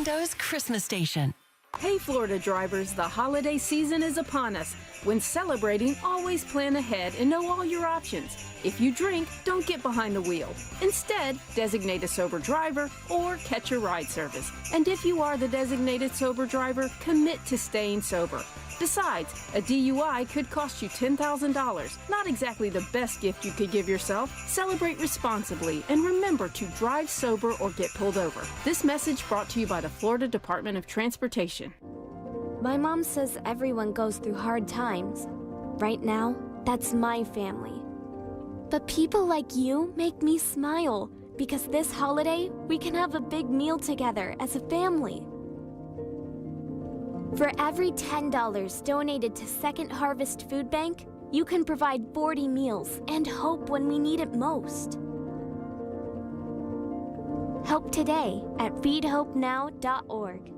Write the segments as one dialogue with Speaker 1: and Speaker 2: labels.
Speaker 1: Orlando's Christmas station.
Speaker 2: Hey Florida drivers, the holiday season is upon us. When celebrating, always plan ahead and know all your options. If you drink, don't get behind the wheel. Instead, designate a sober driver or catch a ride service. And if you are the designated sober driver, commit to staying sober. Besides, a DUI could cost you $10,000. Not exactly the best gift you could give yourself. Celebrate responsibly and remember to drive sober or get pulled over. This message brought to you by the Florida Department of Transportation.
Speaker 3: My mom says everyone goes through hard times. Right now, that's my family. But people like you make me smile because this holiday, we can have a big meal together as a family. For every $10 donated to Second Harvest Food Bank, you can provide 40 meals and hope when we need it most. Help today at feedhopenow.org.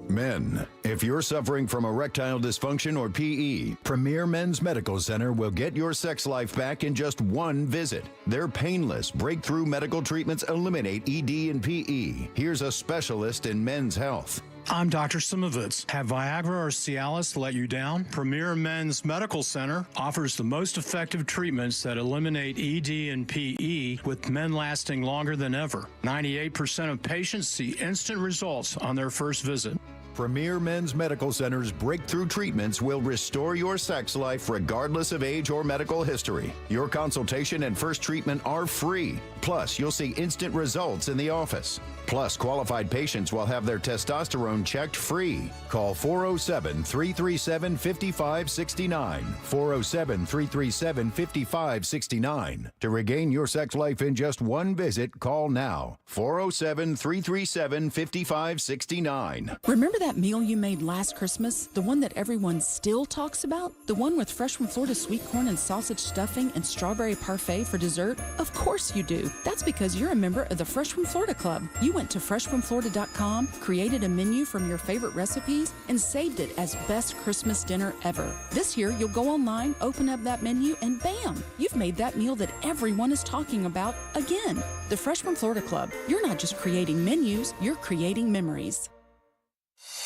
Speaker 4: Men, if you're suffering from erectile dysfunction or PE, Premier Men's Medical Center will get your sex life back in just one visit. Their painless, breakthrough medical treatments eliminate ED and PE. Here's a specialist in men's health.
Speaker 5: I'm Dr. Simovitz. Have Viagra or Cialis let you down? Premier Men's Medical Center offers the most effective treatments that eliminate ED and PE, with men lasting longer than ever. 98% of patients see instant results on their first visit.
Speaker 4: Premier Men's Medical Center's breakthrough treatments will restore your sex life regardless of age or medical history. Your consultation and first treatment are free. Plus, you'll see instant results in the office. Plus, qualified patients will have their testosterone checked free. Call 407-337-5569. 407-337-5569. To regain your sex life in just one visit, call now. 407-337-5569.
Speaker 6: Remember that meal you made last Christmas? The one that everyone still talks about? The one with fresh from Florida sweet corn and sausage stuffing and strawberry parfait for dessert? Of course you do. That's because you're a member of the Fresh from Florida Club. You went to freshfromflorida.com, created a menu from your favorite recipes, and saved it as best Christmas dinner ever. This year, you'll go online, open up that menu, and bam! You've made that meal that everyone is talking about again. The Fresh from Florida Club. You're not just creating menus, you're creating memories.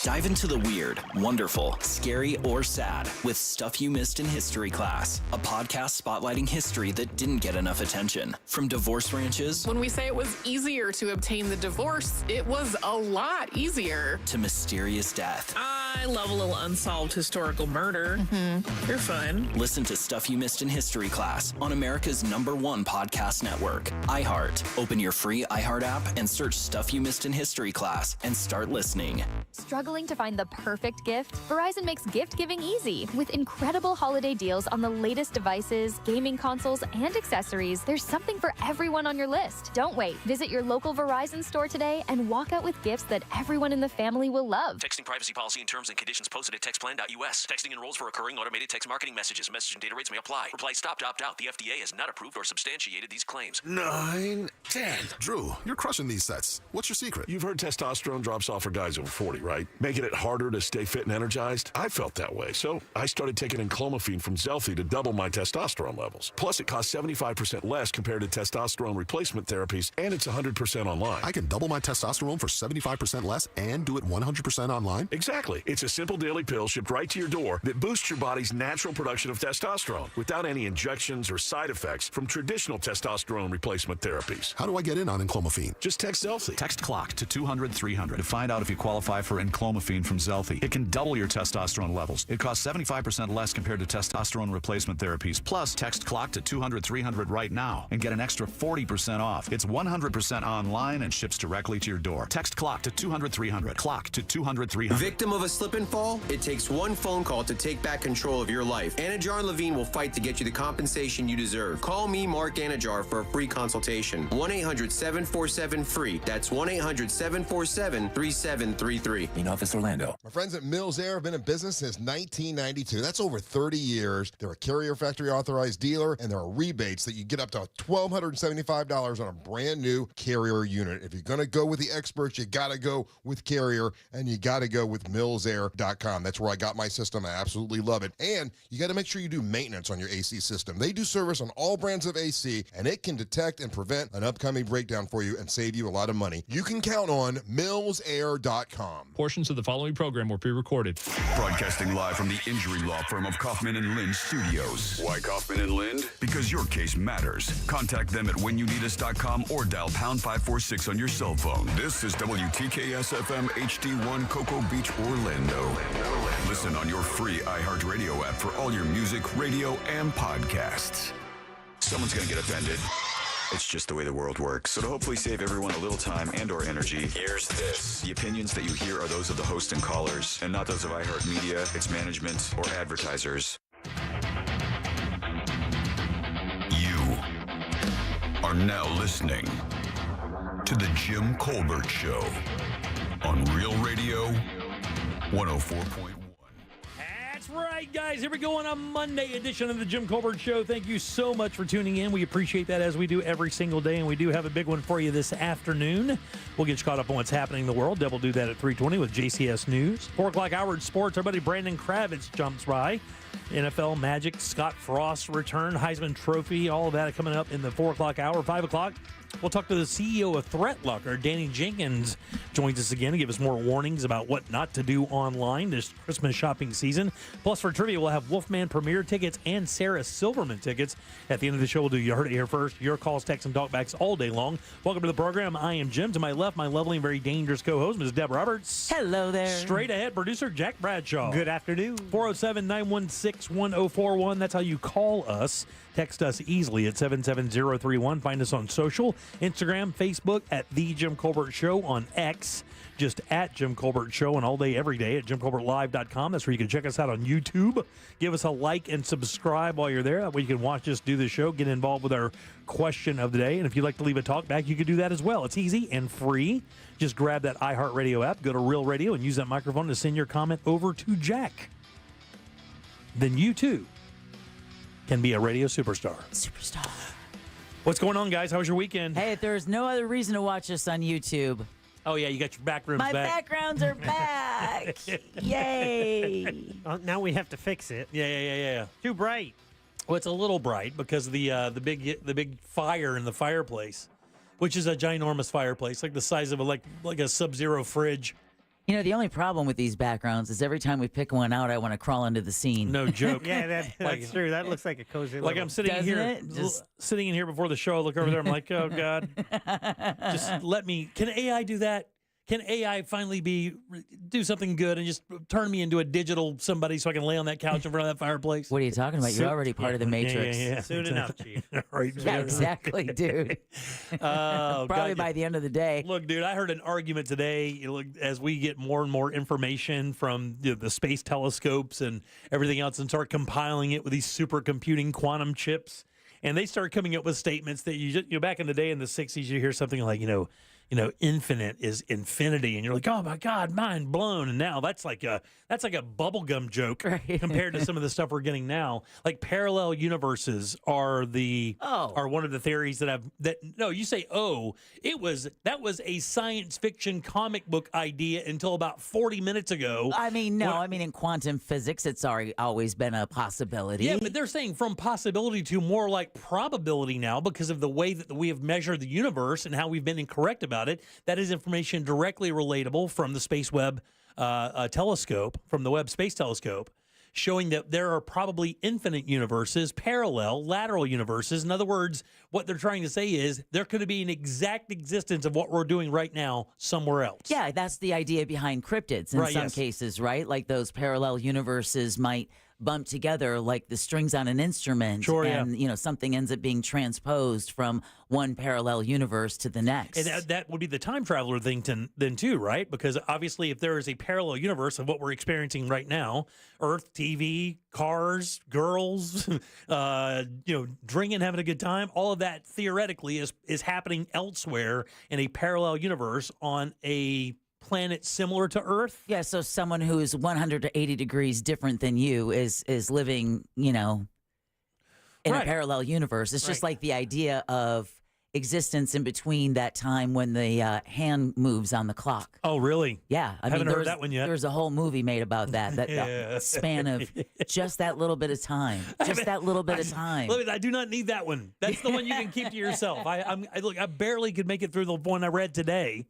Speaker 7: Dive into the weird, wonderful, scary, or sad with Stuff You Missed in History Class, a podcast spotlighting history that didn't get enough attention. From divorce ranches...
Speaker 8: When we say it was easier to obtain the divorce, it was a lot easier.
Speaker 7: ...to mysterious death.
Speaker 8: I love a little unsolved historical murder. They're fun.
Speaker 7: Listen to Stuff You Missed in History Class on America's #1 podcast network, iHeart. Open your free iHeart app and search Stuff You Missed in History Class and start listening.
Speaker 9: Struggling to find the perfect gift? Verizon makes gift giving easy. With incredible holiday deals on the latest devices, gaming consoles, and accessories, there's something for everyone on your list. Don't wait. Visit your local Verizon store today and walk out with gifts that everyone in the family will love.
Speaker 10: Texting privacy policy and terms and conditions posted at textplan.us. Texting enrolls for recurring automated text marketing messages. Message and data rates may apply. Reply stop to opt out. The FDA has not approved or substantiated these claims.
Speaker 11: 9, 10. Drew, you're crushing these sets. What's your secret? You've heard testosterone drops off for guys over 40, right? Making it harder to stay fit and energized? I felt that way, so I started taking enclomiphene from Zelfie to double my testosterone levels. Plus, it costs 75% less compared to testosterone replacement therapies, and it's 100% online.
Speaker 12: I can double my testosterone for 75% less and do it 100% online?
Speaker 11: Exactly. It's a simple daily pill shipped right to your door that boosts your body's natural production of testosterone without any injections or side effects from traditional testosterone replacement therapies.
Speaker 12: How do I get in on enclomiphene?
Speaker 11: Just text Zelfie.
Speaker 13: Text CLOCK to 200-300 to find out if you qualify for enclomiphene from Zelfie. It can double your testosterone levels. It costs 75% less compared to testosterone replacement therapies. Plus, text CLOCK to 200-300 right now and get an extra 40% off. It's 100% online and ships directly to your door. Text CLOCK to 200-300. CLOCK to 200-300.
Speaker 14: Victim of a slip and fall? It takes one phone call to take back control of your life. Anajar and Levine will fight to get you the compensation you deserve. Call me, Mark Anajar, for a free consultation. 1-800-747-FREE. That's 1-800-747-3733.
Speaker 15: Main office, Orlando.
Speaker 16: My friends at Mills Air have been in business since 1992. That's over 30 years. They're a Carrier Factory authorized dealer, and there are rebates that you get up to $1,275 on a brand new Carrier unit. If you're going to go with the experts, you got to go with Carrier, and you got to go with Mills millsair.com. That's where I got my system. I absolutely love it. And you got to make sure you do maintenance on your AC system. They do service on all brands of AC, and it can detect and prevent an upcoming breakdown for you and save you a lot of money. You can count on millsair.com.
Speaker 1: Portions of the following program were pre-recorded.
Speaker 15: Broadcasting live from the injury law firm of Kaufman and Lind Studios. Why Kaufman and Lind? Because your case matters. Contact them at whenyouneedus.com or dial pound 546 on your cell phone. This is WTKS FM HD1 Cocoa Beach, Orlando. Listen on your free iHeartRadio app for all your music, radio, and podcasts. Someone's going to get offended. It's just the way the world works. So to hopefully save everyone a little time and or energy, here's this. The opinions that you hear are those of the host and callers, and not those of iHeartMedia, its management, or advertisers. You are now listening to The Jim Colbert Show on Real Radio 104.1.
Speaker 17: That's right, guys. Here we go on a Monday edition of the Jim Colbert Show. Thank you so much for tuning in. We appreciate that, as we do every single day, and we do have a big one for you this afternoon. We'll get you caught up on what's happening in the world. Deb will do that at 3:20 with JCS News. 4 o'clock hour in sports. Our buddy Brandon Kravitz jumps by. NFL Magic, Scott Frost return, Heisman Trophy, all of that coming up in the 4 o'clock hour. 5 o'clock, we'll talk to the CEO of ThreatLocker. Danny Jenkins joins us again to give us more warnings about what not to do online this Christmas shopping season. Plus, for trivia, we'll have Wolfman Premiere tickets and Sarah Silverman tickets. At the end of the show, we'll do You Heard It Here First, your calls, texts, and talkbacks all day long. Welcome to the program. I am Jim. To my left, my lovely and very dangerous co-host, Ms. Deb Roberts.
Speaker 18: Hello there.
Speaker 17: Straight ahead, producer Jack Bradshaw.
Speaker 18: Good afternoon.
Speaker 17: 407-916-1041. That's how you call us. Text us easily at 77031. Find us on social, Instagram, Facebook, at The Jim Colbert Show, on X, just at Jim Colbert Show, and all day, every day at JimColbertLive.com. That's where you can check us out on YouTube. Give us a like and subscribe while you're there. That way you can watch us do the show, get involved with our question of the day. And if you'd like to leave a talk back, you can do that as well. It's easy and free. Just grab that iHeartRadio app, go to Real Radio, and use that microphone to send your comment over to Jack. Then you, too, can be a radio superstar.
Speaker 18: Superstar.
Speaker 17: What's going on, guys? How was your weekend?
Speaker 18: Hey, if there's no other reason to watch us on YouTube.
Speaker 17: Oh, yeah, you got your back rooms
Speaker 18: My
Speaker 17: back.
Speaker 18: backgrounds are back. Yay.
Speaker 19: Now we have to fix it.
Speaker 17: Yeah.
Speaker 19: Too bright.
Speaker 17: Well, it's a little bright because of the big fire in the fireplace, which is a ginormous fireplace, like the size of like a Sub-Zero fridge.
Speaker 18: You know, the only problem with these backgrounds is every time we pick one out, I want to crawl into the scene.
Speaker 17: No joke.
Speaker 19: Yeah, that's true. That looks like a cozy
Speaker 17: Like
Speaker 19: little...
Speaker 17: I'm sitting here, sitting in here before the show. I look over there. I'm like, oh God, just let me. Can AI do that? Can AI finally do something good and just turn me into a digital somebody so I can lay on that couch in front of that fireplace?
Speaker 18: What are you talking about? You're already part of the Matrix.
Speaker 17: Yeah.
Speaker 19: Soon enough, Chief.
Speaker 17: Right.
Speaker 18: Yeah, exactly, dude. Probably by the end of the day.
Speaker 17: Look, dude, I heard an argument today. As we get more and more information from the space telescopes and everything else, and start compiling it with these supercomputing quantum chips, and they start coming up with statements that you back in the day in the 60s, you hear something like, infinite is infinity, and you're like, oh my God, mind blown. And now that's like a bubblegum joke compared to some of the stuff we're getting now. Like parallel universes are one of the theories that you say, that was a science fiction comic book idea until about 40 minutes ago.
Speaker 18: I mean, in quantum physics, it's always been a possibility.
Speaker 17: Yeah, but they're saying from possibility to more like probability now because of the way that we have measured the universe and how we've been incorrect about it. That is information directly relatable from the Space Webb telescope, from the Webb Space Telescope, showing that there are probably infinite universes, parallel, lateral universes. In other words, what they're trying to say is there could be an exact existence of what we're doing right now somewhere else.
Speaker 18: Yeah, that's the idea behind cryptids in some cases, right? Like those parallel universes might bump together like the strings on an instrument.
Speaker 17: Sure,
Speaker 18: and, something ends up being transposed from one parallel universe to the next.
Speaker 17: And that would be the time traveler thing then too, right? Because obviously if there is a parallel universe of what we're experiencing right now, Earth, TV, cars, girls, drinking, having a good time, all of that theoretically is happening elsewhere in a parallel universe on a planet similar to Earth.
Speaker 18: Yeah, so someone who is 180 degrees different than you is living, in a parallel universe. It's just like the idea of existence in between that time when the hand moves on the clock.
Speaker 17: Oh, really?
Speaker 18: Yeah.
Speaker 17: I haven't heard that one yet.
Speaker 18: There's a whole movie made about that. That
Speaker 17: Yeah.
Speaker 18: span of just that little bit of time. Just that little bit of time.
Speaker 17: Look, I do not need that one. That's the one you can keep to yourself. I barely could make it through the one I read today.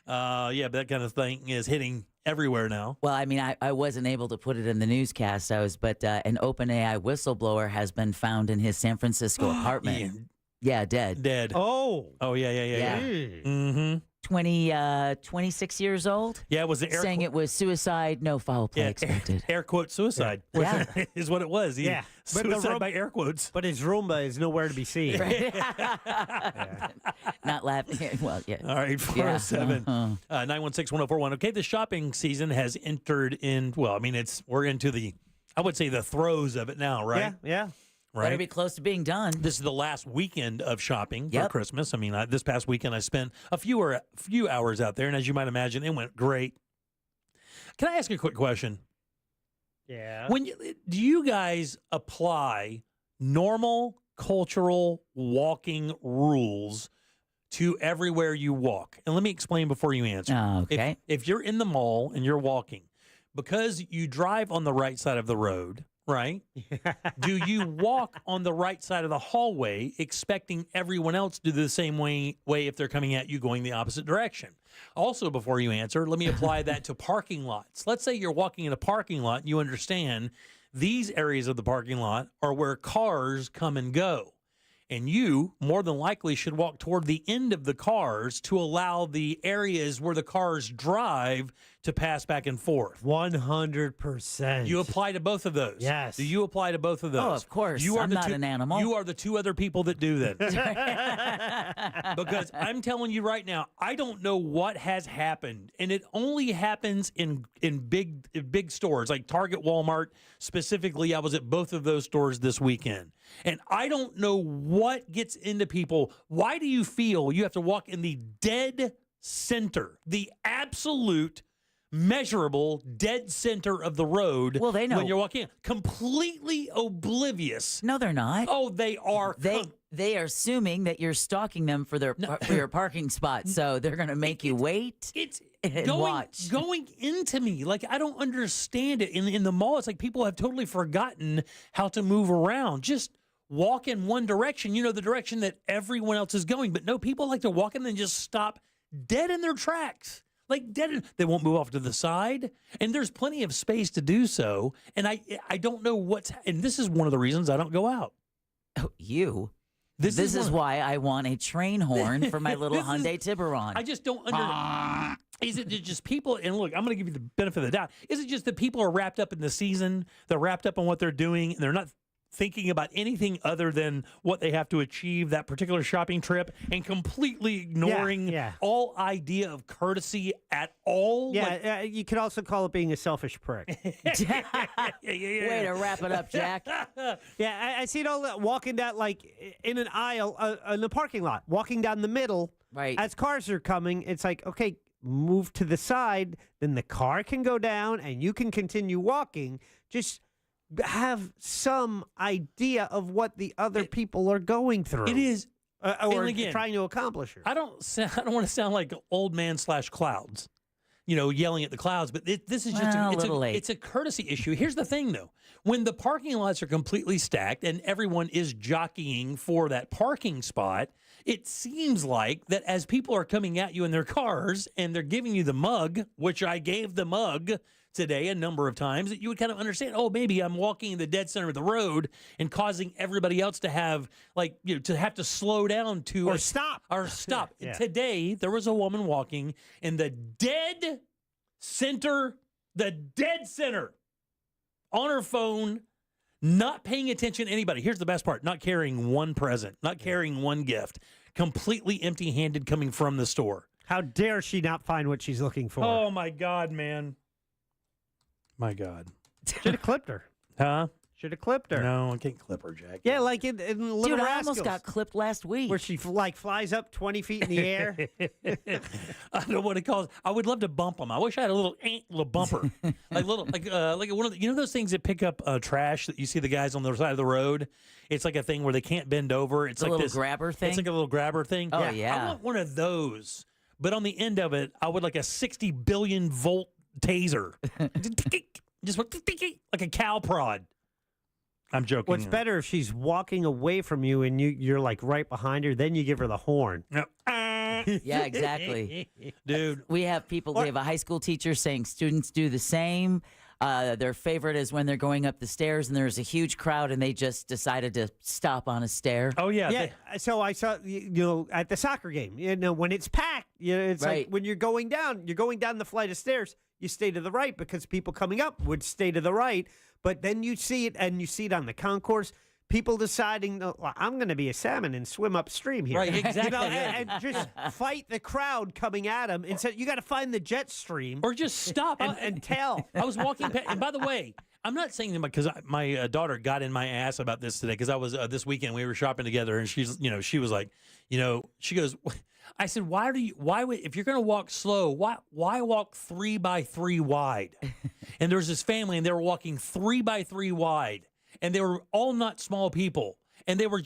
Speaker 17: Yeah, but that kind of thing is hitting everywhere now.
Speaker 18: Well, I mean, I wasn't able to put it in the newscast. But an OpenAI whistleblower has been found in his San Francisco apartment. Yeah, dead.
Speaker 17: Oh, yeah. Mm-hmm.
Speaker 18: 26 years old.
Speaker 17: Yeah, was it
Speaker 18: saying it was suicide, no foul play expected.
Speaker 17: Air quote suicide.
Speaker 18: Yeah.
Speaker 17: Is what it was.
Speaker 19: Yeah.
Speaker 17: Suicide by air quotes.
Speaker 19: But his Roomba is nowhere to be seen.
Speaker 18: Not laughing. Well, yeah.
Speaker 17: All right, 407 916-1041. Okay, the shopping season has entered in. Well, I mean, we're into I would say the throes of it now, right?
Speaker 19: Yeah.
Speaker 17: Right.
Speaker 18: Better be close to being done.
Speaker 17: This is the last weekend of shopping for Christmas. I mean, this past weekend I spent a few hours out there, and as you might imagine, it went great. Can I ask you a quick question?
Speaker 19: Yeah.
Speaker 17: Do you guys apply normal cultural walking rules to everywhere you walk? And let me explain before you answer.
Speaker 18: Okay.
Speaker 17: If you're in the mall and you're walking, because you drive on the right side of the road, right? Do you walk on the right side of the hallway expecting everyone else to do the same way if they're coming at you going the opposite direction? Also, before you answer, let me apply that to parking lots. Let's say you're walking in a parking lot and you understand these areas of the parking lot are where cars come and go. And you, more than likely, should walk toward the end of the cars to allow the areas where the cars drive to pass back and forth.
Speaker 19: 100%.
Speaker 17: You apply to both of those.
Speaker 19: Yes.
Speaker 17: Do you apply to both of those?
Speaker 18: Oh, of course. I'm not an animal.
Speaker 17: You are the two other people that do that. Because I'm telling you right now, I don't know what has happened. And it only happens in big stores like Target, Walmart. Specifically, I was at both of those stores this weekend. And I don't know what gets into people. Why do you feel you have to walk in the dead center, the absolute measurable dead center of the road?
Speaker 18: Well, they know.
Speaker 17: When you're walking in. Completely oblivious.
Speaker 18: No, they're not.
Speaker 17: Oh, they are.
Speaker 18: They are assuming that you're stalking them for your parking spot, so they're going to make you wait and watch.
Speaker 17: Going into me, like I don't understand it. In the mall, it's like people have totally forgotten how to move around. Just walk in one direction, the direction that everyone else is going. But no, people like to walk in and just stop dead in their tracks. Like dead, they won't move off to the side, and there's plenty of space to do so. And I don't know and this is one of the reasons I don't go out.
Speaker 18: Oh, you. This is why I want a train horn for my little Hyundai Tiburon.
Speaker 17: I just don't understand. Is it just people? And look, I'm going to give you the benefit of the doubt. Is it just that people are wrapped up in the season? They're wrapped up in what they're doing, and they're not thinking about anything other than what they have to achieve that particular shopping trip, and completely ignoring all idea of courtesy at all?
Speaker 19: Yeah, you could also call it being a selfish prick.
Speaker 18: Way to wrap it up, Jack.
Speaker 19: Yeah, I see it all walking down, like in an aisle, in the parking lot, walking down the middle.
Speaker 18: Right.
Speaker 19: As cars are coming, it's like, okay, move to the side, then the car can go down and you can continue walking. Just have some idea of what the other people are going through.
Speaker 17: It is,
Speaker 19: or again, trying to accomplish.
Speaker 17: I don't want to sound like old man / clouds, yelling at the clouds. But this is just it's a courtesy issue. Here's the thing, though: when the parking lots are completely stacked and everyone is jockeying for that parking spot, it seems like that as people are coming at you in their cars and they're giving you the mug, which I gave the mug today a number of times, that you would kind of understand, oh, maybe I'm walking in the dead center of the road and causing everybody else to have, to have to slow down
Speaker 19: or stop.
Speaker 17: Yeah. Today, there was a woman walking in the dead center, on her phone, not paying attention to anybody. Here's the best part: not carrying one present, not carrying one gift, completely empty-handed coming from the store.
Speaker 19: How dare she not find what she's looking for?
Speaker 17: Oh, my God, man. My God.
Speaker 19: Should have clipped her.
Speaker 17: Huh?
Speaker 19: Should have clipped her.
Speaker 17: No, I can't clip her, Jack.
Speaker 19: Yeah, like in Little
Speaker 18: Dude, I
Speaker 19: Rascals.
Speaker 18: almost got clipped last week.
Speaker 19: Where she flies up 20 feet in the air.
Speaker 17: I don't know what it calls. I would love to bump them. I wish I had a little bumper, like one of the, those things that pick up trash that you see the guys on the side of the road. It's like a thing where they can't bend over. It's
Speaker 18: a
Speaker 17: like
Speaker 18: little
Speaker 17: this
Speaker 18: grabber thing.
Speaker 17: It's like a little grabber thing.
Speaker 18: Oh yeah.
Speaker 17: I want one of those, but on the end of it, I would like a 60 billion volt taser, just like a cow prod. I'm joking.
Speaker 19: What's better if she's walking away from you and you're like right behind her, then you give her the horn.
Speaker 17: No.
Speaker 18: Yeah, exactly.
Speaker 17: Dude.
Speaker 18: We have people, we have a high school teacher saying students do the same. Their favorite is when they're going up the stairs and there's a huge crowd and they just decided to stop on a stair.
Speaker 17: Oh, yeah.
Speaker 19: Yeah. So I saw, at the soccer game, when it's packed, it's
Speaker 18: Right.
Speaker 19: like when you're going down the flight of stairs, you stay to the right because people coming up would stay to the right. But then you see it, and you see it on the concourse, people deciding, well, I'm going to be a salmon and swim upstream here.
Speaker 17: Right, exactly.
Speaker 19: And just fight the crowd coming at them and say, you got to find the jet stream.
Speaker 17: Or just stop.
Speaker 19: and tell.
Speaker 17: I was walking past, and by the way, I'm not saying them because my daughter got in my ass about this today because I was this weekend we were shopping together and she was like, she goes, I said, if you're going to walk slow, why walk 3 by 3 wide? And there was this family and they were walking 3 by 3 wide and they were all not small people. And they were,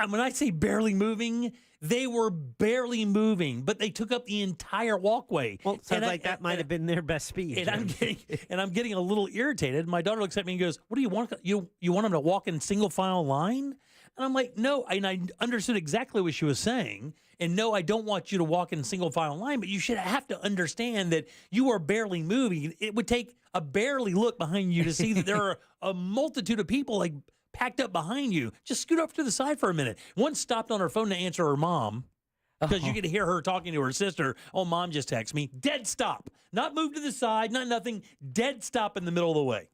Speaker 17: when I say barely moving, they were barely moving, but they took up the entire walkway.
Speaker 19: Well, sounds like that might have been their best speed.
Speaker 17: And I'm getting a little irritated. My daughter looks at me and goes, "What do you want? You want them to walk in single file line?" And I'm like, "No." And I understood exactly what she was saying. And no, I don't want you to walk in single file line, but you should have to understand that you are barely moving. It would take a barely look behind you to see that there are a multitude of people like packed up behind you. Just scoot off to the side for a minute. One stopped on her phone to answer her mom because you could hear her talking to her sister. Oh, mom just texted me. Dead stop. Not move to the side, not nothing. Dead stop in the middle of the way.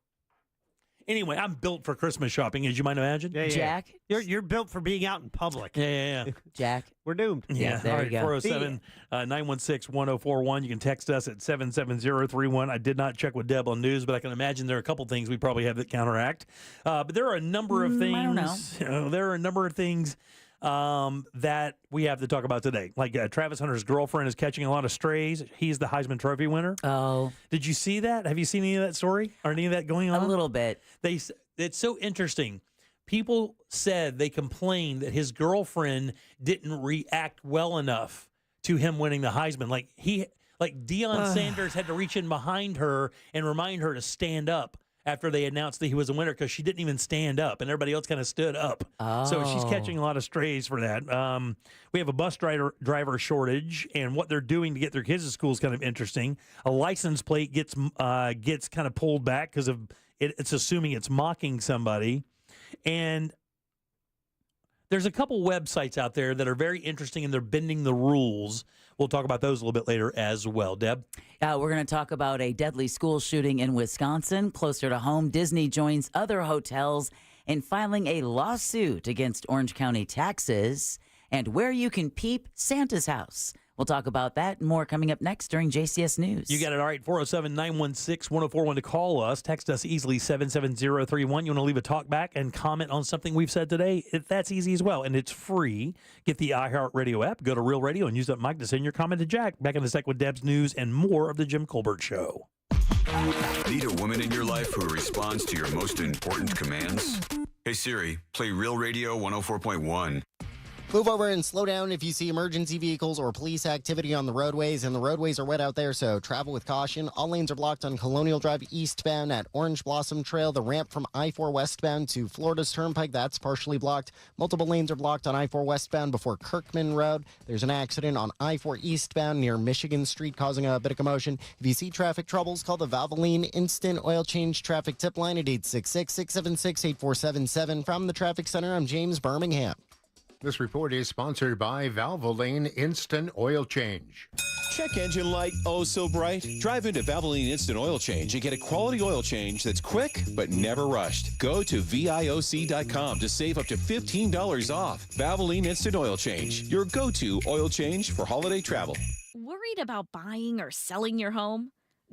Speaker 17: Anyway, I'm built for Christmas shopping, as you might imagine.
Speaker 19: Yeah.
Speaker 18: Jack?
Speaker 19: You're built for being out in public.
Speaker 17: Yeah.
Speaker 18: Jack?
Speaker 19: We're doomed.
Speaker 17: Yeah,
Speaker 18: there
Speaker 17: all
Speaker 18: you
Speaker 17: right,
Speaker 18: go.
Speaker 17: 407-916-1041. You can text us at 77031. I did not check with Deb on news, but I can imagine there are a couple things we probably have that counteract. But there are a number of things.
Speaker 18: I don't know.
Speaker 17: There are a number of things that we have to talk about today. Like Travis Hunter's girlfriend is catching a lot of strays. He's the Heisman Trophy winner.
Speaker 18: Oh.
Speaker 17: Did you see that? Have you seen any of that story or any of that going on?
Speaker 18: A little bit.
Speaker 17: It's so interesting. People said they complained that his girlfriend didn't react well enough to him winning the Heisman. Like Deion Sanders had to reach in behind her and remind her to stand up after they announced that he was a winner because she didn't even stand up and everybody else kind of stood up.
Speaker 18: Oh.
Speaker 17: So she's catching a lot of strays for that. We have a bus driver shortage, and what they're doing to get their kids to school is kind of interesting. A license plate gets kind of pulled back because of it's assuming it's mocking somebody. And there's a couple websites out there that are very interesting, and they're bending the rules. We'll talk about those a little bit later as well. Deb?
Speaker 18: We're going to talk about a deadly school shooting in Wisconsin. Closer to home, Disney joins other hotels in filing a lawsuit against Orange County taxes and where you can peep Santa's house. We'll talk about that and more coming up next during JCS News.
Speaker 17: You got it. All right, 407-916-1041 to call us. Text us easily, 77031. You want to leave a talk back and comment on something we've said today? That's easy as well, and it's free. Get the iHeartRadio app, go to Real Radio, and use that mic to send your comment to Jack. Back in a sec with Deb's news and more of the Jim Colbert Show.
Speaker 15: Need a woman in your life who responds to your most important commands? Hey Siri, play Real Radio 104.1.
Speaker 20: Move over and slow down if you see emergency vehicles or police activity on the roadways, and the roadways are wet out there, so travel with caution. All lanes are blocked on Colonial Drive eastbound at Orange Blossom Trail. The ramp from I-4 westbound to Florida's Turnpike, that's partially blocked. Multiple lanes are blocked on I-4 westbound before Kirkman Road. There's an accident on I-4 eastbound near Michigan Street causing a bit of commotion. If you see traffic troubles, call the Valvoline Instant Oil Change Traffic Tip Line at 866-676-8477. From the Traffic Center, I'm James Birmingham.
Speaker 21: This report is sponsored by Valvoline Instant Oil Change.
Speaker 22: Check engine light, oh so bright? Drive into Valvoline Instant Oil Change and get a quality oil change that's quick but never rushed. Go to VIOC.com to save up to $15 off. Valvoline Instant Oil Change, your go-to oil change for holiday travel.
Speaker 23: Worried about buying or selling your home?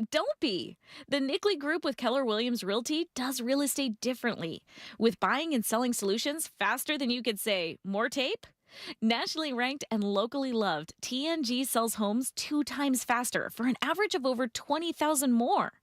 Speaker 2: Don't be. The Nickley Group with Keller Williams Realty does real estate differently, with buying and selling solutions faster than you could say, more tape? Nationally ranked and locally loved, TNG sells homes 2 times faster for an average of over 20,000 more.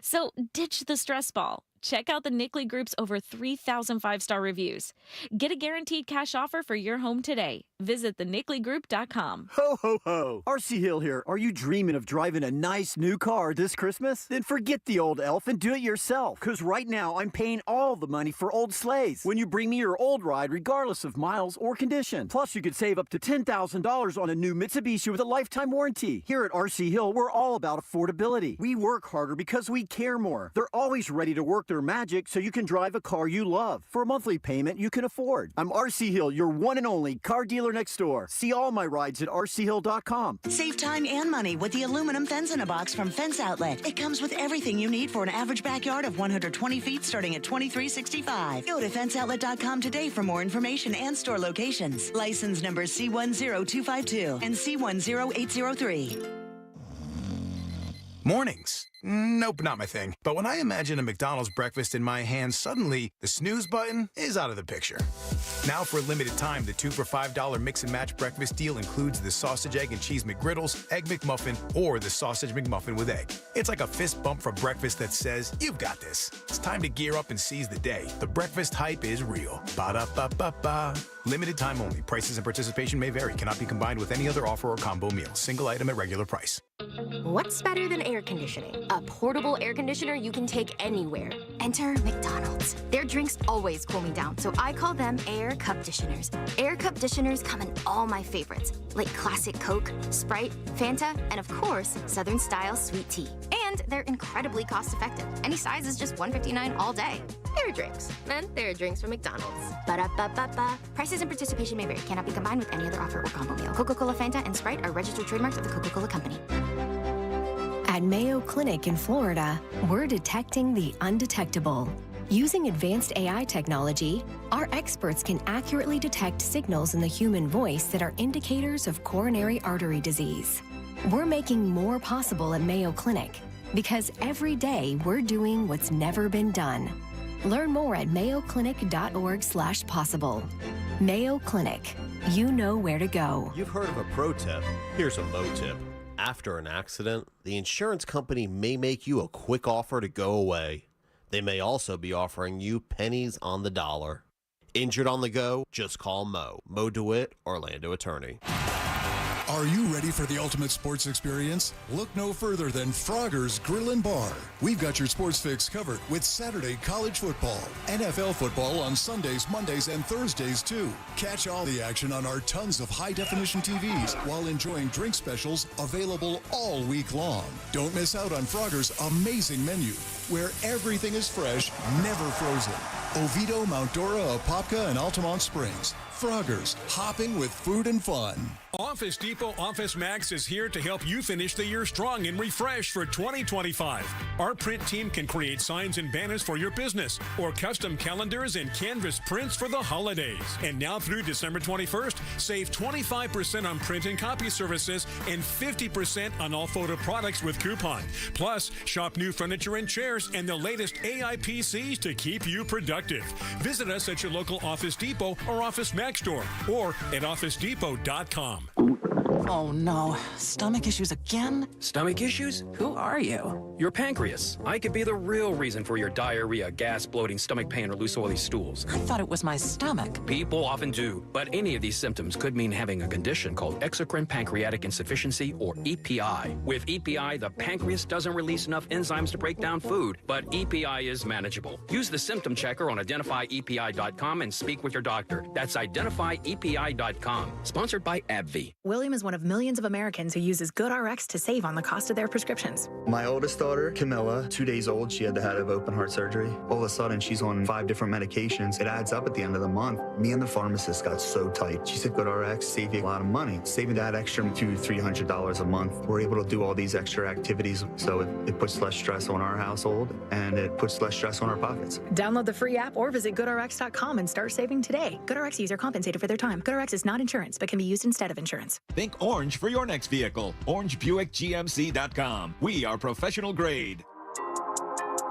Speaker 2: So ditch the stress ball. Check out the Nickley Group's over 3,000 5-star reviews. Get a guaranteed cash offer for your home today. Visit thenickley.com.
Speaker 3: Ho, ho, ho. RC Hill here. Are you dreaming of driving a nice new car this Christmas? Then forget the old elf and do it yourself. Because right now, I'm paying all the money for old sleighs when you bring me your old ride, regardless of miles or condition. Plus, you could save up to $10,000 on a new Mitsubishi with a lifetime warranty. Here at RC Hill, we're all about affordability. We work harder because we care more. They're always ready to work their magic so you can drive a car you love for a monthly payment you can afford. I'm RC Hill, your one and only car dealer next door. See all my rides at rchill.com.
Speaker 23: Save time and money with the aluminum fence in a box from Fence Outlet. It comes with everything you need for an average backyard of 120 feet starting at $23.65. Go to fenceoutlet.com today for more information and store locations. License number C10252 and C10803.
Speaker 24: Mornings. Nope, not my thing. But when I imagine a McDonald's breakfast in my hand, suddenly the snooze button is out of the picture. Now for a limited time, the 2 for $5 mix and match breakfast deal includes the sausage, egg, and cheese McGriddles, egg McMuffin, or the sausage McMuffin with egg. It's like a fist bump for breakfast that says, you've got this. It's time to gear up and seize the day. The breakfast hype is real. Ba-da-ba-ba-ba. Limited time only. Prices and participation may vary. Cannot be combined with any other offer or combo meal. Single item at regular price.
Speaker 25: What's better than air conditioning? A portable air conditioner you can take anywhere. Enter McDonald's. Their drinks always cool me down, so I call them Air Cup Disheners. Air Cup Disheners come in all my favorites, like classic Coke, Sprite, Fanta, and of course, Southern style sweet tea. And they're incredibly cost effective. Any size is just $1.59 all day. There are drinks. And there are drinks from McDonald's. Ba-da-ba-ba-ba. Prices and participation may vary. Cannot be combined with any other offer or combo meal. Coca-Cola, Fanta, and Sprite are registered trademarks of the Coca-Cola Company.
Speaker 26: At Mayo Clinic in Florida, we're detecting the undetectable. Using advanced AI technology, our experts can accurately detect signals in the human voice that are indicators of coronary artery disease. We're making more possible at Mayo Clinic because every day we're doing what's never been done. Learn more at mayoclinic.org/possible. Mayo Clinic. You know where to go.
Speaker 27: You've heard of a pro tip. Here's a mo tip. After an accident, the insurance company may make you a quick offer to go away. They may also be offering you pennies on the dollar. Injured on the go? Just call Mo. Mo DeWitt, Orlando attorney.
Speaker 28: Are you ready for the ultimate sports experience? Look no further than Frogger's Grill and Bar. We've got your sports fix covered with Saturday college football, NFL football on Sundays, Mondays, and Thursdays too. Catch all the action on our tons of high-definition TVs while enjoying drink specials available all week long. Don't miss out on Frogger's amazing menu, where everything is fresh, never frozen. Oviedo, Mount Dora, Apopka, and Altamont Springs. Frogger's, hopping with food and fun.
Speaker 29: Office Depot Office Max is here to help you finish the year strong and refreshed for 2025. Our print team can create signs and banners for your business or custom calendars and canvas prints for the holidays. And now through December 21st, save 25% on print and copy services and 50% on all photo products with coupon. Plus, shop new furniture and chairs and the latest AI PCs to keep you productive. Visit us at your local Office Depot or Office Max store or at OfficeDepot.com.
Speaker 30: Oh no, stomach issues again?
Speaker 31: Stomach issues? Who are you? Your pancreas. I could be the real reason for your diarrhea, gas, bloating, stomach pain, or loose oily stools.
Speaker 30: I thought it was my stomach.
Speaker 31: People often do, but any of these symptoms could mean having a condition called exocrine pancreatic insufficiency, or EPI. With EPI, the pancreas doesn't release enough enzymes to break down food, but EPI is manageable. Use the symptom checker on identifyepi.com and speak with your doctor. That's identifyepi.com. Sponsored by AbbVie.
Speaker 32: William is one of millions of Americans who uses GoodRx to save on the cost of their prescriptions.
Speaker 33: My oldest daughter, Camilla, 2 days old, she had to have open heart surgery. All of a sudden, she's on 5 different medications. It adds up at the end of the month. Me and the pharmacist got so tight. She said, GoodRx save you a lot of money. Saving that extra $200-300 a month. We're able to do all these extra activities, so it puts less stress on our household, and it puts less stress on our pockets.
Speaker 32: Download the free app or visit GoodRx.com and start saving today. GoodRx user compensated for their time. GoodRx is not insurance, but can be used instead of insurance.
Speaker 34: Think
Speaker 1: orange for your next vehicle. OrangeBuickGMC.com. We are professional grade.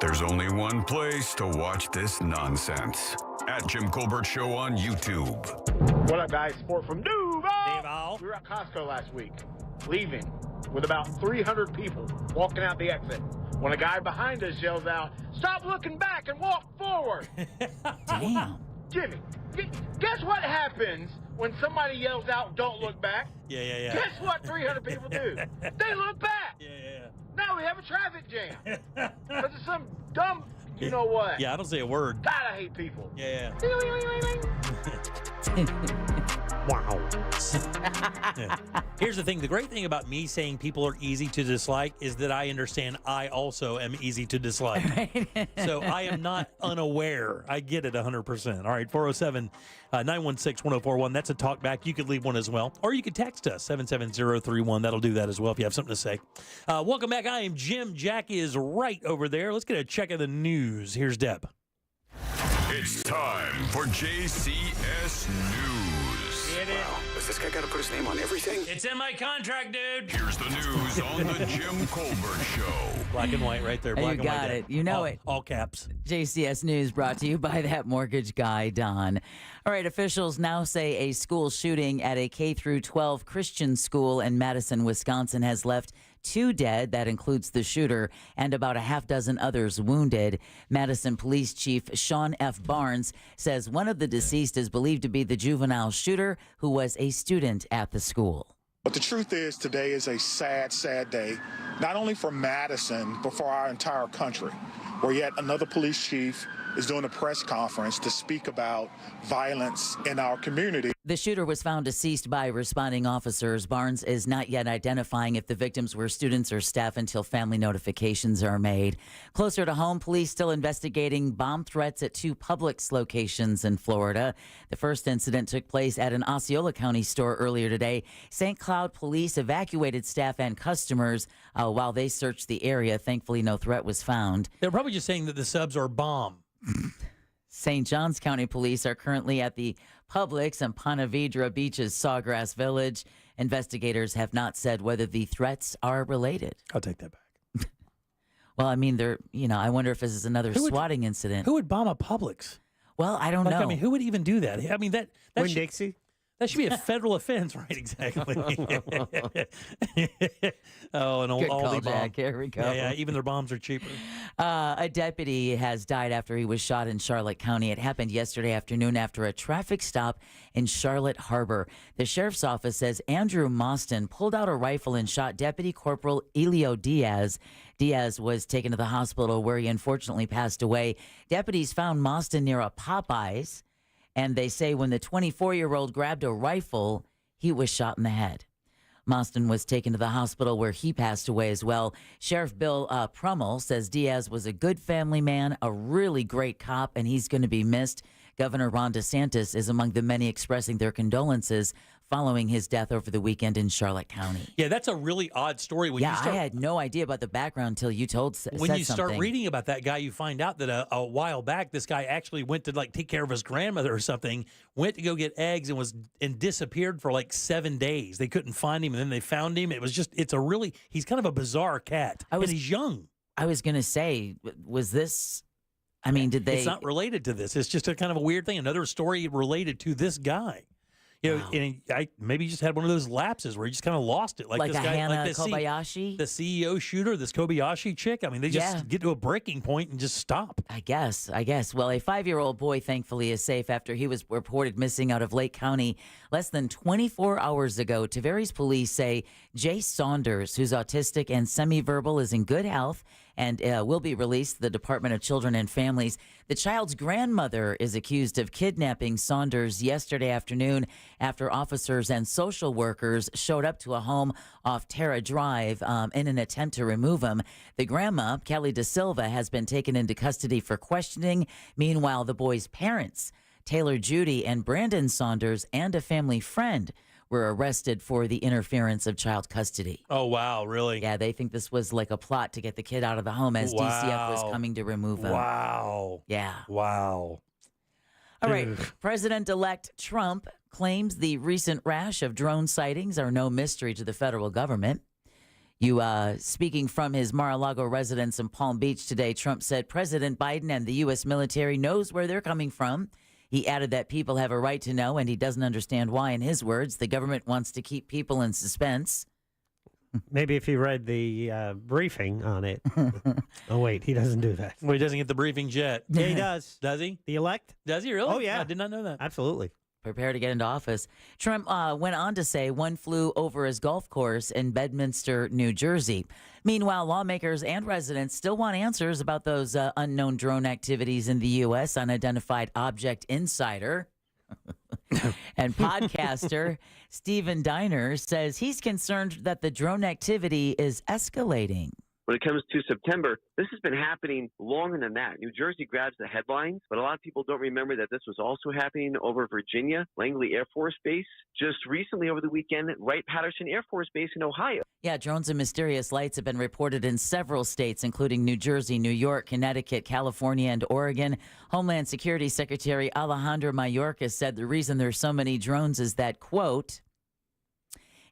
Speaker 15: There's only one place to watch this nonsense. At Jim Colbert Show on YouTube.
Speaker 4: What up, guys? Sport from Duval. We were at Costco last week, leaving with about 300 people walking out the exit, when a guy behind us yells out, "Stop looking back and walk forward."
Speaker 18: Damn.
Speaker 4: Jimmy, guess what happens when somebody yells out, "Don't look back"?
Speaker 17: Yeah.
Speaker 4: Guess what 300 people do? They look back.
Speaker 17: Yeah.
Speaker 4: Now we have a traffic jam. Because of some dumb, you know what?
Speaker 17: Yeah, I don't say a word.
Speaker 4: God, I hate people.
Speaker 17: Yeah.
Speaker 19: Wow.
Speaker 17: Yeah. Here's the thing. The great thing about me saying people are easy to dislike is that I understand I also am easy to dislike. So I am not unaware. I get it 100%. All right, 407-916-1041. That's a talk back. You could leave one as well. Or you could text us, 77031. That'll do that as well if you have something to say. Welcome back. I am Jim. Jack is right over there. Let's get a check of the news. Here's Deb.
Speaker 15: It's time for JCS News.
Speaker 5: Wow, does this guy got to put his name on everything?
Speaker 17: It's in my contract, dude.
Speaker 15: Here's the news on the Jim Colbert Show.
Speaker 17: Black and white right there. Black
Speaker 18: You
Speaker 17: and white.
Speaker 18: got it. You know it.
Speaker 17: All caps.
Speaker 18: JCS News brought to you by that mortgage guy, Don. All right, officials now say a school shooting at a K-12 Christian school in Madison, Wisconsin has left 2 dead, that includes the shooter, and about a half dozen others wounded. Madison Police Chief Sean F. Barnes says one of the deceased is believed to be the juvenile shooter who was a student at the school.
Speaker 6: But the truth is, today is a sad, sad day, not only for Madison, but for our entire country, where yet another police chief is doing a press conference to speak about violence in our community.
Speaker 18: The shooter was found deceased by responding officers. Barnes is not yet identifying if the victims were students or staff until family notifications are made. Closer to home, police still investigating bomb threats at 2 Publix locations in Florida. The first incident took place at an Osceola County store earlier today. St. Cloud police evacuated staff and customers while they searched the area. Thankfully, no threat was found.
Speaker 17: They're probably just saying that the subs are bomb.
Speaker 18: St. Johns County police are currently at the Publix and Ponte Vedra Beach's Sawgrass Village. Investigators have not said whether the threats are related.
Speaker 17: I'll take that back.
Speaker 18: Well, I mean, I wonder if this is another swatting incident.
Speaker 17: Who would bomb a Publix?
Speaker 18: Well, I don't know.
Speaker 17: I mean, who would even do that? I mean, that
Speaker 19: Winn-Dixie?
Speaker 17: That should be a federal offense, right? Exactly. Oh, an old
Speaker 18: Good
Speaker 17: Aldi bomb.
Speaker 18: callback. Here we go.
Speaker 17: Yeah, even their bombs are cheaper.
Speaker 18: A deputy has died after he was shot in Charlotte County. It happened yesterday afternoon after a traffic stop in Charlotte Harbor. The sheriff's office says Andrew Mostyn pulled out a rifle and shot Deputy Corporal Elio Diaz. Diaz was taken to the hospital where he unfortunately passed away. Deputies found Mostyn near a Popeyes, and they say when the 24-year-old grabbed a rifle, he was shot in the head. Mostyn was taken to the hospital where he passed away as well. Sheriff Bill Prummel says Diaz was a good family man, a really great cop, and he's going to be missed. Governor Ron DeSantis is among the many expressing their condolences following his death over the weekend in Charlotte County.
Speaker 17: Yeah, that's a really odd story. When
Speaker 18: I had no idea about the background until you
Speaker 17: When you start reading about that guy, you find out that a while back, this guy actually went to take care of his grandmother or something, went to go get eggs and disappeared for 7 days. They couldn't find him, and then they found him. He's kind of a bizarre cat, and he's young.
Speaker 18: I was going to say, was this... I mean, did they...
Speaker 17: It's not related to this. It's just a kind of a weird thing. Another story related to this guy. And maybe he just had one of those lapses where he just kind of lost it. Like this
Speaker 18: a
Speaker 17: guy,
Speaker 18: Hannah Kobayashi?
Speaker 17: The CEO shooter, this Kobayashi chick. I mean, they just get to a breaking point and just stop.
Speaker 18: I guess. Well, a 5-year-old boy, thankfully, is safe after he was reported missing out of Lake County less than 24 hours ago. Tavares police say Jay Saunders, who's autistic and semi-verbal, is in good health and will be released to the Department of Children and Families. The child's grandmother is accused of kidnapping Saunders yesterday afternoon after officers and social workers showed up to a home off Terra Drive in an attempt to remove him. The grandma, Kelly Da Silva, has been taken into custody for questioning. Meanwhile, the boy's parents, Taylor Judy and Brandon Saunders, and a family friend were arrested for the interference of child custody.
Speaker 17: Oh, wow, really?
Speaker 18: Yeah, they think this was like a plot to get the kid out of the home as DCF was coming to remove him.
Speaker 17: Wow.
Speaker 18: Yeah.
Speaker 17: Wow.
Speaker 18: All right. President-elect Trump claims the recent rash of drone sightings are no mystery to the federal government. Speaking from his Mar-a-Lago residence in Palm Beach today, Trump said President Biden and the U.S. military knows where they're coming from. He added that people have a right to know, and he doesn't understand why, in his words, the government wants to keep people in suspense.
Speaker 19: Maybe if he read the briefing on it. Oh, wait, he doesn't do that.
Speaker 17: Well, he doesn't get the briefings yet.
Speaker 19: Yeah, he does.
Speaker 17: Does he?
Speaker 19: The elect?
Speaker 17: Does he really?
Speaker 19: Oh, yeah.
Speaker 17: I did not know that.
Speaker 19: Absolutely.
Speaker 18: Prepare to get into office. Trump went on to say one flew over his golf course in Bedminster, New Jersey. Meanwhile, lawmakers and residents still want answers about those unknown drone activities in the U.S. Unidentified Object Insider and podcaster Stephen Diner says he's concerned that the drone activity is escalating.
Speaker 2: When it comes to September, this has been happening longer than that. New Jersey grabs the headlines, but a lot of people don't remember that this was also happening over Virginia, Langley Air Force Base. Just recently over the weekend, Wright-Patterson Air Force Base in Ohio.
Speaker 18: Yeah, drones and mysterious lights have been reported in several states, including New Jersey, New York, Connecticut, California, and Oregon. Homeland Security Secretary Alejandro Mayorkas said the reason there's so many drones is that, quote,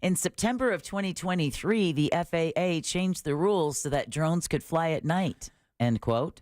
Speaker 18: in September of 2023, the FAA changed the rules so that drones could fly at night, end quote.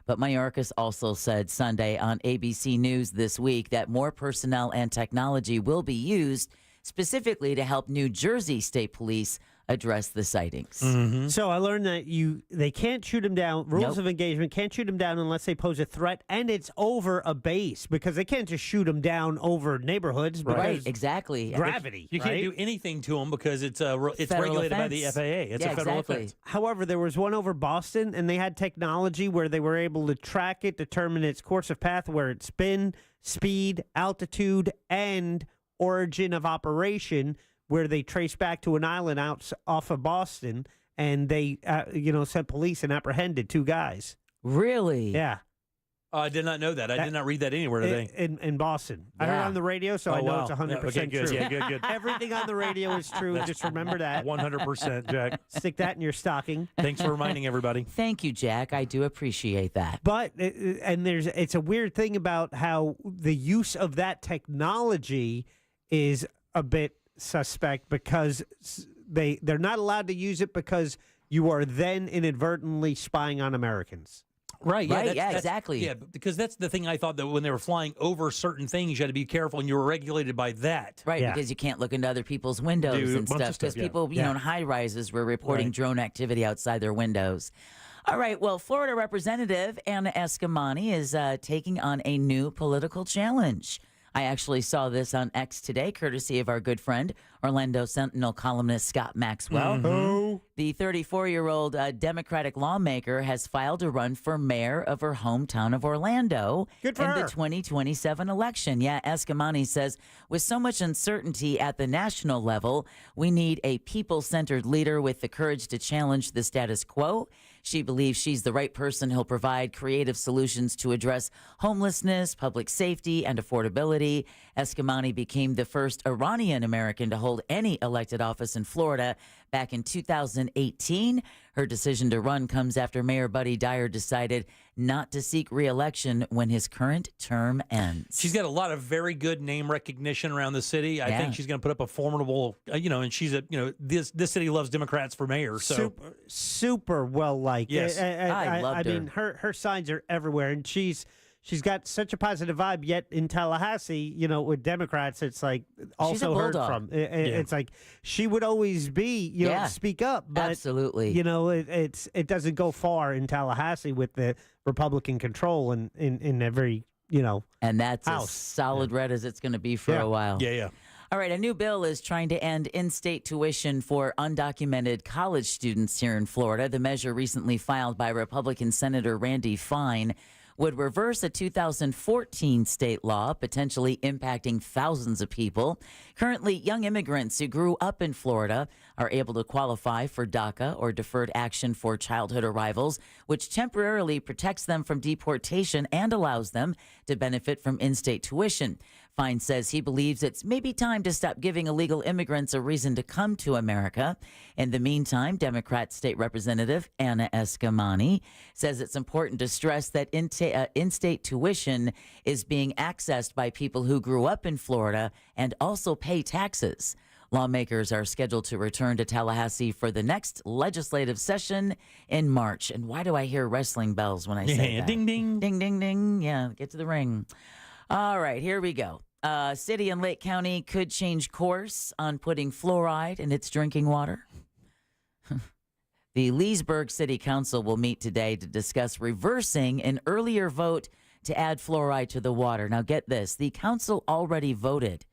Speaker 18: But Mayorkas also said Sunday on ABC News this week that more personnel and technology will be used specifically to help New Jersey State Police address the sightings.
Speaker 19: Mm-hmm. So I learned that they can't shoot him down. Rules of engagement can't shoot him down unless they pose a threat, and it's over a base because they can't just shoot him down over neighborhoods.
Speaker 18: Right, exactly.
Speaker 19: Gravity.
Speaker 17: You can't do anything to them because it's regulated by the FAA. It's a federal offense.
Speaker 19: However, there was one over Boston, and they had technology where they were able to track it, determine its course of path, where it's been, speed, altitude, and origin of operation, where they traced back to an island off of Boston, and they, sent police and apprehended 2 guys.
Speaker 18: Really?
Speaker 19: Yeah.
Speaker 17: I did not know that. I did not read that anywhere today.
Speaker 19: In Boston. I heard it on the radio, so I know it's 100%
Speaker 17: okay, good.
Speaker 19: true.
Speaker 17: Yeah, good.
Speaker 19: Everything on the radio is true. Just remember that.
Speaker 17: 100%, Jack.
Speaker 19: Stick that in your stocking.
Speaker 17: Thanks for reminding everybody.
Speaker 18: Thank you, Jack. I do appreciate that.
Speaker 19: But, it's a weird thing about how the use of that technology is a bit suspect because they're not allowed to use it because you are then inadvertently spying on Americans.
Speaker 17: Right.
Speaker 18: Yeah, exactly.
Speaker 17: Yeah, because that's the thing I thought, that when they were flying over certain things, you had to be careful, and you were regulated by that.
Speaker 18: Right, because you can't look into other people's windows and stuff. Because people, in high rises were reporting drone activity outside their windows. All right, well, Florida Representative Anna Eskamani is taking on a new political challenge. I actually saw this on X today, courtesy of our good friend, Orlando Sentinel columnist Scott Maxwell.
Speaker 19: Mm-hmm.
Speaker 18: The 34-year-old Democratic lawmaker has filed to run for mayor of her hometown of Orlando in the 2027 election. Yeah, Eskamani says, with so much uncertainty at the national level, we need a people-centered leader with the courage to challenge the status quo. She believes she's the right person who'll provide creative solutions to address homelessness, public safety, and affordability. Eskamani became the first Iranian-American to hold any elected office in Florida back in 2018. Her decision to run comes after Mayor Buddy Dyer decided not to seek re-election when his current term ends.
Speaker 17: She's got a lot of very good name recognition around the city. I think she's going to put up a formidable, and she's this city loves Democrats for mayor. So
Speaker 19: super well liked.
Speaker 17: Yes,
Speaker 19: I
Speaker 18: loved her.
Speaker 19: mean, her signs are everywhere, and she's got such a positive vibe. Yet in Tallahassee, with Democrats, it's like also heard from. It's like she would always be, speak up, but
Speaker 18: absolutely,
Speaker 19: it doesn't go far in Tallahassee with the Republican control in every
Speaker 18: and that's
Speaker 19: house.
Speaker 18: as solid red as it's going to be for a while.
Speaker 17: Yeah.
Speaker 18: All right, a new bill is trying to end in-state tuition for undocumented college students here in Florida. The measure, recently filed by Republican Senator Randy Fine, would reverse a 2014 state law, potentially impacting thousands of people. Currently, young immigrants who grew up in Florida are able to qualify for DACA, or Deferred Action for Childhood Arrivals, which temporarily protects them from deportation and allows them to benefit from in-state tuition. Fine says he believes it's maybe time to stop giving illegal immigrants a reason to come to America. In the meantime, Democrat State Representative Anna Escamani says it's important to stress that in-state tuition is being accessed by people who grew up in Florida and also pay taxes. Lawmakers are scheduled to return to Tallahassee for the next legislative session in March. And why do I hear wrestling bells when I say that?
Speaker 17: Ding, ding.
Speaker 18: Ding, ding, ding. Yeah, get to the ring. All right, here we go. City and Lake County could change course on putting fluoride in its drinking water. The Leesburg City Council will meet today to discuss reversing an earlier vote to add fluoride to the water. Now, get this. The council already voted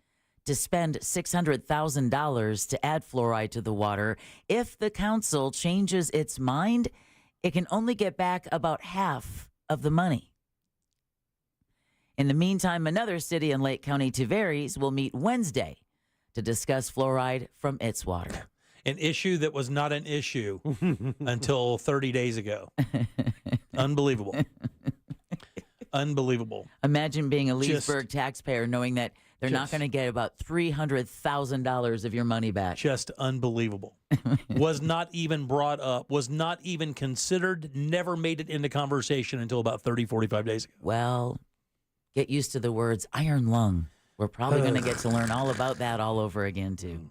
Speaker 18: to spend $600,000 to add fluoride to the water. If the council changes its mind, it can only get back about half of the money. In the meantime, another city in Lake County, Tavares, will meet Wednesday to discuss fluoride from its water.
Speaker 17: An issue that was not an issue until 30 days ago. Unbelievable. Unbelievable.
Speaker 18: Imagine being a Leesburg taxpayer knowing that they're not going to get about $300,000 of your money back.
Speaker 17: Just unbelievable. Was not even brought up, was not even considered, never made it into conversation until about 30, 45 days ago.
Speaker 18: Well, get used to the words iron lung. We're probably going to get to learn all about that all over again, too.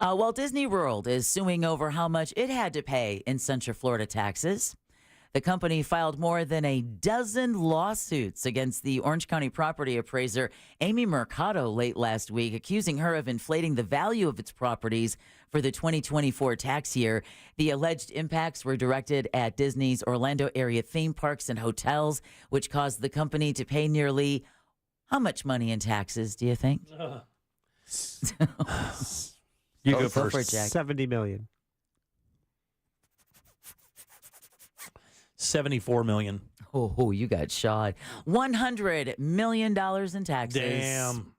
Speaker 18: Walt Disney World is suing over how much it had to pay in Central Florida taxes. The company filed more than a dozen lawsuits against the Orange County property appraiser Amy Mercado late last week, accusing her of inflating the value of its properties for the 2024 tax year. The alleged impacts were directed at Disney's Orlando area theme parks and hotels, which caused the company to pay nearly how much money in taxes, do you think?
Speaker 17: You go
Speaker 18: for
Speaker 17: first.
Speaker 18: it, Jack.
Speaker 19: $70 million.
Speaker 17: $74 million.
Speaker 18: Oh, you got shot. $100 million in taxes.
Speaker 17: Damn.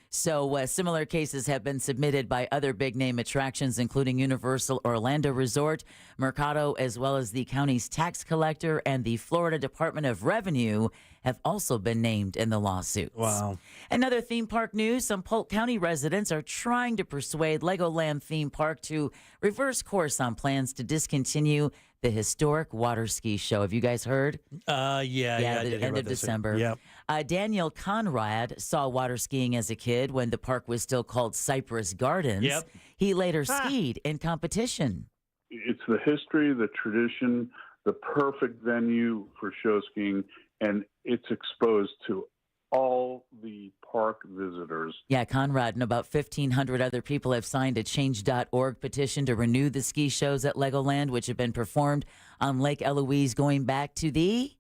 Speaker 18: So similar cases have been submitted by other big-name attractions, including Universal Orlando Resort, Mercado, as well as the county's tax collector and the Florida Department of Revenue have also been named in the lawsuits.
Speaker 17: Wow.
Speaker 18: Another theme park news, some Polk County residents are trying to persuade Legoland Theme Park to reverse course on plans to discontinue the historic water ski show. Have you guys heard?
Speaker 17: Yeah, I
Speaker 18: the
Speaker 17: did hear
Speaker 18: end
Speaker 17: about
Speaker 18: of
Speaker 17: this.
Speaker 18: December.
Speaker 17: Yep.
Speaker 18: Daniel Conrad saw water skiing as a kid when the park was still called Cypress Gardens.
Speaker 17: Yep.
Speaker 18: He later skied in competition.
Speaker 3: It's the history, the tradition, the perfect venue for show skiing, and it's exposed to all the park visitors.
Speaker 18: Yeah, Conrad and about 1,500 other people have signed a Change.org petition to renew the ski shows at Legoland, which have been performed on Lake Eloise going back to the...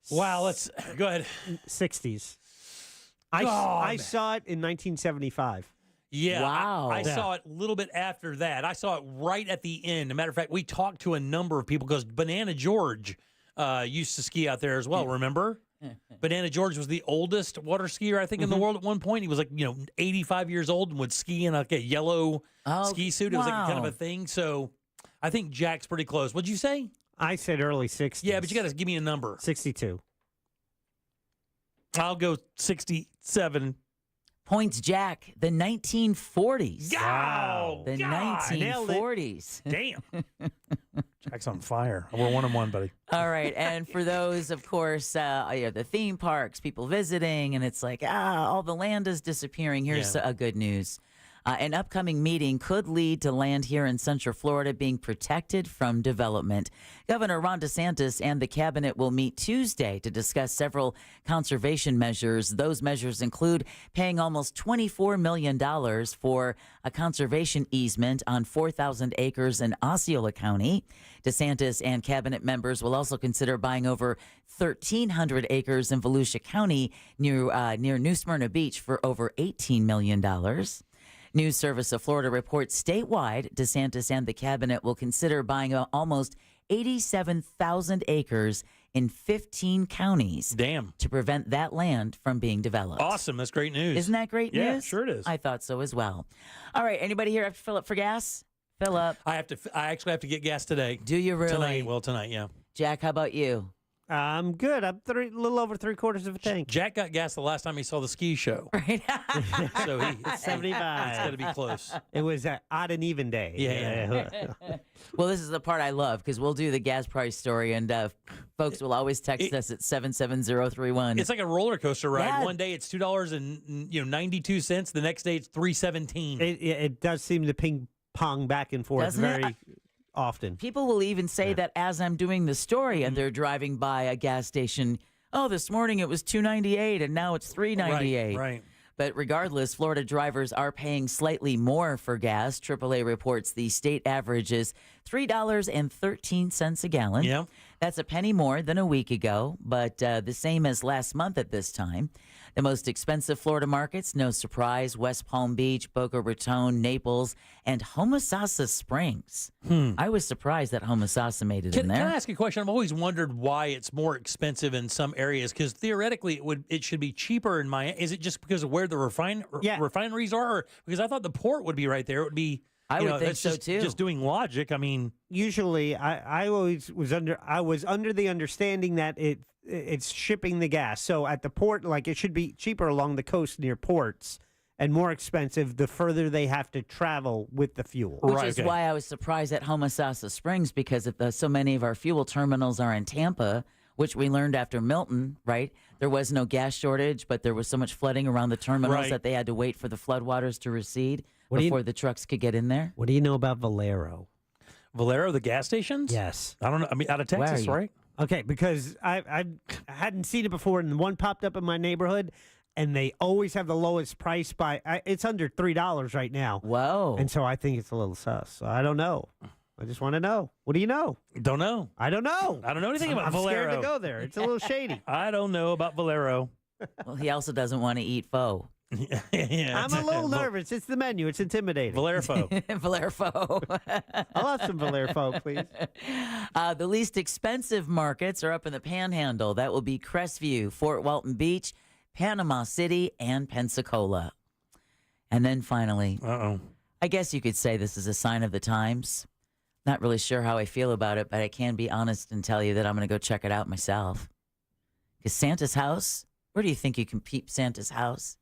Speaker 17: Wow, let's go ahead.
Speaker 19: 60s. I saw it in 1975.
Speaker 17: Yeah,
Speaker 18: wow.
Speaker 17: I saw it a little bit after that. I saw it right at the end. As a matter of fact, we talked to a number of people because Banana George used to ski out there as well, remember? Banana George was the oldest water skier, I think, in the world at one point. He was 85 years old and would ski in a yellow ski suit. It was kind of a thing. So I think Jack's pretty close. What'd you say?
Speaker 19: I said early 60s.
Speaker 17: Yeah, but you got to give me a number.
Speaker 19: 62.
Speaker 17: I'll go 67.
Speaker 18: Points, Jack. The 1940s.
Speaker 17: Wow.
Speaker 18: The 1940s.
Speaker 17: Damn. Jack's on fire. We're 1-1, buddy.
Speaker 18: All right. And for those, of course, the theme parks, people visiting, and it's like, all the land is disappearing. Here's a good news. An upcoming meeting could lead to land here in Central Florida being protected from development. Governor Ron DeSantis and the cabinet will meet Tuesday to discuss several conservation measures. Those measures include paying almost $24 million for a conservation easement on 4,000 acres in Osceola County. DeSantis and cabinet members will also consider buying over 1,300 acres in Volusia County near New Smyrna Beach for over $18 million. News Service of Florida reports statewide, DeSantis and the cabinet will consider buying almost 87,000 acres in 15 counties.
Speaker 17: Damn.
Speaker 18: To prevent that land from being developed.
Speaker 17: Awesome. That's great news.
Speaker 18: Isn't that great news?
Speaker 17: Yeah, sure it is.
Speaker 18: I thought so as well. All right. Anybody here have to fill up for gas? Fill up.
Speaker 17: I actually have to get gas today.
Speaker 18: Do you really?
Speaker 17: Tonight, yeah.
Speaker 18: Jack, how about you?
Speaker 19: I'm good. I'm a little over 3/4 of a tank.
Speaker 17: Jack got gas the last time he saw the ski show.
Speaker 18: Right.
Speaker 17: So
Speaker 19: It's 75.
Speaker 17: It's got to be close.
Speaker 19: It was an odd and even day.
Speaker 17: Yeah.
Speaker 18: Well, this is the part I love because we'll do the gas price story, and folks will always text us at 77031.
Speaker 17: It's like a roller coaster ride.
Speaker 18: Yeah.
Speaker 17: One day it's $2.92. The next day it's $3.17.
Speaker 19: It does seem to ping pong back and forth
Speaker 18: Doesn't it?
Speaker 19: very often.
Speaker 18: People will even say that as I'm doing the story and they're driving by a gas station. Oh, this morning it was $2.98 and now it's $3.98.
Speaker 17: Right.
Speaker 18: But regardless, Florida drivers are paying slightly more for gas. AAA reports the state average is $3.13 a gallon.
Speaker 17: Yeah.
Speaker 18: That's a penny more than a week ago, but the same as last month at this time. The most expensive Florida markets, no surprise, West Palm Beach, Boca Raton, Naples, and Homosassa Springs. I was surprised that Homosassa made it in there.
Speaker 17: Can I ask a question? I've always wondered why it's more expensive in some areas, because theoretically it should be cheaper in Miami. Is it just because of where the refineries are? Or because I thought the port would be right there. It would be.
Speaker 18: I would think
Speaker 17: that's
Speaker 18: so
Speaker 17: just,
Speaker 18: too.
Speaker 17: Just doing logic. I mean,
Speaker 19: Usually, I always was under the understanding that it's shipping the gas. So at the port, like it should be cheaper along the coast near ports and more expensive the further they have to travel with the fuel.
Speaker 18: Which is why I was surprised at Homosassa Springs, because so many of our fuel terminals are in Tampa, which we learned after Milton, right? There was no gas shortage, but there was so much flooding around the terminals that they had to wait for the floodwaters to recede before the trucks could get in there.
Speaker 19: What do you know about Valero?
Speaker 17: Valero, the gas stations?
Speaker 19: Yes.
Speaker 17: I don't know. I mean, out of Texas, right?
Speaker 19: Okay, because I hadn't seen it before, and one popped up in my neighborhood, and they always have the lowest price it's under $3 right now.
Speaker 18: Whoa.
Speaker 19: And so I think it's a little sus. So I don't know. I just want to know. What do you know?
Speaker 17: Don't know.
Speaker 19: I don't know.
Speaker 17: I don't know anything about
Speaker 19: I'm
Speaker 17: Valero.
Speaker 19: scared to go there. It's a little shady.
Speaker 17: I don't know about Valero.
Speaker 18: Well, he also doesn't want to eat pho.
Speaker 17: Yeah,
Speaker 19: I'm a little nervous. It's the menu. It's intimidating.
Speaker 17: Valero pho.
Speaker 18: Valero pho.
Speaker 19: I'll have some Valero pho, please.
Speaker 18: The least expensive markets are up in the Panhandle. That will be Crestview, Fort Walton Beach, Panama City, and Pensacola. And then finally, I guess you could say this is a sign of the times. Not really sure how I feel about it, but I can be honest and tell you that I'm going to go check it out myself. Because Santa's house, where do you think you can peep Santa's house?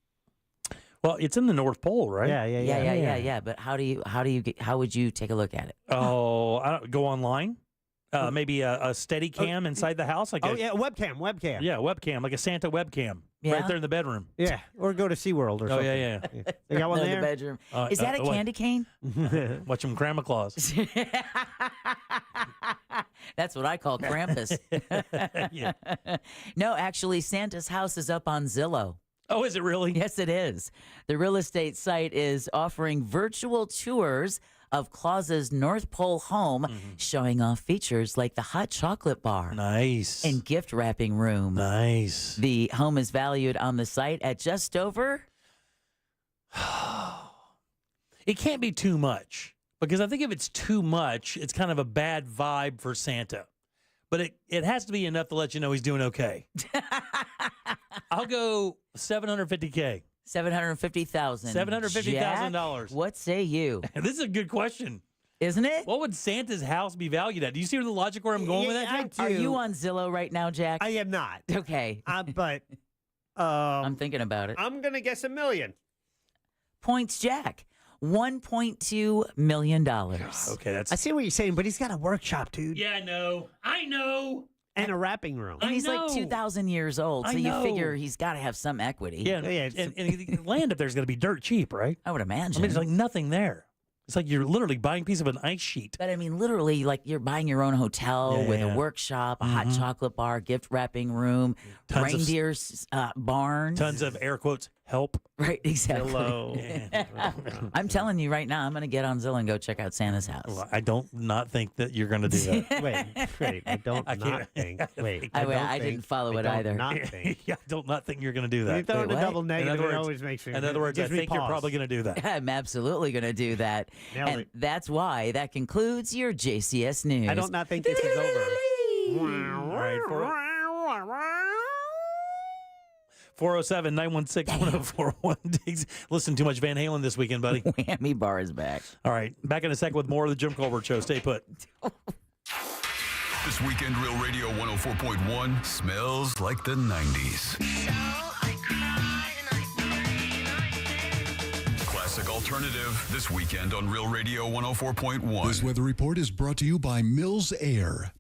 Speaker 17: Well, it's in the North Pole, right?
Speaker 18: Yeah. But how would you take a look at it?
Speaker 17: Oh, I don't go online. Maybe a steady cam inside the house.
Speaker 19: Webcam.
Speaker 17: Yeah, webcam, like a Santa webcam, right there in the bedroom.
Speaker 19: Yeah, or go to SeaWorld or something.
Speaker 17: Yeah.
Speaker 19: They got one
Speaker 18: in
Speaker 19: there?
Speaker 18: the bedroom. Is that a candy cane?
Speaker 17: Watch them Grandma Claus.
Speaker 18: That's what I call Krampus.
Speaker 17: Yeah.
Speaker 18: No, actually, Santa's house is up on Zillow.
Speaker 17: Oh, is it really?
Speaker 18: Yes, it is. The real estate site is offering virtual tours of Claus's North Pole home, showing off features like the hot chocolate bar.
Speaker 17: Nice.
Speaker 18: And gift wrapping room.
Speaker 17: Nice.
Speaker 18: The home is valued on the site at just over...
Speaker 17: It can't be too much, because I think if it's too much, it's kind of a bad vibe for Santa. But it has to be enough to let you know he's doing okay. I'll go $750K.
Speaker 18: $750,000.
Speaker 17: $750,000.
Speaker 18: What say you?
Speaker 17: This is a good question.
Speaker 18: Isn't it?
Speaker 17: What would Santa's house be valued at? Do you see the logic where I'm going with that, Jack?
Speaker 18: Are you on Zillow right now, Jack?
Speaker 19: I am not.
Speaker 18: Okay.
Speaker 19: But
Speaker 18: I'm thinking about it.
Speaker 19: I'm going to guess $1 million.
Speaker 18: Points, Jack. $1.2 million.
Speaker 17: Okay, that's...
Speaker 19: I see what you're saying, but he's got a workshop, dude.
Speaker 17: Yeah, I know.
Speaker 19: And a wrapping room.
Speaker 18: And he's like 2,000 years old, so you figure he's got to have some equity.
Speaker 17: Yeah, and land up there is going to be dirt cheap, right?
Speaker 18: I would imagine.
Speaker 17: I mean, there's like nothing there. It's like you're literally buying a piece of an ice sheet.
Speaker 18: But I mean, literally, like you're buying your own hotel with a workshop, a hot chocolate bar, gift wrapping room, reindeer barn.
Speaker 17: Tons of air quotes, help.
Speaker 18: Right, exactly.
Speaker 17: Hello.
Speaker 18: I'm telling you right now, I'm going to get on Zillow and go check out Santa's house.
Speaker 17: Well, I don't not think that you're going to do that.
Speaker 19: Wait. I don't not think. Wait.
Speaker 18: I didn't follow it either.
Speaker 19: Not think.
Speaker 17: I don't not think you're going to do that.
Speaker 19: You throw in a double negative,
Speaker 17: it
Speaker 19: always makes me.
Speaker 17: In other words, I think you're probably going to do that.
Speaker 18: I'm absolutely going to do that. And that's why that concludes your JCS news.
Speaker 19: I don't not think this is over.
Speaker 17: All right, 407-916-1041. Listen, too much Van Halen this weekend, buddy.
Speaker 18: Whammy bar is back.
Speaker 17: All right, back in a second with more of the Jim Colbert Show. Stay put.
Speaker 15: The This weekend, Real Radio 104.1 smells like the 90s. Classic alternative this weekend on Real Radio 104.1.
Speaker 28: This weather report is brought to you by Mills Air.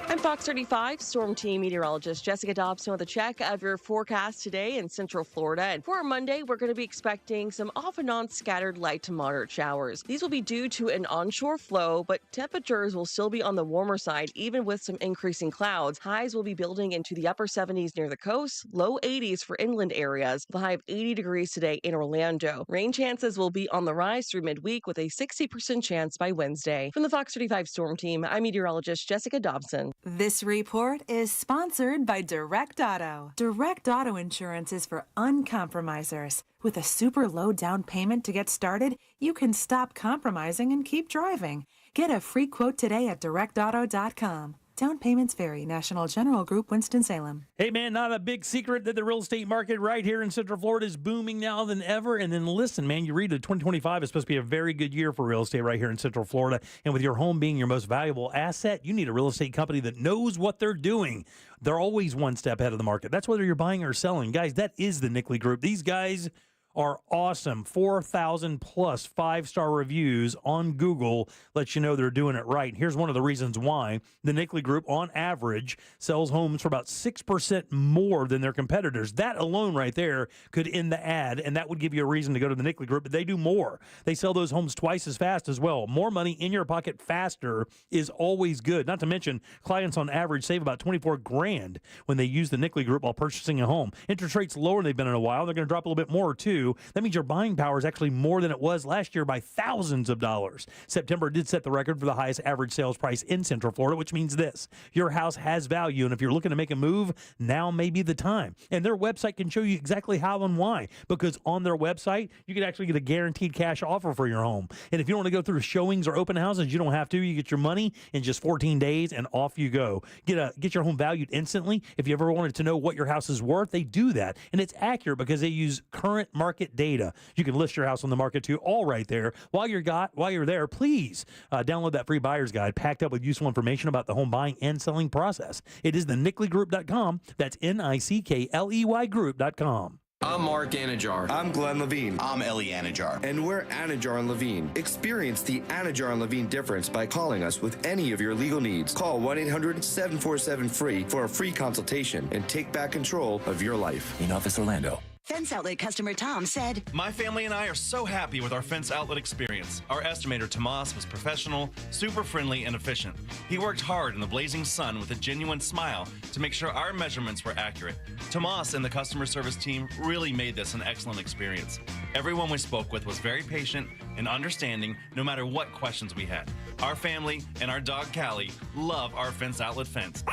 Speaker 7: I'm Fox 35 Storm Team meteorologist Jessica Dobson with a check of your forecast today in Central Florida. And for Monday, we're going to be expecting some off and on scattered light to moderate showers. These will be due to an onshore flow, but temperatures will still be on the warmer side, even with some increasing clouds. Highs will be building into the upper 70s near the coast, low 80s for inland areas, with a high of 80 degrees today in Orlando. Rain chances will be on the rise through midweek with a 60% chance by Wednesday. From the Fox 35 Storm Team, I'm meteorologist Jessica Dobson.
Speaker 8: This report is sponsored by Direct Auto. Direct Auto Insurance is for uncompromisers. With a super low down payment to get started, you can stop compromising and keep driving. Get a free quote today at directauto.com. Down payments vary. National General Group, Winston-Salem.
Speaker 17: Hey, man, not a big secret that the real estate market right here in Central Florida is booming now than ever. And then listen, man, you read that 2025 is supposed to be a very good year for real estate right here in Central Florida. And with your home being your most valuable asset, you need a real estate company that knows what they're doing. They're always one step ahead of the market. That's whether you're buying or selling. Guys, that is the Nickley Group. These guys are awesome. 4,000 plus 5-star reviews on Google lets you know they're doing it right. Here's one of the reasons why. The Nickley Group, on average, sells homes for about 6% more than their competitors. That alone right there could end the ad, and that would give you a reason to go to the Nickley Group, but they do more. They sell those homes twice as fast as well. More money in your pocket faster is always good. Not to mention, clients on average save about $24,000 when they use the Nickley Group while purchasing a home. Interest rates lower than they've been in a while. They're going to drop a little bit more, too. That means your buying power is actually more than it was last year by thousands of dollars. September did set the record for the highest average sales price in Central Florida, which means this: your house has value, and if you're looking to make a move, now may be the time. And their website can show you exactly how and why, because on their website, you can actually get a guaranteed cash offer for your home. And if you don't want to go through showings or open houses, you don't have to. You get your money in just 14 days, and off you go. Get your home valued instantly. If you ever wanted to know what your house is worth, they do that. And it's accurate because they use current market data. You can list your house on the market too, all right there. While you're there, please download that free buyer's guide packed up with useful information about the home buying and selling process. It is the NickleyGroup.com. That's NICKLEY Group.com.
Speaker 9: I'm Mark Anajar.
Speaker 10: I'm Glenn Levine.
Speaker 9: I'm Ellie Anajar.
Speaker 10: And we're Anajar and Levine. Experience the Anajar and Levine difference by calling us with any of your legal needs. Call 1-800-747-FREE for a free consultation and take back control of your life.
Speaker 9: In Office Orlando.
Speaker 11: Fence Outlet customer Tom said,
Speaker 12: "My family and I are so happy with our Fence Outlet experience. Our estimator Tomas was professional, super friendly, and efficient. He worked hard in the blazing sun with a genuine smile to make sure our measurements were accurate. Tomas and the customer service team really made this an excellent experience. Everyone we spoke with was very patient and understanding no matter what questions we had. Our family and our dog Callie love our Fence Outlet fence."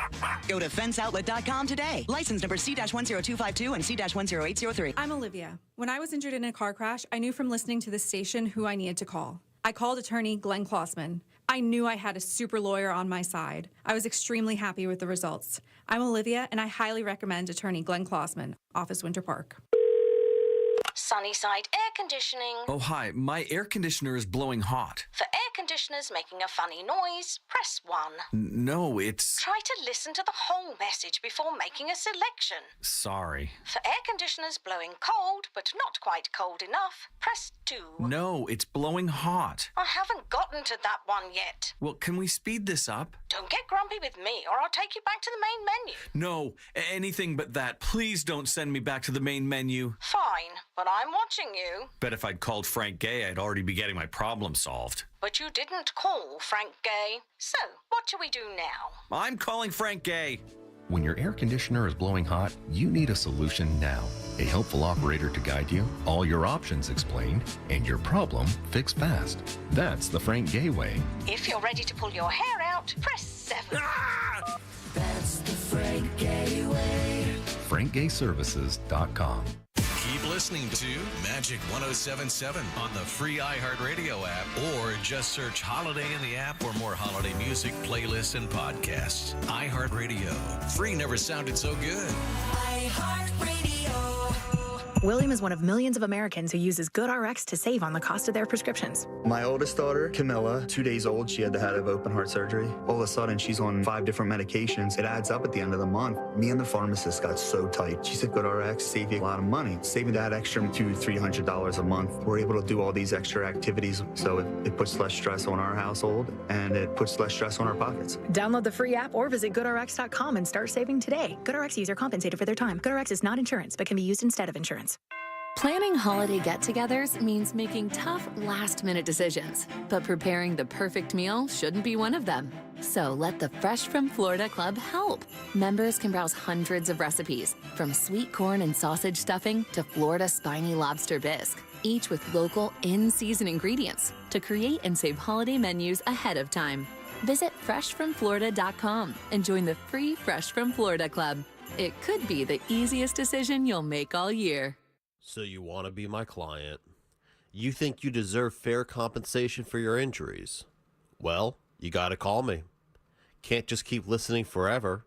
Speaker 11: Go to fenceoutlet.com today. License number C-10252 and C-10803.
Speaker 13: I'm Olivia. When I was injured in a car crash, I knew from listening to this station who I needed to call. I called attorney Glenn Klossman. I knew I had a super lawyer on my side. I was extremely happy with the results. I'm Olivia, and I highly recommend attorney Glenn Klossman, Office Winter Park.
Speaker 14: Sunnyside Air Conditioning.
Speaker 16: Oh, hi. My air conditioner is blowing hot.
Speaker 14: For air conditioners making a funny noise, press 1.
Speaker 16: No, it's...
Speaker 14: Try to listen to the whole message before making a selection.
Speaker 16: Sorry.
Speaker 14: For air conditioners blowing cold, but not quite cold enough, press 2.
Speaker 16: No, it's blowing hot.
Speaker 14: I haven't gotten to that one yet.
Speaker 16: Well, can we speed this up?
Speaker 14: Don't get grumpy with me, or I'll take you back to the main menu.
Speaker 16: No, anything but that. Please don't send me back to the main menu.
Speaker 14: Fine, but I'm watching you.
Speaker 16: Bet if I'd called Frank Gay, I'd already be getting my problem solved.
Speaker 14: But you didn't call Frank Gay. So, what do we do now?
Speaker 16: I'm calling Frank Gay.
Speaker 20: When your air conditioner is blowing hot, you need a solution now. A helpful operator to guide you, all your options explained, and your problem fixed fast. That's the Frank Gay way.
Speaker 14: If you're ready to pull your hair out, press 7.
Speaker 16: Ah!
Speaker 14: That's the Frank Gay way.
Speaker 20: FrankGayServices.com.
Speaker 28: Keep listening to Magic 107.7 on the free iHeartRadio app, or just search Holiday in the app for more holiday music, playlists, and podcasts. iHeartRadio. Free never sounded so good.
Speaker 14: iHeartRadio.
Speaker 1: William is one of millions of Americans who uses GoodRx to save on the cost of their prescriptions.
Speaker 21: My oldest daughter, Camilla, 2 days old, she had to have open heart surgery. All of a sudden, she's on 5 different medications. It adds up at the end of the month. Me and the pharmacist got so tight. She said, GoodRx save you a lot of money. Saving that extra $200-300 a month. We're able to do all these extra activities, so it puts less stress on our household, and it puts less stress on our pockets.
Speaker 1: Download the free app or visit GoodRx.com and start saving today. GoodRx user compensated for their time. GoodRx is not insurance, but can be used instead of insurance.
Speaker 22: Planning holiday get-togethers means making tough, last-minute decisions. But preparing the perfect meal shouldn't be one of them. So let the Fresh from Florida Club help. Members can browse hundreds of recipes, from sweet corn and sausage stuffing to Florida spiny lobster bisque, each with local, in-season ingredients to create and save holiday menus ahead of time. Visit freshfromflorida.com and join the free Fresh from Florida Club. It could be the easiest decision you'll make all year.
Speaker 23: So you want to be my client? You think you deserve fair compensation for your injuries? Well, you got to call me. Can't just keep listening forever.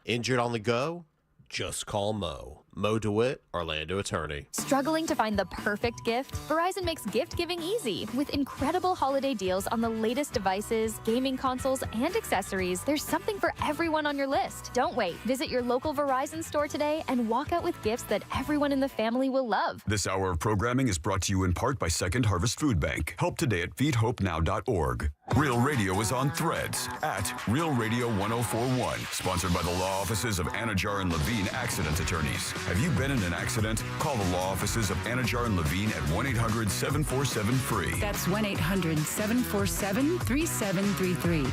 Speaker 23: Injured on the go? Just call Mo. Mo DeWitt, Orlando attorney.
Speaker 24: Struggling to find the perfect gift? Verizon makes gift giving easy with incredible holiday deals on the latest devices, gaming consoles, and accessories. There's something for everyone on your list. Don't wait. Visit your local Verizon store today and walk out with gifts that everyone in the family will love.
Speaker 15: This hour of programming is brought to you in part by Second Harvest Food Bank. Help today at feedhopenow.org. Real Radio is on Threads at Real Radio 1041. Sponsored by the law offices of Anajar and Levine Accident Attorneys. Have you been in an accident? Call the law offices of Anajar and Levine at 1-800-747-FREE.
Speaker 25: That's 1-800-747-3733.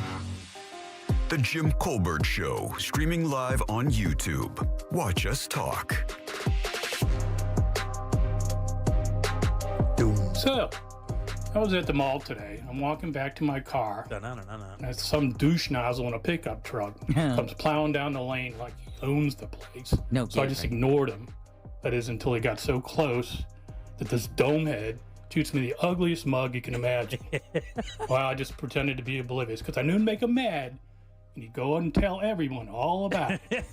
Speaker 15: The Jim Colbert Show, streaming live on YouTube. Watch us talk.
Speaker 26: So, I was at the mall today. I'm walking back to my car. And some douche nozzle in a pickup truck comes plowing down the lane like he owns the place.
Speaker 18: No
Speaker 26: so I just ignored him. That is until he got so close that this dome head shoots me the ugliest mug you can imagine. Well, I just pretended to be oblivious because I knew it'd make him mad. And he'd go and tell everyone all about it.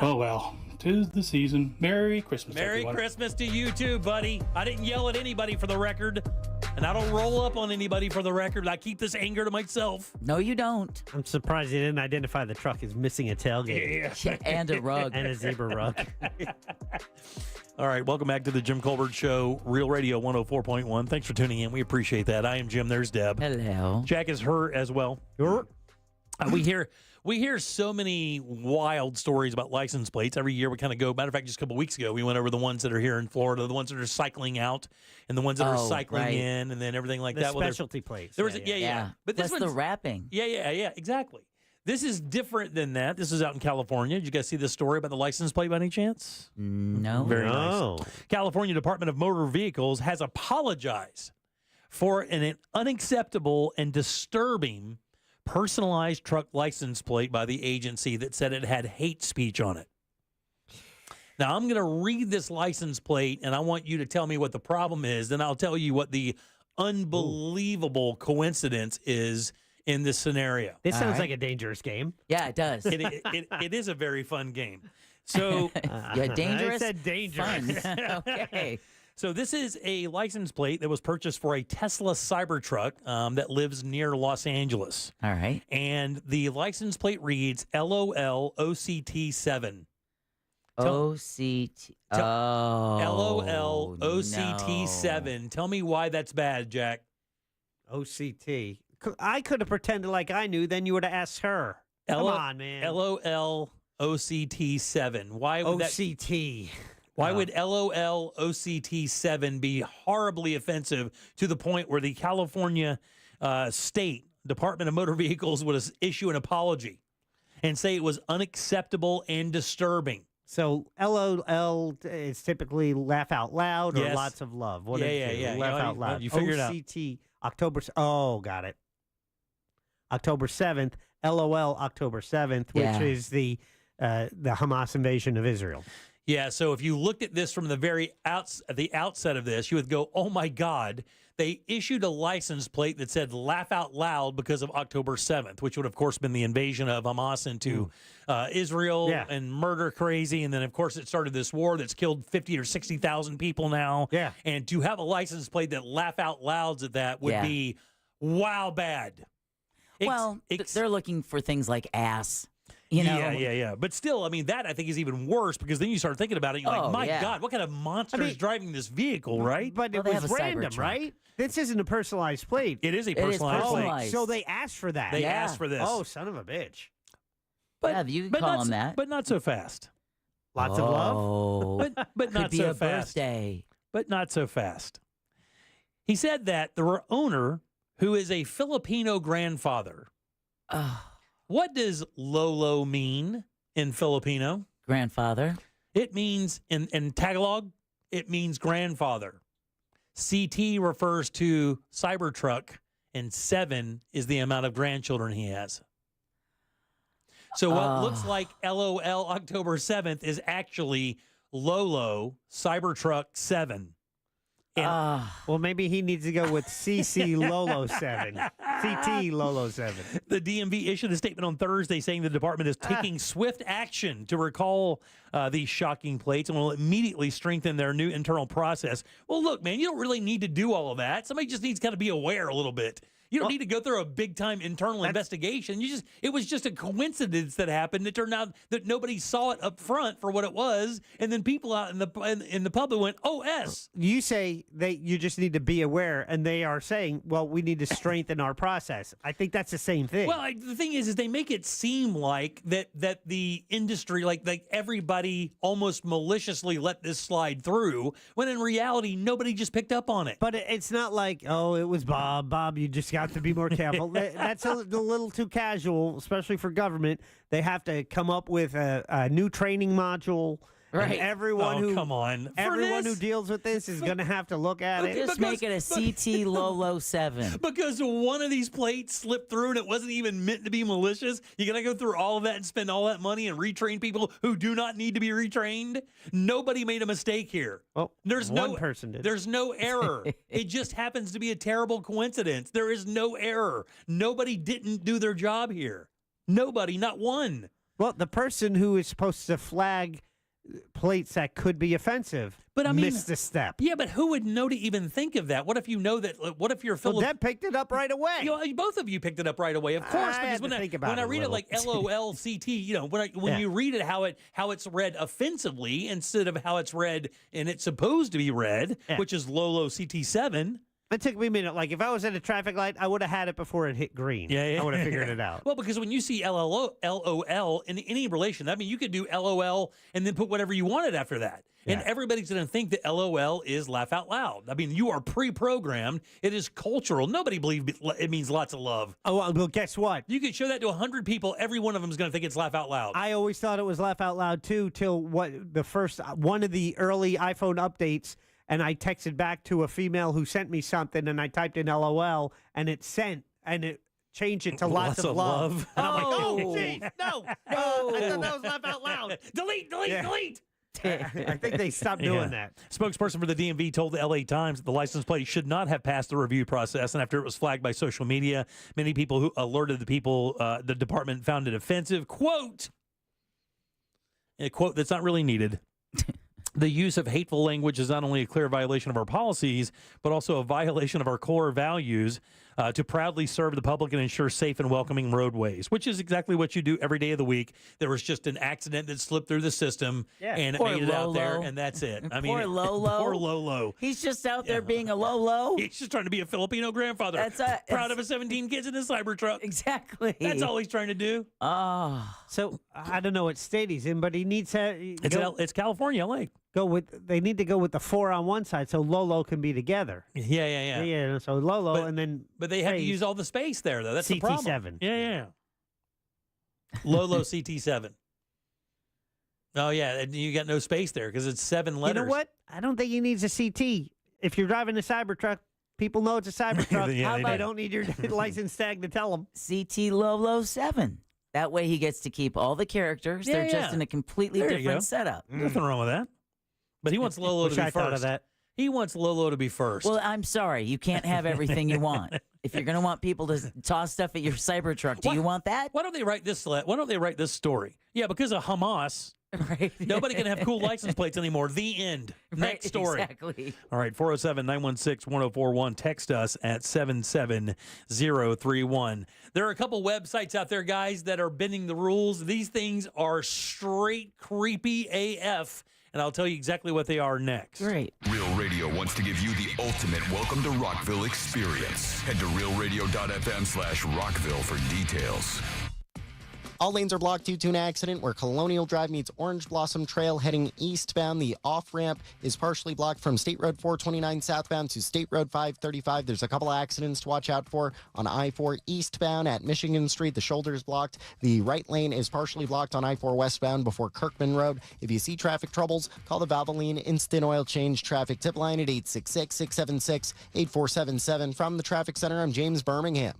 Speaker 26: Oh, well. 'Tis the season. Merry Christmas,
Speaker 17: Merry
Speaker 26: everyone.
Speaker 17: Christmas to you too, buddy. I didn't yell at anybody for the record, and I don't roll up on anybody for the record. I keep this anger to myself.
Speaker 18: No, you don't.
Speaker 19: I'm surprised you didn't identify the truck as missing a tailgate.
Speaker 17: Yeah.
Speaker 18: And a rug.
Speaker 19: And a zebra rug.
Speaker 17: All right, welcome back to the Jim Colbert Show, Real Radio 104.1. Thanks for tuning in. We appreciate that. I am Jim. There's Deb.
Speaker 18: Hello.
Speaker 17: Jack is her as well. We hear so many wild stories about license plates. Every year we kind of go. Matter of fact, just a couple weeks ago, we went over the ones that are here in Florida, the ones that are cycling out, and the ones that are cycling in, and then everything like that.
Speaker 19: Specialty plates.
Speaker 17: There was yeah. But this
Speaker 18: That's the wrapping.
Speaker 17: Yeah, exactly. This is different than that. This is out in California. Did you guys see this story about the license plate by any chance?
Speaker 18: No.
Speaker 17: Very nice. California Department of Motor Vehicles has apologized for an unacceptable and disturbing personalized truck license plate by the agency that said it had hate speech on it. Now, I'm going to read this license plate, and I want you to tell me what the problem is. Then I'll tell you what the unbelievable coincidence is in this scenario.
Speaker 19: This sounds like a dangerous game.
Speaker 18: Yeah, it does.
Speaker 17: It is a very fun game. So,
Speaker 18: dangerous.
Speaker 19: I said dangerous.
Speaker 18: Fun. Okay.
Speaker 17: So this is a license plate that was purchased for a Tesla Cybertruck that lives near Los Angeles.
Speaker 18: All right.
Speaker 17: And the license plate reads LOL OCT7.
Speaker 18: OCT.
Speaker 17: LOL OCT7.
Speaker 18: No.
Speaker 17: Tell me why that's bad, Jack.
Speaker 19: OCT. I could have pretended like I knew, then you would have asked her. Come on, man.
Speaker 17: LOL OCT7. Why would
Speaker 19: OCT.
Speaker 17: Why would LOL OCT7 be horribly offensive to the point where the California State Department of Motor Vehicles would issue an apology and say it was unacceptable and disturbing?
Speaker 19: So LOL is typically laugh out loud or lots of love. What
Speaker 17: yeah.
Speaker 19: Laugh out loud.
Speaker 17: You figured it out.
Speaker 19: OCT October. Oh, got it. October 7th. LOL October 7th, which is the Hamas invasion of Israel.
Speaker 17: Yeah, so if you looked at this from the very outset of this, you would go, oh, my God, they issued a license plate that said "Laugh Out Loud" because of October 7th, which would, of course, been the invasion of Hamas into Israel and murder crazy. And then, of course, it started this war that's killed 50 or 60,000 people now.
Speaker 19: Yeah.
Speaker 17: And to have a license plate that "Laugh Out Louds" at that would be wow bad.
Speaker 18: They're looking for things like ass. You know?
Speaker 17: Yeah. But still, I mean, that I think is even worse because then you start thinking about it. You're like, my God, what kind of monster is driving this vehicle, right?
Speaker 19: But it was random, right? This isn't a personalized plate.
Speaker 17: It is a personalized plate.
Speaker 19: So they asked for that.
Speaker 17: They asked for this.
Speaker 19: Oh, son of a bitch.
Speaker 18: But you can call them that.
Speaker 17: But not so fast.
Speaker 19: Lots of love?
Speaker 17: But not
Speaker 18: Could be
Speaker 17: so
Speaker 18: a
Speaker 17: fast.
Speaker 18: birthday.
Speaker 17: But not so fast. He said that the owner, who is a Filipino grandfather, what does Lolo mean in Filipino?
Speaker 18: Grandfather.
Speaker 17: It means, in Tagalog, it means grandfather. CT refers to Cybertruck, and 7 is the amount of grandchildren he has. So what looks like LOL October 7th is actually Lolo Cybertruck 7.
Speaker 19: Well, maybe he needs to go with CC Lolo 7. CT Lolo 7.
Speaker 17: The DMV issued a statement on Thursday saying the department is taking swift action to recall these shocking plates and will immediately strengthen their new internal process. Well, look, man, you don't really need to do all of that. Somebody just needs to kind of be aware a little bit. You don't need to go through a big-time internal investigation. It was just a coincidence that happened. It turned out that nobody saw it up front for what it was, and then people out in the public went, "Oh, S."
Speaker 19: You say you just need to be aware, and they are saying, "Well, we need to strengthen our process." I think that's the same thing.
Speaker 17: Well, the thing is they make it seem like that the industry, like everybody, almost maliciously let this slide through, when in reality nobody just picked up on it.
Speaker 19: But it's not like, oh, it was Bob. Bob, you just got to be more careful. That's a little too casual, especially for government. They have to come up with a new training module.
Speaker 18: Right.
Speaker 19: And everyone who deals with this is going to have to look at it.
Speaker 18: Just make it a CT Lolo 7.
Speaker 17: Because one of these plates slipped through and it wasn't even meant to be malicious. You're going to go through all of that and spend all that money and retrain people who do not need to be retrained. Nobody made a mistake here.
Speaker 19: Well, one person did.
Speaker 17: There's no error. It just happens to be a terrible coincidence. There is no error. Nobody didn't do their job here. Nobody, not one.
Speaker 19: Well, the person who is supposed to flag plates that could be offensive,
Speaker 17: but I mean,
Speaker 19: missed a step.
Speaker 17: Yeah, but who would know to even think of that? What if you know that? What if you're
Speaker 19: Deb picked it up right away.
Speaker 17: Both of you picked it up right away, of course. Because when I read it like LOLCT, when you read it how it's read offensively instead of how it's read and it's supposed to be read, which is Lolo CT7.
Speaker 19: It took me a minute. Like, if I was at a traffic light, I would have had it before it hit green. I would have figured it out.
Speaker 17: Well, because when you see LOL in any relation, I mean, you could do LOL and then put whatever you wanted after that. Yeah. And everybody's going to think that LOL is laugh out loud. I mean, you are pre-programmed. It is cultural. Nobody believes it means lots of love.
Speaker 19: Oh, well, guess what?
Speaker 17: You could show that to 100 people. Every one of them is going to think it's laugh out loud.
Speaker 19: I always thought it was laugh out loud, too, till one of the early iPhone updates. And I texted back to a female who sent me something, and I typed in LOL, and it sent, and it changed it to lots of love. And I'm like, oh, geez, no. I thought that was laugh out loud.
Speaker 17: Delete.
Speaker 19: I think they stopped doing that.
Speaker 17: Spokesperson for the DMV told the LA Times that the license plate should not have passed the review process, and after it was flagged by social media, many people who alerted the people, the department found it offensive. Quote, a quote that's not really needed. The use of hateful language is not only a clear violation of our policies, but also a violation of our core values to proudly serve the public and ensure safe and welcoming roadways, which is exactly what you do every day of the week. There was just an accident that slipped through the system, and it made it out there, and that's it. I mean,
Speaker 18: poor Lolo.
Speaker 17: Poor Lolo.
Speaker 18: He's just out there being a Lolo.
Speaker 17: He's just trying to be a Filipino grandfather. Proud of his 17 kids in his Cybertruck.
Speaker 18: Exactly.
Speaker 17: That's all he's trying to do.
Speaker 19: So I don't know what state he's in, but he needs to.
Speaker 17: It's California, LA.
Speaker 19: They need to go with the 4 on one side so Lolo can be together.
Speaker 17: Yeah.
Speaker 19: So Lolo and then.
Speaker 17: But they have to use all the space there, though. That's the problem.
Speaker 19: CT7.
Speaker 17: Yeah. Lolo CT7. Oh, yeah. And you got no space there because it's 7 letters.
Speaker 19: You know what? I don't think he needs a CT. If you're driving a Cybertruck, people know it's a Cybertruck. How about they don't need your license tag to tell them?
Speaker 18: CT Lolo 7. That way he gets to keep all the characters. They're just in a completely different setup.
Speaker 17: Nothing wrong with that. But he wants Lolo to be first.
Speaker 19: I thought of that.
Speaker 17: He wants Lolo to be first.
Speaker 18: Well, I'm sorry. You can't have everything you want. If you're going to want people to toss stuff at your Cybertruck, do you want that?
Speaker 17: Why don't they write this? Why don't they write this story? Yeah, because of Hamas.
Speaker 18: Right.
Speaker 17: Nobody can have cool license plates anymore. The end. Next story.
Speaker 18: Exactly.
Speaker 17: All right, 407-916-1041. Text us at 77031. There are a couple websites out there, guys, that are bending the rules. These things are straight creepy AF, and I'll tell you exactly what they are next.
Speaker 18: Great.
Speaker 15: Real Radio wants to give you the ultimate welcome to Rockville experience. Head to realradio.fm/Rockville for details.
Speaker 2: All lanes are blocked due to an accident where Colonial Drive meets Orange Blossom Trail heading eastbound. The off-ramp is partially blocked from State Road 429 southbound to State Road 535. There's a couple of accidents to watch out for on I-4 eastbound at Michigan Street. The shoulder is blocked. The right lane is partially blocked on I-4 westbound before Kirkman Road. If you see traffic troubles, call the Valvoline Instant Oil Change traffic tip line at 866-676-8477. From the Traffic Center, I'm James Birmingham.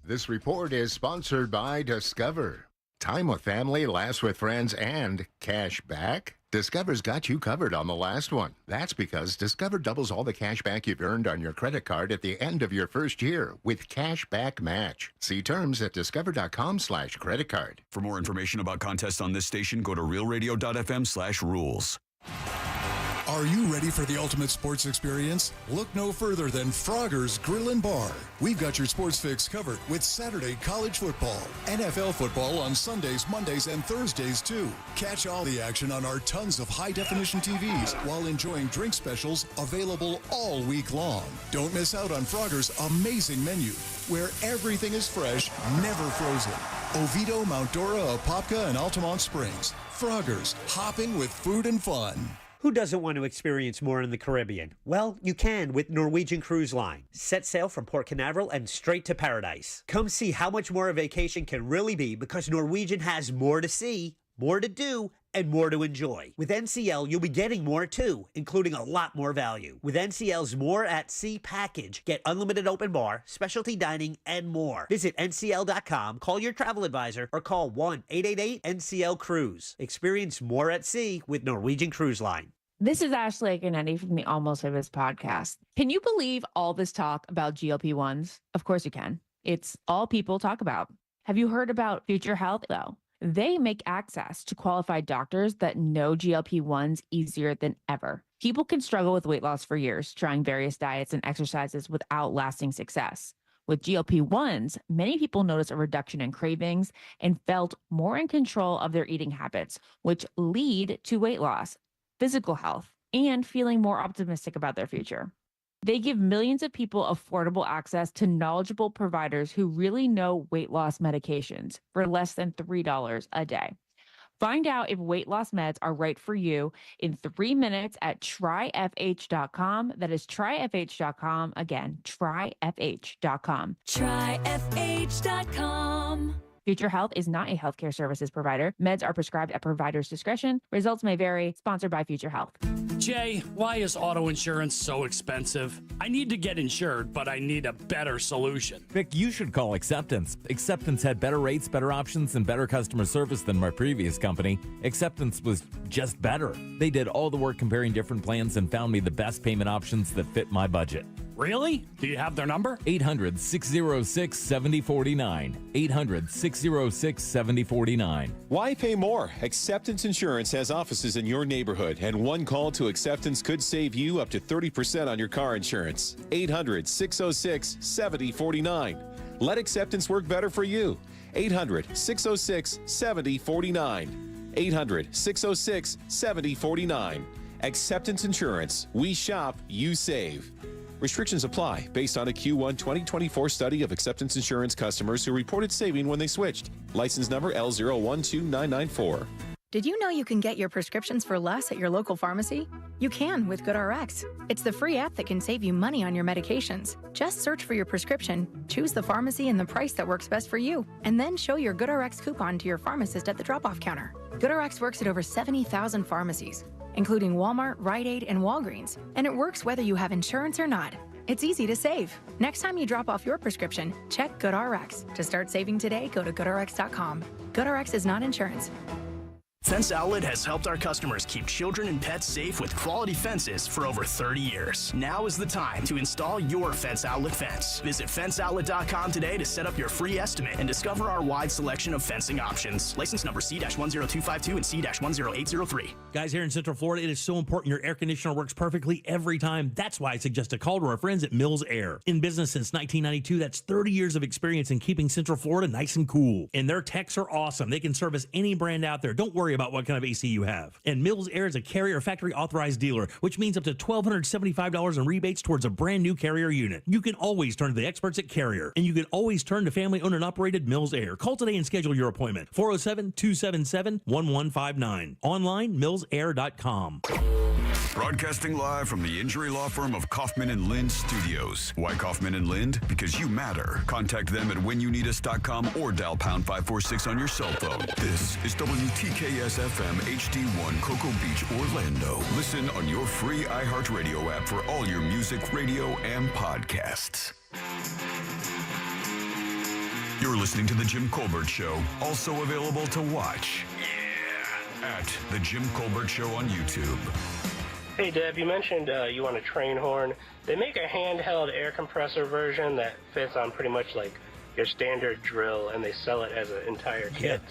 Speaker 3: This report is sponsored by Discover. Time with family, laughs with friends, and cash back? Discover's got you covered on the last one. That's because Discover doubles all the cash back you've earned on your credit card at the end of your first year with Cash Back Match. See terms at discover.com/creditcard.
Speaker 15: For more information about contests on this station, go to realradio.fm/rules.
Speaker 28: Are you ready for the ultimate sports experience? Look no further than Frogger's Grill and Bar. We've got your sports fix covered with Saturday college football, NFL football on Sundays, Mondays, and Thursdays, too. Catch all the action on our tons of high-definition TVs while enjoying drink specials available all week long. Don't miss out on Frogger's amazing menu, where everything is fresh, never frozen. Oviedo, Mount Dora, Apopka, and Altamont Springs. Frogger's, hopping with food and fun.
Speaker 4: Who doesn't want to experience more in the Caribbean? Well, you can with Norwegian Cruise Line. Set sail from Port Canaveral and straight to paradise. Come see how much more a vacation can really be because Norwegian has more to see, more to do, and more to enjoy. With NCL, you'll be getting more too, including a lot more value. With NCL's More at Sea package, get unlimited open bar, specialty dining, and more. Visit ncl.com, call your travel advisor, or call 1-888-NCL-CRUISE. Experience more at sea with Norwegian Cruise Line.
Speaker 5: This is Ashley Aganetti from the Almost Famous podcast. Can you believe all this talk about GLP-1s? Of course you can. It's all people talk about. Have you heard about Future Health, though? They make access to qualified doctors that know GLP-1s easier than ever. People can struggle with weight loss for years, trying various diets and exercises without lasting success. With GLP-1s, many people notice a reduction in cravings and felt more in control of their eating habits, which lead to weight loss, physical health, and feeling more optimistic about their future. They give millions of people affordable access to knowledgeable providers who really know weight loss medications for less than $3 a day. Find out if weight loss meds are right for you in 3 minutes at tryfh.com. That is tryfh.com. Again, tryfh.com.
Speaker 6: Tryfh.com.
Speaker 5: Future Health is not a healthcare services provider. Meds are prescribed at provider's discretion. Results may vary. Sponsored by Future Health.
Speaker 7: Jay, why is auto insurance so expensive? I need to get insured, but I need a better solution.
Speaker 25: Vic, you should call Acceptance. Acceptance had better rates, better options, and better customer service than my previous company. Acceptance was just better. They did all the work comparing different plans and found me the best payment options that fit my budget.
Speaker 7: Really? Do you have their number?
Speaker 25: 800-606-7049. 800-606-7049.
Speaker 27: Why pay more? Acceptance Insurance has offices in your neighborhood, and one call to Acceptance could save you up to 30% on your car insurance. 800-606-7049. Let Acceptance work better for you. 800-606-7049. 800-606-7049. Acceptance Insurance. We shop, you save. Restrictions apply based on a Q1 2024 study of Acceptance Insurance customers who reported saving when they switched. License number L012994.
Speaker 1: Did you know you can get your prescriptions for less at your local pharmacy? You can with GoodRx. It's the free app that can save you money on your medications. Just search for your prescription, choose the pharmacy and the price that works best for you, and then show your GoodRx coupon to your pharmacist at the drop-off counter. GoodRx works at over 70,000 pharmacies, including Walmart, Rite Aid, and Walgreens, and it works whether you have insurance or not. It's easy to save. Next time you drop off your prescription, check GoodRx. To start saving today, go to GoodRx.com. GoodRx is not insurance.
Speaker 6: Fence Outlet has helped our customers keep children and pets safe with quality fences for over 30 years. Now is the time to install your Fence Outlet fence. Visit fenceoutlet.com today to set up your free estimate and discover our wide selection of fencing options. License number C-10252 and C-10803.
Speaker 17: Guys, here in Central Florida, it is so important your air conditioner works perfectly every time. That's why I suggest a call to our friends at Mills Air. In business since 1992, that's 30 years of experience in keeping Central Florida nice and cool. And their techs are awesome. They can service any brand out there. Don't worry about what kind of AC you have. And Mills Air is a Carrier factory authorized dealer, which means up to $1,275 in rebates towards a brand new Carrier unit. You can always turn to the experts at Carrier, and you can always turn to family owned and operated Mills Air. Call today and schedule your appointment. 407-277-1159. Online, millsair.com.
Speaker 15: Broadcasting live from the injury law firm of Kaufman and Lind Studios. Why Kaufman and Lind? Because you matter. Contact them at whenyouneedus.com or dial pound 546 on your cell phone. This is WTKS FM HD1 Cocoa Beach, Orlando. Listen on your free iHeartRadio app for all your music, radio, and podcasts. You're listening to The Jim Colbert Show, also available to watch. Yeah. At The Jim Colbert Show on YouTube.
Speaker 8: Hey, Deb, you mentioned you want a train horn. They make a handheld air compressor version that fits on pretty much like your standard drill, and they sell it as an entire kit.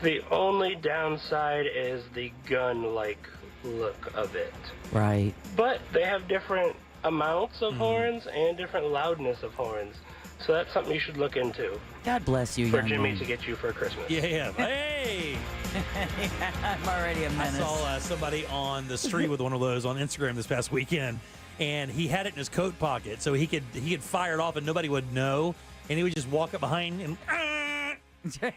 Speaker 8: The only downside is the gun-like look of it.
Speaker 18: Right.
Speaker 8: But they have different amounts of horns and different loudness of horns. So that's something you should look into.
Speaker 18: God bless you,
Speaker 8: for
Speaker 18: young
Speaker 8: Jimmy
Speaker 18: man.
Speaker 8: to get you for Christmas.
Speaker 17: Yeah. Hey!
Speaker 18: I'm already a menace.
Speaker 17: I saw somebody on the street with one of those on Instagram this past weekend, and he had it in his coat pocket, so he could fire it off and nobody would know, and he would just walk up behind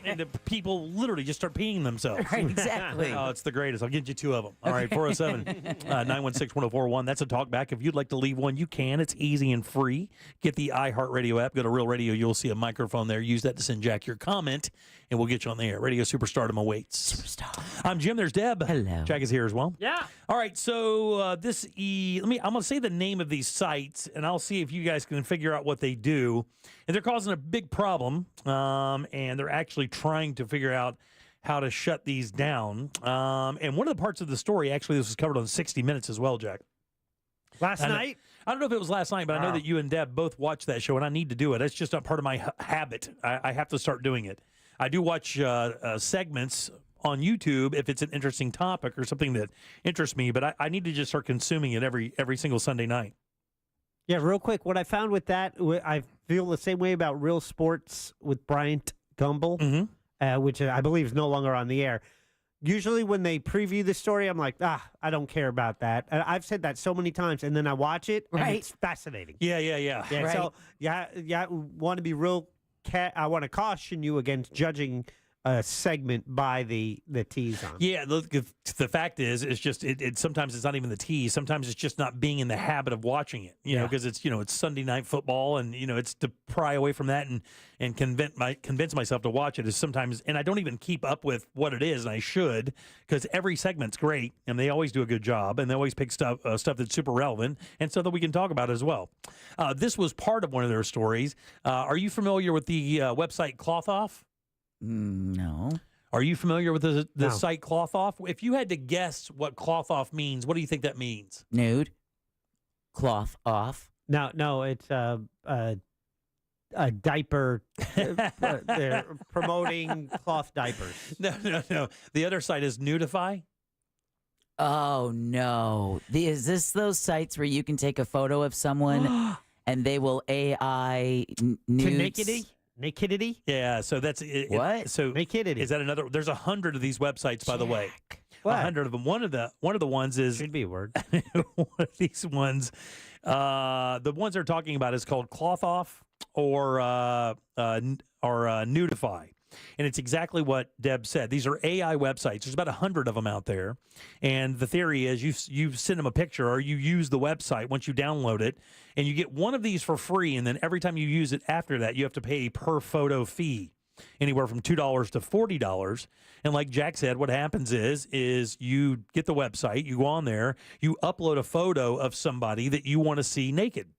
Speaker 17: and the people literally just start peeing themselves.
Speaker 18: Right, exactly.
Speaker 17: Oh, it's the greatest. I'll get you two of them. All right, 407-916-1041. That's a talk back. If you'd like to leave one, you can. It's easy and free. Get the iHeartRadio app. Go to Real Radio. You'll see a microphone there. Use that to send Jack your comment, and we'll get you on the air. Radio Superstardom awaits.
Speaker 18: Superstar.
Speaker 17: I'm Jim. There's Deb.
Speaker 18: Hello.
Speaker 17: Jack is here as well.
Speaker 8: Yeah.
Speaker 17: All right, so I'm going to say the name of these sites, and I'll see if you guys can figure out what they do. And they're causing a big problem, and they're actually trying to figure out how to shut these down. And one of the parts of the story, actually, this was covered on 60 Minutes as well, Jack.
Speaker 19: Last night?
Speaker 17: I don't know if it was last night, but I know that you and Deb both watched that show, and I need to do it. It's just not part of my habit. I have to start doing it. I do watch segments on YouTube if it's an interesting topic or something that interests me, but I need to just start consuming it every single Sunday night.
Speaker 19: Yeah, real quick, what I found with that, I feel the same way about Real Sports with Bryant Gumbel, which I believe is no longer on the air. Usually when they preview the story, I'm like, I don't care about that. And I've said that so many times, and then I watch it, and it's fascinating.
Speaker 17: Yeah.
Speaker 19: Right. So, want to be real. I want to caution you against judging a segment by the tease on.
Speaker 17: Yeah, the fact is, it's just it sometimes it's not even the tease. Sometimes it's just not being in the habit of watching it. You know, because it's Sunday night football, and it's to pry away from that and convince myself to watch it is sometimes, and I don't even keep up with what it is, and I should, because every segment's great, and they always do a good job, and they always pick stuff that's super relevant, and so that we can talk about it as well. This was part of one of their stories. Are you familiar with the website Cloth Off?
Speaker 18: No.
Speaker 17: Are you familiar with the site Cloth Off? If you had to guess what Cloth Off means, what do you think that means?
Speaker 18: Nude. Cloth off.
Speaker 19: No, it's a diaper. They're promoting cloth diapers.
Speaker 17: No. The other site is Nudify.
Speaker 18: Oh, no. Is this those sites where you can take a photo of someone and they will AI nudes?
Speaker 19: To nakedity?
Speaker 17: Yeah, so that's it.
Speaker 18: What?
Speaker 17: So
Speaker 19: nakedity.
Speaker 17: Is that another? There's 100 of these websites, by the way.
Speaker 19: What?
Speaker 17: 100 of them. One of the ones is
Speaker 19: should be a word.
Speaker 17: One of these ones, the ones they're talking about is called Cloth Off or Nudify. And it's exactly what Deb said. These are AI websites. There's about 100 of them out there. And the theory is you send them a picture or you use the website once you download it, and you get one of these for free. And then every time you use it after that, you have to pay a per photo fee, anywhere from $2 to $40. And like Jack said, what happens is you get the website, you go on there, you upload a photo of somebody that you want to see naked.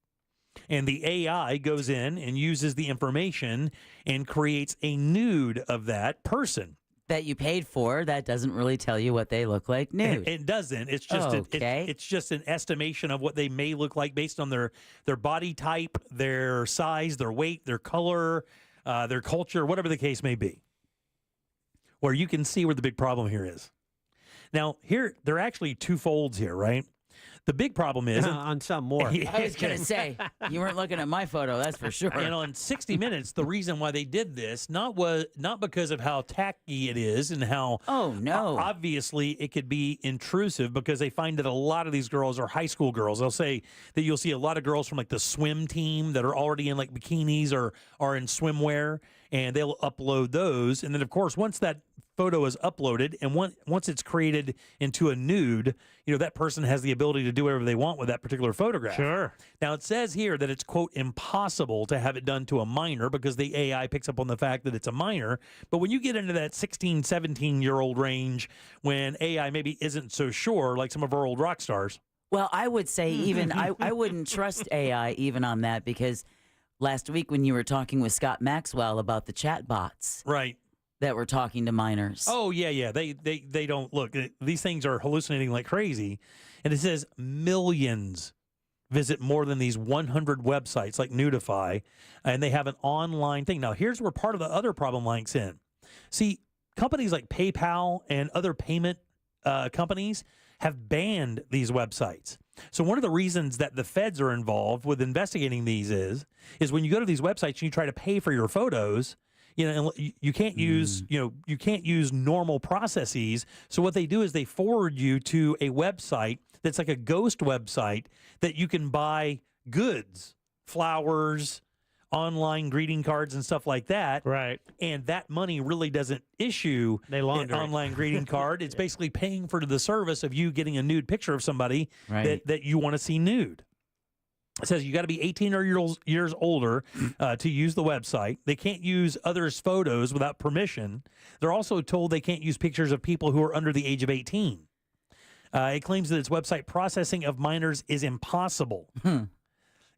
Speaker 17: And the AI goes in and uses the information and creates a nude of that person.
Speaker 18: that you paid for that doesn't really tell you what they look like nude.
Speaker 17: It doesn't. It's just it's just an estimation of what they may look like based on their body type, their size, their weight, their color, their culture, whatever the case may be. Where you can see where the big problem here is. Now, here there are actually two folds here, right? The big problem is
Speaker 19: on some more.
Speaker 18: I was going to say, you weren't looking at my photo, that's for sure.
Speaker 17: And on 60 Minutes, the reason why they did this not because of how tacky it is and how obviously it could be intrusive, because they find that a lot of these girls are high school girls. They'll say that you'll see a lot of girls from like the swim team that are already in like bikinis or are in swimwear, and they'll upload those. And then of course, once that photo is uploaded and once it's created into a nude, that person has the ability to do whatever they want with that particular photograph.
Speaker 19: Sure.
Speaker 17: Now, it says here that it's, quote, impossible to have it done to a minor because the AI picks up on the fact that it's a minor. But when you get into that 16, 17-year-old range, when AI maybe isn't so sure, like some of our old rock stars.
Speaker 18: Well, I would say even I wouldn't trust AI even on that, because last week when you were talking with Scott Maxwell about the chat bots.
Speaker 17: Right.
Speaker 18: That were talking to minors.
Speaker 17: Oh, yeah. They don't look. These things are hallucinating like crazy. And it says millions visit more than these 100 websites like Nudify, and they have an online thing. Now, here's where part of the other problem links in. See, companies like PayPal and other payment companies have banned these websites. So one of the reasons that the feds are involved with investigating these is when you go to these websites and you try to pay for your photos, you can't use, you can't use normal processes. So what they do is they forward you to a website that's like a ghost website that you can buy goods, flowers, online greeting cards and stuff like that.
Speaker 19: Right.
Speaker 17: And that money really doesn't issue an online greeting card. It's basically paying for the service of you getting a nude picture of somebody that you want to see nude. It says you got to be 18 years older to use the website. They can't use others' photos without permission. They're also told they can't use pictures of people who are under the age of 18. It claims that its website processing of minors is impossible.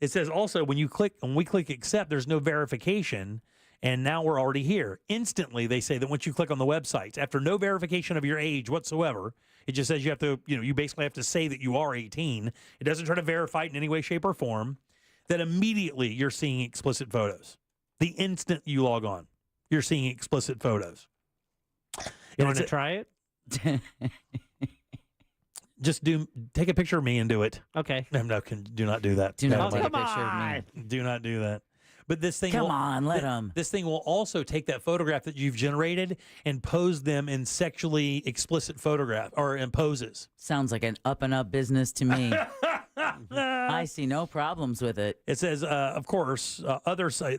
Speaker 17: It says also when we click accept, there's no verification, and now we're already here. Instantly, they say that once you click on the websites, after no verification of your age whatsoever, it just says you have to, you basically have to say that you are 18. It doesn't try to verify it in any way, shape, or form. That immediately you're seeing explicit photos. The instant you log on, you're seeing explicit photos.
Speaker 19: You want to try it?
Speaker 17: Just take a picture of me and do it.
Speaker 19: Okay.
Speaker 17: No, do not do that.
Speaker 18: Do not take a picture of me.
Speaker 17: Do not do that. But this thing
Speaker 18: let them.
Speaker 17: This thing will also take that photograph that you've generated and pose them in sexually explicit photograph or in poses.
Speaker 18: Sounds like an up and up business to me. I see no problems with it.
Speaker 17: It says, of course,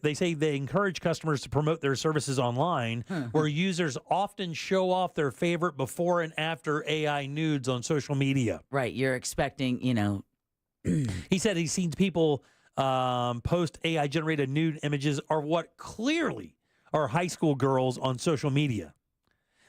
Speaker 17: they say they encourage customers to promote their services online, where users often show off their favorite before and after AI nudes on social media.
Speaker 18: Right. You're expecting,
Speaker 17: He said he's seen people post AI-generated nude images are what clearly are high school girls on social media.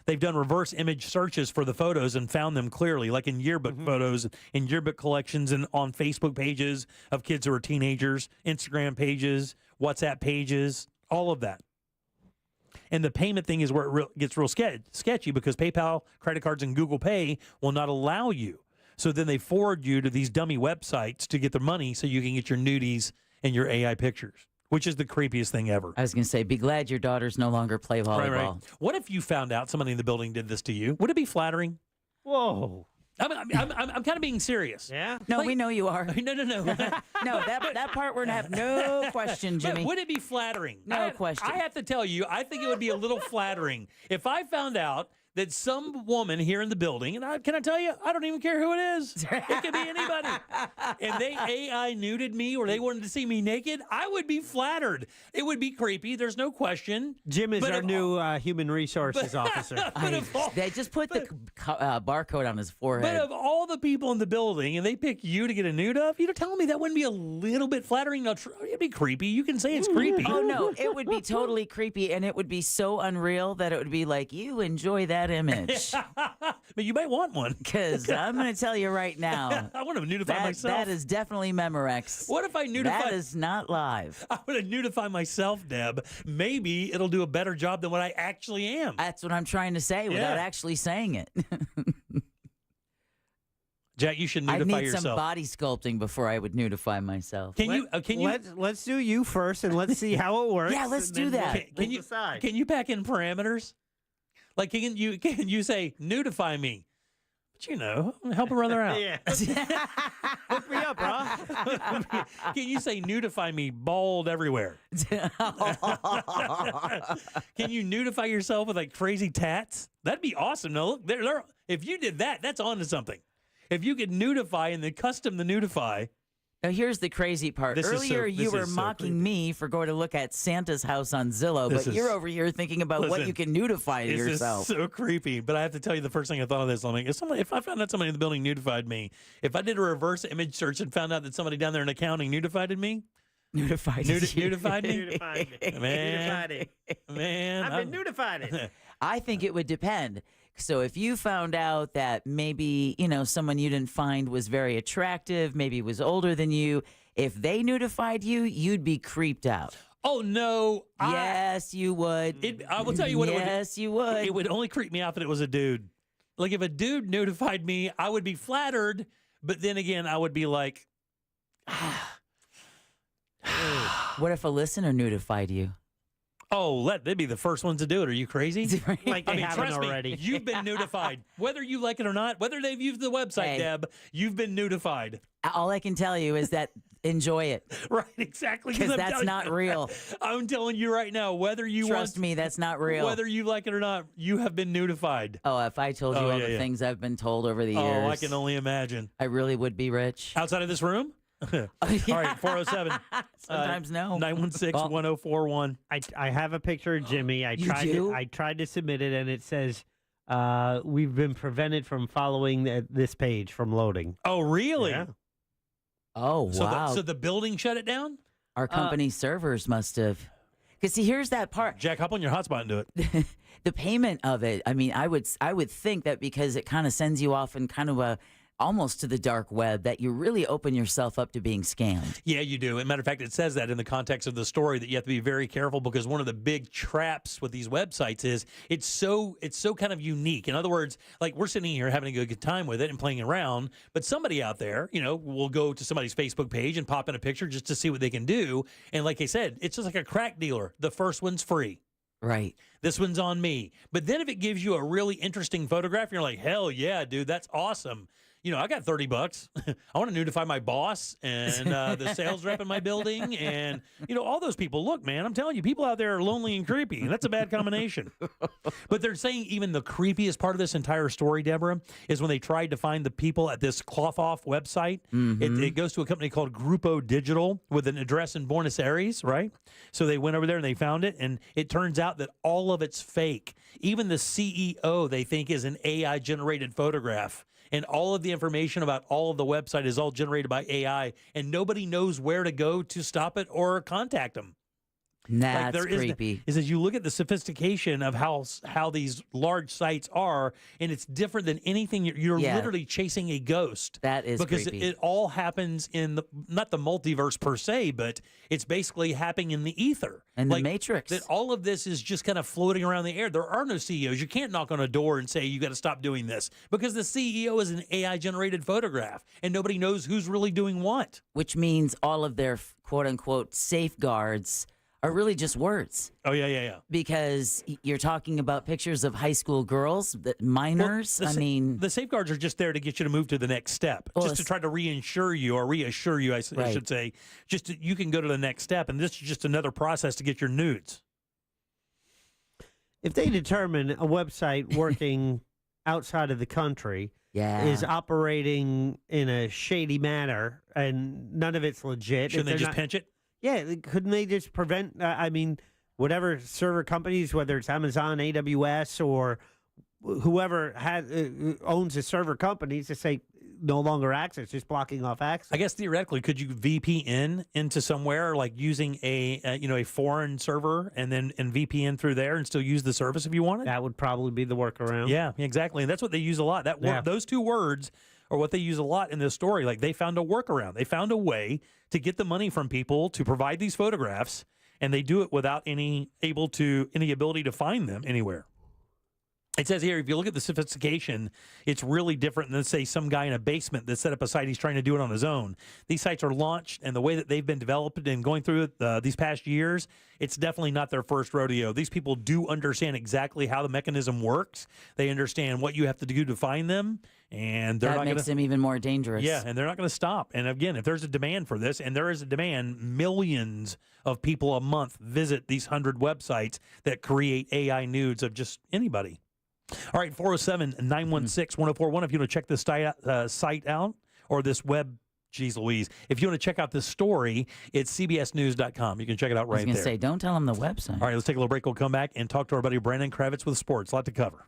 Speaker 17: They've done reverse image searches for the photos and found them clearly, like in yearbook photos, in yearbook collections, and on Facebook pages of kids who are teenagers, Instagram pages, WhatsApp pages, all of that. And the payment thing is where it gets real sketchy, because PayPal, credit cards, and Google Pay will not allow you. So then they forward you to these dummy websites to get the money so you can get your nudies and your AI pictures, which is the creepiest thing ever.
Speaker 18: I was going to say, be glad your daughters no longer play volleyball.
Speaker 17: Right. What if you found out somebody in the building did this to you? Would it be flattering?
Speaker 19: Whoa.
Speaker 17: I'm kind of being serious.
Speaker 19: Yeah?
Speaker 18: No, we know you are.
Speaker 17: No.
Speaker 18: No, that part we're going to have no question, Jimmy.
Speaker 17: But would it be flattering?
Speaker 18: No question.
Speaker 17: I have to tell you, I think it would be a little flattering if I found out that some woman here in the building, and can I tell you, I don't even care who it is. It could be anybody. And they AI nuded me, or they wanted to see me naked, I would be flattered. It would be creepy. There's no question.
Speaker 19: Jim is our new human resources officer.
Speaker 18: They just put the barcode on his forehead.
Speaker 17: But of all the people in the building, and they pick you to get a nude of, you're telling me that wouldn't be a little bit flattering? No, it'd be creepy. You can say it's creepy.
Speaker 18: Oh, no. It would be totally creepy, and it would be so unreal that it would be like, you enjoy that that image.
Speaker 17: But you might want one.
Speaker 18: Because I'm going to tell you right now.
Speaker 17: I want to nudify myself.
Speaker 18: That is definitely Memorex.
Speaker 17: What if I nudify?
Speaker 18: That is not live.
Speaker 17: I want to nudify myself, Deb. Maybe it'll do a better job than what I actually am.
Speaker 18: That's what I'm trying to say without actually saying it.
Speaker 17: Jack, you should nudify
Speaker 18: I need
Speaker 17: yourself.
Speaker 18: some body sculpting before I would nudify myself.
Speaker 17: Can you?
Speaker 19: Let's do you first, and let's see how it works.
Speaker 18: Yeah, let's do that.
Speaker 17: Can you pack in parameters? Like, can you say nudify me? But help a brother out.
Speaker 19: Yeah. Hook me up, bro.
Speaker 17: Can you say nudify me bald everywhere? Can you nudify yourself with like crazy tats? That'd be awesome. No, look, if you did that, that's on to something. If you could nudify and then custom the nudify.
Speaker 18: Now, here's the crazy part. Earlier, you were mocking me for going to look at Santa's house on Zillow, but you're over here thinking about what you can nudify to yourself.
Speaker 17: This is so creepy. But I have to tell you, the first thing I thought of this, I'm like, if I found out somebody in the building nudify me, if I did a reverse image search and found out that somebody down there in accounting nudify me,
Speaker 18: Nudify
Speaker 17: me, man,
Speaker 19: I've been nudified.
Speaker 18: I think it would depend. So if you found out that maybe, someone you didn't find was very attractive, maybe was older than you, if they nudified you, you'd be creeped out.
Speaker 17: Oh, no.
Speaker 18: Yes, you would.
Speaker 17: I will tell you what it would.
Speaker 18: Yes, you would.
Speaker 17: It would only creep me out that it was a dude. Like, if a dude nudified me, I would be flattered, but then again, I would be like,
Speaker 18: What if a listener nudified you?
Speaker 17: Oh, they'd be the first ones to do it. Are you crazy?
Speaker 19: Like they haven't
Speaker 17: trust
Speaker 19: already.
Speaker 17: Me, you've been notified. Whether you like it or not, whether they've used the website, Deb, you've been notified.
Speaker 18: All I can tell you is that enjoy it.
Speaker 17: Right, exactly.
Speaker 18: Because that's not real.
Speaker 17: I'm telling you right now, whether you
Speaker 18: Trust me, that's not real.
Speaker 17: Whether you like it or not, you have been notified.
Speaker 18: Oh, if I told you all the things I've been told over the years.
Speaker 17: Oh, I can only imagine.
Speaker 18: I really would be rich.
Speaker 17: Outside of this room? All right, 407.
Speaker 18: Sometimes no.
Speaker 17: 916-1041.
Speaker 19: I have a picture of Jimmy. I tried to submit it, and it says we've been prevented from following this page from loading.
Speaker 17: Oh, really?
Speaker 19: Yeah.
Speaker 18: Oh, wow.
Speaker 17: So the building shut it down?
Speaker 18: Our company servers must have. Because see, here's that part.
Speaker 17: Jack, hop on your hotspot and do it.
Speaker 18: The payment of it. I mean, I would think that because it kind of sends you off in kind of almost to the dark web, that you really open yourself up to being scammed.
Speaker 17: Yeah, you do. As a matter of fact, it says that in the context of the story, that you have to be very careful, because one of the big traps with these websites is it's so kind of unique. In other words, like, we're sitting here having a good time with it and playing around, but somebody out there, will go to somebody's Facebook page and pop in a picture just to see what they can do. And like I said, it's just like a crack dealer. The first one's free.
Speaker 18: Right.
Speaker 17: This one's on me. But then if it gives you a really interesting photograph, you're like, hell yeah, dude, that's awesome. I got $30. I want to nudify my boss and the sales rep in my building, and all those people. Look, man, I'm telling you, people out there are lonely and creepy, and that's a bad combination. But they're saying even the creepiest part of this entire story, Deborah, is when they tried to find the people at this cloth off website.
Speaker 18: Mm-hmm.
Speaker 17: It goes to a company called Grupo Digital with an address in Buenos Aires, right? So they went over there and they found it, and it turns out that all of it's fake. Even the CEO they think is an AI generated photograph. And all of the information about all of the website is all generated by AI, and nobody knows where to go to stop it or contact them.
Speaker 18: That's creepy.
Speaker 17: Is as you look at the sophistication of how these large sites are, and it's different than anything. You're literally chasing a ghost.
Speaker 18: That is
Speaker 17: because
Speaker 18: creepy.
Speaker 17: It all happens in not the multiverse per se, but it's basically happening in the ether.
Speaker 18: And the Matrix.
Speaker 17: That all of this is just kind of floating around the air. There are no CEOs. You can't knock on a door and say you got to stop doing this, because the CEO is an AI generated photograph, and nobody knows who's really doing what.
Speaker 18: Which means all of their quote unquote safeguards are really just words.
Speaker 17: Oh, yeah.
Speaker 18: Because you're talking about pictures of high school girls, minors.
Speaker 17: Well, the safeguards are just there to get you to move to the next step, just to try to reassure you, I should say. You can go to the next step, and this is just another process to get your nudes.
Speaker 19: If they determine a website working outside of the country is operating in a shady manner and none of it's legit,
Speaker 17: shouldn't they just pinch it?
Speaker 19: Yeah, couldn't they just prevent, whatever server companies, whether it's Amazon, AWS, or whoever owns a server company, to say, no longer access, just blocking off access.
Speaker 17: I guess theoretically, could you VPN into somewhere like using a foreign server and VPN through there and still use the service if you wanted?
Speaker 19: That would probably be the workaround.
Speaker 17: Yeah, exactly. And that's what they use a lot. Those two words are what they use a lot in this story. Like they found a workaround. They found a way to get the money from people to provide these photographs, and they do it without any ability to find them anywhere. It says here, if you look at the sophistication, it's really different than, say, some guy in a basement that set up a site. He's trying to do it on his own. These sites are launched, and the way that they've been developed and going through it these past years, it's definitely not their first rodeo. These people do understand exactly how the mechanism works. They understand what you have to do to find them, and
Speaker 18: that makes them even more dangerous.
Speaker 17: Yeah, and they're not going to stop. And again, if there's a demand for this, and there is a demand, millions of people a month visit these 100 websites that create AI nudes of just anybody. All right, 407-916-1041 if you want to check this site out, or this web, geez Louise. If you want to check out this story, it's cbsnews.com. You can check it out right there.
Speaker 18: I was going to say, don't tell them the website.
Speaker 17: All right, let's take a little break. We'll come back and talk to our buddy Brandon Kravitz with sports. A lot to cover.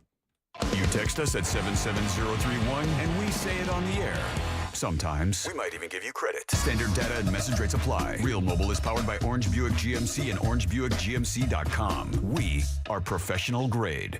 Speaker 15: You text us at 77031, and we say it on the air. Sometimes. We might even give you credit. Standard data and message rates apply. Real Mobile is powered by Orange Buick GMC and OrangeBuickGMC.com. We are professional grade.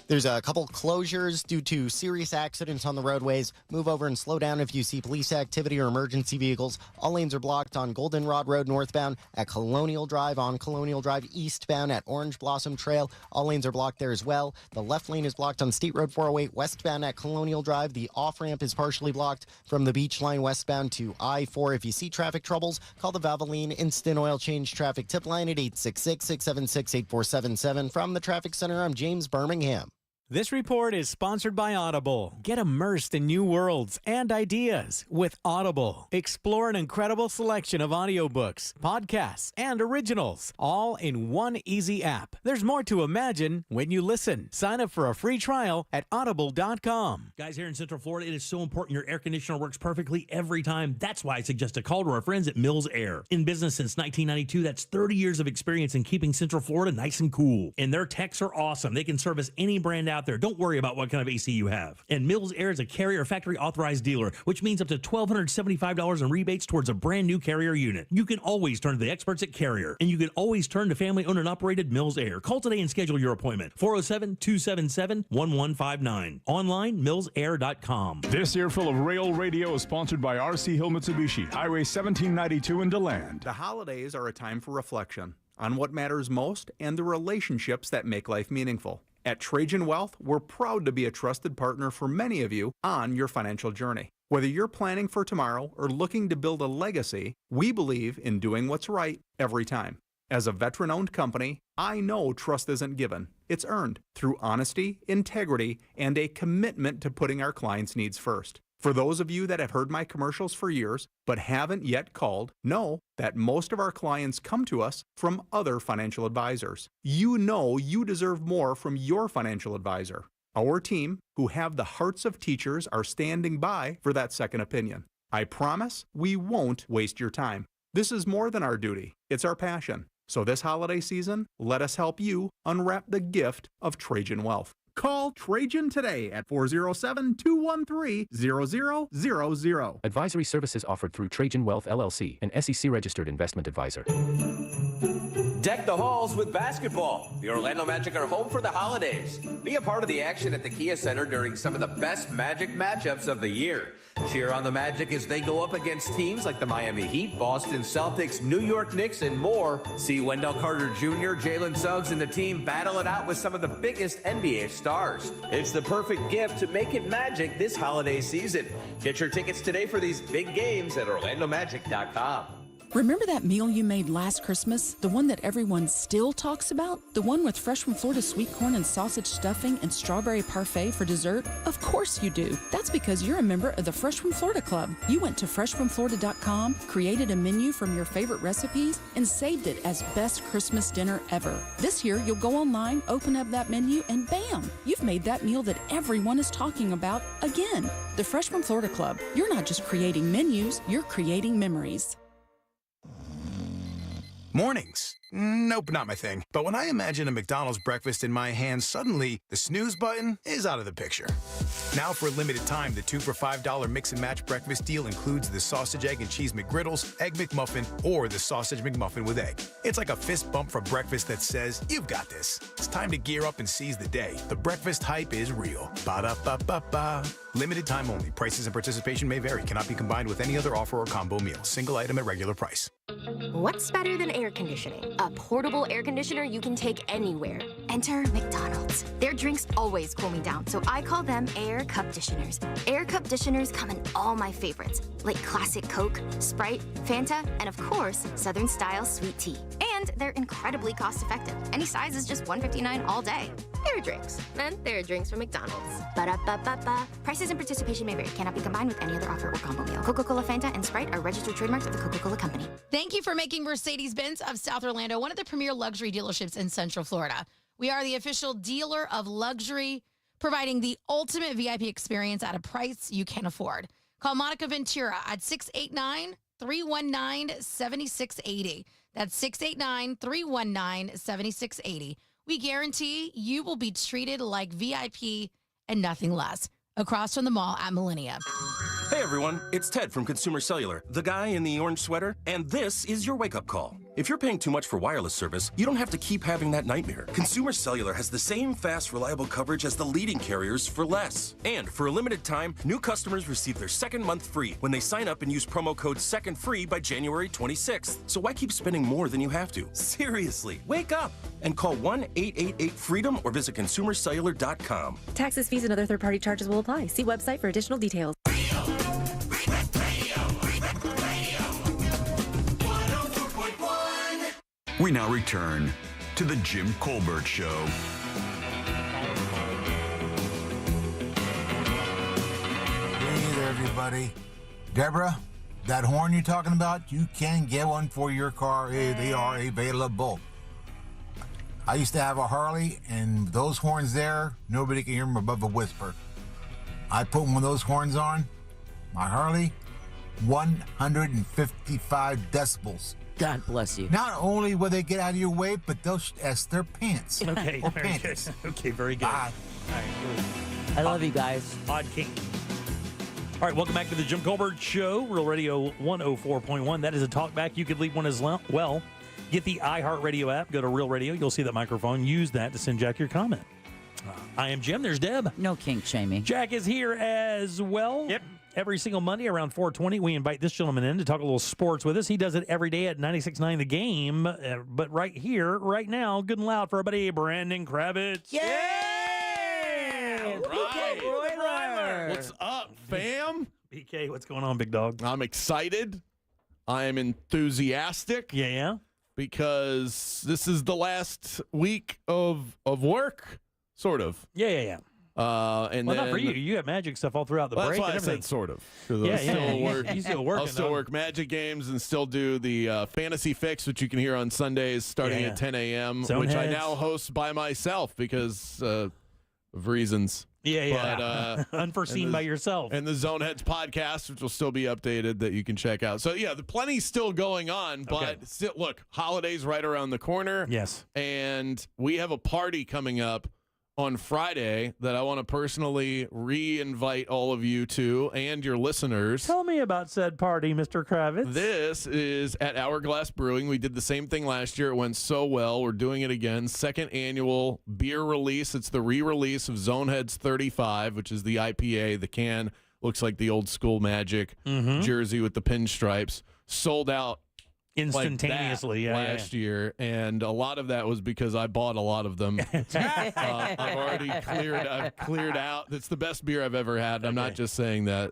Speaker 2: There's a couple closures due to serious accidents on the roadways. Move over and slow down if you see police activity or emergency vehicles. All lanes are blocked on Goldenrod Road northbound, at Colonial Drive, on Colonial Drive eastbound at Orange Blossom Trail. All lanes are blocked there as well. The left lane is blocked on State Road 408 westbound at Colonial Drive. The off-ramp is partially blocked from the Beach Line westbound to I-4. If you see traffic troubles, call the Valvoline Instant Oil Change Traffic Tip Line at 866-676-8477. From the Traffic Center, I'm James Birmingham.
Speaker 9: This report is sponsored by Audible. Get immersed in new worlds and ideas with Audible. Explore an incredible selection of audiobooks, podcasts, and originals, all in one easy app. There's more to imagine when you listen. Sign up for a free trial at audible.com.
Speaker 17: Guys, here in Central Florida, it is so important your air conditioner works perfectly every time. That's why I suggest a call to our friends at Mills Air. In business since 1992, that's 30 years of experience in keeping Central Florida nice and cool. And their techs are awesome. They can service any brand out there. Don't worry about what kind of AC you have. And Mills Air is a Carrier factory authorized dealer, which means up to $1,275 in rebates towards a brand new Carrier unit. You can always turn to the experts at Carrier, and you can always turn to family owned and operated Mills Air. Call today and schedule your appointment. 407-277-1159. Online, millsair.com.
Speaker 10: This earful of Rail Radio is sponsored by RC Hill Mitsubishi, Highway 1792 in DeLand.
Speaker 11: The holidays are a time for reflection on what matters most and the relationships that make life meaningful. At Trajan Wealth, we're proud to be a trusted partner for many of you on your financial journey. Whether you're planning for tomorrow or looking to build a legacy, we believe in doing what's right every time. As a veteran-owned company, I know trust isn't given. It's earned through honesty, integrity, and a commitment to putting our clients' needs first. For those of you that have heard my commercials for years but haven't yet called, know that most of our clients come to us from other financial advisors. You know you deserve more from your financial advisor. Our team, who have the hearts of teachers, are standing by for that second opinion. I promise we won't waste your time. This is more than our duty. It's our passion. So this holiday season, let us help you unwrap the gift of Trajan Wealth. Call Trajan today at 407-213-0000.
Speaker 12: Advisory services offered through Trajan Wealth LLC, an SEC-registered investment advisor.
Speaker 13: Deck the halls with basketball. The Orlando Magic are home for the holidays. Be a part of the action at the Kia Center during some of the best Magic matchups of the year. Cheer on the Magic as they go up against teams like the Miami Heat, Boston Celtics, New York Knicks, and more. See Wendell Carter Jr., Jalen Suggs, and the team battle it out with some of the biggest NBA stars. It's the perfect gift to make it Magic this holiday season. Get your tickets today for these big games at OrlandoMagic.com.
Speaker 14: Remember that meal you made last Christmas? The one that everyone still talks about? The one with fresh from Florida sweet corn and sausage stuffing and strawberry parfait for dessert? Of course you do. That's because you're a member of the Fresh from Florida Club. You went to freshfromflorida.com, created a menu from your favorite recipes, and saved it as best Christmas dinner ever. This year, you'll go online, open up that menu, and bam! You've made that meal that everyone is talking about again. The Fresh from Florida Club. You're not just creating menus, you're creating memories.
Speaker 16: Mornings.
Speaker 3: Nope, not my thing. But when I imagine a McDonald's breakfast in my hand, suddenly the snooze button is out of the picture. Now for a limited time, the 2 for $5 mix and match breakfast deal includes the sausage, egg, and cheese McGriddles, egg McMuffin, or the sausage McMuffin with egg. It's like a fist bump for breakfast that says, you've got this. It's time to gear up and seize the day. The breakfast hype is real. Ba-da-ba-ba-ba. Limited time only. Prices and participation may vary. Cannot be combined with any other offer or combo meal. Single item at regular price.
Speaker 16: What's better than air conditioning? A portable air conditioner you can take anywhere. Enter McDonald's. Their drinks always cool me down, so I call them Air Cup Disheners. Air Cup Disheners come in all my favorites, like classic Coke, Sprite, Fanta, and of course, Southern style sweet tea. And they're incredibly cost-effective. Any size is just $1.59 all day. Air drinks. And they're drinks from McDonald's. Ba-da-ba-ba-ba. Prices and participation may vary. Cannot be combined with any other offer or combo meal. Coca-Cola, Fanta, and Sprite are registered trademarks of the Coca-Cola Company.
Speaker 20: Thank you for making Mercedes-Benz of South Orlando one of the premier luxury dealerships in Central Florida. We are the official dealer of luxury, providing the ultimate VIP experience at a price you can afford. Call Monica Ventura at 689-319-7680. That's 689-319-7680. We guarantee you will be treated like VIP and nothing less. Across from the mall at Millennia.
Speaker 21: Hey everyone, it's Ted from Consumer Cellular, the guy in the orange sweater, and this is your wake-up call. If you're paying too much for wireless service, you don't have to keep having that nightmare. Consumer Cellular has the same fast, reliable coverage as the leading carriers for less. And for a limited time, new customers receive their second month free when they sign up and use promo code SECONDFREE by January 26th. So why keep spending more than you have to? Seriously, wake up and call 1-888-FREEDOM or visit consumercellular.com.
Speaker 22: Taxes, fees, and other third-party charges will apply. See website for additional details.
Speaker 15: We now return to the Jim Colbert Show.
Speaker 23: Hey there, everybody. Deborah, that horn you're talking about, you can get one for your car. They are available. I used to have a Harley, and those horns there, nobody can hear them above a whisper. I put one of those horns on, my Harley, 155 decibels.
Speaker 18: God bless you.
Speaker 23: Not only will they get out of your way, but they'll S their pants.
Speaker 17: Okay,
Speaker 23: or
Speaker 17: very
Speaker 23: panties.
Speaker 17: good. Okay, very good.
Speaker 23: Bye.
Speaker 18: I love you guys.
Speaker 17: Odd King. All right, welcome back to the Jim Colbert Show, Real Radio 104.1. That is a talkback. You could leave one as well. Get the iHeartRadio app. Go to Real Radio. You'll see that microphone. Use that to send Jack your comment. I am Jim. There's Deb.
Speaker 18: No kink shaming.
Speaker 17: Jack is here as well. Yep. Every single Monday around 4:20, we invite this gentleman in to talk a little sports with us. He does it every day at 96.9 The Game. But right here, right now, good and loud for our buddy Brandon Kravitz.
Speaker 24: Yeah! Right. What's up, fam?
Speaker 17: BK, what's going on, big dog?
Speaker 24: I'm excited. I am enthusiastic.
Speaker 17: Yeah.
Speaker 24: Because this is the last week of work, sort of.
Speaker 17: Yeah.
Speaker 24: And
Speaker 17: well,
Speaker 24: then,
Speaker 17: not for you. You have Magic stuff all throughout the break.
Speaker 24: That's why
Speaker 17: and
Speaker 24: I
Speaker 17: everything.
Speaker 24: said sort of.
Speaker 17: Yeah.
Speaker 24: You
Speaker 17: still working.
Speaker 24: I'll still work Magic games and still do the Fantasy Fix, which you can hear on Sundays starting at 10 a.m.,
Speaker 17: Zone
Speaker 24: which I
Speaker 17: heads.
Speaker 24: now host by myself because of reasons.
Speaker 17: Yeah.
Speaker 24: But,
Speaker 17: Unforeseen by yourself.
Speaker 24: And the Zone Heads podcast, which will still be updated, that you can check out. So, yeah, the plenty's still going on. But still, look, holidays right around the corner.
Speaker 17: Yes.
Speaker 24: And we have a party coming up on Friday that I want to personally re-invite all of you to and your listeners.
Speaker 17: Tell me about said party, Mr. Kravitz.
Speaker 24: This is at Hourglass Brewing. We did the same thing last year. It went so well. We're doing it again. Second annual beer release. It's the re-release of Zoneheads 35, which is the IPA. The can looks like the old school Magic jersey with the pinstripes. Sold out
Speaker 17: instantaneously
Speaker 24: like last year, and a lot of that was because I bought a lot of them. I've already cleared out. It's the best beer I've ever had. I'm not just saying that.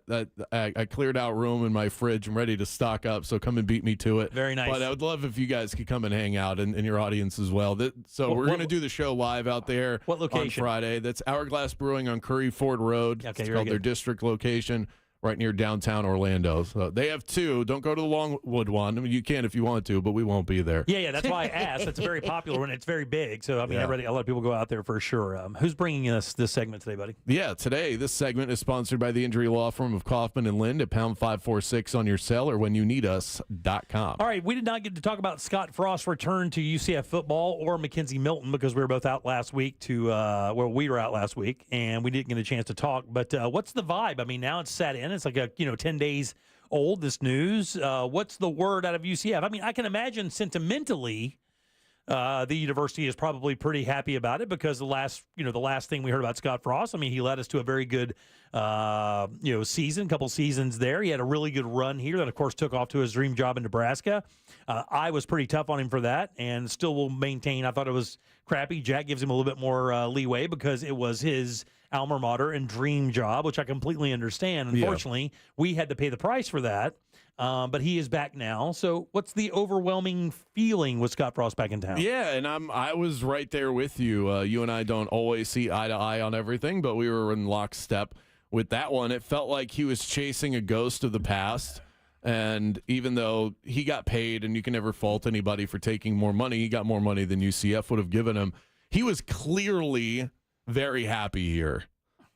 Speaker 24: I cleared out room in my fridge. I'm ready to stock up, so come and beat me to it.
Speaker 17: Very nice.
Speaker 24: But I would love if you guys could come and hang out, and your audience as well. We're going to do the show live out there.
Speaker 17: What location?
Speaker 24: On Friday. That's Hourglass Brewing on Curry Ford Road.
Speaker 17: Okay,
Speaker 24: it's called their district location. right near downtown Orlando. So they have 2. Don't go to the Longwood one. I mean, you can if you want to, but we won't be there.
Speaker 17: Yeah, that's why I asked. It's a very popular one. It's very big. So, I mean, a lot of people go out there for sure. Who's bringing us this segment today, buddy?
Speaker 24: Yeah, today, this segment is sponsored by the injury law firm of Kaufman and Lind at pound 546 on your cell or when you need us.com.
Speaker 17: All right, we did not get to talk about Scott Frost's return to UCF football or Mackenzie Milton because we were both out last week we were out last week, and we didn't get a chance to talk. But what's the vibe? I mean, now it's set in. It's like 10 days old, this news. What's the word out of UCF? I mean, I can imagine sentimentally the university is probably pretty happy about it because the last thing we heard about Scott Frost, I mean, he led us to a very good season, couple seasons there. He had a really good run here that, of course, took off to his dream job in Nebraska. I was pretty tough on him for that and still will maintain. I thought it was crappy. Jack gives him a little bit more leeway because it was his alma mater and dream job, which I completely understand. Unfortunately, we had to pay the price for that. But he is back now. So what's the overwhelming feeling with Scott Frost back in town?
Speaker 24: Yeah, and I was right there with you. You and I don't always see eye to eye on everything, but we were in lockstep with that one. It felt like he was chasing a ghost of the past. And even though he got paid, and you can never fault anybody for taking more money, he got more money than UCF would have given him. He was clearly very happy here.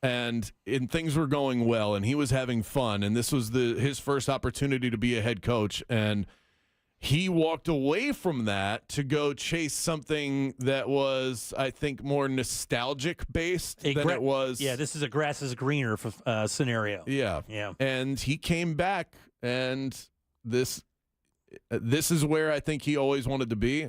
Speaker 24: And things were going well, and he was having fun, and this was his first opportunity to be a head coach, and he walked away from that to go chase something that was, I think, more nostalgic-based than it was.
Speaker 17: Yeah, this is a grass is greener scenario.
Speaker 24: Yeah. And he came back, and this is where I think he always wanted to be.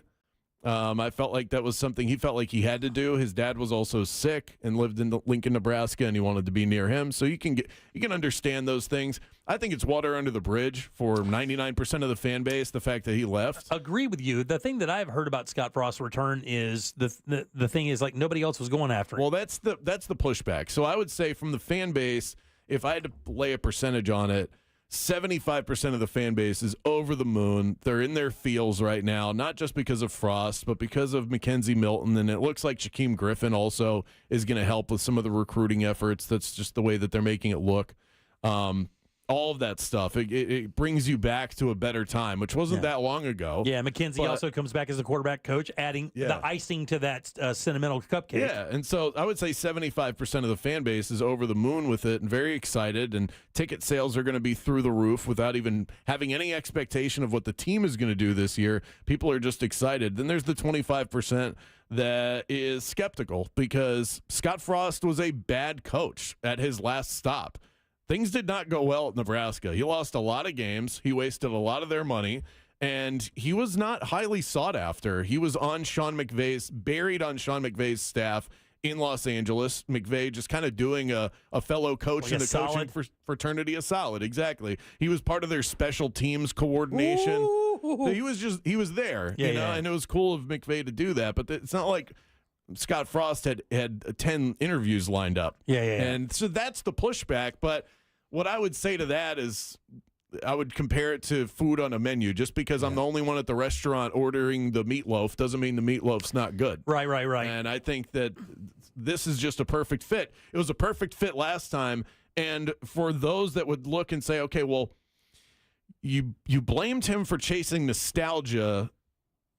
Speaker 24: I felt like that was something he felt like he had to do. His dad was also sick and lived in Lincoln, Nebraska, and he wanted to be near him. So you can understand those things. I think it's water under the bridge for 99% of the fan base, the fact that he left.
Speaker 17: Agree with you. The thing that I've heard about Scott Frost's return is the thing is like nobody else was going after him.
Speaker 24: Well, that's the pushback. So I would say from the fan base, if I had to lay a percentage on it, 75% of the fan base is over the moon. They're in their feels right now, not just because of Frost, but because of Mackenzie Milton. And it looks like Shaquem Griffin also is going to help with some of the recruiting efforts. That's just the way that they're making it look. All of that stuff, it brings you back to a better time, which wasn't that long ago.
Speaker 17: Yeah, Mackenzie also comes back as a quarterback coach, adding the icing to that sentimental cupcake.
Speaker 24: Yeah, and so I would say 75% of the fan base is over the moon with it and very excited, and ticket sales are going to be through the roof without even having any expectation of what the team is going to do this year. People are just excited. Then there's the 25% that is skeptical because Scott Frost was a bad coach at his last stop. Things did not go well at Nebraska. He lost a lot of games. He wasted a lot of their money, and he was not highly sought after. He was buried on Sean McVay's staff in Los Angeles. McVay just kind of doing a fellow coach in the coaching fraternity a solid. Exactly. He was part of their special teams coordination. So he was there, and it was cool of McVay to do that. But it's not like Scott Frost had 10 interviews lined up.
Speaker 17: Yeah.
Speaker 24: And so that's the pushback. But what I would say to that is I would compare it to food on a menu. Just because I'm the only one at the restaurant ordering the meatloaf doesn't mean the meatloaf's not good.
Speaker 17: Right.
Speaker 24: And I think that this is just a perfect fit. It was a perfect fit last time. And for those that would look and say, okay, well, you blamed him for chasing nostalgia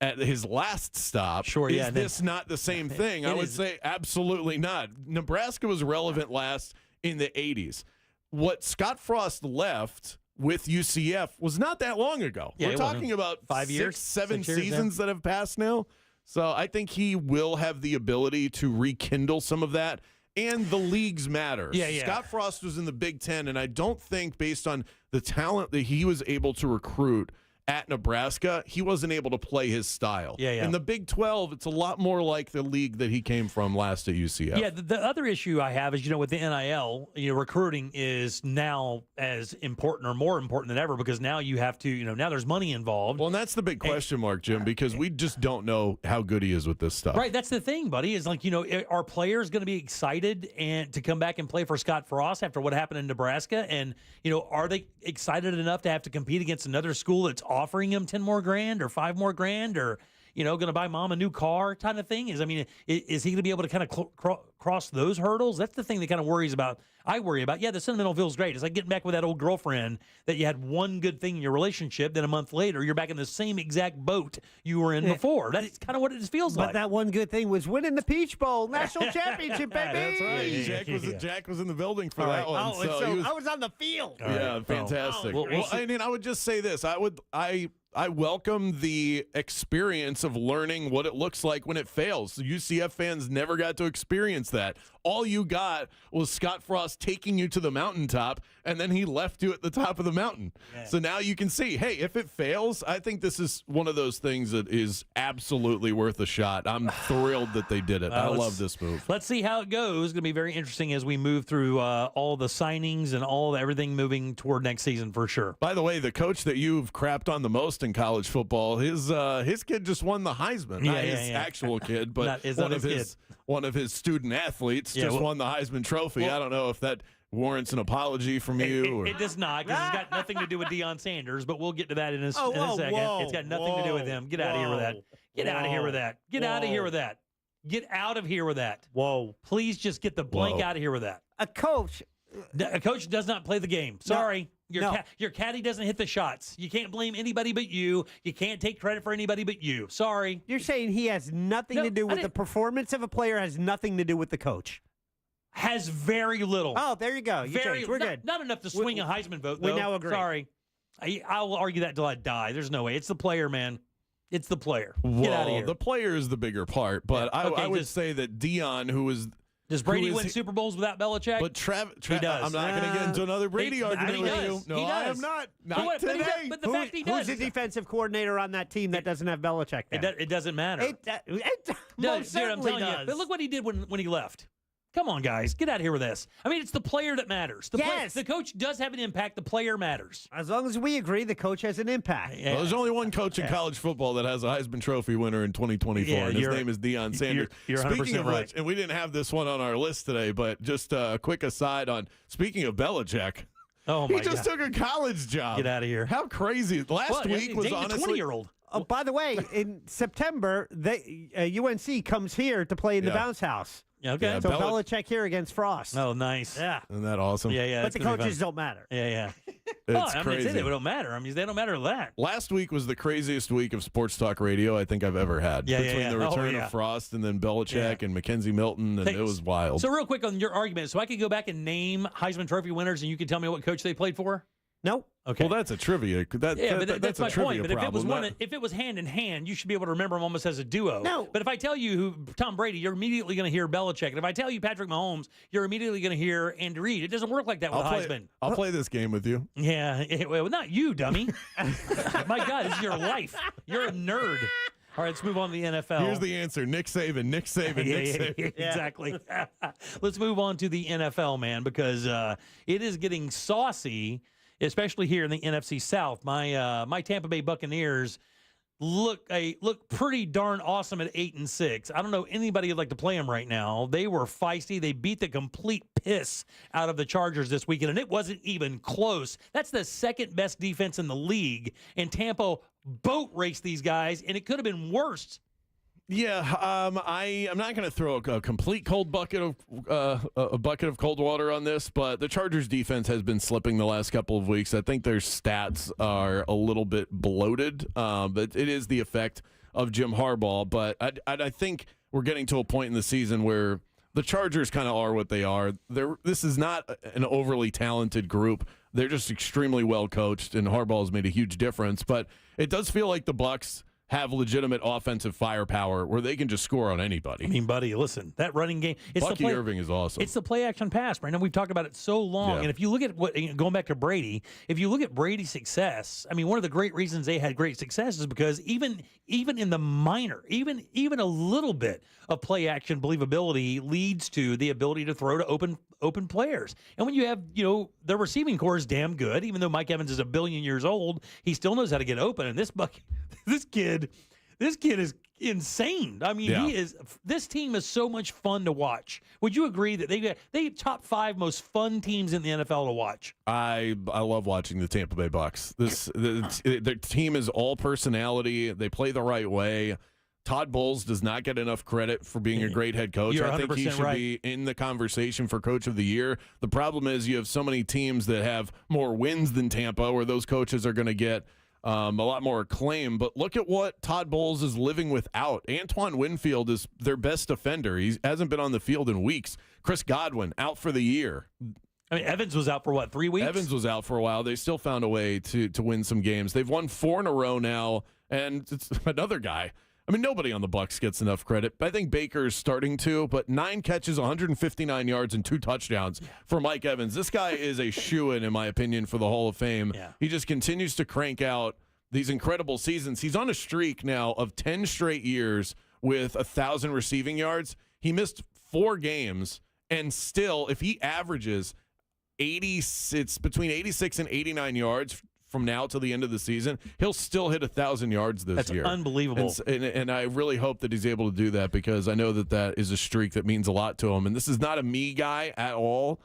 Speaker 24: at his last stop.
Speaker 17: Sure,
Speaker 24: Is this not the same thing? I would say absolutely not. Nebraska was relevant last in the 80s. What Scott Frost left with UCF was not that long ago.
Speaker 17: Yeah,
Speaker 24: We're talking about
Speaker 17: 5 years,
Speaker 24: 7
Speaker 17: 6 years,
Speaker 24: seasons that have passed now. So I think he will have the ability to rekindle some of that. And the leagues matter.
Speaker 17: Yeah.
Speaker 24: Scott Frost was in the Big Ten, and I don't think based on the talent that he was able to recruit at Nebraska, he wasn't able to play his style.
Speaker 17: Yeah.
Speaker 24: In the Big 12, it's a lot more like the league that he came from last at UCF.
Speaker 17: Yeah, the other issue I have is, with the NIL, recruiting is now as important or more important than ever because now you have to, now there's money involved.
Speaker 24: Well, and that's the big question mark, Jim, because we just don't know how good he is with this stuff.
Speaker 17: Right, that's the thing, buddy, is like, are players going to be excited and to come back and play for Scott Frost after what happened in Nebraska? And, are they excited enough to have to compete against another school that's offering him 10 more grand or 5 more grand or going to buy mom a new car kind of thing? Is he going to be able to kind of cross those hurdles? That's the thing that kind of I worry about. Yeah, the sentimental feels great. It's like getting back with that old girlfriend that you had one good thing in your relationship, then a month later you're back in the same exact boat you were in before. That's kind of what it feels like.
Speaker 19: But that one good thing was winning the Peach Bowl National Championship, baby.
Speaker 24: That's right. Jack was in the building for that one.
Speaker 19: Oh, so I was on the field.
Speaker 24: Yeah, fantastic. Well, I mean, I would just say this. I welcome the experience of learning what it looks like when it fails. UCF fans never got to experience that. All you got was Scott Frost taking you to the mountaintop, and then he left you at the top of the mountain. Yeah. So now you can see, hey, if it fails, I think this is one of those things that is absolutely worth a shot. I'm thrilled that they did it. I love this move.
Speaker 17: Let's see how it goes. It's going to be very interesting as we move through all the signings and everything moving toward next season for sure.
Speaker 24: By the way, the coach that you've crapped on the most in college football, his kid just won the Heisman. Not his actual kid, but one of his student athletes just won the Heisman Trophy. I don't know if that warrants an apology from you.
Speaker 17: It does not, because it's got nothing to do with Deion Sanders, but we'll get to that in a second. It's got nothing to do with him. Get out of here with that. Get out of here with that. Get out of here with that. Get out of here with that.
Speaker 19: Whoa.
Speaker 17: Please just get the blank out of here with that.
Speaker 19: A coach
Speaker 17: does not play the game. Sorry. Your caddy doesn't hit the shots. You can't blame anybody but you. You can't take credit for anybody but you. Sorry.
Speaker 19: You're saying he has nothing to do with the performance of a player, has nothing to do with the coach?
Speaker 17: Has very little.
Speaker 19: Oh, there you go. We're good.
Speaker 17: Not enough to swing a Heisman vote, though.
Speaker 19: We now agree.
Speaker 17: Sorry. I will argue that until I die. There's no way. It's the player, man. It's the player. Get out of here.
Speaker 24: The player is the bigger part, but I would say that Deion, who is...
Speaker 17: Does Brady win Super Bowls without Belichick?
Speaker 24: But
Speaker 17: he does.
Speaker 24: I'm not going to get into another Brady argument with you. No, I am not. Not today.
Speaker 17: But the fact he does.
Speaker 19: Who's the defensive coordinator on that team that doesn't have Belichick there?
Speaker 17: It doesn't matter.
Speaker 19: It most certainly does.
Speaker 17: But look what he did when he left. Come on, guys. Get out of here with this. I mean, it's the player that matters. The coach does have an impact. The player matters.
Speaker 19: As long as we agree the coach has an impact.
Speaker 24: Yeah. Well, there's only one coach in college football that has a Heisman Trophy winner in 2024, and his name is Deion Sanders.
Speaker 17: You're 100%
Speaker 24: speaking of
Speaker 17: right.
Speaker 24: which, and we didn't have this one on our list today, but just a quick aside on, speaking of Belichick,
Speaker 17: he
Speaker 24: just took a college job.
Speaker 17: Get out of here.
Speaker 24: How crazy. Last week was honestly...
Speaker 17: 20-year-old.
Speaker 19: By the way, in September, UNC comes here to play in the bounce house.
Speaker 17: Okay.
Speaker 24: Yeah,
Speaker 19: so Belichick here against Frost.
Speaker 17: Oh, nice.
Speaker 19: Yeah.
Speaker 24: Isn't that awesome?
Speaker 17: Yeah.
Speaker 19: But the coaches don't matter.
Speaker 17: Yeah.
Speaker 24: It's
Speaker 17: crazy. They don't matter. I mean, they don't matter to that.
Speaker 24: Last week was the craziest week of sports talk radio I think I've ever had. Between the return of Frost and then Belichick and Mackenzie Milton, and it was wild.
Speaker 17: So real quick on your argument, so I could go back and name Heisman Trophy winners, and you could tell me what coach they played for?
Speaker 19: No.
Speaker 17: Okay.
Speaker 24: Well, that's a trivia. That's my point.
Speaker 17: But if it was hand in hand, you should be able to remember them almost as a duo.
Speaker 19: No.
Speaker 17: But if I tell you who Tom Brady, you're immediately going to hear Belichick. And if I tell you Patrick Mahomes, you're immediately going to hear Andy Reid. It doesn't work like that with Heisman.
Speaker 24: I'll play this game with you.
Speaker 17: Yeah. Well, not you, dummy. My God, this is your life. You're a nerd. All right, let's move on to the NFL.
Speaker 24: Here's the answer. Nick Saban.
Speaker 17: Exactly. Let's move on to the NFL, man, because it is getting saucy, especially here in the NFC South. My Tampa Bay Buccaneers look pretty darn awesome at 8-6. I don't know anybody who'd like to play them right now. They were feisty. They beat the complete piss out of the Chargers this weekend, and it wasn't even close. That's the second best defense in the league, and Tampa boat raced these guys, and it could have been worse.
Speaker 24: Yeah, I'm not going to throw a complete cold bucket of a bucket of cold water on this, but the Chargers defense has been slipping the last couple of weeks. I think their stats are a little bit bloated, but it is the effect of Jim Harbaugh. But I think we're getting to a point in the season where the Chargers kind of are what they are. This is not an overly talented group. They're just extremely well coached, and Harbaugh has made a huge difference. But it does feel like the Bucs have legitimate offensive firepower where they can just score on anybody.
Speaker 17: I mean, buddy, listen, that running game.
Speaker 24: Bucky Irving is awesome.
Speaker 17: It's the play-action pass, Brandon. We've talked about it so long. And if you look at going back to Brady, if you look at Brady's success, I mean, one of the great reasons they had great success is because even in the minor, even a little bit of play-action believability leads to the ability to throw to open players. And when you have, the receiving core is damn good, even though Mike Evans is 1 billion years old, he still knows how to get open. And this kid is insane. I mean, this team is so much fun to watch. Would you agree that they top 5 most fun teams in the NFL to watch?
Speaker 24: I love watching the Tampa Bay Bucs. Their team is all personality. They play the right way. Todd Bowles does not get enough credit for being a great head coach.
Speaker 17: You're
Speaker 24: I think he
Speaker 17: 100%
Speaker 24: should
Speaker 17: right.
Speaker 24: be in the conversation for Coach of the Year. The problem is you have so many teams that have more wins than Tampa, where those coaches are going to get a lot more acclaim. But look at what Todd Bowles is living without. Antoine Winfield is their best defender. He hasn't been on the field in weeks. Chris Godwin out for the year.
Speaker 17: I mean, Evans was out for what, 3 weeks?
Speaker 24: Evans was out for a while. They still found a way to win some games. They've won 4 in a row now, and it's another guy. I mean, nobody on the Bucs gets enough credit. I think Baker's starting to, but 9 catches, 159 yards, and 2 touchdowns for Mike Evans. This guy is a shoo-in, in my opinion, for the Hall of Fame.
Speaker 17: Yeah.
Speaker 24: He just continues to crank out these incredible seasons. He's on a streak now of 10 straight years with 1,000 receiving yards. He missed 4 games, and still, if he averages it's between 86 and 89 yards from now till the end of the season, he'll still hit 1,000 yards this year.
Speaker 17: That's unbelievable.
Speaker 24: And I really hope that he's able to do that, because I know that is a streak that means a lot to him. And this is not a me guy at all,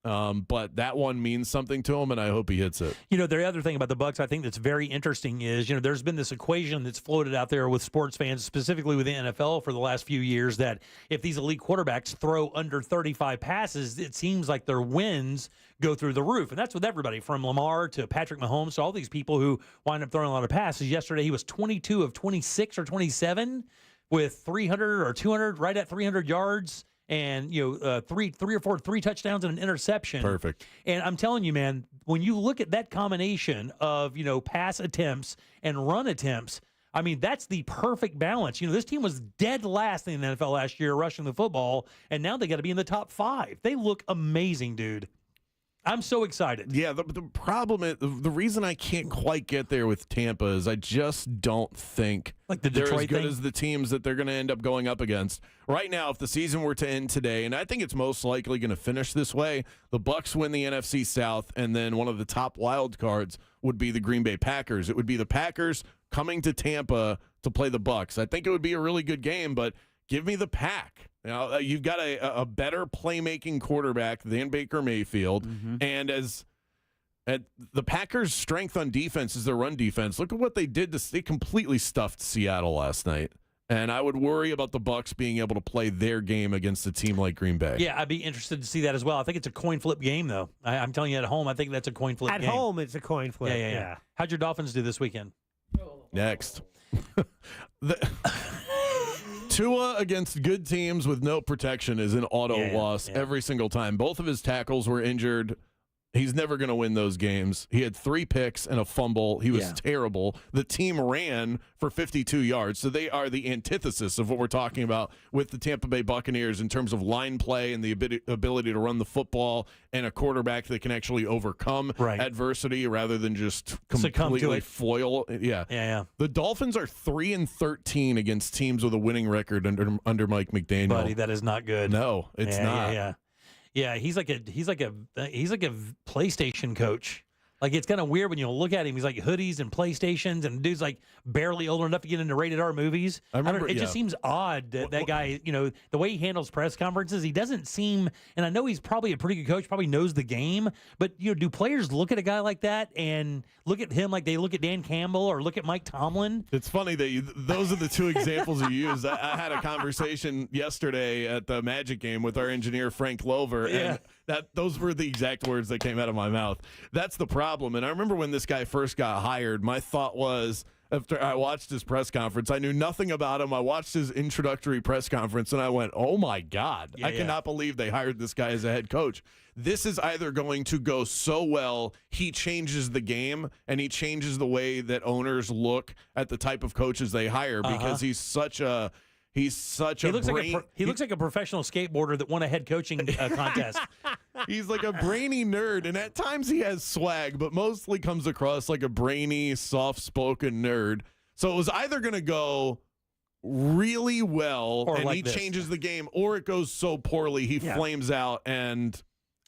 Speaker 24: but that one means something to him, and I hope he hits it.
Speaker 17: You know, the other thing about the Bucs I think that's very interesting is, you know, there's been this equation that's floated out there with sports fans, specifically with the NFL for the last few years, that if these elite quarterbacks throw under 35 passes, it seems like their wins go through the roof. And that's with everybody from Lamar to Patrick Mahomes to all these people who wind up throwing a lot of passes. Yesterday, he was 22 of 26 or 27 with 300 or 200, right at 300 yards. And, you know, three or four touchdowns and an interception.
Speaker 24: Perfect.
Speaker 17: And I'm telling you, man, when you look at that combination of, you know, pass attempts and run attempts, I mean, that's the perfect balance. You know, this team was dead last in the NFL last year rushing the football, and now they got to be in the top 5. They look amazing, dude. I'm so excited.
Speaker 24: Yeah, the problem is, the reason I can't quite get there with Tampa is I just don't think
Speaker 17: like the
Speaker 24: they're
Speaker 17: Detroit
Speaker 24: as good
Speaker 17: thing?
Speaker 24: as the teams that they're going to end up going up against. Right now, if the season were to end today, and I think it's most likely going to finish this way, the Bucs win the NFC South, and then one of the top wild cards would be the Green Bay Packers. It would be the Packers coming to Tampa to play the Bucs. I think it would be a really good game, but give me the Pack. You know, you've got a better playmaking quarterback than Baker Mayfield, and the Packers' strength on defense is their run defense. Look at what they did. They completely stuffed Seattle last night, and I would worry about the Bucs being able to play their game against a team like Green Bay.
Speaker 17: Yeah, I'd be interested to see that as well. I think it's a coin flip game, though. I'm telling you, at home, I think that's a coin flip game.
Speaker 19: At home, it's a coin flip.
Speaker 17: Yeah. How'd your Dolphins do this weekend?
Speaker 24: Next. Tua against good teams with no protection is an auto loss every single time. Both of his tackles were injured. He's never going to win those games. He had 3 picks and a fumble. He was terrible. The team ran for 52 yards. So they are the antithesis of what we're talking about with the Tampa Bay Buccaneers in terms of line play and the ability to run the football and a quarterback that can actually overcome adversity rather than just completely foil. Yeah. The Dolphins are 3-13 against teams with a winning record under Mike McDaniel.
Speaker 17: Buddy, that is not good.
Speaker 24: No, it's not.
Speaker 17: Yeah, he's like a PlayStation coach. Like, it's kind of weird when you look at him. He's like hoodies and PlayStations, and dude's like barely old enough to get into rated R movies.
Speaker 24: I remember,
Speaker 17: it just seems odd that guy, you know, the way he handles press conferences, he doesn't seem, and I know he's probably a pretty good coach, probably knows the game, but, you know, do players look at a guy like that and look at him like they look at Dan Campbell or look at Mike Tomlin?
Speaker 24: It's funny that those are the 2 examples you use. I had a conversation yesterday at the Magic game with our engineer, Frank Lover, and those were the exact words that came out of my mouth. That's the problem. And I remember when this guy first got hired, my thought was, after I watched his press conference, I knew nothing about him. I watched his introductory press conference, and I went, oh, my God. I cannot believe they hired this guy as a head coach. This is either going to go so well, he changes the game, and he changes the way that owners look at the type of coaches they hire, because he looks
Speaker 17: like a professional skateboarder that won a head coaching contest.
Speaker 24: He's like a brainy nerd, and at times he has swag, but mostly comes across like a brainy, soft-spoken nerd. So it was either going to go really well,
Speaker 17: or
Speaker 24: and
Speaker 17: like
Speaker 24: he
Speaker 17: this.
Speaker 24: changes the game, or it goes so poorly he flames out, and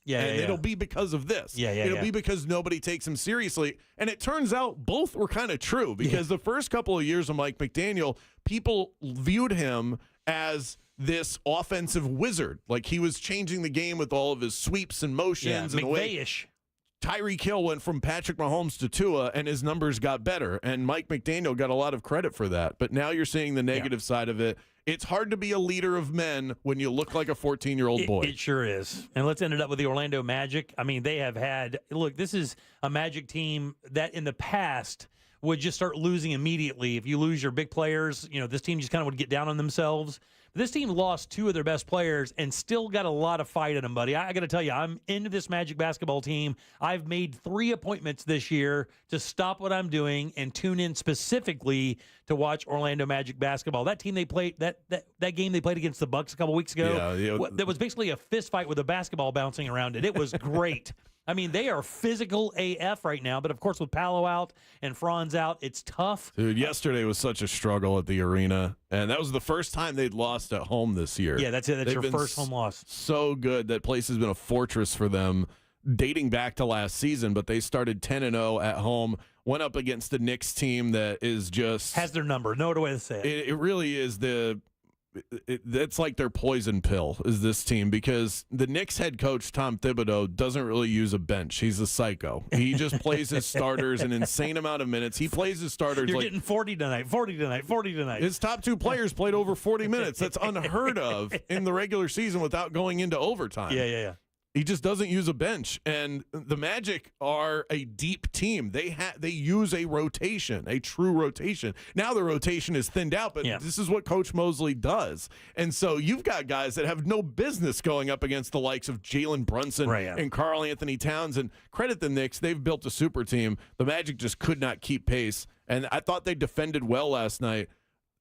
Speaker 24: it'll be because of this. It'll be because nobody takes him seriously. And it turns out both were kind of true, because the first couple of years of Mike McDaniel, people viewed him as this offensive wizard. Like, he was changing the game with all of his sweeps and motions. And
Speaker 17: McVay-ish.
Speaker 24: Tyreek Hill went from Patrick Mahomes to Tua, and his numbers got better. And Mike McDaniel got a lot of credit for that. But now you're seeing the negative side of it. It's hard to be a leader of men when you look like a 14-year-old boy.
Speaker 17: It sure is. And let's end it up with the Orlando Magic. I mean, they have had – look, this is a Magic team that in the past would just start losing immediately. If you lose your big players, this team just kind of would get down on themselves. This team lost 2 of their best players and still got a lot of fight in them, buddy. I got to tell you, I'm into this Magic basketball team. I've made 3 appointments this year to stop what I'm doing and tune in specifically to watch Orlando Magic basketball. That team they played, that game they played against the Bucks a couple weeks ago, that was basically a fist fight with a basketball bouncing around it. It was great. I mean, they are physical AF right now, but of course with Palo out and Franz out, it's tough.
Speaker 24: Dude, yesterday was such a struggle at the arena, and that was the first time they'd lost at home this year.
Speaker 17: Yeah, that's it. That's your first home loss.
Speaker 24: So good. That place has been a fortress for them dating back to last season, but they started 10-0 at home, went up against the Knicks team that is just...
Speaker 17: has their number. No other way to say it.
Speaker 24: It really is that's like their poison pill is this team, because the Knicks head coach, Tom Thibodeau, doesn't really use a bench. He's a psycho. He just plays his starters an insane amount of minutes. He plays his starters
Speaker 17: You're getting 40 tonight, 40 tonight, 40 tonight.
Speaker 24: His top 2 players played over 40 minutes. That's unheard of in the regular season without going into overtime.
Speaker 17: Yeah.
Speaker 24: He just doesn't use a bench, and the Magic are a deep team. They use a rotation, a true rotation. Now the rotation is thinned out, but this is what Coach Mosley does. And so you've got guys that have no business going up against the likes of Jalen Brunson and Karl Anthony Towns. And credit the Knicks, they've built a super team. The Magic just could not keep pace, and I thought they defended well last night.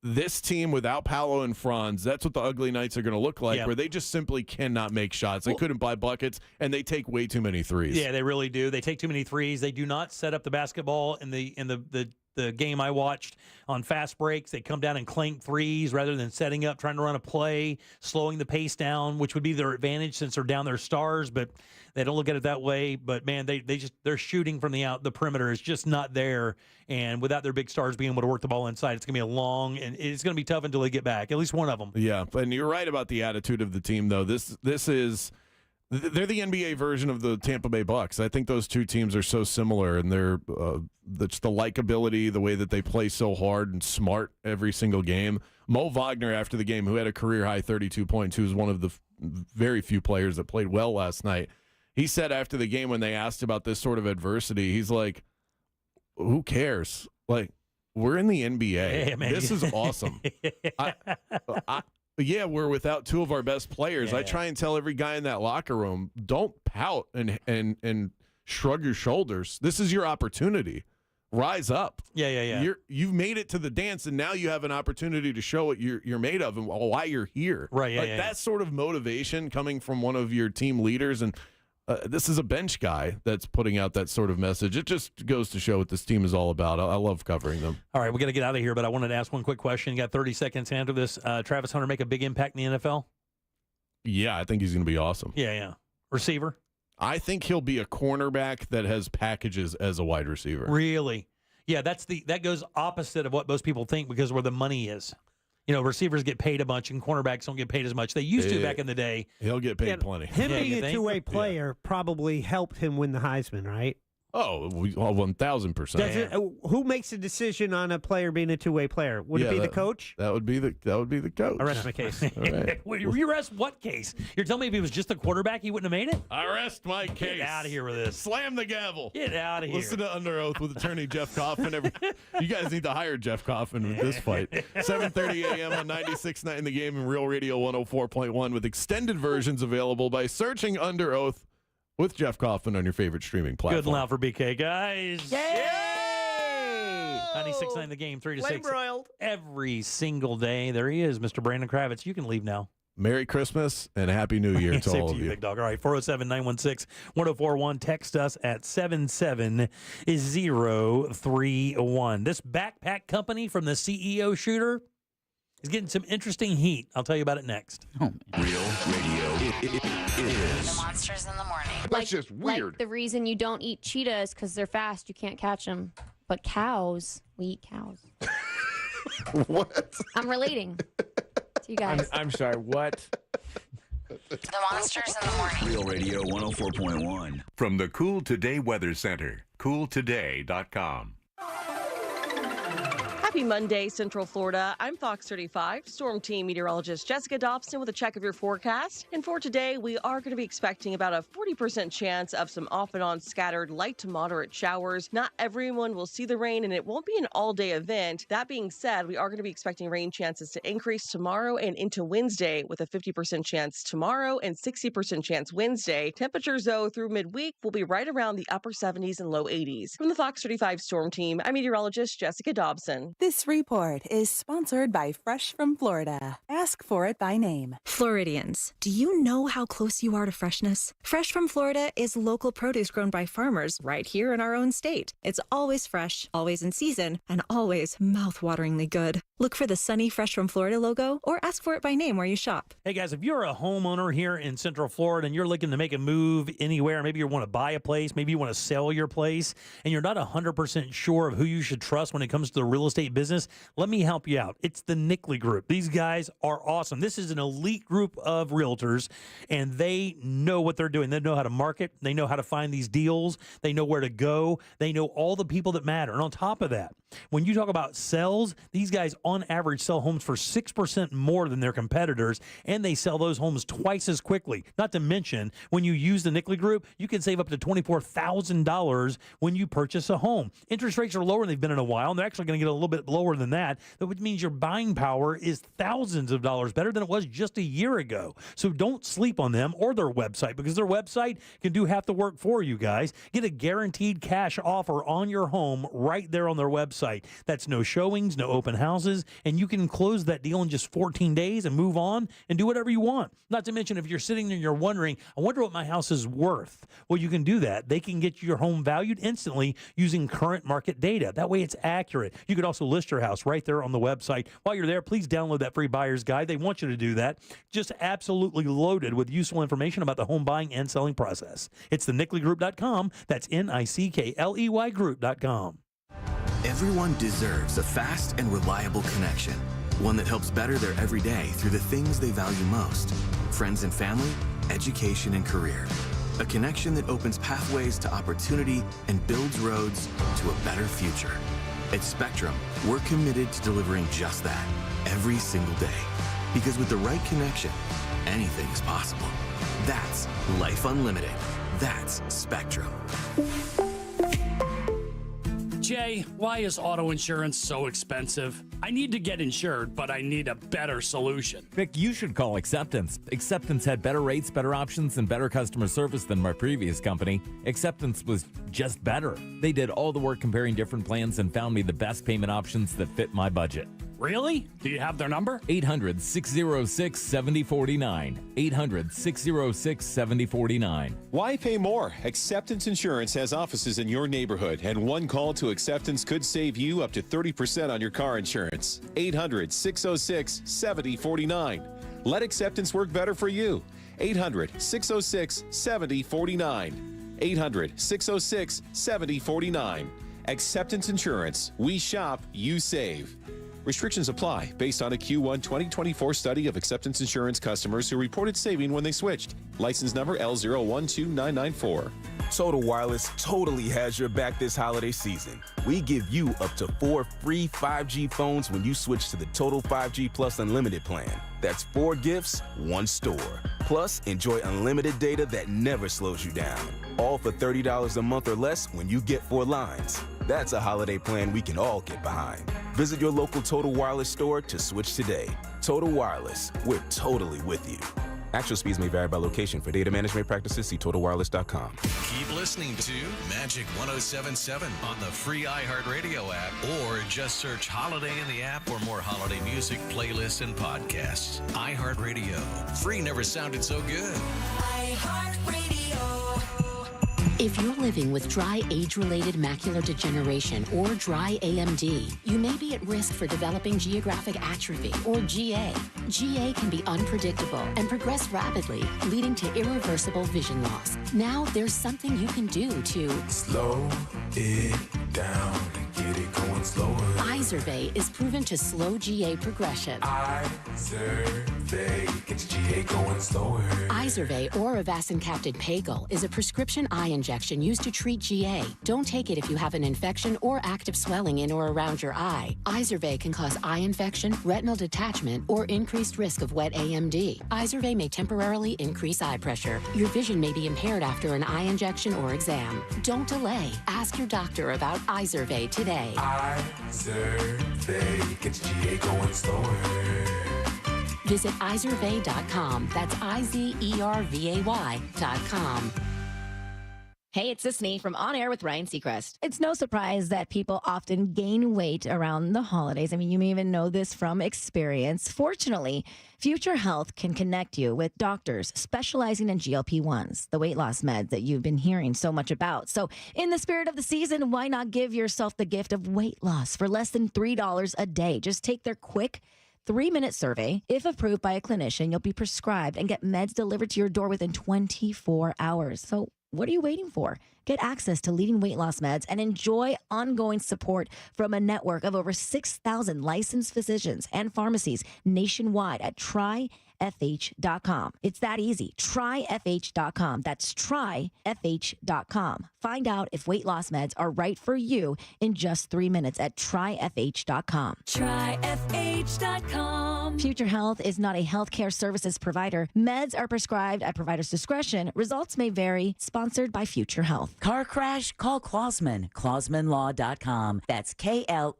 Speaker 24: This team without Paolo and Franz, that's what the ugly nights are going to look like, where they just simply cannot make shots. They couldn't buy buckets, and they take way too many threes.
Speaker 17: Yeah, they really do. They take too many threes. They do not set up the basketball in the game I watched on fast breaks. They come down and clank threes rather than setting up, trying to run a play, slowing the pace down, which would be their advantage since they're down their stars, but they don't look at it that way. But man, they're shooting from the perimeter is just not there. And without their big stars being able to work the ball inside, it's going to be a long, and it's going to be tough until they get back. At least one of them.
Speaker 24: Yeah, and you're right about the attitude of the team, though. This is they're the NBA version of the Tampa Bay Bucks. I think those two teams are so similar, and they're just the likability, the way that they play so hard and smart every single game. Mo Wagner, after the game, who had a career-high 32 points, who was one of the very few players that played well last night, he said after the game when they asked about this sort of adversity, he's like, who cares? Like, we're in the NBA.
Speaker 17: Yeah, man.
Speaker 24: This is awesome. Yeah, we're without 2 of our best players. I try and tell every guy in that locker room, don't pout and shrug your shoulders. This is your opportunity. Rise up.
Speaker 17: Yeah.
Speaker 24: You've made it to the dance, and now you have an opportunity to show what you're made of and why you're here.
Speaker 17: Right.
Speaker 24: That sort of motivation coming from one of your team leaders, and this is a bench guy that's putting out that sort of message. It just goes to show what this team is all about. I love covering them.
Speaker 17: All right, we got to get out of here, but I wanted to ask one quick question. You got 30 seconds to answer this. Travis Hunter make a big impact in the NFL?
Speaker 24: Yeah, I think he's going to be awesome.
Speaker 17: Yeah. Receiver?
Speaker 24: I think he'll be a cornerback that has packages as a wide receiver.
Speaker 17: Really? Yeah, that goes opposite of what most people think, because where the money is. Receivers get paid a bunch and cornerbacks don't get paid as much. They used to back in the day.
Speaker 24: He'll get paid plenty.
Speaker 19: Him being a two-way player probably helped him win the Heisman, right?
Speaker 24: Oh, 1,000%.
Speaker 19: Who makes the decision on a player being a two-way player? Would it be the coach?
Speaker 24: That would be the coach.
Speaker 19: I rest my case.
Speaker 24: Right.
Speaker 17: You rest what case? You're telling me if he was just the quarterback, he wouldn't have made it?
Speaker 24: I rest my case.
Speaker 17: Get out of here with this.
Speaker 24: Slam the gavel.
Speaker 17: Get out of here.
Speaker 24: Listen to Under Oath with attorney Jeff Coffin. You guys need to hire Jeff Coffin with this fight. 7:30 a.m. on 96.9 in the game and Real Radio 104.1 with extended versions available by searching Under Oath with Jeff Coffin on your favorite streaming platform.
Speaker 17: Good and loud for BK, guys.
Speaker 19: Yay!
Speaker 17: 96.9 the game, 3 to 6.
Speaker 19: Broiled.
Speaker 17: Every single day. There he is, Mr. Brandon Kravitz. You can leave now.
Speaker 24: Merry Christmas and Happy New Year to all of you.
Speaker 17: Big dog. All right, 407-916-1041. Text us at 77031. This backpack company from the CEO shooter is getting some interesting heat. I'll tell you about it next.
Speaker 15: Real Radio is
Speaker 1: The monsters in the morning.
Speaker 15: That's just weird.
Speaker 1: Like the reason you don't eat cheetahs because they're fast, you can't catch them. But cows, we eat cows.
Speaker 15: What?
Speaker 1: I'm relating to you guys.
Speaker 4: I'm sorry, what? The Monsters in the Morning.
Speaker 15: Real Radio 104.1. From the Cool Today Weather Center, cooltoday.com.
Speaker 5: Happy Monday, Central Florida. I'm Fox 35 Storm Team meteorologist Jessica Dobson with a check of your forecast. And for today, we are going to be expecting about a 40% chance of some off and on scattered light to moderate showers. Not everyone will see the rain, and it won't be an all-day event. That being said, we are going to be expecting rain chances to increase tomorrow and into Wednesday, with a 50% chance tomorrow and 60% chance Wednesday. Temperatures, though, through midweek will be right around the upper 70s and low 80s. From the Fox 35 Storm Team, I'm meteorologist Jessica Dobson.
Speaker 6: This report is sponsored by Fresh from Florida. Ask for it by name.
Speaker 7: Floridians, do you know how close you are to freshness? Fresh from Florida is local produce grown by farmers right here in our own state. It's always fresh, always in season, and always mouth-wateringly good. Look for the sunny Fresh from Florida logo or ask for it by name where you shop.
Speaker 17: Hey guys, if you're a homeowner here in Central Florida and you're looking to make a move anywhere, maybe you want to buy a place, maybe you want to sell your place, and you're not 100% sure of who you should trust when it comes to the real estate business, let me help you out. It's the Nickley Group. These guys are awesome. This is an elite group of realtors, and they know what they're doing. They know how to market. They know how to find these deals. They know where to go. They know all the people that matter. And on top of that, when you talk about sales, these guys on average sell homes for 6% more than their competitors, and they sell those homes twice as quickly. Not to mention, when you use the Nickley Group, you can save up to $24,000 when you purchase a home. Interest rates are lower than they've been in a while, and they're actually going to get a little bit lower than that, which means your buying power is thousands of dollars better than it was just a year ago. So don't sleep on them or their website, because their website can do half the work for you guys. Get a guaranteed cash offer on your home right there on their website. That's no showings, no open houses, and you can close that deal in just 14 days and move on and do whatever you want. Not to mention, if you're sitting there and you're wondering, I wonder what my house is worth. Well, you can do that. They can get your home valued instantly using current market data. That way it's accurate. You could also list your house right there on the website. While you're there, please download that free buyer's guide. They want you to do that. Just absolutely loaded with useful information about the home buying and selling process. It's the NickleyGroup.com. That's NICKLEY Group.com.
Speaker 25: Everyone deserves a fast and reliable connection, one that helps better their everyday through the things they value most: friends and family, education and career. A connection that opens pathways to opportunity and builds roads to a better future. At Spectrum, we're committed to delivering just that every single day. Because with the right connection, anything is possible. That's Life Unlimited. That's Spectrum.
Speaker 26: Jay, why is auto insurance so expensive? I need to get insured, but I need a better solution.
Speaker 27: Vic, you should call Acceptance. Acceptance had better rates, better options, and better customer service than my previous company. Acceptance was just better. They did all the work comparing different plans and found me the best payment options that fit my budget.
Speaker 26: Really? Do you have their number?
Speaker 27: 800-606-7049. 800-606-7049.
Speaker 28: Why pay more? Acceptance Insurance has offices in your neighborhood, and one call to Acceptance could save you up to 30% on your car insurance. 800-606-7049. Let Acceptance work better for you. 800-606-7049. 800-606-7049. Acceptance Insurance. We shop, you save. Restrictions apply based on a Q1 2024 study of Acceptance Insurance customers who reported saving when they switched. License number L012994.
Speaker 29: Total Wireless totally has your back this holiday season. We give you up to 4 free 5G phones when you switch to the Total 5G Plus Unlimited plan. That's 4 gifts, 1 store. Plus, enjoy unlimited data that never slows you down. All for $30 a month or less when you get 4 lines. That's a holiday plan we can all get behind. Visit your local Total Wireless store to switch today. Total Wireless, we're totally with you. Actual speeds may vary by location. For data management practices, see TotalWireless.com.
Speaker 30: Keep listening to Magic 107.7 on the free iHeartRadio app, or just search Holiday in the app for more holiday music, playlists, and podcasts. iHeartRadio. Free never sounded so good.
Speaker 31: iHeartRadio. If you're living with dry age-related macular degeneration or dry AMD, you may be at risk for developing geographic atrophy, or GA. GA can be unpredictable and progress rapidly, leading to irreversible vision loss. Now there's something you can do to
Speaker 32: slow it down and get it going slower.
Speaker 31: Izervay is proven to slow GA progression.
Speaker 32: Izervay. Izervay gets GA going slower.
Speaker 31: Izervay or avacin-capted Pagel is a prescription eye injection used to treat GA. Don't take it if you have an infection or active swelling in or around your eye. Izervay can cause eye infection, retinal detachment, or increased risk of wet AMD. Izervay may temporarily increase eye pressure. Your vision may be impaired after an eye injection or exam. Don't delay. Ask your doctor about Izervay today.
Speaker 32: Izervay gets GA going slower.
Speaker 31: Visit Izervay.com. That's IZERVAY.com.
Speaker 2: Hey, it's Sisney from On Air with Ryan Seacrest. It's no surprise that people often gain weight around the holidays. I mean, you may even know this from experience. Fortunately, Future Health can connect you with doctors specializing in GLP-1s, the weight loss meds that you've been hearing so much about. So in the spirit of the season, why not give yourself the gift of weight loss for less than $3 a day? Just take their quick 3-minute survey. If approved by a clinician, you'll be prescribed and get meds delivered to your door within 24 hours. So what are you waiting for? Get access to leading weight loss meds and enjoy ongoing support from a network of over 6,000 licensed physicians and pharmacies nationwide at tryfh.com. It's that easy. Tryfh.com. That's tryfh.com. Find out if weight loss meds are right for you in just 3 minutes at tryfh.com. Tryfh.com. Future Health is not a healthcare services provider. Meds are prescribed at provider's discretion. Results may vary. Sponsored by Future Health.
Speaker 18: Car crash? Call Klausman. KlausmanLaw.com. That's KLAUSMAN.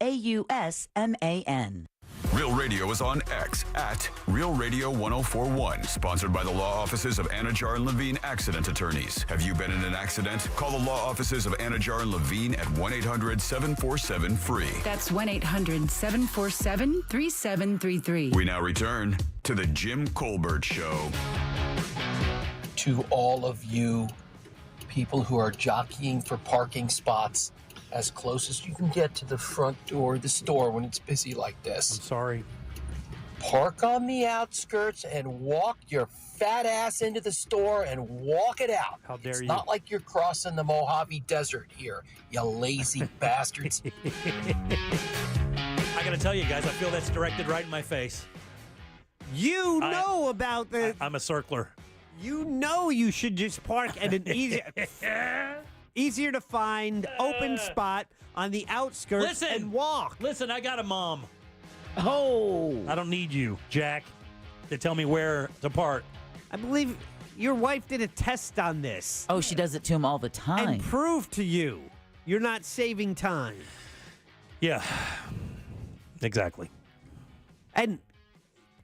Speaker 15: Real Radio is on X at Real Radio 1041. Sponsored by the law offices of Anajar and Levine Accident Attorneys. Have you been in an accident? Call the law offices of Anajar and Levine at 1-800-747-FREE.
Speaker 3: That's 1-800-747-3733.
Speaker 15: We now return to the Jim Colbert Show.
Speaker 8: To all of you people who are jockeying for parking spots as close as you can get to the front door of the store when it's busy like this.
Speaker 17: I'm sorry.
Speaker 8: Park on the outskirts and walk your fat ass into the store and walk it out.
Speaker 17: How dare
Speaker 8: it's
Speaker 17: you?
Speaker 8: not like you're crossing the Mojave Desert here, you lazy bastards.
Speaker 17: I got to tell you guys, I feel that's directed right in my face.
Speaker 19: You know about the...
Speaker 17: I'm a circler.
Speaker 19: You know you should just park at an easier to find open spot on the outskirts and walk.
Speaker 17: Listen, I got a mom.
Speaker 19: Oh.
Speaker 17: I don't need you, Jack, to tell me where to park.
Speaker 19: I believe your wife did a test on this.
Speaker 18: Oh, she does it to him all the time.
Speaker 19: And proved to you you're not saving time.
Speaker 17: Yeah, exactly.
Speaker 19: And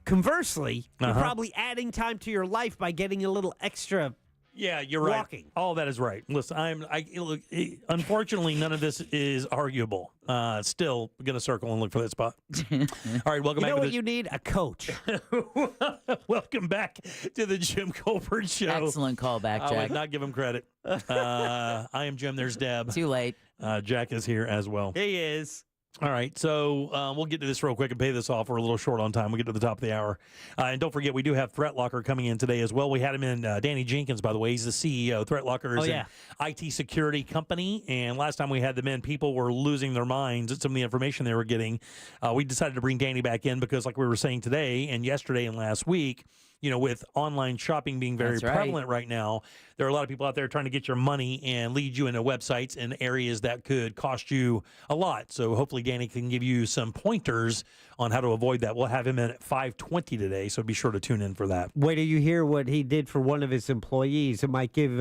Speaker 19: conversely, you're probably adding time to your life by getting a little extra.
Speaker 17: Yeah, you're
Speaker 19: walking.
Speaker 17: Right. All that is right. Listen, look. Unfortunately, none of this is arguable. Still gonna circle and look for that spot. All right, welcome back.
Speaker 19: You know what you need? A coach.
Speaker 17: Welcome back to the Jim Colbert Show.
Speaker 18: Excellent callback, Jack.
Speaker 17: I would not give him credit. I am Jim. There's Deb.
Speaker 18: Too late.
Speaker 17: Jack is here as well.
Speaker 19: He is.
Speaker 17: All right, so we'll get to this real quick and pay this off. We're a little short on time. We get to the top of the hour. And don't forget, we do have Threat Locker coming in today as well. We had him in, Danny Jenkins, by the way. He's the CEO. Threat Locker is an IT security company. And last time we had them in, people were losing their minds at some of the information they were getting. We decided to bring Danny back in because, like we were saying today and yesterday and last week, you know, with online shopping being very prevalent right now, there are a lot of people out there trying to get your money and lead you into websites and areas that could cost you a lot. So hopefully Danny can give you some pointers on how to avoid that. We'll have him in at 5:20 today, so be sure to tune in for that.
Speaker 19: Wait till you hear what he did for one of his employees. It might give,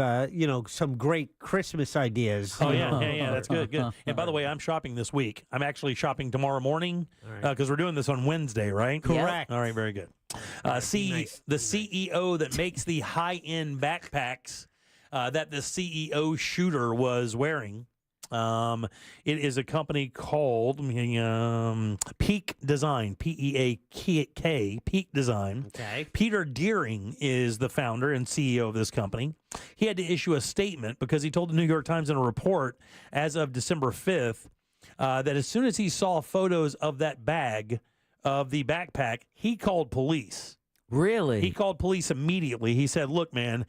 Speaker 19: some great Christmas ideas.
Speaker 17: Oh, yeah, that's good. And by the way, I'm shopping this week. I'm actually shopping tomorrow morning because we're doing this on Wednesday, right?
Speaker 19: Correct.
Speaker 17: All right, very good. The CEO that makes the high-end backpacks that the CEO shooter was wearing. It is a company called Peak Design, P-E-A-K, Peak Design.
Speaker 19: Okay.
Speaker 17: Peter Deering is the founder and CEO of this company. He had to issue a statement because he told the New York Times in a report as of December 5th that as soon as he saw photos of that bag, of the backpack, he called police.
Speaker 18: Really?
Speaker 17: He called police immediately. He said, look, man,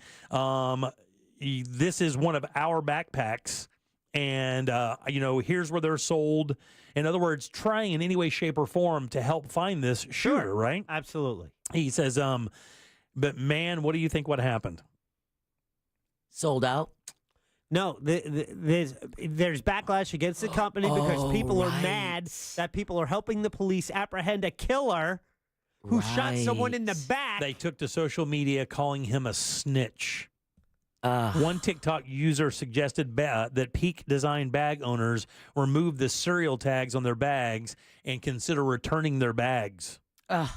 Speaker 17: this is one of our backpacks. And, here's where they're sold. In other words, trying in any way, shape, or form to help find this shooter, right?
Speaker 19: Absolutely.
Speaker 17: He says, but man, what do you think what happened?
Speaker 18: Sold out?
Speaker 19: No, there's backlash against the company because people are mad that people are helping the police apprehend a killer who shot someone in the back.
Speaker 17: They took to social media calling him a snitch. One TikTok user suggested that Peak Design bag owners remove the serial tags on their bags and consider returning their bags. And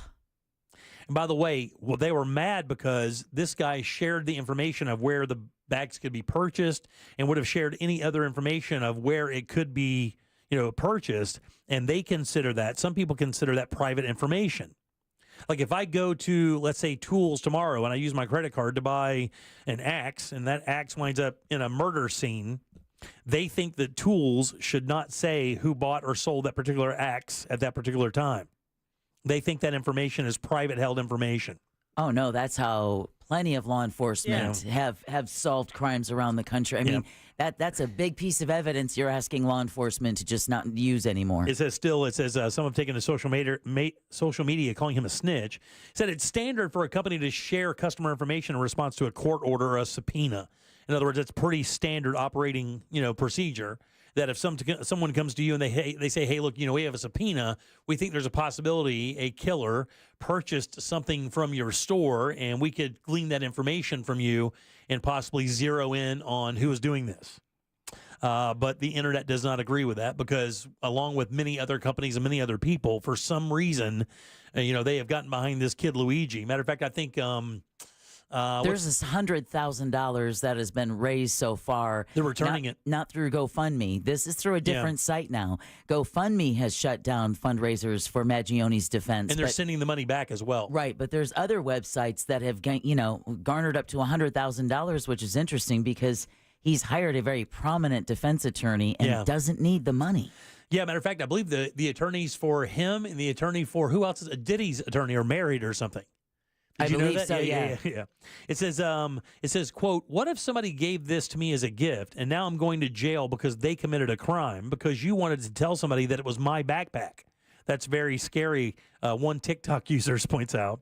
Speaker 17: by the way, they were mad because this guy shared the information of where the bags could be purchased and would have shared any other information of where it could be, purchased. And they consider that, some people consider that private information. Like if I go to, let's say, Tools tomorrow and I use my credit card to buy an axe and that axe winds up in a murder scene, they think that Tools should not say who bought or sold that particular axe at that particular time. They think that information is private held information.
Speaker 18: Oh, no, that's how plenty of law enforcement have solved crimes around the country. I mean, that's a big piece of evidence you're asking law enforcement to just not use anymore.
Speaker 17: It says some have taken to social media calling him a snitch. Said it's standard for a company to share customer information in response to a court order or a subpoena. In other words, it's pretty standard operating, procedure. That if someone comes to you and they say, hey, look, we have a subpoena. We think there's a possibility a killer purchased something from your store, and we could glean that information from you and possibly zero in on who is doing this. But the internet does not agree with that because, along with many other companies and many other people, for some reason, they have gotten behind this kid Luigi. Matter of fact, I think.
Speaker 18: There's this $100,000 that has been raised so far.
Speaker 17: They're returning it.
Speaker 18: Not through GoFundMe. This is through a different site now. GoFundMe has shut down fundraisers for Maggioni's defense.
Speaker 17: And they're sending the money back as well.
Speaker 18: Right, but there's other websites that have garnered up to $100,000, which is interesting because he's hired a very prominent defense attorney and doesn't need the money.
Speaker 17: Yeah, matter of fact, I believe the attorneys for him and the attorney for who else is Diddy's attorney are married or something.
Speaker 18: I believe so,
Speaker 17: yeah. It says, quote, what if somebody gave this to me as a gift and now I'm going to jail because they committed a crime because you wanted to tell somebody that it was my backpack? That's very scary, one TikTok user points out.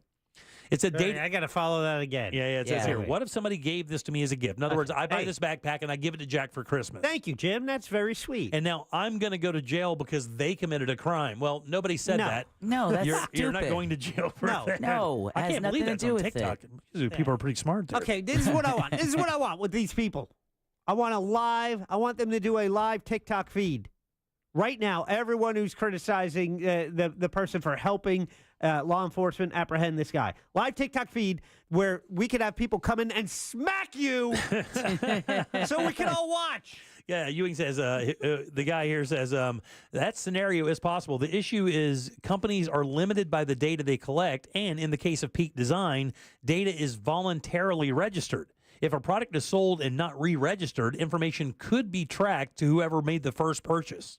Speaker 17: It's a date.
Speaker 19: I got to follow that again.
Speaker 17: Yeah, it says here, what if somebody gave this to me as a gift? In other words, I buy this backpack and I give it to Jack for Christmas.
Speaker 19: Thank you, Jim. That's very sweet.
Speaker 17: And now I'm going to go to jail because they committed a crime. Well, nobody said that.
Speaker 18: No, that's stupid.
Speaker 17: You're not going to jail for that.
Speaker 18: No,
Speaker 17: I can't believe that's on TikTok. People are pretty smart there.
Speaker 19: Okay, this is what I want. This is what I want with these people. I want them to do a live TikTok feed. Right now, everyone who's criticizing the person for helping law enforcement apprehend this guy. Live TikTok feed where we could have people come in and smack you so we can all watch.
Speaker 17: Yeah, Ewing says, the guy here says, that scenario is possible. The issue is companies are limited by the data they collect, and in the case of Peak Design, data is voluntarily registered. If a product is sold and not re-registered, information could be tracked to whoever made the first purchase.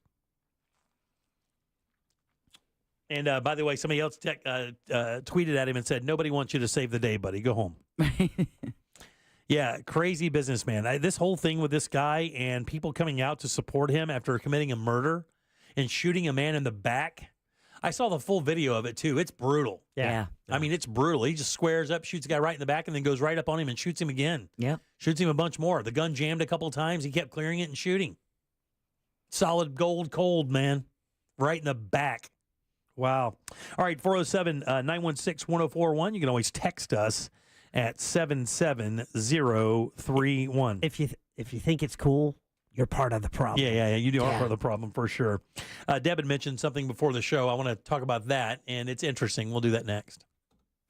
Speaker 17: And by the way, somebody else tweeted at him and said, nobody wants you to save the day, buddy. Go home. Yeah, crazy businessman. This whole thing with this guy and people coming out to support him after committing a murder and shooting a man in the back. I saw the full video of it, too. It's brutal.
Speaker 18: Yeah.
Speaker 17: I mean, it's brutal. He just squares up, shoots a guy right in the back, and then goes right up on him and shoots him again.
Speaker 18: Yeah.
Speaker 17: Shoots him a bunch more. The gun jammed a couple of times. He kept clearing it and shooting. Solid gold cold, man. Right in the back. Wow. All right, 407-916-1041. You can always text us at 77031.
Speaker 19: If you think it's cool, you're part of the problem.
Speaker 17: Yeah. You are part of the problem for sure. Deb had mentioned something before the show. I want to talk about that, and it's interesting. We'll do that next.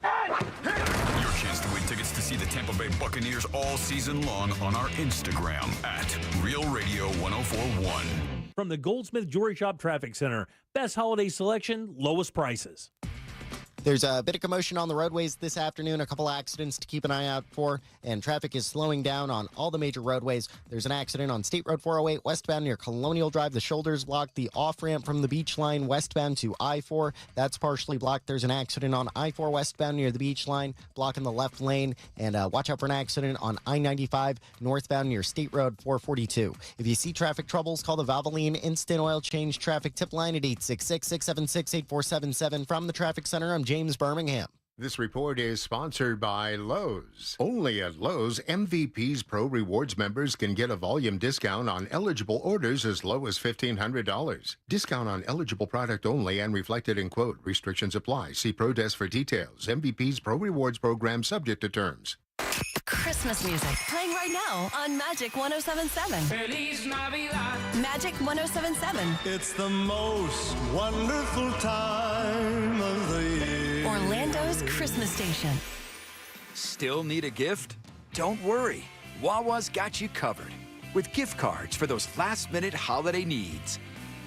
Speaker 15: Your chance to win tickets to see the Tampa Bay Buccaneers all season long on our Instagram at Real Radio 1041.
Speaker 17: From the Goldsmith Jewelry Shop Traffic Center, best holiday selection, lowest prices.
Speaker 3: There's a bit of commotion on the roadways this afternoon, a couple accidents to keep an eye out for, and traffic is slowing down on all the major roadways. There's an accident on State Road 408 westbound near Colonial Drive. The shoulder's blocked. The off-ramp from the beach line westbound to I-4, that's partially blocked. There's an accident on I-4 westbound near the beach line, blocking the left lane. And watch out for an accident on I-95 northbound near State Road 442. If you see traffic troubles, call the Valvoline Instant Oil Change Traffic Tip Line at 866-676-8477. From the Traffic Center, I'm James Birmingham.
Speaker 9: This report is sponsored by Lowe's. Only at Lowe's, MVP's Pro Rewards members can get a volume discount on eligible orders as low as $1,500. Discount on eligible product only and reflected in quote. Restrictions apply. See Pro Desk for details. MVP's Pro Rewards program subject to terms.
Speaker 10: Christmas music playing right now on Magic 107.7.
Speaker 11: Feliz Navidad.
Speaker 10: Magic 107.7.
Speaker 11: It's the most wonderful time of the year.
Speaker 10: Orlando's Christmas station.
Speaker 12: Still need a gift? Don't worry. Wawa's got you covered with gift cards for those last-minute holiday needs,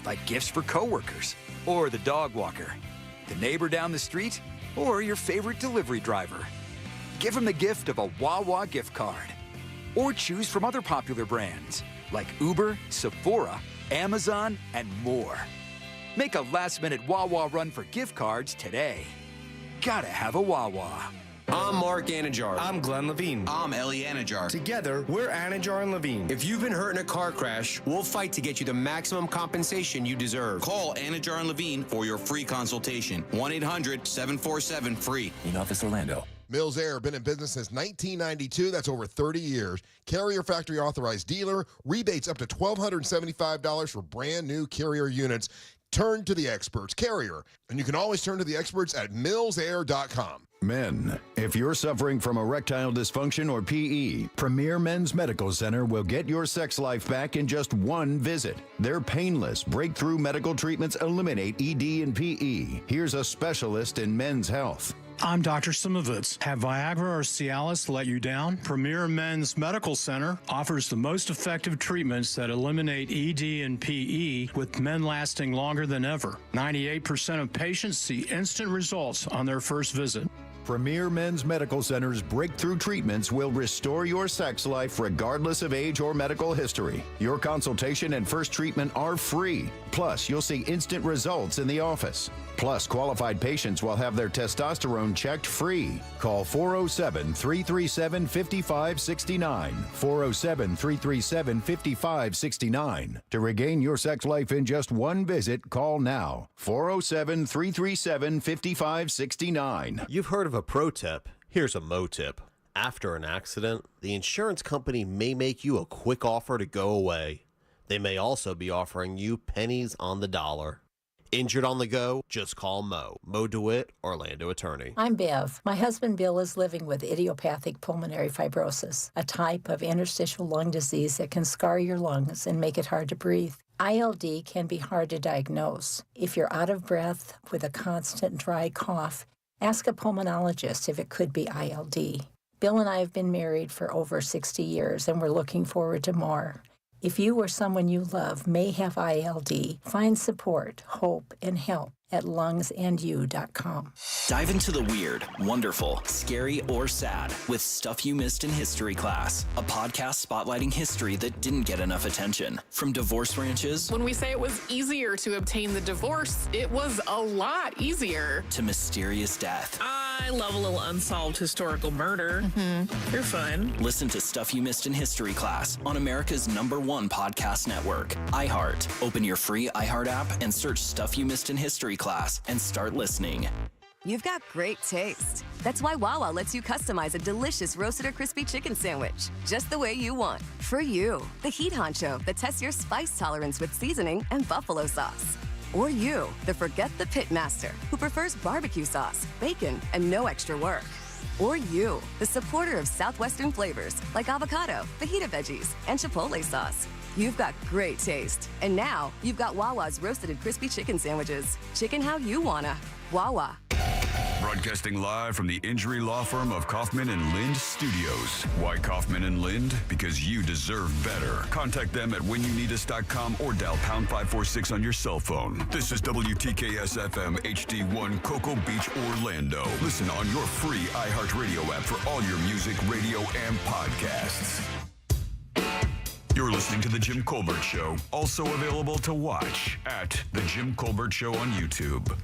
Speaker 12: like gifts for coworkers or the dog walker, the neighbor down the street, or your favorite delivery driver. Give them the gift of a Wawa gift card. Or choose from other popular brands like Uber, Sephora, Amazon, and more. Make a last-minute Wawa run for gift cards today. Gotta have a Wawa.
Speaker 13: I'm Mark Anajar.
Speaker 14: I'm Glenn Levine.
Speaker 13: I'm Ellie Anajar.
Speaker 14: Together, we're Anajar and Levine.
Speaker 13: If you've been hurt in a car crash, we'll fight to get you the maximum compensation you deserve. Call Anajar and Levine for your free consultation. 1-800-747-FREE.
Speaker 14: In Office Orlando.
Speaker 16: Mills Air, been in business since 1992. That's over 30 years. Carrier factory authorized dealer. Rebates up to $1,275 for brand new Carrier units. Turn to the experts. Carrier. And you can always turn to the experts at millsair.com.
Speaker 20: Men, if you're suffering from erectile dysfunction or PE, Premier Men's Medical Center will get your sex life back in just one visit. Their painless, breakthrough medical treatments eliminate ED and PE. Here's a specialist in men's health.
Speaker 21: I'm Dr. Simovitz. Have Viagra or Cialis let you down? Premier Men's Medical Center offers the most effective treatments that eliminate ED and PE, with men lasting longer than ever. 98% of patients see instant results on their first visit.
Speaker 20: Premier Men's Medical Center's breakthrough treatments will restore your sex life regardless of age or medical history. Your consultation and first treatment are free. Plus, you'll see instant results in the office. Plus, qualified patients will have their testosterone checked free. Call 407-337-5569. 407-337-5569. To regain your sex life in just one visit, call now. 407-337-5569.
Speaker 22: You've heard of a pro tip. Here's a mo tip. After an accident, the insurance company may make you a quick offer to go away. They may also be offering you pennies on the dollar. Injured on the go? Just call Mo. Mo DeWitt, Orlando attorney.
Speaker 23: I'm Bev. My husband Bill is living with idiopathic pulmonary fibrosis, a type of interstitial lung disease that can scar your lungs and make it hard to breathe. ILD can be hard to diagnose. If you're out of breath with a constant dry cough, ask a pulmonologist if it could be ILD. Bill and I have been married for over 60 years, and we're looking forward to more. If you or someone you love may have ILD, find support, hope, and help at lungsandyou.com.
Speaker 33: Dive into the weird, wonderful, scary, or sad with Stuff You Missed in History Class, a podcast spotlighting history that didn't get enough attention. From divorce ranches,
Speaker 34: when we say it was easier to obtain the divorce, it was a lot easier,
Speaker 33: to mysterious death.
Speaker 34: I love a little unsolved historical murder. They're fun.
Speaker 33: Listen to Stuff You Missed in History Class on America's #1 podcast network, iHeart. Open your free iHeart app and search Stuff You Missed in History Class and start listening.
Speaker 35: You've got great taste. That's why Wawa lets you customize a delicious roasted or crispy chicken sandwich, just the way you want. For you, the heat honcho that tests your spice tolerance with seasoning and buffalo sauce. Or you, the forget the pit master, who prefers barbecue sauce, bacon, and no extra work. Or you, the supporter of Southwestern flavors like avocado, fajita veggies, and chipotle sauce. You've got great taste. And now, you've got Wawa's roasted and crispy chicken sandwiches. Chicken how you wanna. Wawa.
Speaker 15: Broadcasting live from the injury law firm of Kaufman and Lind Studios. Why Kaufman and Lind? Because you deserve better. Contact them at whenyouneedus.com or dial pound 546 on your cell phone. This is WTKS FM HD1 Cocoa Beach, Orlando. Listen on your free iHeartRadio app for all your music, radio, and podcasts. You're listening to The Jim Colbert Show, also available to watch at The Jim Colbert Show on YouTube.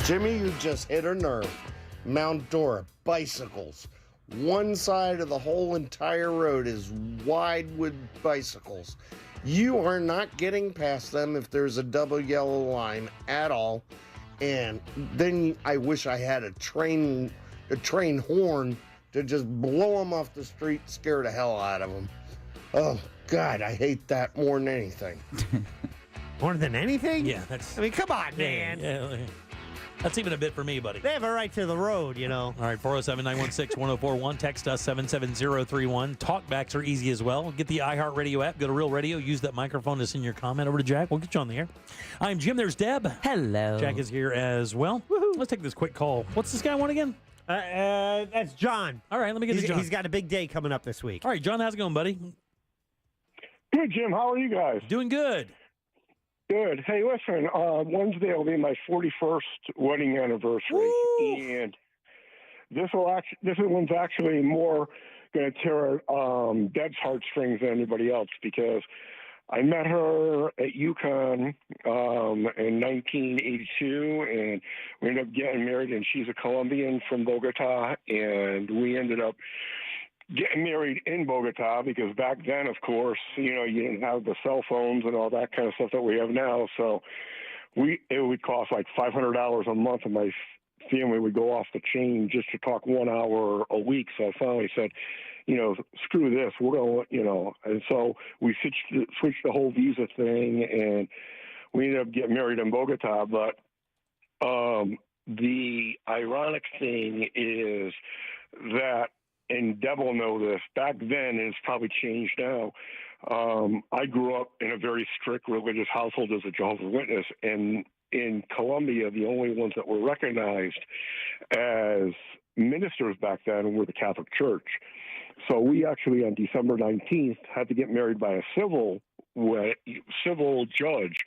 Speaker 1: Jimmy, you just hit a nerve. Mount Dora, bicycles. One side of the whole entire road is wide with bicycles. You are not getting past them if there's a double yellow line at all. And then I wish I had a train horn to just blow them off the street, scare the hell out of them. Oh, God, I hate that more than anything.
Speaker 19: More than anything?
Speaker 17: Yeah, that's...
Speaker 19: I mean, come on, man.
Speaker 17: Yeah. That's even a bit for me, buddy.
Speaker 19: They have a right to the road, you know.
Speaker 17: All right, 407-916-1041. Text us 77031. Talkbacks are easy as well. Get the iHeartRadio app. Go to Real Radio. Use that microphone to send your comment over to Jack. We'll get you on the air. I'm Jim. There's Deb.
Speaker 18: Hello.
Speaker 17: Jack is here as well. Woohoo. Let's take this quick call. What's this guy want again?
Speaker 19: That's John.
Speaker 17: All right, let me get to John.
Speaker 19: He's got a big day coming up this week.
Speaker 17: All right, John, how's it going, buddy?
Speaker 2: Good, Jim. How are you guys?
Speaker 17: Doing good.
Speaker 2: Good. Hey, listen, Wednesday will be my 41st wedding anniversary.
Speaker 17: Woo!
Speaker 2: And this one's actually more going to tear Deb's heartstrings than anybody else, because I met her at UConn in 1982, and we ended up getting married, and she's a Colombian from Bogota, and we ended up getting married in Bogota because back then, of course, you didn't have the cell phones and all that kind of stuff that we have now. So it would cost like $500 a month, and my family would go off the chain just to talk 1 hour a week. So I finally said, screw this. We're going to, and so we switched the whole visa thing, and we ended up getting married in Bogota. But the ironic thing is that, and Deb will know this, back then, and it's probably changed now, I grew up in a very strict religious household as a Jehovah's Witness, and in Colombia, the only ones that were recognized as ministers back then were the Catholic Church. So we actually, on December 19th, had to get married by a civil judge,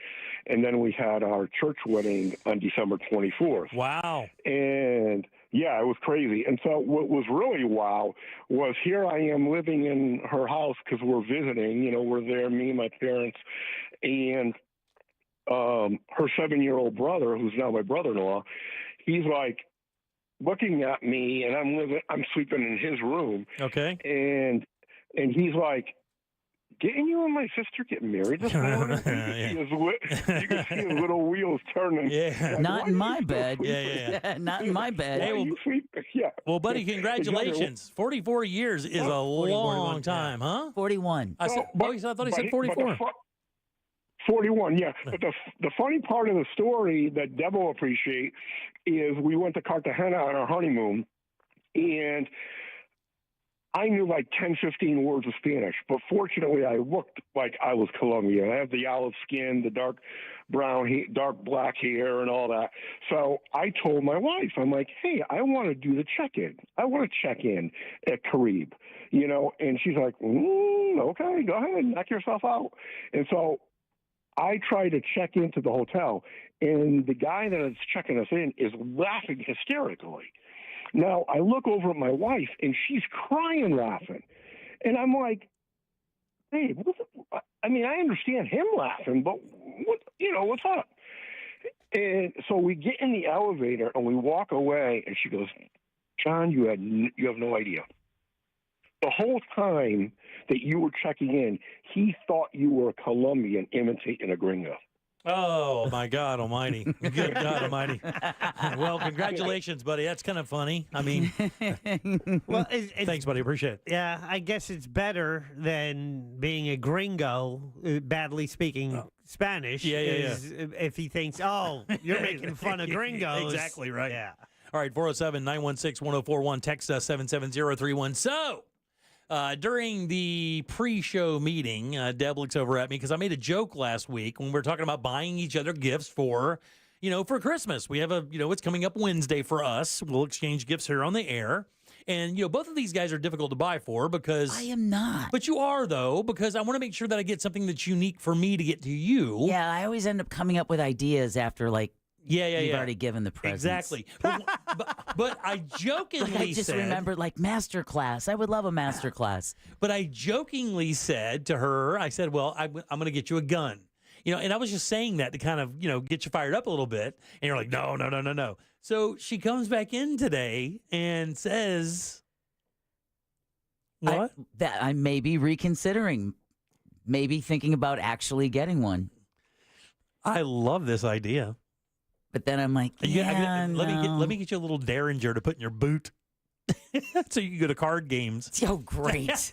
Speaker 2: and then we had our church wedding on December 24th.
Speaker 17: Wow.
Speaker 2: And yeah, it was crazy. And so what was really wow was here I am living in her house because we're visiting. We're there, me and my parents, and her 7-year-old brother, who's now my brother-in-law, he's like looking at me, and I'm sleeping in his room.
Speaker 17: Okay.
Speaker 2: And he's like, didn't you and my sister get married this morning? You can see his little wheels turning.
Speaker 17: Yeah.
Speaker 2: Like,
Speaker 18: Not in my bed.
Speaker 17: Yeah.
Speaker 18: Not in my bed.
Speaker 17: Hey, well, buddy, congratulations. 44 years is a long time, huh?
Speaker 18: 41.
Speaker 17: I thought he said 44.
Speaker 2: 41, yeah. But the funny part of the story that Deb will appreciate is we went to Cartagena on our honeymoon, and I knew like 10, 15 words of Spanish, but fortunately I looked like I was Colombian. I have the olive skin, the dark black hair and all that. So I told my wife, I'm like, hey, I want to do the check-in. I want to check in at Carib, and she's like, okay, go ahead, knock yourself out. And so I tried to check into the hotel, and the guy that is checking us in is laughing hysterically. Now, I look over at my wife, and she's crying laughing. And I'm like, babe, I understand him laughing, but what's up? And so we get in the elevator, and we walk away, and she goes, John, you have no idea. The whole time that you were checking in, he thought you were a Colombian imitating a gringo.
Speaker 17: Oh, my God almighty. Good God almighty. Well, congratulations, buddy. That's kind of funny. I mean,
Speaker 19: well,
Speaker 17: thanks, buddy. Appreciate it.
Speaker 19: Yeah, I guess it's better than being a gringo, badly speaking Spanish.
Speaker 17: Yeah.
Speaker 19: If he thinks, oh, you're making fun of gringos.
Speaker 17: Exactly right.
Speaker 19: Yeah.
Speaker 17: All right, 407-916-1041. Text us 77031. So, During the pre-show meeting, Deb looks over at me because I made a joke last week when we were talking about buying each other gifts for Christmas. We have it's coming up Wednesday for us. We'll exchange gifts here on the air. And, both of these guys are difficult to buy for because...
Speaker 18: I am not.
Speaker 17: But you are, though, because I want to make sure that I get something that's unique for me to get to you.
Speaker 18: Yeah, I always end up coming up with ideas after, you've already given the presents.
Speaker 17: Exactly. But I jokingly
Speaker 18: I just remembered, master class. I would love a master class.
Speaker 17: But I jokingly said to her, I said, well, I'm going to get you a gun. And I was just saying that to kind of, get you fired up a little bit. And you're like, no. So she comes back in today and says, what?
Speaker 18: That I may be reconsidering, maybe thinking about actually getting one.
Speaker 17: I love this idea.
Speaker 18: But then I'm like,
Speaker 17: let me get you a little Derringer to put in your boot. So you can go to card games.
Speaker 18: Oh, great.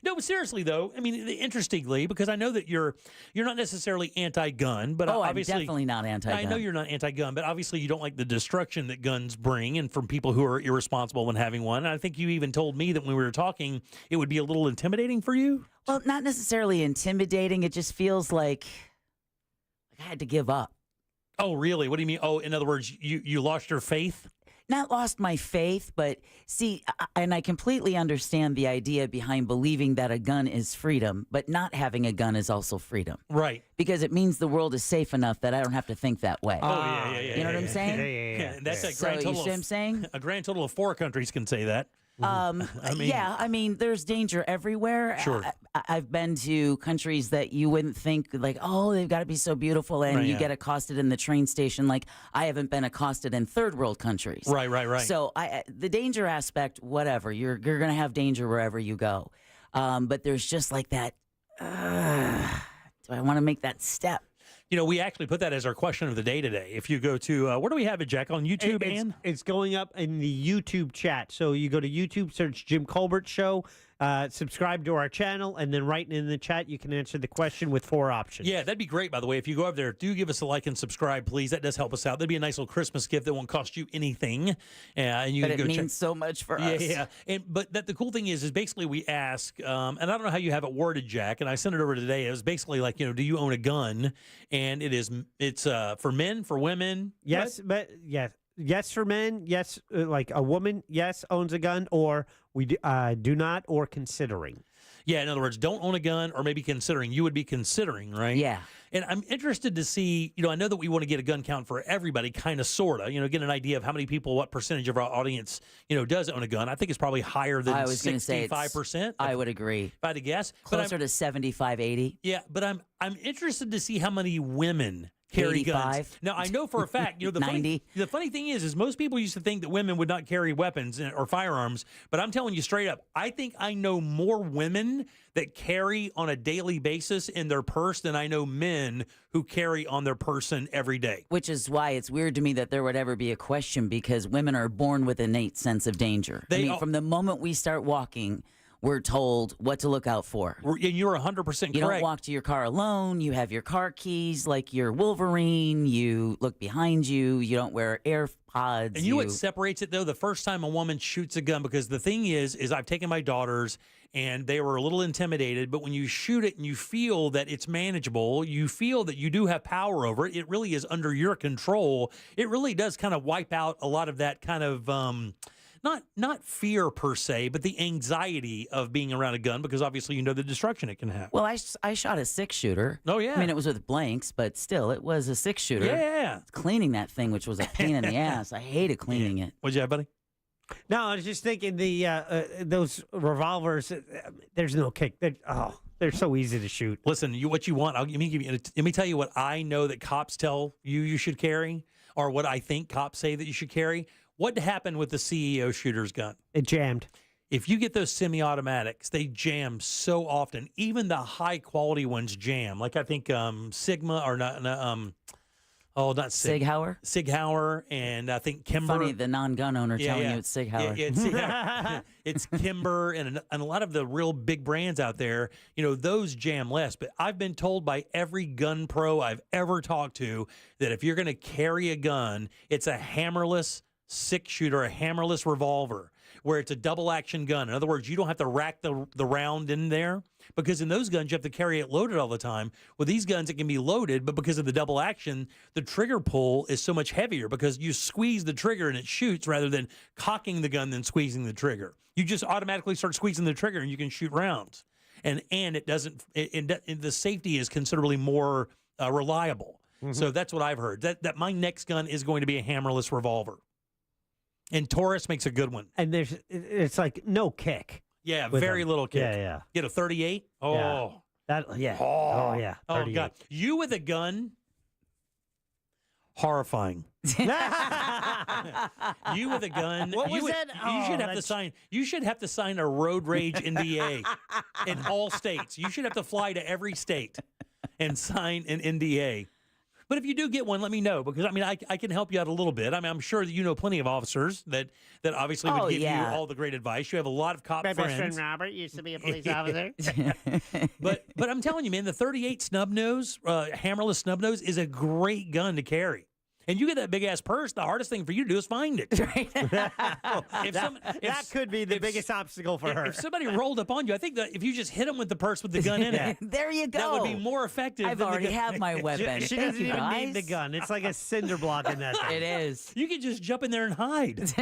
Speaker 17: No, but seriously, though, I mean, interestingly, because I know that you're not necessarily anti-gun, but obviously...
Speaker 18: I'm definitely not anti-gun.
Speaker 17: I know you're not anti-gun, but obviously you don't like the destruction that guns bring and from people who are irresponsible when having one. And I think you even told me that when we were talking, it would be a little intimidating for you.
Speaker 18: Well, not necessarily intimidating. It just feels like I had to give up.
Speaker 17: Oh, really? What do you mean? Oh, in other words, you lost your faith?
Speaker 18: Not lost my faith, but see, and I completely understand the idea behind believing that a gun is freedom, but not having a gun is also freedom.
Speaker 17: Right.
Speaker 18: Because it means the world is safe enough that I don't have to think that way.
Speaker 17: Oh, yeah.
Speaker 18: You know what I'm saying?
Speaker 17: Yeah. That's a
Speaker 18: So
Speaker 17: grand total.
Speaker 18: you see what I'm saying?
Speaker 17: A grand total of 4 countries can say that.
Speaker 18: I mean, there's danger everywhere.
Speaker 17: Sure.
Speaker 18: I've been to countries that you wouldn't think they've got to be so beautiful, and you get accosted in the train station. Like I haven't been accosted in third world countries.
Speaker 17: Right.
Speaker 18: So the danger aspect, whatever, you're going to have danger wherever you go. But there's just that, do I want to make that step?
Speaker 17: We actually put that as our question of the day today. If you go to, where do we have it, Jack? On YouTube,
Speaker 19: It's going up in the YouTube chat. So you go to YouTube, search Jim Colbert Show, subscribe to our channel, and then right in the chat, you can answer the question with 4 options.
Speaker 17: Yeah, that'd be great, by the way. If you go up there, do give us a like and subscribe, please. That does help us out. That'd be a nice little Christmas gift that won't cost you anything. And you
Speaker 18: but
Speaker 17: can
Speaker 18: it
Speaker 17: go
Speaker 18: means so much for us.
Speaker 17: Yeah. But the cool thing is basically we ask, and I don't know how you have it worded, Jack, and I sent it over today. It was basically like, do you own a gun? And it's for men, for women.
Speaker 19: Yes, but yes. Yes for men, yes, like a woman, yes, owns a gun, or we do not, or considering.
Speaker 17: Yeah, in other words, don't own a gun, or maybe considering. You would be considering, right?
Speaker 18: Yeah.
Speaker 17: And I'm interested to see, I know that we want to get a gun count for everybody, kind of, sort of, get an idea of how many people, what percentage of our audience, does own a gun. I think it's probably higher than 65%.
Speaker 18: I would agree.
Speaker 17: If I had to guess.
Speaker 18: Closer to 75, 80.
Speaker 17: Yeah, but I'm interested to see how many women carry
Speaker 18: 85.
Speaker 17: guns. Now, I know for a fact, the
Speaker 18: 90.
Speaker 17: The funny thing is most people used to think that women would not carry weapons or firearms, but I'm telling you straight up, I think I know more women that carry on a daily basis in their purse than I know men who carry on their person every day.
Speaker 18: Which is why it's weird to me that there would ever be a question, because women are born with an innate sense of danger. From the moment we start walking, we're told what to look out for.
Speaker 17: And you're 100% correct.
Speaker 18: You don't walk to your car alone. You have your car keys like you're Wolverine. You look behind you. You don't wear AirPods.
Speaker 17: And you know what separates it, though? The first time a woman shoots a gun, because the thing is I've taken my daughters, and they were a little intimidated, but when you shoot it and you feel that it's manageable, you feel that you do have power over it, it really is under your control, it really does kind of wipe out a lot of that kind of... Not fear per se, but the anxiety of being around a gun, because obviously the destruction it can have.
Speaker 18: Well, I shot a 6-shooter.
Speaker 17: Oh, yeah.
Speaker 18: I mean, it was with blanks, but still, it was a 6-shooter.
Speaker 17: Yeah.
Speaker 18: Cleaning that thing, which was a pain in the ass. I hated cleaning it.
Speaker 17: What'd you have, buddy?
Speaker 19: No, I was just thinking those revolvers, there's no kick. They're so easy to shoot.
Speaker 17: Listen, what you want, let me tell you what I know that cops tell you should carry, or what I think cops say that you should carry. What happened with the CEO shooter's gun?
Speaker 19: It jammed.
Speaker 17: If you get those semi-automatics, they jam so often. Even the high-quality ones jam. Like I think Sigma or not Sig
Speaker 18: Hauer?
Speaker 17: Sig Hauer, and I think Kimber.
Speaker 18: Funny, the non-gun owner telling you it's Sig Hauer.
Speaker 17: It's Kimber and a lot of the real big brands out there, those jam less. But I've been told by every gun pro I've ever talked to that if you're going to carry a gun, it's a hammerless 6-shooter, a hammerless revolver, where it's a double-action gun. In other words, you don't have to rack the round in there, because in those guns, you have to carry it loaded all the time. With these guns, it can be loaded, but because of the double action, the trigger pull is so much heavier because you squeeze the trigger and it shoots rather than cocking the gun then squeezing the trigger. You just automatically start squeezing the trigger and you can shoot rounds. And it doesn't, the safety is considerably more reliable. Mm-hmm. So that's what I've heard. That my next gun is going to be a hammerless revolver. And Taurus makes a good one.
Speaker 19: And it's like no kick.
Speaker 17: Yeah, very little kick.
Speaker 19: Yeah.
Speaker 17: Get a 38? Oh.
Speaker 19: Yeah.
Speaker 17: Oh,
Speaker 19: yeah. 38.
Speaker 17: Oh, God. You with a gun? Horrifying. You with a gun?
Speaker 19: What was that?
Speaker 17: You should have to sign a road rage NDA in all states. You should have to fly to every state and sign an NDA. But if you do get one, let me know, because I can help you out a little bit. I'm sure that you know plenty of officers that obviously would give you all the great advice. You have a lot of cop friends.
Speaker 19: My best friend Robert used to be a police officer.
Speaker 17: But I'm telling you, man, the 38 snub nose, hammerless snub nose, is a great gun to carry. And you get that big ass purse, the hardest thing for you to do is find it.
Speaker 19: That could be the biggest obstacle for her.
Speaker 17: If somebody rolled up on you, I think that if you just hit them with the purse with the gun in it,
Speaker 18: there you go.
Speaker 17: That would be more effective.
Speaker 18: I've already have my weapon.
Speaker 19: She doesn't even need the gun. It's like a cinder block in that thing.
Speaker 18: It is.
Speaker 17: You can just jump in there and hide.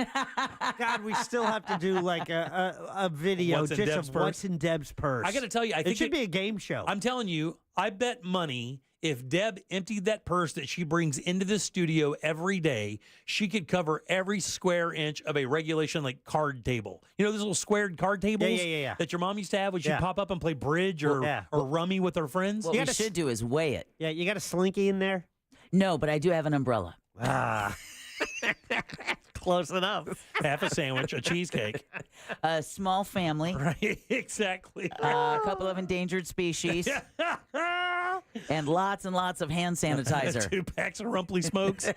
Speaker 19: God, we still have to do like a video of what's in Deb's purse.
Speaker 17: I got to tell you, I think
Speaker 19: it should be a game show.
Speaker 17: I'm telling you, I bet money if Deb emptied that purse that she brings into the studio every day, she could cover every square inch of a regulation like card table. You know those little squared card tables that your mom used to have when she'd pop up and play bridge or rummy with her friends?
Speaker 18: What we should do is weigh it.
Speaker 19: Yeah, you got a slinky in there?
Speaker 18: No, but I do have an umbrella.
Speaker 19: Close enough.
Speaker 17: Half a sandwich, a cheesecake.
Speaker 18: A small family.
Speaker 17: Right, exactly.
Speaker 18: A couple of endangered species. And lots and lots of hand sanitizer.
Speaker 17: 2 packs of Rumpley Smokes.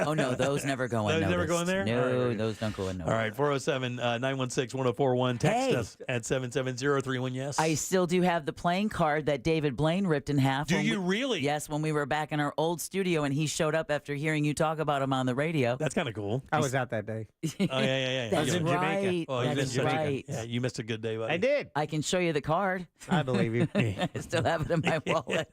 Speaker 18: Oh, no, those never go in.
Speaker 17: Those never go in there?
Speaker 18: No, those don't go in.
Speaker 17: All right, 407-916-1041. Text us at 77031, yes.
Speaker 18: I still do have the playing card that David Blaine ripped in half.
Speaker 17: Do you really?
Speaker 18: Yes, when we were back in our old studio and he showed up after hearing you talk about him on the radio.
Speaker 17: That's kind of cool.
Speaker 19: I was out that day.
Speaker 17: Oh, yeah.
Speaker 18: That's
Speaker 19: in
Speaker 18: right.
Speaker 17: Oh,
Speaker 18: that is right.
Speaker 17: Yeah, you missed a good day, buddy.
Speaker 19: I did.
Speaker 18: I can show you the card.
Speaker 19: I believe you.
Speaker 18: I still have it in my wallet.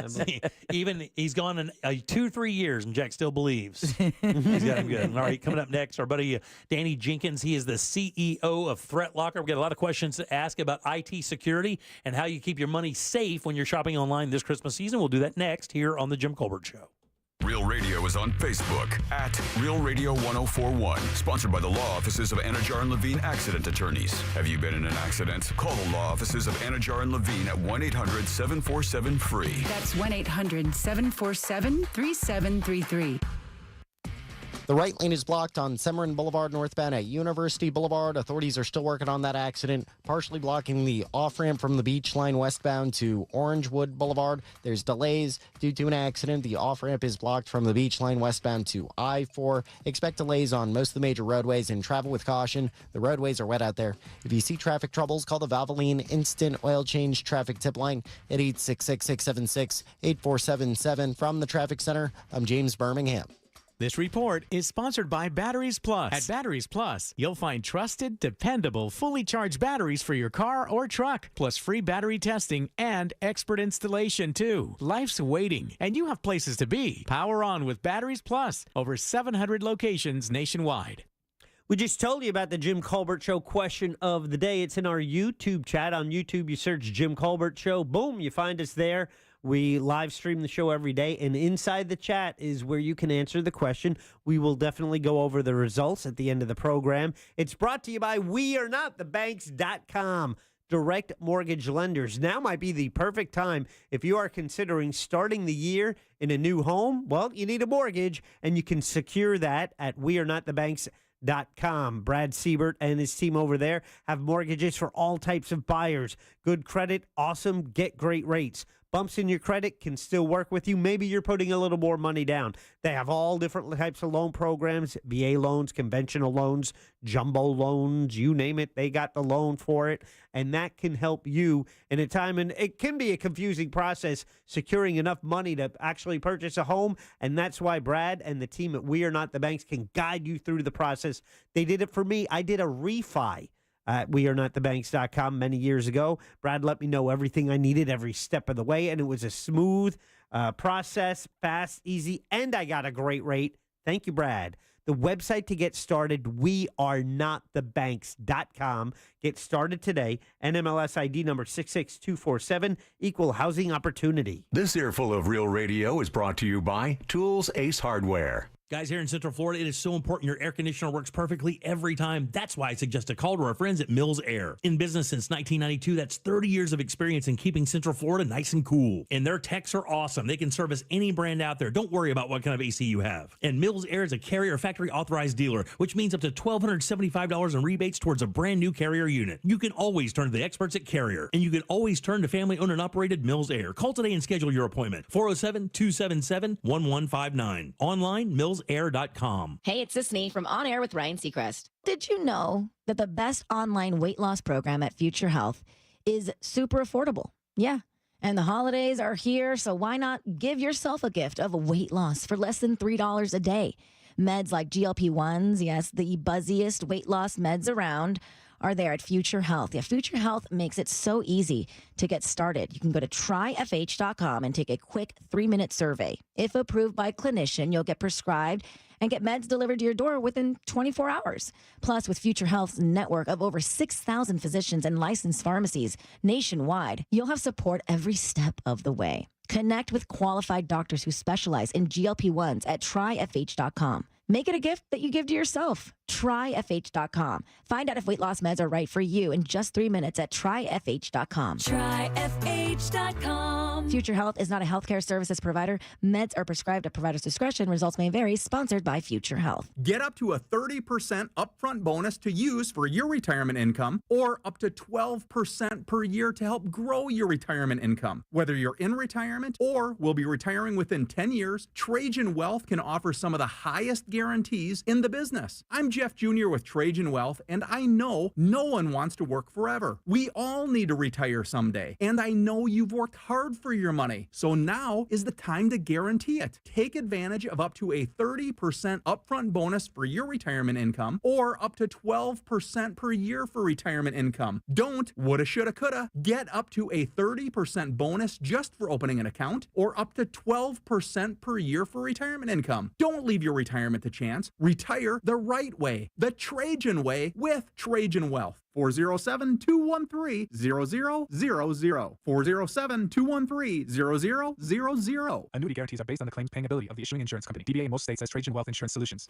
Speaker 17: See, even he's gone in 2-3 years, and Jack still believes. He's got him good. All right, coming up next, our buddy Danny Jenkins. He is the CEO of Threat Locker. We've got a lot of questions to ask about IT security and how you keep your money safe when you're shopping online this Christmas season. We'll do that next here on The Jim Colbert Show.
Speaker 15: Real Radio is on Facebook at Real Radio 1041. Sponsored by the law offices of Anajar and Levine Accident Attorneys. Have you been in an accident? Call the law offices of Anajar and Levine at 1-800-747-FREE.
Speaker 3: That's 1-800-747-3733.
Speaker 4: The right lane is blocked on Severin Boulevard northbound at University Boulevard. Authorities are still working on that accident, partially blocking the off-ramp from the beach line westbound to Orangewood Boulevard. There's delays due to an accident. The off-ramp is blocked from the beach line westbound to I-4. Expect delays on most of the major roadways and travel with caution. The roadways are wet out there. If you see traffic troubles, call the Valvoline Instant Oil Change Traffic Tip Line at 866-676-8477. From the Traffic Center, I'm James Birmingham.
Speaker 5: This report is sponsored by Batteries Plus. At Batteries Plus, you'll find trusted, dependable, fully charged batteries for your car or truck, plus free battery testing and expert installation, too. Life's waiting, and you have places to be. Power on with Batteries Plus. Over 700 locations nationwide.
Speaker 19: We just told you about the Jim Colbert Show question of the day. It's in our YouTube chat. On YouTube, you search Jim Colbert Show. Boom, you find us there. We live stream the show every day, and inside the chat is where you can answer the question. We will definitely go over the results at the end of the program. It's brought to you by WeAreNotTheBanks.com. Direct mortgage lenders. Now might be the perfect time if you are considering starting the year in a new home. Well, you need a mortgage, and you can secure that at WeAreNotTheBanks.com. Brad Siebert and his team over there have mortgages for all types of buyers. Good credit, awesome, get great rates. bumps in your credit can still work with you. Maybe you're putting a little more money down. They have all different types of loan programs, VA loans, conventional loans, jumbo loans, you name it. They got the loan for it, and that can help you in a time. And it can be a confusing process securing enough money to actually purchase a home, and that's why Brad and the team at We Are Not the Banks can guide you through the process. They did it for me. I did a refi at wearenotthebanks.com many years ago. Brad let me know everything I needed every step of the way, and it was a smooth process, fast, easy, and I got a great rate. Thank you, Brad. The website to get started, wearenotthebanks.com. Get started today. NMLS ID number 66247, equal housing opportunity.
Speaker 3: This earful of Real Radio is brought to you by Tools Ace Hardware.
Speaker 17: Guys, here in Central Florida, it is so important your air conditioner works perfectly every time. That's why I suggest a call to our friends at Mills Air. In business since 1992, that's 30 years of experience in keeping Central Florida nice and cool. And their techs are awesome. They can service any brand out there. Don't worry about what kind of AC you have. And Mills Air is a Carrier Factory Authorized dealer, which means up to $1,275 in rebates towards a brand new Carrier unit. You can always turn to the experts at Carrier, and you can always turn to family-owned and operated Mills Air. Call today and schedule your appointment. 407-277-1159. Online, millsair.com.
Speaker 6: Hey, it's Sisney from On Air with Ryan Seacrest. Did you know that the best online weight loss program at Future Health is super affordable? Yeah. And the holidays are here, so why not give yourself a gift of weight loss for less than $3 a day? Meds like GLP-1s, yes, the buzziest weight loss meds around, are there at Future Health. Yeah, Future Health makes it so easy to get started. You can go to tryfh.com and take a quick 3-minute survey. If approved by a clinician, you'll get prescribed and get meds delivered to your door within 24 hours. Plus, with Future Health's network of over 6,000 physicians and licensed pharmacies nationwide, you'll have support every step of the way. Connect with qualified doctors who specialize in GLP-1s at tryfh.com. Make it a gift that you give to yourself. Tryfh.com. Find out if weight loss meds are right for you in just 3 minutes at tryfh.com. Tryfh.com. Future Health is not a healthcare services provider. Meds are prescribed at provider's discretion. Results may vary. Sponsored by Future Health.
Speaker 7: Get up to a 30% upfront bonus to use for your retirement income, or up to 12% per year to help grow your retirement income. Whether you're in retirement or will be retiring within 10 years, Trajan Wealth can offer some of the highest guarantees in the business. I'm Jeff Jr. with Trajan Wealth, and I know no one wants to work forever. We all need to retire someday, and I know you've worked hard for your money, so now is the time to guarantee it. Take advantage of up to a 30% upfront bonus for your retirement income, or up to 12% per year for retirement income. Don't woulda, shoulda, coulda. Get up to a 30% bonus just for opening an account, or up to 12% per year for retirement income. Don't leave your retirement to chance. Retire the right way, the Trajan way, with Trajan Wealth. 407-213-0000. 407-213-0000.
Speaker 8: Annuity guarantees are based on the claims paying ability of the issuing insurance company. DBA in most states says Trajan Wealth Insurance Solutions.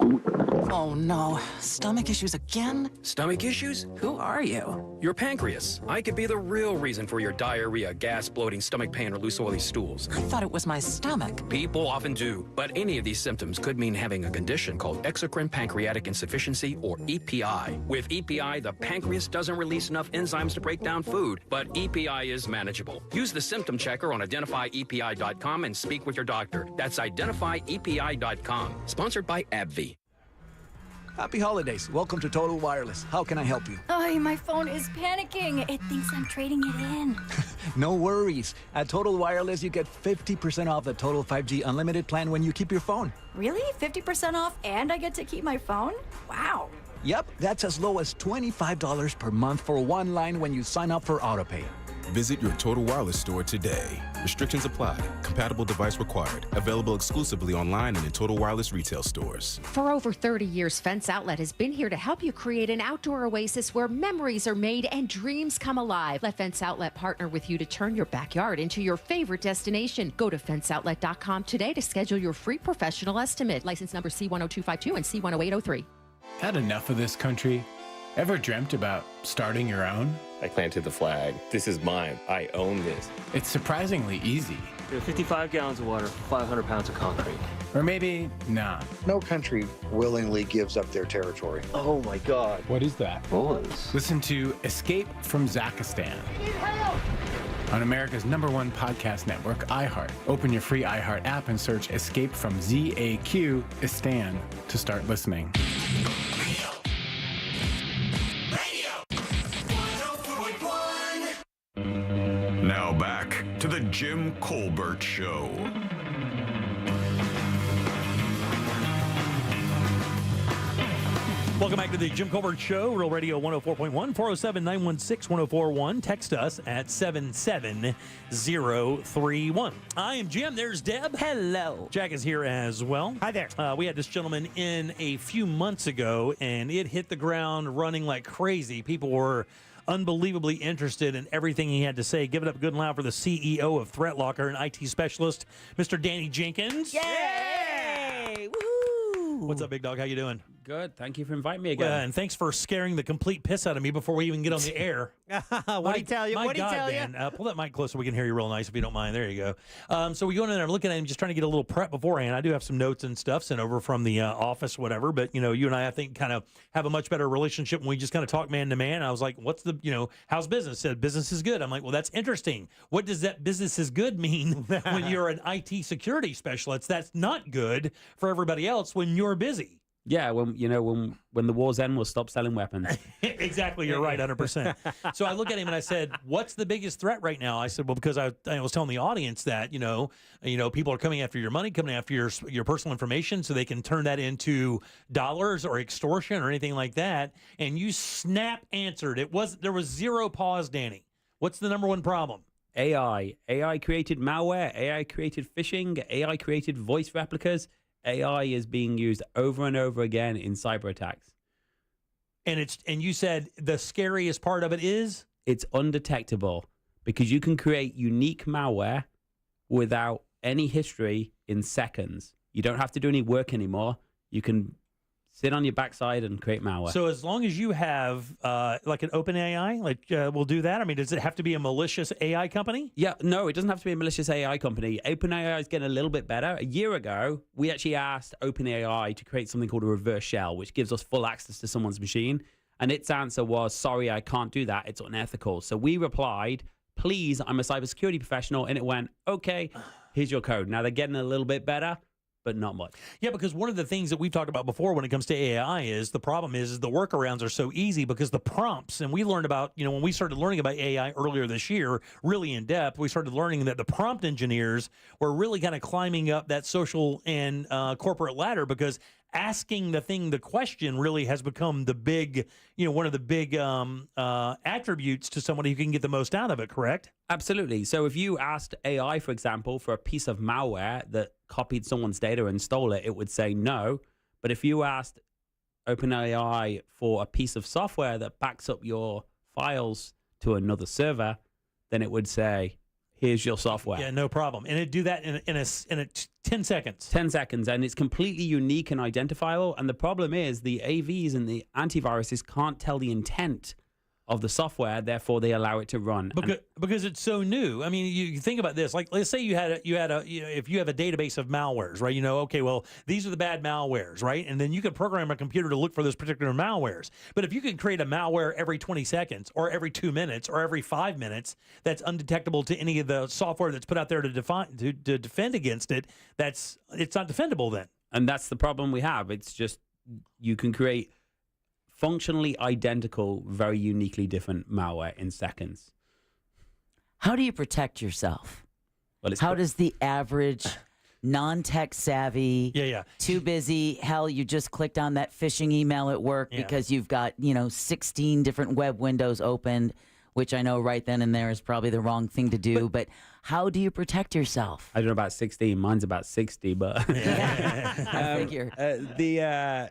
Speaker 9: Oh no, stomach issues again?
Speaker 11: Stomach issues?
Speaker 9: Who are you?
Speaker 11: Your pancreas. I could be the real reason for your diarrhea, gas, bloating, stomach pain, or loose oily stools.
Speaker 9: I thought it was my stomach.
Speaker 11: People often do, but any of these symptoms could mean having a condition called exocrine pancreatic insufficiency, or EPI. With EPI, the pancreas doesn't release enough enzymes to break down food, but EPI is manageable. Use the symptom checker on identifyepi.com and speak with your doctor. That's identifyepi.com. Sponsored by AbbVie.
Speaker 24: Happy holidays. Welcome to Total Wireless. How can I help you?
Speaker 25: Oh, my phone is panicking. It thinks I'm trading it in.
Speaker 24: No worries. At Total Wireless, you get 50% off the Total 5G Unlimited plan when you keep your phone.
Speaker 25: Really? 50% off and I get to keep my phone? Wow.
Speaker 24: Yep, that's as low as $25 per month for one line when you sign up for AutoPay.
Speaker 26: Visit your Total Wireless store today. Restrictions apply. Compatible device required. Available exclusively online and in Total Wireless retail stores.
Speaker 27: For over 30 years, Fence Outlet has been here to help you create an outdoor oasis where memories are made and dreams come alive. Let Fence Outlet partner with you to turn your backyard into your favorite destination. Go to fenceoutlet.com today to schedule your free professional estimate. License number C10252 and C10803.
Speaker 21: Had enough of this country? Ever dreamt about starting your own?
Speaker 28: I planted the flag. This is mine. I own this.
Speaker 21: It's surprisingly easy.
Speaker 29: 55 gallons of water, 500 pounds of concrete.
Speaker 21: Or maybe not.
Speaker 30: No country willingly gives up their territory.
Speaker 29: Oh my God.
Speaker 21: What is that?
Speaker 29: Bullets.
Speaker 21: Listen to Escape from Zakistan.
Speaker 1: on America's #1 podcast network, iHeart. Open your free iHeart app and search Escape from ZAQ Istan to start listening.
Speaker 15: Now back to the Jim Colbert Show.
Speaker 17: Welcome back to the Jim Colbert Show, Real Radio 104.1, 407-916-1041. Text us at 77031. I am Jim. There's Deb.
Speaker 18: Hello.
Speaker 17: Jack is here as well.
Speaker 19: Hi there.
Speaker 17: We had this gentleman in a few months ago, and it hit the ground running like crazy. People were unbelievably interested in everything he had to say. Give it up good and loud for the CEO of Threat Locker and IT specialist, Mr. Danny Jenkins.
Speaker 18: Yay! Woohoo!
Speaker 17: What's up, big dog? How you doing?
Speaker 2: Good. Thank you for inviting me again.
Speaker 17: And thanks for scaring the complete piss out of me before we even get on the air.
Speaker 19: What'd he tell you?
Speaker 17: My
Speaker 19: What'd he
Speaker 17: God,
Speaker 19: tell
Speaker 17: man.
Speaker 19: you?
Speaker 17: Pull that mic closer so we can hear you real nice if you don't mind. There you go. So we go in there looking at him, just trying to get a little prep beforehand. I do have some notes and stuff sent over from the office, whatever. But, you and I think, kind of have a much better relationship when we just kind of talk man to man. And I was like, what's the, how's business? Said business is good. I'm like, well, that's interesting. What does that business is good mean when you're an IT security specialist? That's not good for everybody else when you're busy.
Speaker 2: Yeah, when the war's end, we'll stop selling weapons.
Speaker 17: Exactly, you're right, 100%. So I look at him and I said, "What's the biggest threat right now?" I said, "Well, because I was telling the audience that people are coming after your money, coming after your personal information, so they can turn that into dollars or extortion or anything like that." And you snap answered. There was zero pause, Danny. What's the number one problem?
Speaker 2: AI created malware. AI created phishing. AI created voice replicas. AI is being used over and over again in cyber attacks.
Speaker 17: And you said the scariest part of it is?
Speaker 2: It's undetectable because you can create unique malware without any history in seconds. You don't have to do any work anymore. You can sit on your backside and create malware.
Speaker 17: So as long as you have like an open AI, we'll do that? I mean, does it have to be a malicious AI company?
Speaker 2: Yeah, no, it doesn't have to be a malicious AI company. OpenAI is getting a little bit better. A year ago, we actually asked OpenAI to create something called a reverse shell, which gives us full access to someone's machine. And its answer was, sorry, I can't do that. It's unethical. So we replied, please, I'm a cybersecurity professional. And it went, okay, here's your code. Now they're getting a little bit better, but not much.
Speaker 17: Yeah, because one of the things that we've talked about before when it comes to AI is the problem is the workarounds are so easy because the prompts, and we learned about, when we started learning about AI earlier this year, really in depth, we started learning that the prompt engineers were really kind of climbing up that social and corporate ladder because asking the question really has become the big, one of the big attributes to somebody who can get the most out of it, correct?
Speaker 2: Absolutely. So if you asked AI, for example, for a piece of malware that copied someone's data and stole it, it would say no. But if you asked OpenAI for a piece of software that backs up your files to another server, then it would say, here's your software.
Speaker 17: Yeah, no problem. And it'd do that in a 10 seconds.
Speaker 2: 10 seconds, and it's completely unique and identifiable. And the problem is the AVs and the antiviruses can't tell the intent of the software, therefore they allow it to run.
Speaker 17: Because it's so new. I mean, you think about this. Like, let's say if you have a database of malwares, right? Okay, well, these are the bad malwares, right? And then you could program a computer to look for those particular malwares. But if you could create a malware every 20 seconds or every 2 minutes or every 5 minutes that's undetectable to any of the software that's put out there to defend against it, it's not defendable then.
Speaker 2: And that's the problem we have. It's just you can create functionally identical, very uniquely different malware in seconds.
Speaker 18: How do you protect yourself?
Speaker 2: Well,
Speaker 18: how does the average non-tech savvy,
Speaker 17: too
Speaker 18: busy, hell, you just clicked on that phishing email at work because you've got, 16 different web windows opened, which I know right then and there is probably the wrong thing to do, but how do you protect yourself?
Speaker 2: I don't know about 16. Mine's about 60, but
Speaker 18: I figure.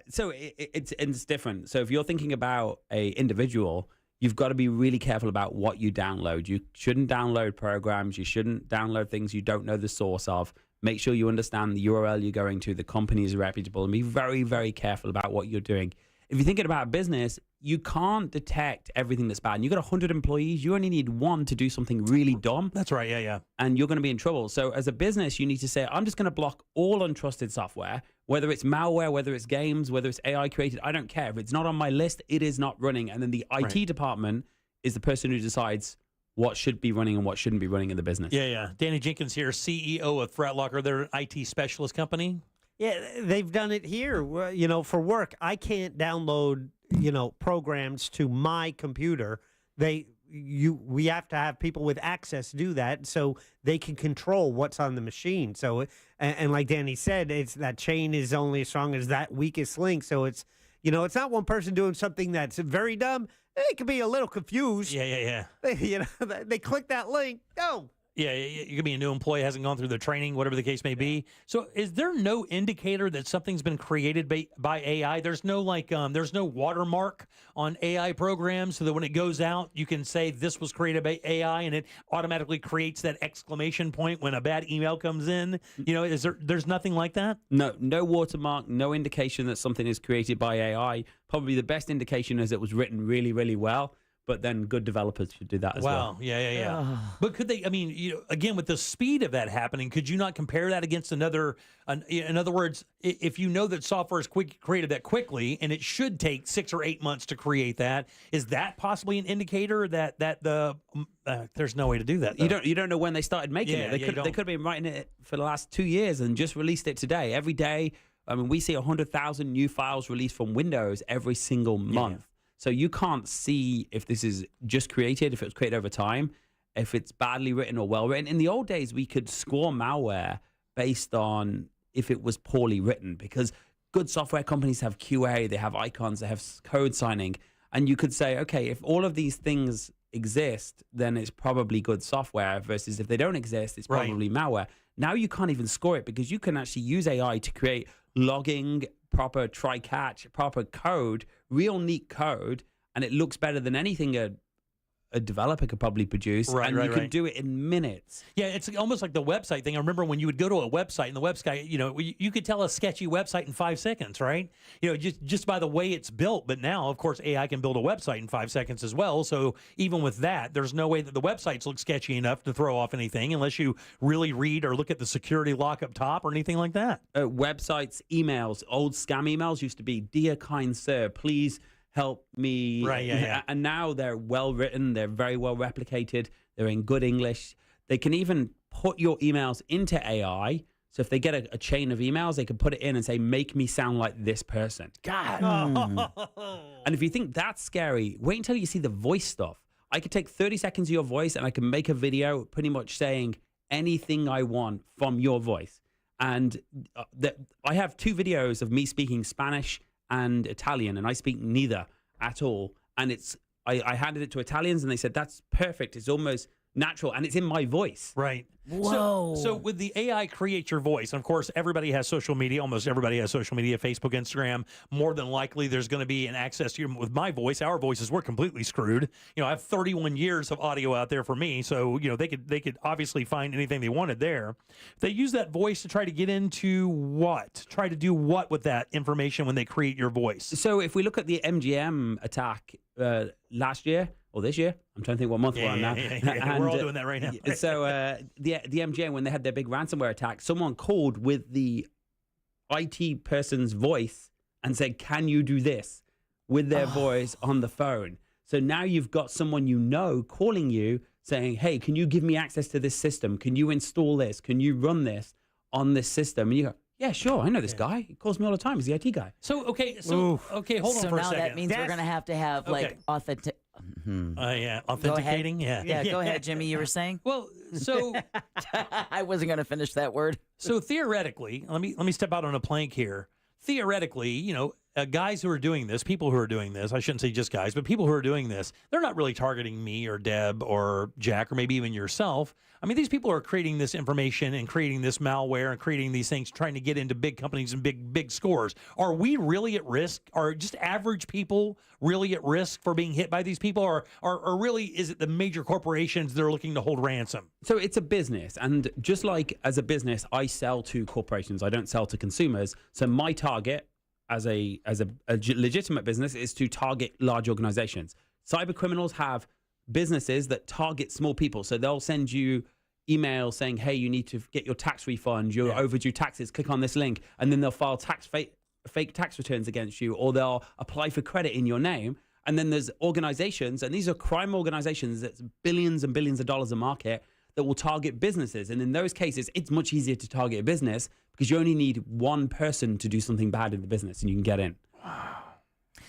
Speaker 2: So it's different. So if you're thinking about a individual, you've got to be really careful about what you download. You shouldn't download programs. You shouldn't download things you don't know the source of. Make sure you understand the URL you're going to. The company is reputable, and be very, very careful about what you're doing. If you're thinking about business, you can't detect everything that's bad. And you've got 100 employees. You only need one to do something really dumb.
Speaker 17: That's right. Yeah.
Speaker 2: And you're going to be in trouble. So as a business, you need to say, I'm just going to block all untrusted software, whether it's malware, whether it's games, whether it's AI created. I don't care. If it's not on my list, it is not running. And then the IT department is the person who decides what should be running and what shouldn't be running in the business.
Speaker 17: Yeah. Danny Jenkins here, CEO of ThreatLocker. They're an IT specialist company.
Speaker 19: Yeah, they've done it here. For work, I can't download, programs to my computer. We have to have people with access do that so they can control what's on the machine. So, and like Danny said, it's that chain is only as strong as that weakest link. So it's, it's not one person doing something that's very dumb. They could be a little confused.
Speaker 17: Yeah.
Speaker 19: They click that link. Oh.
Speaker 17: Yeah, you could be a new employee, hasn't gone through the training, whatever the case may be. So is there no indicator that something's been created by AI? There's no there's no watermark on AI programs so that when it goes out, you can say this was created by AI and it automatically creates that exclamation point when a bad email comes in. There's nothing like that?
Speaker 2: No watermark, no indication that something is created by AI. Probably the best indication is it was written really, really well. But then good developers should do that as well.
Speaker 17: Wow, yeah. But could they, again, with the speed of that happening, could you not compare that against another, in other words, if you know that software is created that quickly and it should take 6 or 8 months to create that, is that possibly an indicator that there's no way to do that? Though?
Speaker 2: You don't know when they started making it. They could have been writing it for the last 2 years and just released it today. Every day, we see 100,000 new files released from Windows every single month. Yeah. So you can't see if this is just created, if it was created over time, if it's badly written or well written. In the old days, we could score malware based on if it was poorly written because good software companies have QA, they have icons, they have code signing. And you could say, okay, if all of these things exist, then it's probably good software versus if they don't exist, it's probably malware. Now you can't even score it because you can actually use AI to create logging, proper try-catch, proper code, real neat code, and it looks better than anything a developer could probably produce, and you can do it in minutes.
Speaker 17: Yeah, it's almost like the website thing. I remember when you would go to a website, and the website, you could tell a sketchy website in 5 seconds, right? Just by the way it's built. But now, of course, AI can build a website in 5 seconds as well. So even with that, there's no way that the websites look sketchy enough to throw off anything unless you really read or look at the security lock up top or anything like that.
Speaker 2: Websites, emails, old scam emails used to be, "Dear kind sir, please help me."
Speaker 17: Right, yeah.
Speaker 2: And now they're well written, they're very well replicated, they're in good English. They can even put your emails into AI. So if they get a chain of emails, they can put it in and say, "Make me sound like this person." God. And if you think that's scary, wait until you see the voice stuff. I could take 30 seconds of your voice and I can make a video pretty much saying anything I want from your voice. And I have 2 videos of me speaking Spanish and Italian, and I speak neither at all. And I handed it to Italians, and they said, "That's perfect. It's almost natural, and it's in my voice."
Speaker 17: Right.
Speaker 18: Whoa.
Speaker 17: So with the AI create your voice, and of course, everybody has social media. Almost everybody has social media, Facebook, Instagram. More than likely, there's going to be an access to with my voice. Our voices, we're completely screwed. I have 31 years of audio out there for me, so they could obviously find anything they wanted there. They use that voice to try to get into what? Try to do what with that information when they create your voice?
Speaker 2: So if we look at the MGM attack last year or this year, I'm trying to think what month we're on now.
Speaker 17: And, we're all doing that right now.
Speaker 2: So the MGM, when they had their big ransomware attack, someone called with the IT person's voice and said, "Can you do this?" with their voice on the phone. So now you've got someone calling you saying, "Hey, can you give me access to this system? Can you install this? Can you run this on this system?" And you go, "Yeah, sure, I know this guy. He calls me all the time. He's the IT guy."
Speaker 17: So, hold on for a second.
Speaker 18: So now that means we're going to have like authentic.
Speaker 17: Authenticating?
Speaker 18: Yeah, go ahead, Jimmy. You were saying?
Speaker 17: Well, so
Speaker 18: I wasn't going to finish that word.
Speaker 17: So theoretically, let me step out on a plank here. Theoretically, guys who are doing this, people who are doing this, I shouldn't say just guys, but people who are doing this, they're not really targeting me or Deb or Jack or maybe even yourself. I mean, these people are creating this information and creating this malware and creating these things, trying to get into big companies and big scores. Are we really at risk? Are just average people really at risk for being hit by these people? Or really, is it the major corporations that are looking to hold ransom?
Speaker 2: So it's a business. And just like as a business, I sell to corporations. I don't sell to consumers. So my target as a legitimate business is to target large organizations. Cyber criminals have businesses that target small people. So they'll send you emails saying, "Hey, you need to get your tax refund, your overdue taxes, click on this link," and then they'll file fake tax returns against you, or they'll apply for credit in your name. And then there's organizations, and these are crime organizations that's billions and billions of dollars a market that will target businesses. And in those cases, it's much easier to target a business because you only need one person to do something bad in the business and you can get in.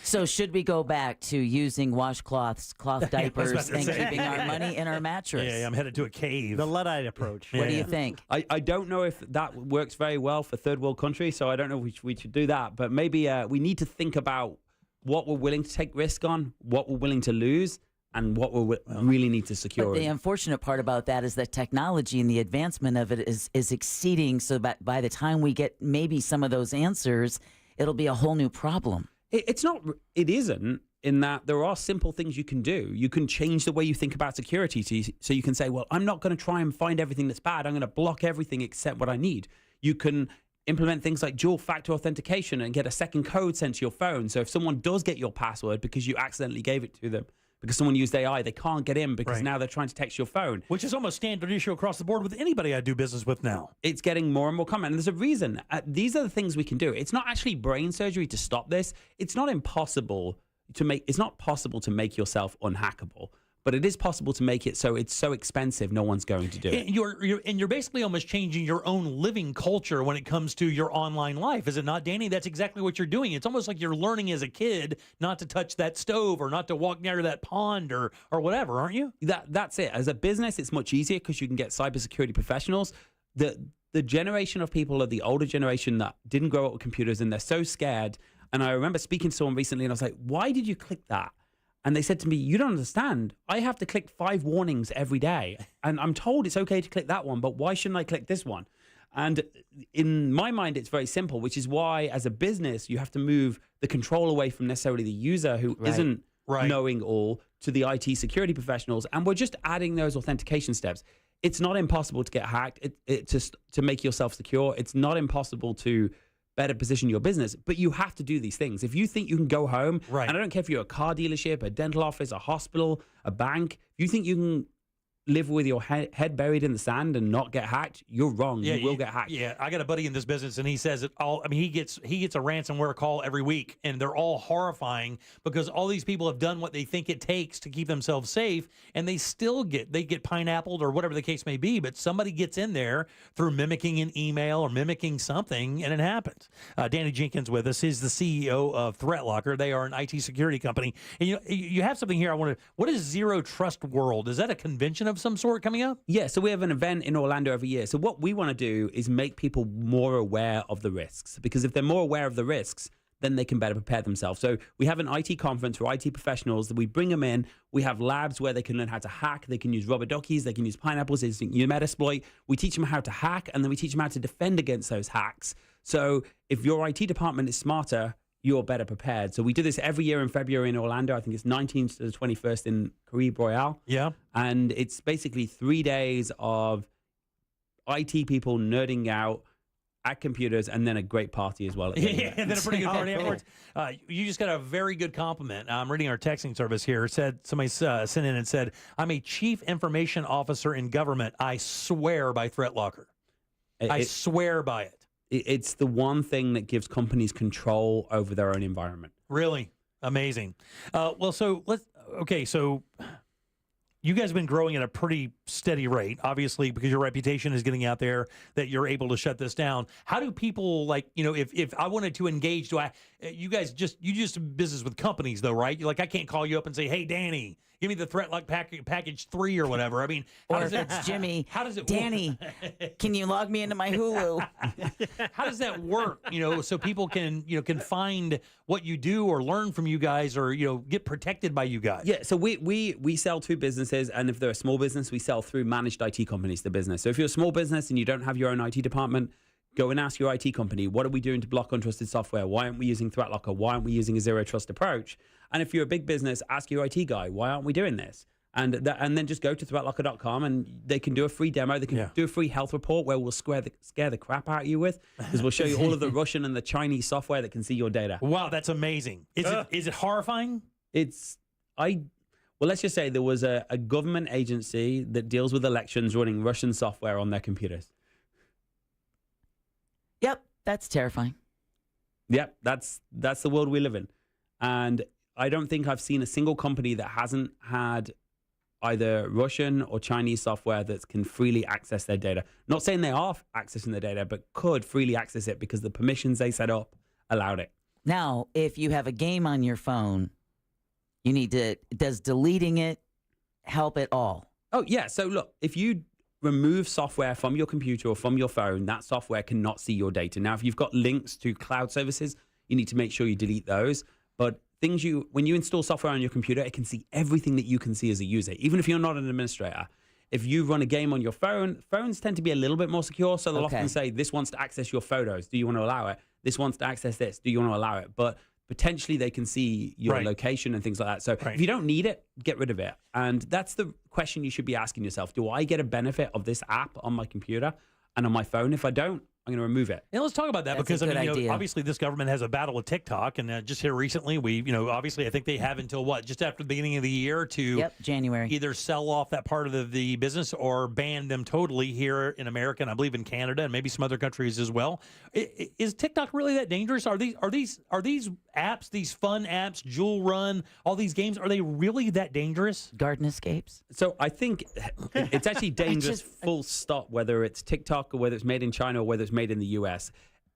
Speaker 18: So should we go back to using washcloths, cloth diapers, and keeping our money in our mattress?
Speaker 17: Yeah, I'm headed to a cave.
Speaker 19: The Luddite approach.
Speaker 18: What do you think?
Speaker 2: I don't know if that works very well for third world countries, so I don't know if we should do that. But maybe we need to think about what we're willing to take risk on, what we're willing to lose, and what we really need to secure.
Speaker 18: But the unfortunate part about that is that technology and the advancement of it is exceeding, so that by the time we get maybe some of those answers, it'll be a whole new problem.
Speaker 2: It's not. It isn't, in that there are simple things you can do. You can change the way you think about security. So you can say, well, I'm not going to try and find everything that's bad. I'm going to block everything except what I need. You can implement things like dual factor authentication and get a second code sent to your phone. So if someone does get your password because you accidentally gave it to them, because someone used AI, they can't get in because now they're trying to text your phone.
Speaker 17: Which is almost standard issue across the board with anybody I do business with now.
Speaker 2: It's getting more and more common. And there's a reason. These are the things we can do. It's not actually brain surgery to stop this. It's not impossible to make. It's not possible to make yourself unhackable. But it is possible to make it so it's so expensive, no one's going to do it.
Speaker 17: You're basically almost changing your own living culture when it comes to your online life, is it not, Danny? That's exactly what you're doing. It's almost like you're learning as a kid not to touch that stove or not to walk near that pond or whatever, aren't you?
Speaker 2: That's it. As a business, it's much easier because you can get cybersecurity professionals. The generation of people are the older generation that didn't grow up with computers, and they're so scared. And I remember speaking to someone recently, and I was like, why did you click that? And they said to me, you don't understand. I have to click 5 warnings every day. And I'm told it's okay to click that one, but why shouldn't I click this one? And in my mind, it's very simple, which is why, as a business, you have to move the control away from necessarily the user who isn't knowing all to the IT security professionals. And we're just adding those authentication steps. It's not impossible to get hacked, to make yourself secure. It's not impossible to better position your business, but you have to do these things. If you think you can go home, and I don't care if you're a car dealership, a dental office, a hospital, a bank, if you think you can live with your head buried in the sand and not get hacked, you're wrong.
Speaker 17: Yeah,
Speaker 2: you will get hacked.
Speaker 17: Yeah, I got a buddy in this business, and he says it all. I mean, he gets a ransomware call every week, and they're all horrifying because all these people have done what they think it takes to keep themselves safe, and they still get pineappled or whatever the case may be. But somebody gets in there through mimicking an email or mimicking something, and it happens. Danny Jenkins with us. He's the CEO of ThreatLocker. They are an IT security company, and you have something here. What is Zero Trust World? Is that a convention of some sort coming up?
Speaker 2: Yeah, so we have an event in Orlando every year. So what we want to do is make people more aware of the risks, because if they're more aware of the risks, then they can better prepare themselves. So we have an IT conference for IT professionals that we bring them in. We have labs where they can learn how to hack. They can use rubber duckies. They can use pineapples. They can use Metasploit. We teach them how to hack, and then we teach them how to defend against those hacks. So if your IT department is smarter, you're better prepared. So we do this every year in February in Orlando. I think it's 19th to the 21st in Caribe Royale.
Speaker 17: Yeah.
Speaker 2: And it's basically 3 days of IT people nerding out at computers, and then a great party as well. At the end.
Speaker 17: Yeah, and then a pretty good party afterwards. You just got a very good compliment. I'm reading our texting service here. Somebody sent in and said, I'm a chief information officer in government. I swear by ThreatLocker. I swear by it.
Speaker 2: It's the one thing that gives companies control over their own environment.
Speaker 17: Really amazing. So you guys have been growing at a pretty steady rate, obviously, because your reputation is getting out there that you're able to shut this down. How do people, if I wanted to engage, you just do business with companies though, right? I can't call you up and say, hey, Danny, give me the ThreatLock package 3 or whatever. I mean,
Speaker 18: or if it's Jimmy,
Speaker 17: how does it
Speaker 18: Danny, can you log me into my Hulu?
Speaker 17: How does that work? So people can find what you do or learn from you guys, or get protected by you guys.
Speaker 2: Yeah. So we sell to businesses, and if they're a small business, we sell through managed IT companies to business. So if you're a small business and you don't have your own IT department, go and ask your IT company, what are we doing to block untrusted software? Why aren't we using ThreatLocker? Why aren't we using a zero trust approach? And if you're a big business, ask your IT guy, why aren't we doing this? And then just go to threatlocker.com, and they can do a free demo. They can do a free health report where we'll scare the crap out of you with, because we'll show you all of the Russian and the Chinese software that can see your data.
Speaker 17: Wow, that's amazing. Is it horrifying?
Speaker 2: Well, let's just say there was a government agency that deals with elections running Russian software on their computers.
Speaker 18: Yep, that's terrifying.
Speaker 2: Yep, that's the world we live in. And I don't think I've seen a single company that hasn't had either Russian or Chinese software that can freely access their data. Not saying they are accessing their data, but could freely access it because the permissions they set up allowed it.
Speaker 18: Now, if you have a game on your phone, you need to, does deleting it help at all?
Speaker 2: Oh, yeah. So look, if you remove software from your computer or from your phone, that software cannot see your data. Now, if you've got links to cloud services, you need to make sure you delete those. But when you install software on your computer, it can see everything that you can see as a user, even if you're not an administrator. If you run a game on your phone, phones tend to be a little bit more secure. So they'll often say, this wants to access your photos. Do you want to allow it? This wants to access this. Do you want to allow it? But potentially they can see your location and things like that. So if you don't need it, get rid of it. And that's the question you should be asking yourself. Do I get a benefit of this app on my computer and on my phone? If I don't, I'm going to remove it.
Speaker 17: And let's talk about that
Speaker 18: That's
Speaker 17: because
Speaker 18: a good idea.
Speaker 17: obviously this government has a battle with TikTok, and just here recently, obviously I think they have until just after the beginning of the year to
Speaker 18: January
Speaker 17: either sell off that part of the business or ban them totally here in America, and I believe in Canada and maybe some other countries as well. Is TikTok really that dangerous? Are these apps, these fun apps, Jewel Run, all these games, are they really that dangerous?
Speaker 18: Garden Escapes.
Speaker 2: So I think it's actually dangerous, full stop, whether it's TikTok or whether it's made in China or whether it's made in the US.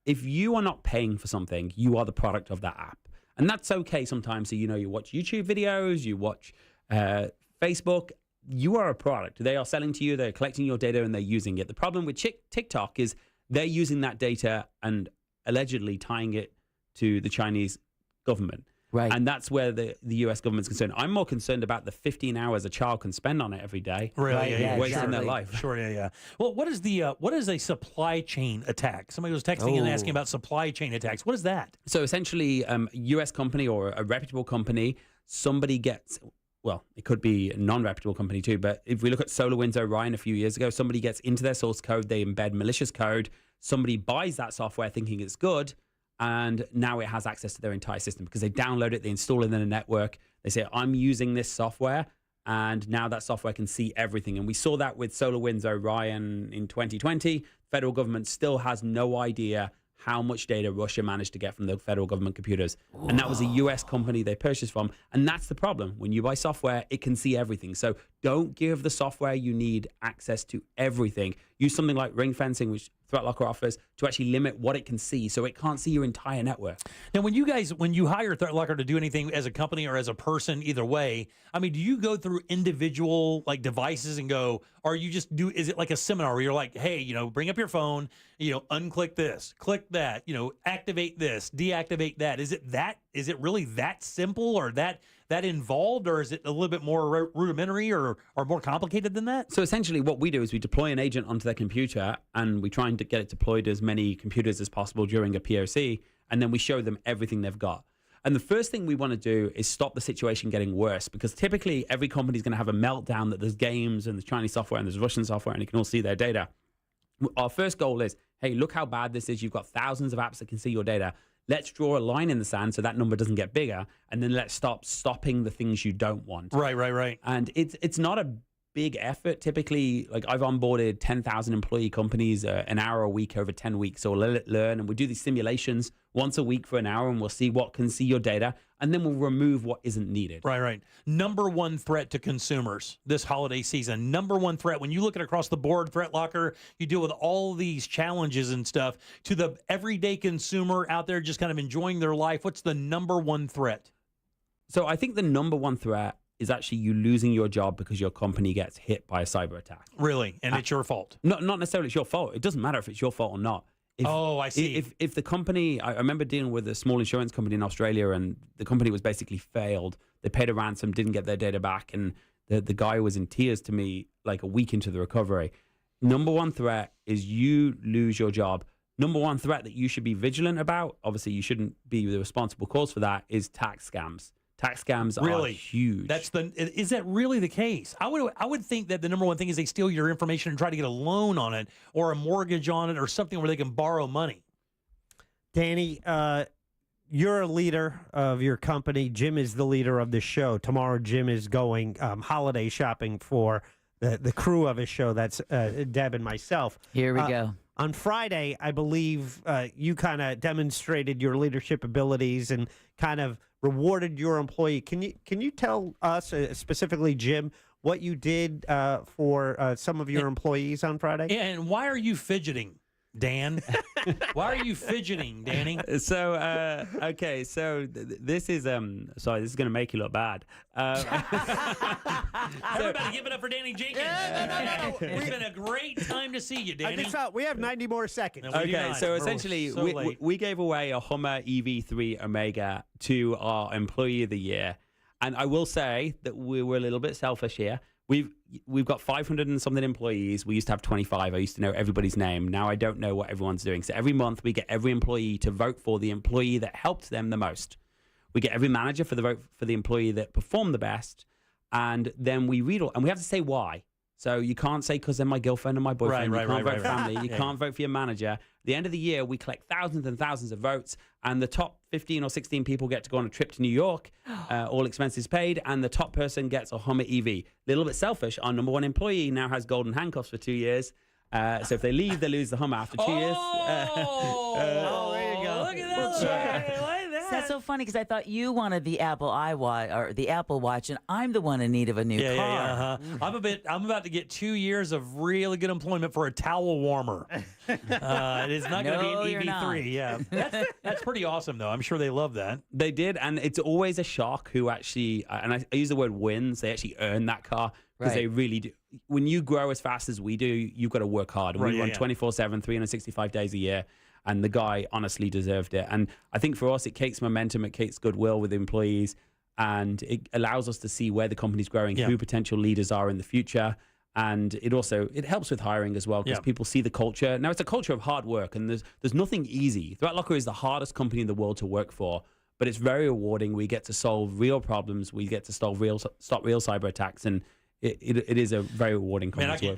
Speaker 2: If you are not paying for something, you are the product of that app. And that's okay sometimes. So, you watch YouTube videos, you watch Facebook, you are a product. They are selling to you, they're collecting your data and they're using it. The problem with TikTok is they're using that data and allegedly tying it to the Chinese government.
Speaker 18: Right.
Speaker 2: And that's where the US government's concerned. I'm more concerned about the 15 hours a child can spend on it every day.
Speaker 17: Really?
Speaker 2: Wasting their life.
Speaker 17: Sure, yeah. Well, what is a supply chain attack? Somebody was texting and asking about supply chain attacks. What is that?
Speaker 2: So essentially, a US company or a reputable company, somebody gets, well, it could be a non-reputable company too, but if we look at SolarWinds Orion a few years ago, somebody gets into their source code, they embed malicious code, somebody buys that software thinking it's good, and now it has access to their entire system because they download it, they install it in a network. They say, I'm using this software, and now that software can see everything. And we saw that with SolarWinds Orion in 2020. Federal government still has no idea how much data Russia managed to get from the federal government computers. Whoa. And that was a US company they purchased from. And that's the problem. When you buy software, it can see everything. So don't give the software you need access to everything. Use something like ring fencing, which ThreatLocker offers, to actually limit what it can see, so it can't see your entire network.
Speaker 17: Now, when you hire ThreatLocker to do anything as a company or as a person, either way, I mean, do you go through individual devices and go, or you just do? Is it like a seminar where you're like, hey, bring up your phone, unclick this, click that, activate this, deactivate that? Is it really that simple or that involved, or is it a little bit more rudimentary or more complicated than that?
Speaker 2: So essentially what we do is we deploy an agent onto their computer and we try and get it deployed to as many computers as possible during a POC, and then we show them everything they've got. And the first thing we want to do is stop the situation getting worse, because typically every company is going to have a meltdown that there's games and there's Chinese software and there's Russian software and you can all see their data. Our first goal is, hey, look how bad this is. You've got thousands of apps that can see your data. Let's draw a line in the sand so that number doesn't get bigger, and then let's stop stopping the things you don't want.
Speaker 17: Right.
Speaker 2: And it's not a big effort. Typically, I've onboarded 10,000 employee companies an hour a week over 10 weeks. So we'll let it learn, and we do these simulations once a week for an hour, and we'll see what can see your data, and then we'll remove what isn't needed.
Speaker 17: Right. Number one threat to consumers this holiday season. Number one threat. When you look at across the board, ThreatLocker, you deal with all these challenges and stuff. To the everyday consumer out there just kind of enjoying their life, what's the number one threat?
Speaker 2: So I think the number one threat is actually you losing your job because your company gets hit by a cyber attack.
Speaker 17: Really? And it's your fault?
Speaker 2: Not necessarily it's your fault. It doesn't matter if it's your fault or not.
Speaker 17: I see.
Speaker 2: If the company, I remember dealing with a small insurance company in Australia, and the company was basically failed. They paid a ransom, didn't get their data back, and the guy was in tears to me like a week into the recovery. Number one threat is you lose your job. Number one threat that you should be vigilant about, obviously you shouldn't be the responsible cause for that, is tax scams. Tax scams are huge.
Speaker 17: Is that really the case? I would think that the number one thing is they steal your information and try to get a loan on it or a mortgage on it or something where they can borrow money.
Speaker 19: Danny, you're a leader of your company. Jim is the leader of the show. Tomorrow, Jim is going holiday shopping for the crew of his show. That's Deb and myself.
Speaker 18: Here we go.
Speaker 19: On Friday, I believe you kind of demonstrated your leadership abilities and kind of rewarded your employee. Can you tell us, specifically Jim, what you did for some of your employees on Friday?
Speaker 17: And why are you fidgeting, Dan? Why are you fidgeting, Danny?
Speaker 2: So, okay, so this is sorry, this is going to make you look bad.
Speaker 17: Everybody give it up for Danny Jenkins. No. It's been a great time to see you, Danny.
Speaker 19: I just thought we have 90 more seconds.
Speaker 17: No,
Speaker 2: Okay, so essentially, we gave away a Hummer EV3 Omega to our Employee of the Year. And I will say that we were a little bit selfish here. We've got 500 and something employees. We used to have 25. I used to know everybody's name. Now I don't know what everyone's doing. So every month we get every employee to vote for the employee that helped them the most. We get every manager for the vote for the employee that performed the best. And then we read all, and we have to say why. So you can't say because they're my girlfriend or my boyfriend. You can't vote family. You can't vote for your manager. At the end of the year, we collect thousands and thousands of votes, and the top 15 or 16 people get to go on a trip to New York, all expenses paid, and the top person gets a Hummer EV. A little bit selfish. Our number one employee now has golden handcuffs for 2 years. So if they leave, they lose the Hummer after 2 years.
Speaker 19: There you go.
Speaker 17: Look at that.
Speaker 18: That's so funny because I thought you wanted the Apple iWatch or the Apple Watch, and I'm the one in need of a new car.
Speaker 17: Yeah. I'm about to get 2 years of really good employment for a towel warmer. It is not going to be an EV3. Yeah, that's pretty awesome though. I'm sure they love that.
Speaker 2: They did, and it's always a shock who actually, and I use the word wins. They actually earn that car because they really do. When you grow as fast as we do, you've got to work hard. We run 24/7, 365 days a year. And the guy honestly deserved it. And I think for us, it takes momentum, it takes goodwill with employees, and it allows us to see where the company's growing, who potential leaders are in the future. And it helps with hiring as well, because people see the culture. Now, it's a culture of hard work, and there's nothing easy. Threat Locker is the hardest company in the world to work for, but it's very rewarding. We get to solve real problems. We get to stop real cyber attacks, and it is a very rewarding company.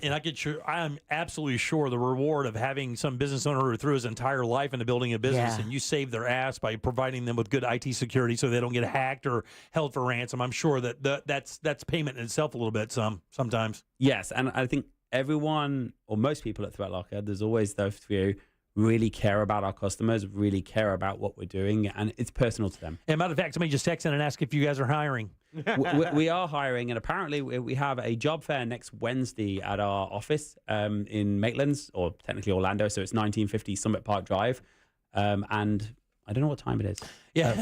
Speaker 17: I'm absolutely sure the reward of having some business owner who threw his entire life into building a business and you saved their ass by providing them with good IT security so they don't get hacked or held for ransom. I'm sure that's payment in itself a little bit sometimes.
Speaker 2: Yes, and I think everyone or most people at Threat Locker, there's always those few really care about our customers, really care about what we're doing, and it's personal to them.
Speaker 17: As a matter of fact, somebody just texted in and asked if you guys are hiring.
Speaker 2: we are hiring, and apparently we have a job fair next Wednesday at our office in Maitland's, or technically Orlando, so it's 1950 Summit Park Drive, and I don't know what time it is.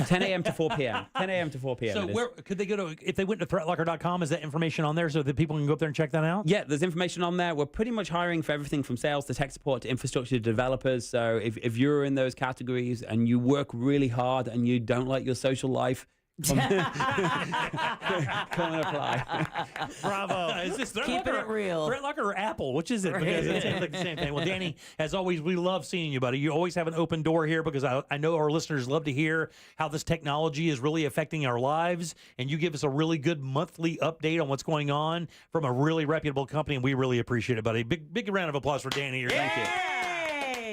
Speaker 2: 10 a.m. to 4 p.m. 10 a.m. to 4 p.m.
Speaker 17: So where could they go to, if they went to threatlocker.com, is that information on there so that people can go up there and check that out?
Speaker 2: Yeah, there's information on there. We're pretty much hiring for everything from sales to tech support to infrastructure to developers. So if you're in those categories and you work really hard and you don't like your social life, come and apply.
Speaker 17: Bravo. Is this
Speaker 18: Keeping it real.
Speaker 17: Threat Locker or Apple? Which is it? Because it seems like the same thing. Well, Danny, as always, we love seeing you, buddy. You always have an open door here because I know our listeners love to hear how this technology is really affecting our lives, and you give us a really good monthly update on what's going on from a really reputable company, and we really appreciate it, buddy. Big round of applause for Danny here. Thank you.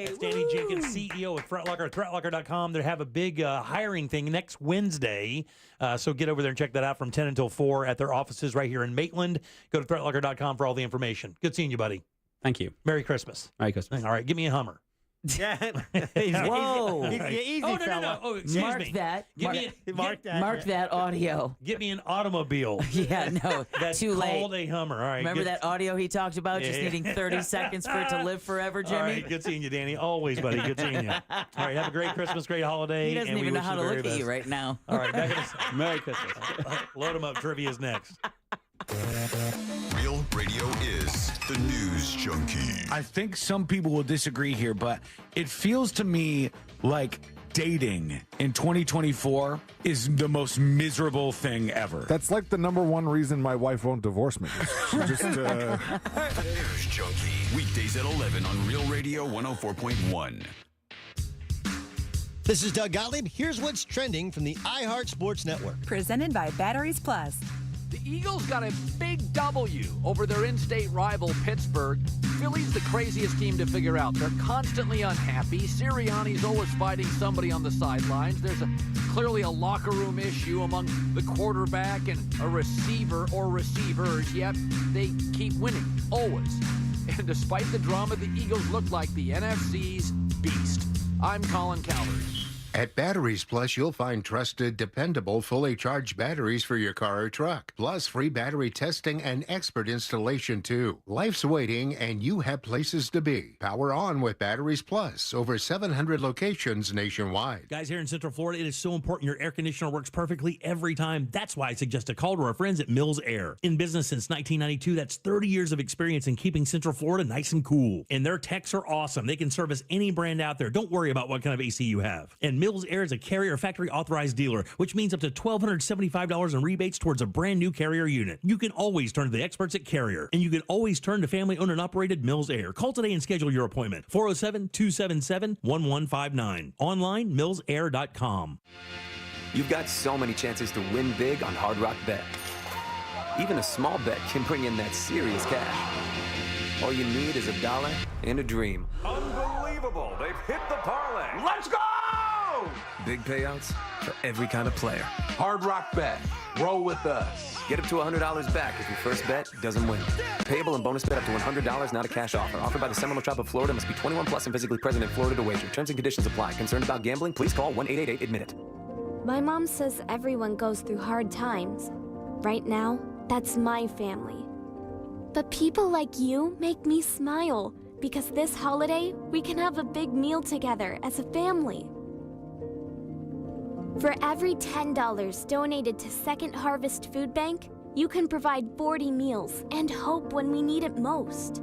Speaker 17: It's Danny Jenkins, CEO of Threat Locker, threatlocker.com. They have a big hiring thing next Wednesday, so get over there and check that out from 10 until 4 at their offices right here in Maitland. Go to threatlocker.com for all the information. Good seeing you, buddy.
Speaker 2: Thank you.
Speaker 17: Merry Christmas.
Speaker 2: Merry Christmas.
Speaker 17: All right, give me a Hummer.
Speaker 19: Yeah.
Speaker 18: Whoa.
Speaker 19: Easy
Speaker 17: no.
Speaker 19: fella.
Speaker 17: Oh, excuse
Speaker 18: Mark
Speaker 17: me.
Speaker 18: that.
Speaker 19: Mark
Speaker 18: that audio.
Speaker 17: Get me an automobile.
Speaker 18: Yeah, no.
Speaker 17: That's
Speaker 18: too late.
Speaker 17: called a Hummer. All right.
Speaker 18: Remember that audio he talked about, just needing 30 seconds for it to live forever, Jimmy?
Speaker 17: All right, good seeing you, Danny. Always, buddy. Good seeing you. All right, have a great Christmas, great holiday.
Speaker 18: He doesn't even know how to look at you right now.
Speaker 17: All right, back in
Speaker 2: Merry Christmas.
Speaker 17: Load them up. Trivia's next.
Speaker 15: Real Radio is the news junkie.
Speaker 4: I think some people will disagree here, but it feels to me like dating in 2024 is the most miserable thing ever.
Speaker 5: That's like the number one reason my wife won't divorce me. She just,
Speaker 15: The News Junkie. Weekdays at 11 on Real Radio 104.1.
Speaker 10: This is Doug Gottlieb. Here's what's trending from the iHeart Sports Network.
Speaker 12: Presented by Batteries Plus.
Speaker 13: The Eagles got a big W over their in-state rival Pittsburgh. Philly's the craziest team to figure out. They're constantly unhappy. Sirianni's always fighting somebody on the sidelines. There's clearly a locker room issue among the quarterback and a receiver or receivers, yet they keep winning, always. And despite the drama, the Eagles look like the NFC's beast. I'm Colin Cowherd.
Speaker 3: At Batteries Plus, you'll find trusted, dependable, fully charged batteries for your car or truck. Plus, free battery testing and expert installation, too. Life's waiting, and you have places to be. Power on with Batteries Plus. Over 700 locations nationwide.
Speaker 17: Guys, here in Central Florida, it is so important your air conditioner works perfectly every time. That's why I suggest a call to our friends at Mills Air. In business since 1992, that's 30 years of experience in keeping Central Florida nice and cool. And their techs are awesome. They can service any brand out there. Don't worry about what kind of AC you have. And Mills Air is a Carrier factory authorized dealer, which means up to $1,275 in rebates towards a brand new Carrier unit. You can always turn to the experts at Carrier, and you can always turn to family owned and operated Mills Air. Call today and schedule your appointment. 407-277-1159. Online, millsair.com.
Speaker 6: You've got so many chances to win big on Hard Rock Bet. Even a small bet can bring in that serious cash. All you need is $1 and a dream.
Speaker 7: Unbelievable. They've hit the parlay.
Speaker 6: Let's go! Big payouts for every kind of player.
Speaker 7: Hard Rock Bet. Roll with us.
Speaker 6: Get up to $100 back if your first bet doesn't win. Payable and bonus bet up to $100, not a cash offer. Offered by the Seminole Tribe of Florida. Must be 21 plus and physically present in Florida to wager. Terms and conditions apply. Concerned about gambling? Please call 1-888-ADMIT-IT.
Speaker 8: My mom says everyone goes through hard times. Right now, that's my family. But people like you make me smile, because this holiday, we can have a big meal together as a family. For every $10 donated to Second Harvest Food Bank, you can provide 40 meals and hope when we need it most.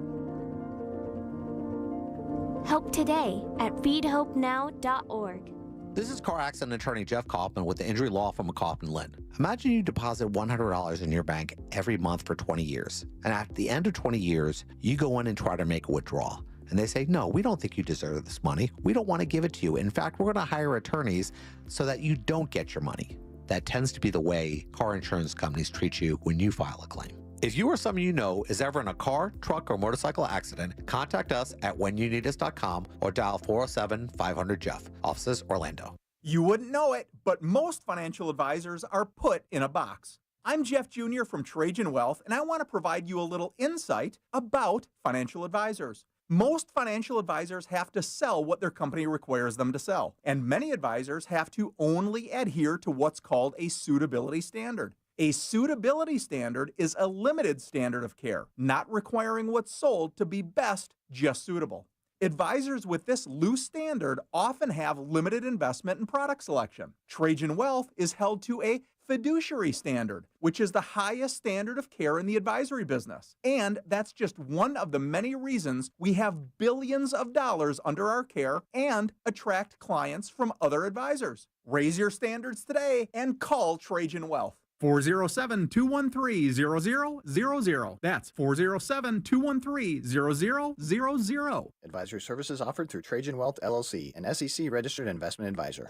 Speaker 8: Help today at feedhopenow.org.
Speaker 9: This is car accident attorney Jeff Kaufman with the injury law firm of Kaufman Lynn. Imagine you deposit $100 in your bank every month for 20 years. And at the end of 20 years, you go in and try to make a withdrawal. And they say, no, we don't think you deserve this money. We don't want to give it to you. In fact, we're going to hire attorneys so that you don't get your money. That tends to be the way car insurance companies treat you when you file a claim. If you or someone you know is ever in a car, truck, or motorcycle accident, contact us at whenyouneedus.com or dial 407-500-JEFF. Offices, Orlando.
Speaker 14: You wouldn't know it, but most financial advisors are put in a box. I'm Jeff Jr. from Trajan Wealth, and I want to provide you a little insight about financial advisors. Most financial advisors have to sell what their company requires them to sell, and many advisors have to only adhere to what's called a suitability standard. A suitability standard is a limited standard of care, not requiring what's sold to be best, just suitable. Advisors with this loose standard often have limited investment and product selection. Trajan Wealth is held to a fiduciary standard, which is the highest standard of care in the advisory business. And that's just one of the many reasons we have billions of dollars under our care and attract clients from other advisors. Raise your standards today and call Trajan Wealth.
Speaker 16: 407-213-0000. That's 407-213-0000.
Speaker 20: Advisory services offered through Trajan Wealth, LLC, an SEC-registered investment advisor.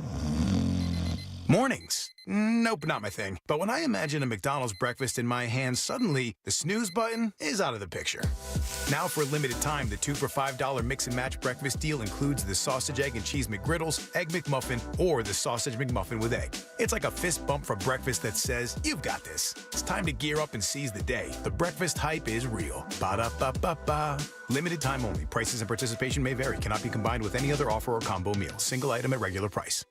Speaker 22: Mornings. Nope, not my thing. But when I imagine a McDonald's breakfast in my hand, suddenly the snooze button is out of the picture. Now for a limited time, the 2 for $5 mix and match breakfast deal includes the sausage, egg, and cheese McGriddles, egg McMuffin, or the sausage McMuffin with egg. It's like a fist bump for breakfast that says, you've got this. It's time to gear up and seize the day. The breakfast hype is real. Ba-da-ba-ba-ba. Limited time only. Prices and participation may vary. Cannot be combined with any other offer or combo meal. Single item at regular price.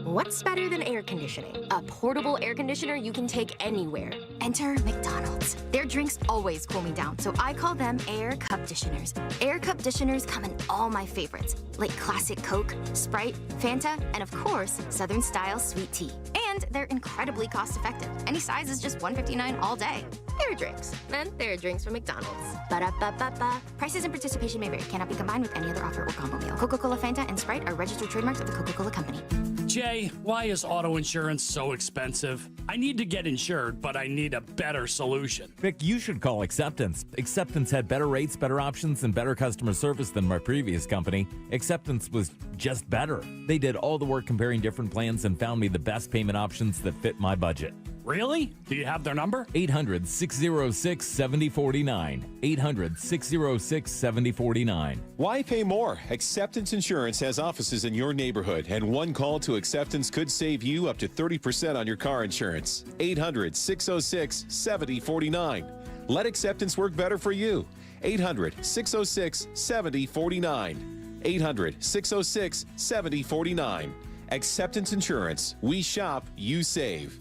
Speaker 23: What's better than air conditioning? A portable air conditioner you can take anywhere. Enter McDonald's. Their drinks always cool me down, so I call them Air Cup Disheners. Air Cup Disheners come in all my favorites, like classic Coke, Sprite, Fanta, and of course, Southern style sweet tea. And they're incredibly cost effective. Any size is just $1.59 all day. Air drinks. And they're drinks from McDonald's. Ba-da-ba-ba-ba. Prices and participation may vary. Cannot be combined with any other offer or combo meal. Coca-Cola, Fanta, and Sprite are registered trademarks of the Coca-Cola Company.
Speaker 31: Jay, why is auto insurance so expensive? I need to get insured, but I need a better solution.
Speaker 32: Vic, you should call Acceptance. Acceptance had better rates, better options, and better customer service than my previous company. Acceptance was just better. They did all the work comparing different plans and found me the best payment options that fit my budget.
Speaker 31: Really? Do you have their number?
Speaker 32: 800-606-7049. 800-606-7049.
Speaker 33: Why pay more? Acceptance Insurance has offices in your neighborhood, and one call to Acceptance could save you up to 30% on your car insurance. 800-606-7049. Let Acceptance work better for you. 800-606-7049. 800-606-7049. Acceptance Insurance. We shop, you save.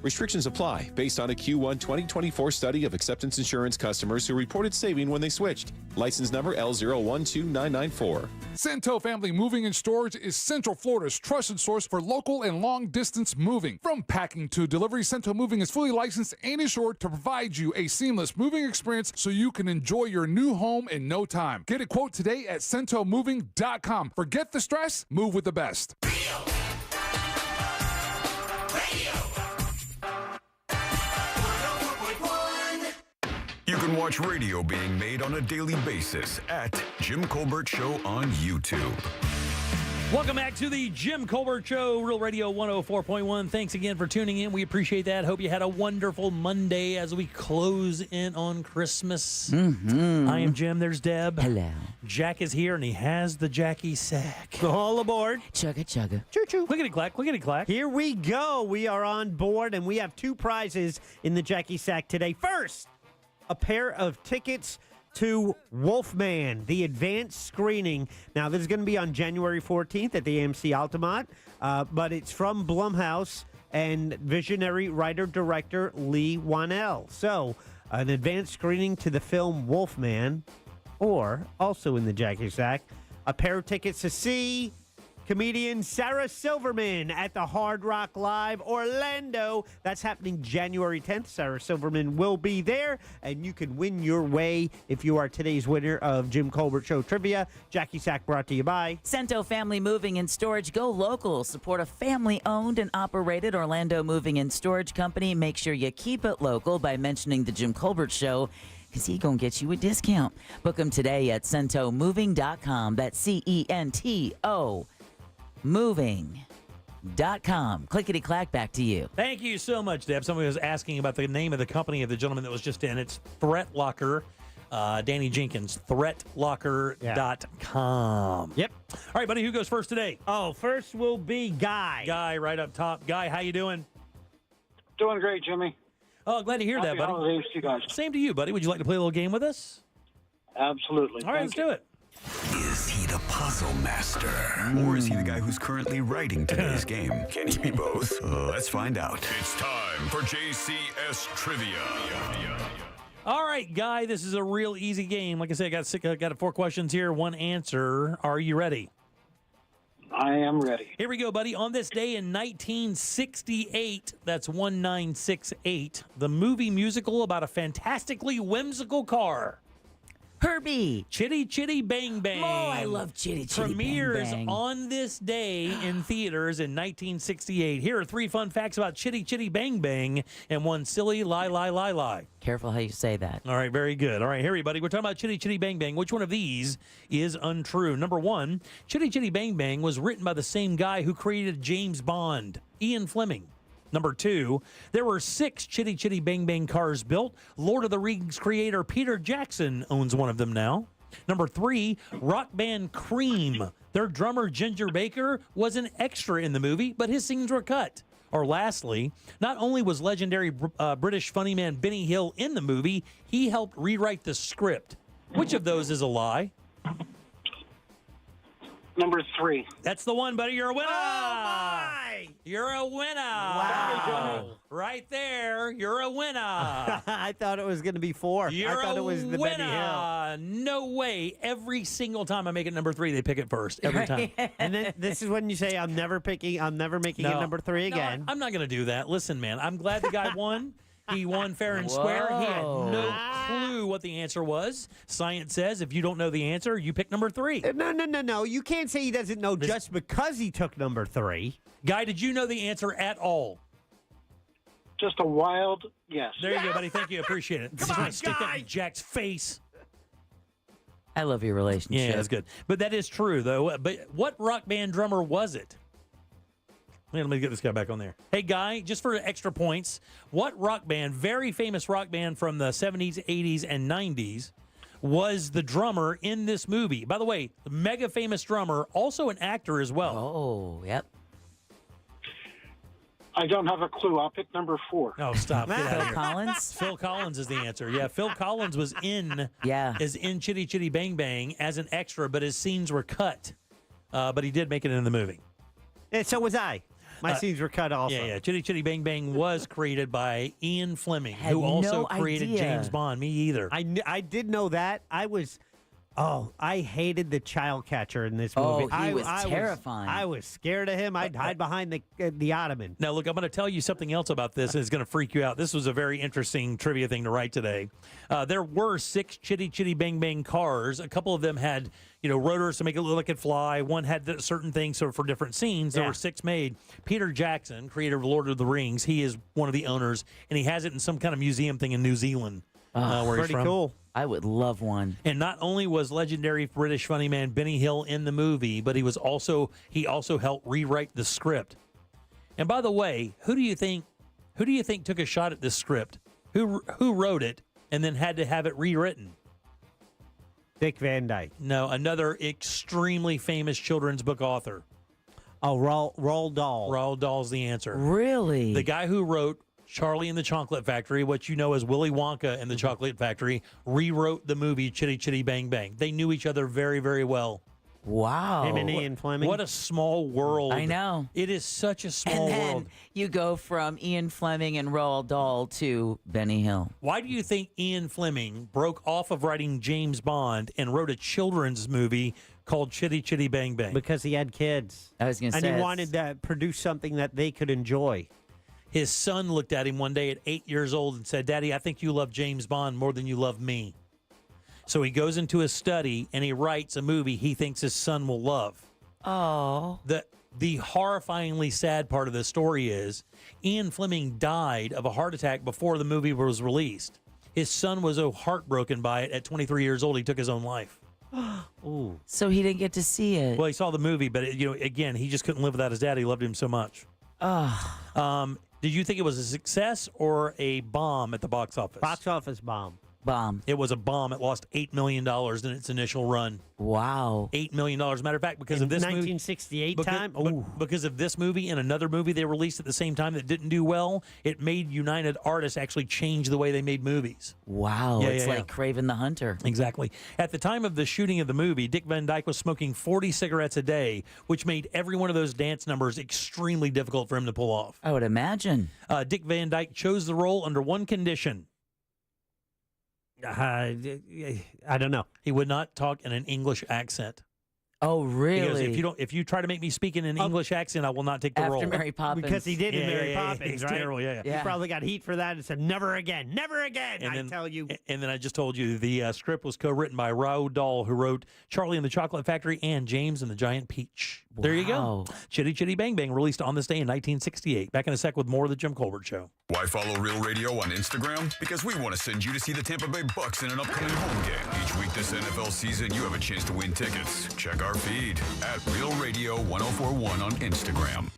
Speaker 33: Restrictions apply based on a Q1 2024 study of Acceptance Insurance customers who reported saving when they switched. License number L012994.
Speaker 5: Cento Family Moving and Storage is Central Florida's trusted source for local and long-distance moving. From packing to delivery, Cento Moving is fully licensed and insured to provide you a seamless moving experience so you can enjoy your new home in no time. Get a quote today at centomoving.com. Forget the stress, move with the best.
Speaker 15: You can watch radio being made on a daily basis at Jim Colbert Show on YouTube.
Speaker 17: Welcome back to the Jim Colbert Show, Real Radio 104.1. Thanks again for tuning in. We appreciate that. Hope you had a wonderful Monday as we close in on Christmas.
Speaker 1: Mm-hmm.
Speaker 17: I am Jim. There's Deb.
Speaker 1: Hello.
Speaker 17: Jack is here, and he has the Jackie sack.
Speaker 1: All aboard. Chugga, chugga.
Speaker 17: Choo-choo. Clickety-clack, clickety-clack.
Speaker 1: Here we go. We are on board, and we have two prizes in the Jackie sack today. First, a pair of tickets to Wolfman, the advanced screening. Now, this is going to be on January 14th at the AMC Altamont, but it's from Blumhouse and visionary writer-director Lee Wanell. So, an advanced screening to the film Wolfman, or also in the Jackie Sack, a pair of tickets to see comedian Sarah Silverman at the Hard Rock Live Orlando. That's happening January 10th. Sarah Silverman will be there, and you can win your way if you are today's winner of Jim Colbert Show Trivia. Jackie Sack brought to you by
Speaker 2: Cento Family Moving and Storage. Go local. Support a family-owned and operated Orlando Moving and Storage Company. Make sure you keep it local by mentioning the Jim Colbert Show, because he going to get you a discount. Book them today at centomoving.com. That's C-E-N-T-O. Moving.com. Clickety-clack, back to you.
Speaker 17: Thank you so much, Deb. Somebody was asking about the name of the company of the gentleman that was just in. It's Threat Locker. Danny Jenkins, threatlocker.com.
Speaker 1: Yep.
Speaker 17: All right, buddy, who goes first today?
Speaker 1: Oh, first will be Guy.
Speaker 17: Guy, right up top. Guy, how you doing?
Speaker 11: Doing great, Jimmy.
Speaker 17: Oh, glad to hear that, buddy.
Speaker 11: Holidays to you guys.
Speaker 17: Same to you, buddy. Would you like to play a little game with us?
Speaker 11: Absolutely.
Speaker 17: All right, let's do it.
Speaker 15: Is he the puzzle master? Or is he the guy who's currently writing today's game? Can he be both? Let's find out. It's time for JCS Trivia.
Speaker 17: All right, Guy, this is a real easy game. Like I said, I got 4 questions here, 1 answer. Are you ready?
Speaker 11: I am ready.
Speaker 17: Here we go, buddy. On this day in 1968, that's 1968, the movie musical about a fantastically whimsical car.
Speaker 2: Herbie.
Speaker 17: Chitty Chitty Bang Bang.
Speaker 2: Oh, I love Chitty Chitty
Speaker 17: Premieres
Speaker 2: Bang Bang.
Speaker 17: on this day in theaters in 1968. Here are 3 fun facts about Chitty Chitty Bang Bang and 1 silly lie.
Speaker 2: Careful how you say that.
Speaker 17: All right, very good. All right, here, everybody. We're talking about Chitty Chitty Bang Bang. Which one of these is untrue? Number 1, Chitty Chitty Bang Bang was written by the same guy who created James Bond, Ian Fleming. Number 2, there were 6 Chitty Chitty Bang Bang cars built. Lord of the Rings creator Peter Jackson owns one of them now. Number 3, rock band Cream. Their drummer Ginger Baker was an extra in the movie, but his scenes were cut. Or lastly, not only was legendary British funny man Benny Hill in the movie, he helped rewrite the script. Which of those is a lie?
Speaker 11: Number 3.
Speaker 17: That's the one, buddy. You're a winner.
Speaker 1: Oh, my!
Speaker 17: You're a winner.
Speaker 1: Wow.
Speaker 17: Right there. You're a winner.
Speaker 1: I thought it was going to be 4.
Speaker 17: You're
Speaker 1: I thought
Speaker 17: a
Speaker 1: it was the
Speaker 17: winner.
Speaker 1: Benny Hill.
Speaker 17: No way. Every single time I make it number 3, they pick it first. Every time.
Speaker 1: And then this is when you say, I'm never making it number 3 again.
Speaker 17: I'm not going to do that. Listen, man, I'm glad the guy won. He won fair and square. He had no clue what the answer was. Science says if you don't know the answer, you pick number 3.
Speaker 1: No. You can't say he doesn't know just because he took number 3.
Speaker 17: Guy, did you know the answer at all?
Speaker 11: Just a wild yes.
Speaker 17: There you go, buddy. Thank you. Appreciate it.
Speaker 1: Come on,
Speaker 17: stick that
Speaker 1: Guy.
Speaker 17: in Jack's face.
Speaker 2: I love your relationship.
Speaker 17: Yeah, that's good. But that is true, though. But what rock band drummer was it? Let me get this guy back on there. Hey, Guy, just for extra points, what rock band, very famous rock band from the 70s, 80s, and 90s, was the drummer in this movie? By the way, mega famous drummer, also an actor as well.
Speaker 2: Oh, yep.
Speaker 11: I don't have a clue. I'll pick number 4.
Speaker 17: Oh, stop. Get out of
Speaker 2: Phil
Speaker 17: here.
Speaker 2: Collins?
Speaker 17: Phil Collins is the answer. Yeah, Phil Collins was in Chitty Chitty Bang Bang as an extra, but his scenes were cut. But he did make it in the movie.
Speaker 1: And so was I. My scenes were cut also.
Speaker 17: Yeah. Chitty Chitty Bang Bang was created by Ian Fleming,
Speaker 2: Had
Speaker 17: who also
Speaker 2: no
Speaker 17: created
Speaker 2: idea.
Speaker 17: James Bond. Me either.
Speaker 1: I did know that. I hated the child catcher in this movie.
Speaker 2: Oh, he was terrifying.
Speaker 1: I was scared of him. I'd hide behind the ottoman.
Speaker 17: Now, look, I'm going to tell you something else about this, and it's going to freak you out. This was a very interesting trivia thing to write today. There were 6 Chitty Chitty Bang Bang cars. A couple of them had, rotors to make it look like it fly. One had certain things for different scenes. There were 6 made. Peter Jackson, creator of Lord of the Rings, he is one of the owners, and he has it in some kind of museum thing in New Zealand. Where he's
Speaker 1: Pretty
Speaker 17: from.
Speaker 1: cool.
Speaker 2: I would love one.
Speaker 17: And not only was legendary British funny man Benny Hill in the movie, but he also helped rewrite the script. And by the way, who do you think took a shot at this script? Who wrote it and then had to have it rewritten?
Speaker 1: Dick Van Dyke.
Speaker 17: No, another extremely famous children's book author.
Speaker 1: Oh, Roald Dahl.
Speaker 17: Roald Dahl's the answer.
Speaker 2: Really?
Speaker 17: The guy who wrote Charlie and the Chocolate Factory, what you know as Willy Wonka and the Chocolate Factory, rewrote the movie Chitty Chitty Bang Bang. They knew each other very, very well.
Speaker 2: Wow.
Speaker 1: Him and Ian Fleming.
Speaker 17: What a small world.
Speaker 2: I know.
Speaker 17: It is such a small
Speaker 2: and then
Speaker 17: world.
Speaker 2: you go from Ian Fleming and Roald Dahl to Benny Hill.
Speaker 17: Why do you think Ian Fleming broke off of writing James Bond and wrote a children's movie called Chitty Chitty Bang Bang?
Speaker 1: Because he had kids.
Speaker 2: I was going to say.
Speaker 1: And he wanted to produce something that they could enjoy.
Speaker 17: His son looked at him one day at 8 years old and said, "Daddy, I think you love James Bond more than you love me." So he goes into his study and he writes a movie he thinks his son will love.
Speaker 2: Oh.
Speaker 17: The horrifyingly sad part of the story is Ian Fleming died of a heart attack before the movie was released. His son was so heartbroken by it at 23 years old, he took his own life.
Speaker 1: Ooh.
Speaker 2: So he didn't get to see it.
Speaker 17: Well, he saw the movie, but again, he just couldn't live without his dad. He loved him so much. Did you think it was a success or a bomb at the box office?
Speaker 1: Box office bomb.
Speaker 2: Bomb.
Speaker 17: It was a bomb. It lost $8 million in its initial run.
Speaker 2: Wow.
Speaker 17: $8 million. Matter of fact, because
Speaker 1: In
Speaker 17: of this
Speaker 1: 1968
Speaker 17: movie,
Speaker 1: time?
Speaker 17: because of this movie and another movie they released at the same time that didn't do well, it made United Artists actually change the way they made movies.
Speaker 2: Wow. It's like Kraven the Hunter.
Speaker 17: Exactly. At the time of the shooting of the movie, Dick Van Dyke was smoking 40 cigarettes a day, which made every one of those dance numbers extremely difficult for him to pull off.
Speaker 2: I would imagine.
Speaker 17: Dick Van Dyke chose the role under one condition.
Speaker 1: I don't know.
Speaker 17: He would not talk in an English accent.
Speaker 2: Oh, really?
Speaker 17: Because if you try to make me speak in an English accent, I will not take the role.
Speaker 2: After Mary Poppins.
Speaker 1: Because he did in Mary Poppins,
Speaker 17: it's
Speaker 1: right?
Speaker 17: terrible, yeah.
Speaker 1: He probably got heat for that and said, never again, never again,
Speaker 17: And then,
Speaker 1: tell you.
Speaker 17: And then I just told you the script was co-written by Roald Dahl, who wrote Charlie and the Chocolate Factory and James and the Giant Peach. There you go.
Speaker 2: Wow.
Speaker 17: Chitty Chitty Bang Bang, released on this day in 1968. Back in a sec with more of the Jim Colbert Show.
Speaker 15: Why follow Real Radio on Instagram? Because we want to send you to see the Tampa Bay Bucks in an upcoming home game. Each week this NFL season, you have a chance to win tickets. Check our feed at Real Radio 1041 on Instagram.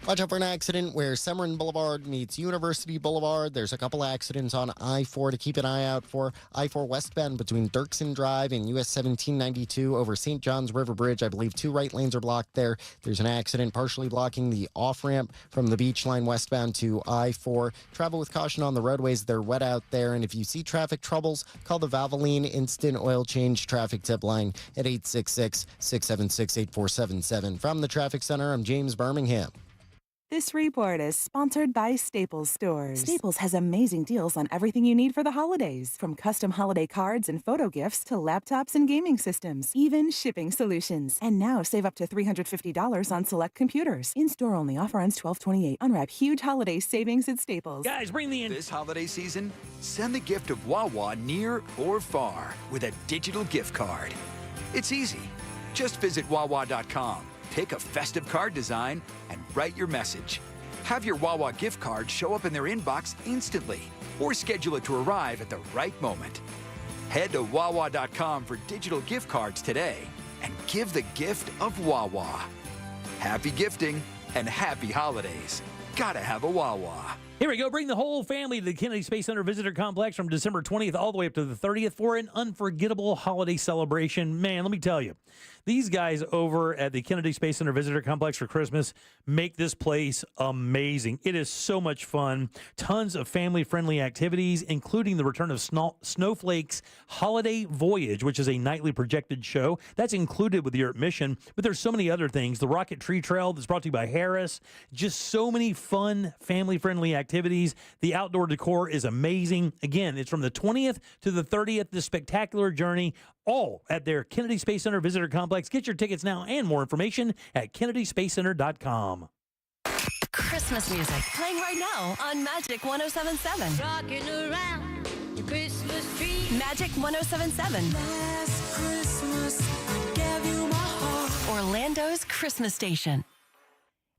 Speaker 4: Watch out for an accident where Summerlin Boulevard meets University Boulevard. There's a couple accidents on I-4 to keep an eye out for. I-4 westbound between Dirksen Drive and US 1792 over St. John's River Bridge. I believe 2 right lanes are blocked there. There's an accident partially blocking the off-ramp from the beach line westbound to I-4. Travel with caution on the roadways. They're wet out there. And if you see traffic troubles, call the Valvoline Instant Oil Change Traffic Tip Line at 866-676-8477. From the Traffic Center, I'm James Birmingham.
Speaker 10: This report is sponsored by Staples Stores. Staples has amazing deals on everything you need for the holidays, from custom holiday cards and photo gifts to laptops and gaming systems, even shipping solutions. And now save up to $350 on select computers. In-store only. Offer ends 12/28. Unwrap huge holiday savings at Staples.
Speaker 17: Guys, bring the in.
Speaker 12: This holiday season, send the gift of Wawa near or far with a digital gift card. It's easy. Just visit Wawa.com. Pick a festive card design and write your message. Have your Wawa gift card show up in their inbox instantly or schedule it to arrive at the right moment. Head to Wawa.com for digital gift cards today and give the gift of Wawa. Happy gifting and happy holidays. Gotta have a Wawa.
Speaker 17: Here we go. Bring the whole family to the Kennedy Space Center Visitor Complex from December 20th all the way up to the 30th for an unforgettable holiday celebration. Man, let me tell you, these guys over at the Kennedy Space Center Visitor Complex for Christmas make this place amazing. It is so much fun. Tons of family-friendly activities, including the return of Snowflake's Holiday Voyage, which is a nightly projected show. That's included with your admission, but there's so many other things. The Rocket Tree Trail that's brought to you by Harris. Just so many fun, family-friendly activities. The outdoor decor is amazing. Again, it's from the 20th to the 30th, this spectacular journey, all at their Kennedy Space Center Visitor Complex. Get your tickets now and more information at KennedySpaceCenter.com.
Speaker 3: Christmas music playing right now on Magic 107.7.
Speaker 7: Rocking around the Christmas tree.
Speaker 3: Magic 107.7.
Speaker 7: Last Christmas, I gave you my heart.
Speaker 3: Orlando's Christmas station.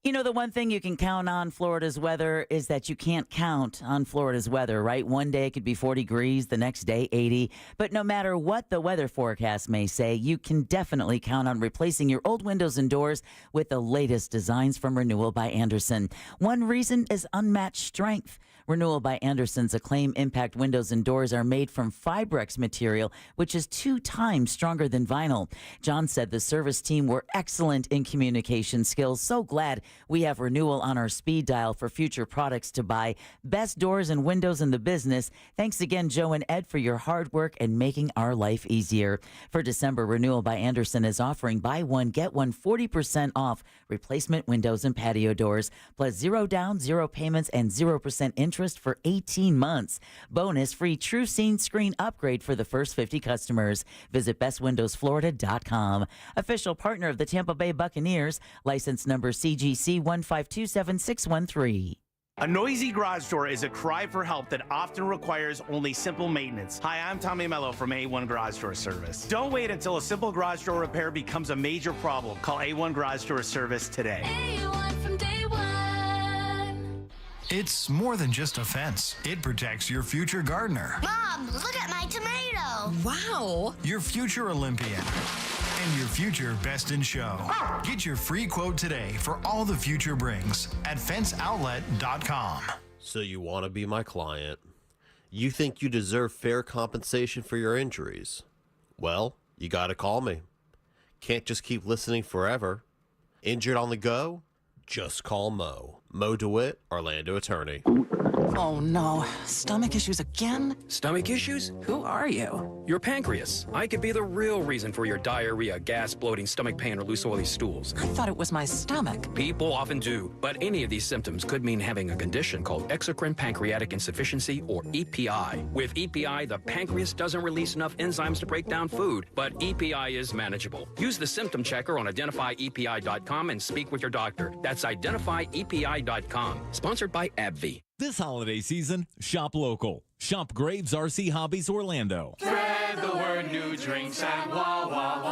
Speaker 2: You know, the one thing you can count on Florida's weather is that you can't count on Florida's weather, right? One day it could be 40 degrees, the next day 80. But no matter what the weather forecast may say, you can definitely count on replacing your old windows and doors with the latest designs from Renewal by Andersen. One reason is unmatched strength. Renewal by Andersen's Acclaim Impact windows and doors are made from Fibrex material, which is 2 times stronger than vinyl. John said the service team were excellent in communication skills. So glad we have Renewal on our speed dial for future products to buy. Best doors and windows in the business. Thanks again, Joe and Ed, for your hard work and making our life easier. For December, Renewal by Andersen is offering buy one, get one 40% off replacement windows and patio doors, plus 0 down, 0 payments, and 0% interest for 18 months. Bonus free True Scene screen upgrade for the first 50 customers. Visit bestwindowsflorida.com. Official partner of the Tampa Bay Buccaneers. License number CGC 1527613.
Speaker 13: A noisy garage door is a cry for help that often requires only simple maintenance. Hi, I'm Tommy Mello from A1 Garage Door Service. Don't wait until a simple garage door repair becomes a major problem. Call A1 Garage Door Service today.
Speaker 7: A1 from day one.
Speaker 18: It's more than just a fence. It protects your future gardener.
Speaker 7: Mom, look at my tomato.
Speaker 3: Wow.
Speaker 18: Your future Olympian. And your future best in show. Get your free quote today for all the future brings at fenceoutlet.com.
Speaker 19: So you want to be my client. You think you deserve fair compensation for your injuries. Well, you got to call me. Can't just keep listening forever. Injured on the go? Just call Mo. Mo DeWitt, Orlando attorney.
Speaker 21: Oh no, stomach issues again?
Speaker 24: Stomach issues?
Speaker 21: Who are you?
Speaker 24: Your pancreas. I could be the real reason for your diarrhea, gas, bloating, stomach pain, or loose oily stools.
Speaker 21: I thought it was my stomach.
Speaker 24: People often do, but any of these symptoms could mean having a condition called exocrine pancreatic insufficiency, or EPI. With EPI, the pancreas doesn't release enough enzymes to break down food, but EPI is manageable. Use the symptom checker on identifyepi.com and speak with your doctor. That's identifyepi.com. Sponsored by AbbVie.
Speaker 32: This holiday season, shop local. Shop Graves RC Hobbies Orlando.
Speaker 7: Spread the word, new drinks at Wawa.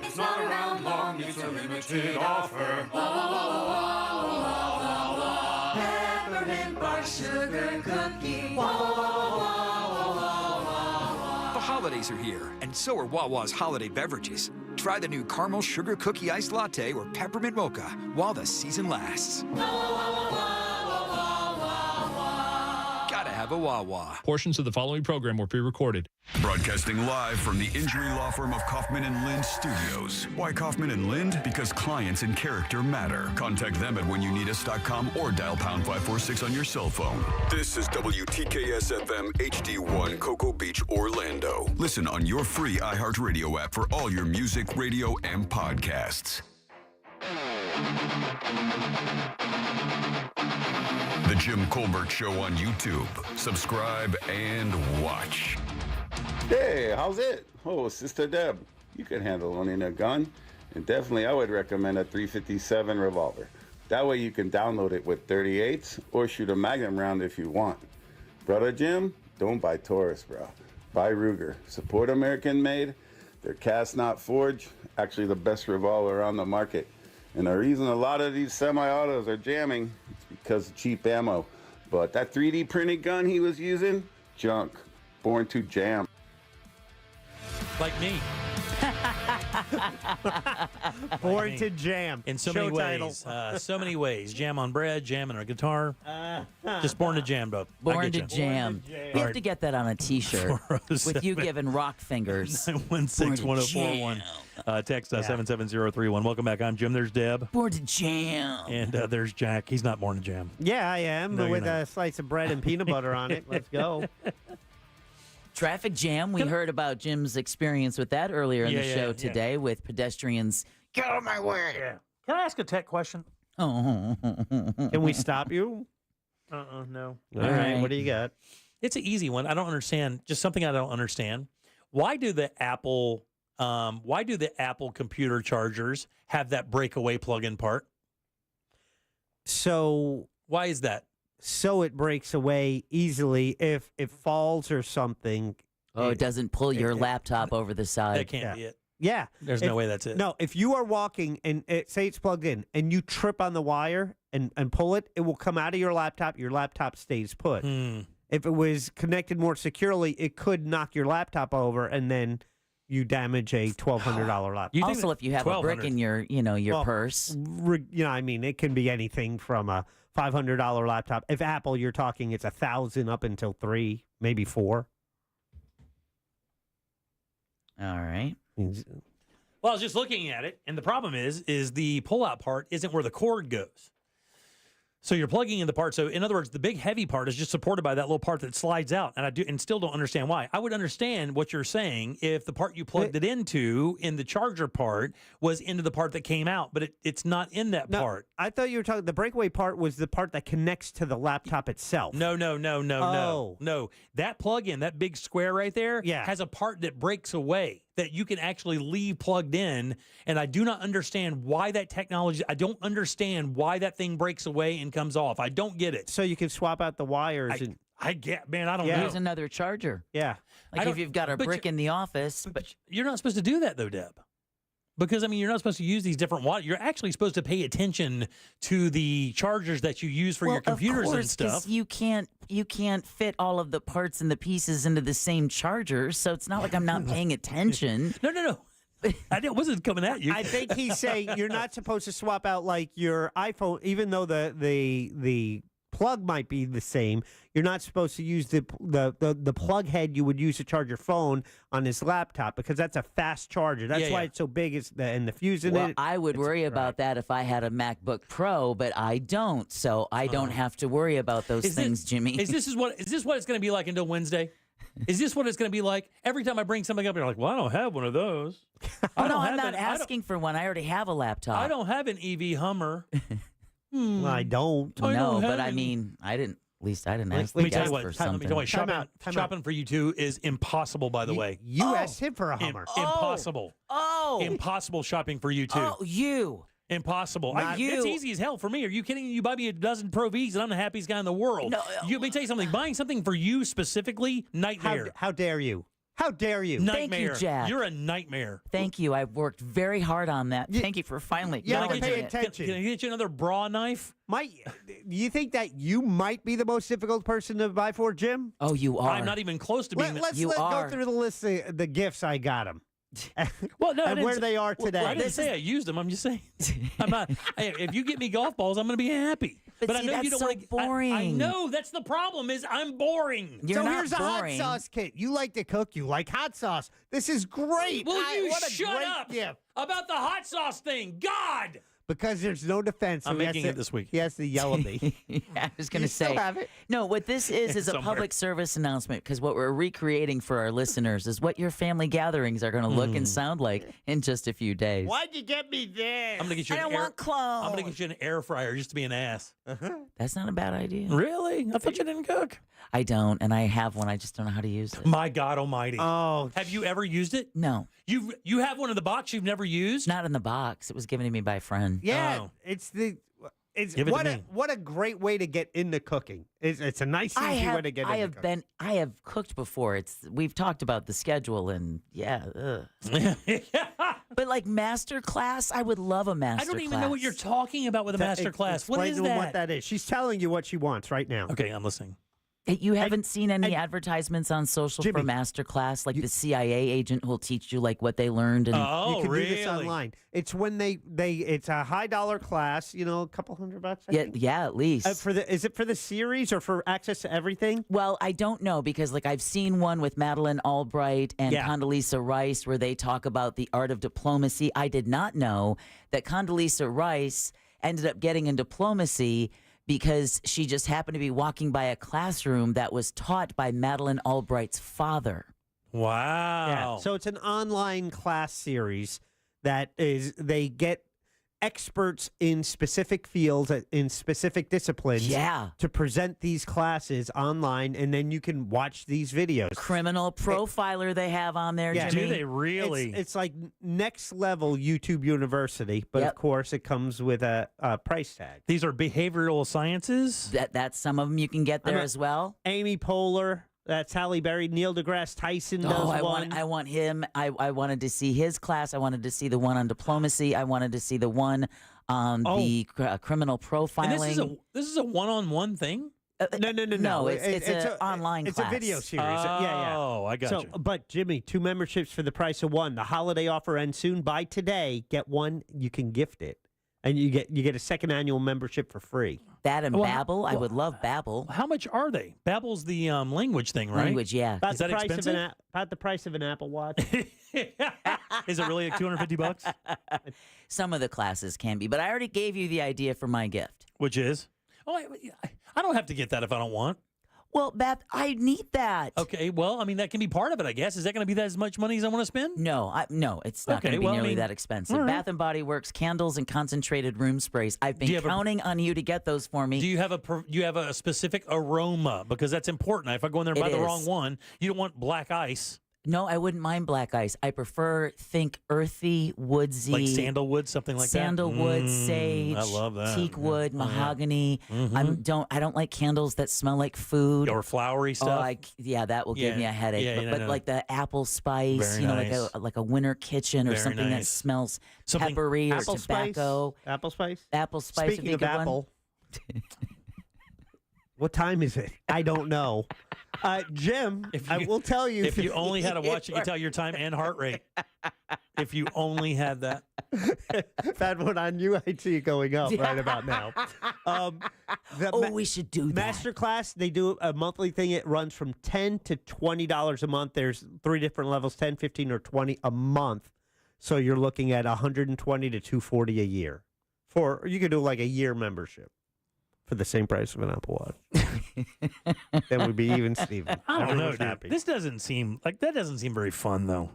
Speaker 7: It's not around long, it's a limited offer. Peppermint bark sugar cookie.
Speaker 12: The holidays are here, and so are Wawa's holiday beverages. Try the new caramel sugar cookie iced latte or peppermint mocha while the season lasts. Gotta have a Wawa.
Speaker 25: Portions of the following program were pre-recorded.
Speaker 15: Broadcasting live from the injury law firm of Kaufman and Lind Studios. Why Kaufman and Lind? Because clients and character matter. Contact them at whenyounneedus.com or dial pound 546 on your cell phone. This is WTKS FM HD1 Cocoa Beach, Orlando. Listen on your free iHeartRadio app for all your music, radio, and podcasts. The Jim Colbert Show on YouTube. Subscribe and watch.
Speaker 26: Hey, how's it? Oh, Sister Deb, you can handle owning a gun, and definitely I would recommend a 357 revolver. That way you can download it with 38s or shoot a Magnum round if you want. Brother Jim, don't buy Taurus, bro. Buy Ruger. Support American made. They're cast, not forged. Actually the best revolver on the market. And the reason a lot of these semi-autos are jamming is because of cheap ammo. But that 3D printed gun he was using, junk. Born to jam.
Speaker 17: Like me.
Speaker 1: Born to jam.
Speaker 17: In so
Speaker 1: Show
Speaker 17: many
Speaker 1: title.
Speaker 17: ways. So many ways. Jam on bread, jam on a guitar. Just born to jam, bub.
Speaker 2: Born to jam. We have to get that on a T-shirt with you giving rock fingers.
Speaker 17: 916-1041. Text 77031. Welcome back. I'm Jim. There's Deb.
Speaker 2: Born to jam.
Speaker 17: And there's Jack. He's not born to jam.
Speaker 1: Yeah, I am,
Speaker 17: No,
Speaker 1: with
Speaker 17: you're
Speaker 1: a
Speaker 17: not.
Speaker 1: slice of bread and peanut butter on it. Let's go.
Speaker 2: Traffic jam. We heard about Jim's experience with that earlier in the
Speaker 17: Yeah,
Speaker 2: show
Speaker 17: yeah.
Speaker 2: today with pedestrians. Get out of my way.
Speaker 17: Yeah. Can I ask a tech question?
Speaker 2: Oh.
Speaker 1: Can we stop you?
Speaker 17: No.
Speaker 1: All right. What do you got?
Speaker 17: It's an easy one. I don't understand. Just something I don't understand. Why do the Apple computer chargers have that breakaway plug-in part?
Speaker 1: So
Speaker 17: why is that?
Speaker 1: So it breaks away easily if it falls or something.
Speaker 2: Oh, it doesn't pull your laptop over the side.
Speaker 17: That can't be it.
Speaker 1: Yeah.
Speaker 17: There's no way that's it.
Speaker 1: No, if you are walking and say it's plugged in and you trip on the wire and pull it, it will come out of your laptop stays put. If it was connected more securely, it could knock your laptop over and then you damage a $1,200 laptop.
Speaker 2: Also, if you have a brick in your, purse.
Speaker 1: I mean, it can be anything from a $500 laptop. If Apple, you're talking, it's $1,000 up until $3,000, maybe $4,000.
Speaker 2: All right.
Speaker 17: Well, I was just looking at it, and the problem is the pull-out part isn't where the cord goes. So you're plugging in the part. So in other words, the big heavy part is just supported by that little part that slides out. And still don't understand why. I would understand what you're saying if the part you plugged it into in the charger part was into the part that came out, but it's not in that part.
Speaker 1: I thought you were talking, the breakaway part was the part that connects to the laptop itself.
Speaker 17: No. That plug-in, that big square right there, has a part that breaks away that you can actually leave plugged in. And I do not understand why that technology, I don't understand why that thing breaks away and comes off. I don't get it.
Speaker 1: So you can swap out the wires.
Speaker 17: I don't know.
Speaker 2: Use another charger.
Speaker 1: Yeah.
Speaker 2: Like if you've got a brick in the office.
Speaker 17: But you're not supposed to do that, though, Deb. Because, I mean, you're not supposed to use these different wires. You're actually supposed to pay attention to the chargers that you use for your computers
Speaker 2: of course,
Speaker 17: and stuff.
Speaker 2: 'cause you can't fit all of the parts and the pieces into the same charger, so it's not like I'm not paying attention.
Speaker 17: No. I wasn't coming at you.
Speaker 1: I think he's saying you're not supposed to swap out like your iPhone, even though the plug might be the same. You're not supposed to use the plug head you would use to charge your phone on this laptop because that's a fast charger. That's why it's so big. And the fuse in it.
Speaker 2: I would worry about that if I had a MacBook Pro, but I don't, so I don't have to worry about those things, Jimmy.
Speaker 17: Is this what it's going to be like until Wednesday? Is this what it's going to be like? Every time I bring something up, you're like, well, I don't have one of those.
Speaker 2: I'm not asking for one. I already have a laptop.
Speaker 17: I don't have an EV Hummer.
Speaker 1: Well, I don't.
Speaker 2: No, but I mean, I didn't. At least I didn't ask the guest for something.
Speaker 17: Let me tell you what, shopping for you two is impossible, by the way.
Speaker 1: You asked him for a Hummer.
Speaker 17: Impossible. Impossible shopping for you two.
Speaker 2: Oh, you.
Speaker 17: Impossible.
Speaker 2: You.
Speaker 17: It's easy as hell for me. Are you kidding? You buy me a dozen Pro Vs and I'm the happiest guy in the world.
Speaker 2: No.
Speaker 17: Let me tell you something. Buying something for you specifically, nightmare.
Speaker 1: How dare you? How dare you?
Speaker 17: Nightmare.
Speaker 2: Thank you, Jack.
Speaker 17: You're a nightmare.
Speaker 2: Thank you. I've worked very hard on that. Thank you for finally
Speaker 1: You have to
Speaker 2: acknowledging
Speaker 1: pay
Speaker 2: it.
Speaker 1: attention.
Speaker 17: Can I get you another bra knife?
Speaker 1: You think that you might be the most difficult person to buy for, Jim?
Speaker 2: Oh, you are.
Speaker 17: I'm not even close to being
Speaker 1: Let's go through the list of the gifts I got him.
Speaker 17: Well, no,
Speaker 1: and where they are today.
Speaker 17: Well, I didn't say I used them. I'm just saying. I'm not. Hey, if you get me golf balls, I'm going to be happy.
Speaker 2: But
Speaker 17: I
Speaker 2: see,
Speaker 17: know
Speaker 2: that's
Speaker 17: you don't
Speaker 2: so
Speaker 17: like.
Speaker 2: boring.
Speaker 17: I know that's the problem. Is I'm boring.
Speaker 2: You're not
Speaker 1: here's
Speaker 2: boring.
Speaker 1: a hot sauce kit. You like to cook. You like hot sauce. This is great.
Speaker 17: Will you
Speaker 1: what a
Speaker 17: shut
Speaker 1: great
Speaker 17: up
Speaker 1: gift.
Speaker 17: about the hot sauce thing? God.
Speaker 1: Because there's no defense.
Speaker 17: I'm
Speaker 1: so he
Speaker 17: making
Speaker 1: has
Speaker 17: it this week.
Speaker 1: He has to yell at me.
Speaker 2: I was going to say.
Speaker 1: Still have it?
Speaker 2: No, what this is a
Speaker 17: Somewhere.
Speaker 2: public service announcement because what we're recreating for our listeners is what your family gatherings are going to look and sound like in just a few days.
Speaker 1: Why'd you get me this?
Speaker 17: I'm going to get you.
Speaker 2: I don't want clothes.
Speaker 17: I'm going to get you an air fryer just to be an ass.
Speaker 2: That's not a bad idea.
Speaker 17: Really? I thought you didn't cook.
Speaker 2: I don't, and I have one. I just don't know how to use it.
Speaker 17: My God Almighty.
Speaker 1: Oh,
Speaker 17: have you ever used it?
Speaker 2: No.
Speaker 17: You have one in the box you've never used?
Speaker 2: Not in the box. It was given to me by a friend.
Speaker 1: Yeah,
Speaker 17: Oh.
Speaker 1: it's
Speaker 17: Give it
Speaker 1: what
Speaker 17: to
Speaker 1: a
Speaker 17: me.
Speaker 1: what a great way to get into cooking. It's a nice easy way to get into cooking.
Speaker 2: I have cooked before. We've talked about the schedule and but like master class, I would love a master
Speaker 17: I don't even
Speaker 2: class.
Speaker 17: know what you're talking about with a master class. What
Speaker 1: Explain
Speaker 17: is
Speaker 1: to him
Speaker 17: that?
Speaker 1: what that is. She's telling you what she wants right now.
Speaker 17: Okay, I'm listening.
Speaker 2: You haven't seen any advertisements on social for masterclass, like the CIA agent who'll teach you like what they learned. And
Speaker 1: you can do this online. It's when it's a high dollar class, a couple $100. I think.
Speaker 2: Yeah, at least.
Speaker 1: Is it for the series or for access to everything?
Speaker 2: Well, I don't know because like I've seen one with Madeleine Albright and Condoleezza Rice where they talk about the art of diplomacy. I did not know that Condoleezza Rice ended up getting in diplomacy because she just happened to be walking by a classroom that was taught by Madeleine Albright's father.
Speaker 17: Wow.
Speaker 1: Yeah. So it's an online class series that they get experts in specific fields, in specific disciplines to present these classes online, and then you can watch these videos.
Speaker 2: Criminal profiler they have on there, Jimmy.
Speaker 17: Do they really?
Speaker 1: It's like next level YouTube University, but of course it comes with a price tag.
Speaker 17: These are behavioral sciences?
Speaker 2: That's some of them you can get there as well.
Speaker 1: Amy Poehler. That's Halle Berry. Neil deGrasse Tyson does one.
Speaker 2: I want him. I wanted to see his class. I wanted to see the one on diplomacy. I wanted to see the one on the criminal profiling.
Speaker 17: And this is a one-on-one thing?
Speaker 2: No. It's an online class.
Speaker 1: It's a video series.
Speaker 17: Oh, I got you.
Speaker 1: But, Jimmy, 2 memberships for the price of 1. The holiday offer ends soon. Buy today. Get 1. You can gift it. And you get a second annual membership for free.
Speaker 2: That and Babbel. I would love Babbel.
Speaker 17: How much are they? Babbel's the language thing, right?
Speaker 2: Language, yeah.
Speaker 1: About
Speaker 17: Is that expensive?
Speaker 1: About the price of an Apple Watch.
Speaker 17: Is it really like $250?
Speaker 2: Some of the classes can be, but I already gave you the idea for my gift.
Speaker 17: Which is? Oh, I don't have to get that if I don't want.
Speaker 2: Well, Beth, I need that.
Speaker 17: Okay, well, I mean, that can be part of it, I guess. Is that going to be that as much money as I want to spend?
Speaker 2: No, it's not going to be nearly that expensive.
Speaker 17: Right.
Speaker 2: Bath & Body Works candles and concentrated room sprays. I've been counting on you to get those for me.
Speaker 17: Do you have a specific aroma? Because that's important. If I go in there and buy the wrong one, you don't want black ice.
Speaker 2: No, I wouldn't mind black ice. I prefer earthy, woodsy.
Speaker 17: Like sandalwood, something like
Speaker 2: sandalwood, sage.
Speaker 17: I love that.
Speaker 2: Teak wood, mahogany. I don't like candles that smell like food.
Speaker 17: Or flowery stuff.
Speaker 2: That will give me a headache. But like the apple spice,
Speaker 17: Very nice.
Speaker 2: like a winter kitchen or
Speaker 17: Very
Speaker 2: something that
Speaker 17: nice.
Speaker 2: smells
Speaker 17: Something-
Speaker 2: peppery or
Speaker 1: Apple
Speaker 2: tobacco.
Speaker 1: spice? Apple spice?
Speaker 2: Apple spice would
Speaker 1: Speaking
Speaker 2: be a
Speaker 1: of
Speaker 2: good
Speaker 1: Apple, what time is it? I don't know. Jim, I will tell you.
Speaker 17: If you only had a watch, you could tell your time and heart rate. If you only had that.
Speaker 1: If I had one on you, I'd see it going up right about now.
Speaker 2: We should do that.
Speaker 1: Masterclass, they do a monthly thing. It runs from $10 to $20 a month. There's 3 different levels, 10, 15, or 20 a month. So you're looking at $120 to $240 a year. You could do like a year membership for the same price of an Apple Watch. That would be even, Steven.
Speaker 17: I don't know,
Speaker 1: Everyone's
Speaker 17: dude.
Speaker 1: happy.
Speaker 17: That doesn't seem very fun, though.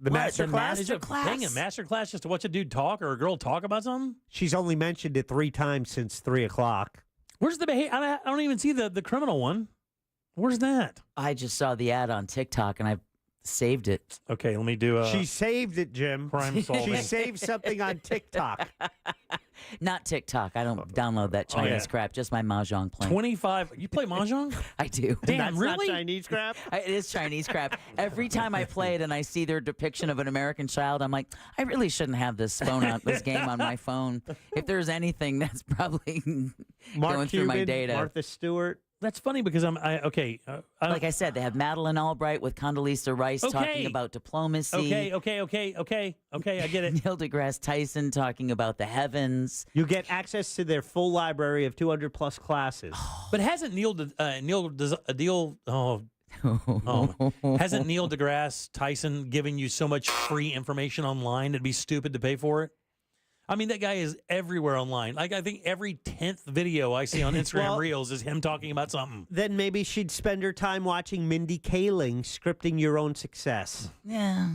Speaker 1: The masterclass?
Speaker 17: Is it paying a masterclass just to watch a dude talk or a girl talk about something?
Speaker 1: She's only mentioned it 3 times since 3 o'clock.
Speaker 17: Where's the behavior? I don't even see the criminal one. Where's that?
Speaker 2: I just saw the ad on TikTok and I saved it.
Speaker 17: Okay, let me do
Speaker 1: She saved it, Jim.
Speaker 17: crime solving.
Speaker 1: She saved something on TikTok.
Speaker 2: Not TikTok. I don't download that Chinese crap. Just my mahjong playing.
Speaker 17: 25. You play mahjong?
Speaker 2: I do.
Speaker 17: Damn,
Speaker 1: That's
Speaker 17: really?
Speaker 1: not Chinese crap?
Speaker 2: It is Chinese crap. Every time I play it and I see their depiction of an American child, I'm like, I really shouldn't have this game on my phone. If there's anything, that's probably
Speaker 1: Mark
Speaker 2: going
Speaker 1: Cuban,
Speaker 2: through my data.
Speaker 1: Martha Stewart.
Speaker 17: That's funny because
Speaker 2: like I said, they have Madeleine Albright with Condoleezza Rice talking about diplomacy.
Speaker 17: Okay. I get it.
Speaker 2: Neil deGrasse Tyson talking about the heavens.
Speaker 1: You get access to their full library of 200 plus classes.
Speaker 17: But hasn't Neil deGrasse Tyson given you so much free information online it'd be stupid to pay for it? I mean, that guy is everywhere online. Like, I think every 10th video I see on Instagram Reels is him talking about something.
Speaker 1: Then maybe she'd spend her time watching Mindy Kaling scripting your own success.
Speaker 2: Yeah.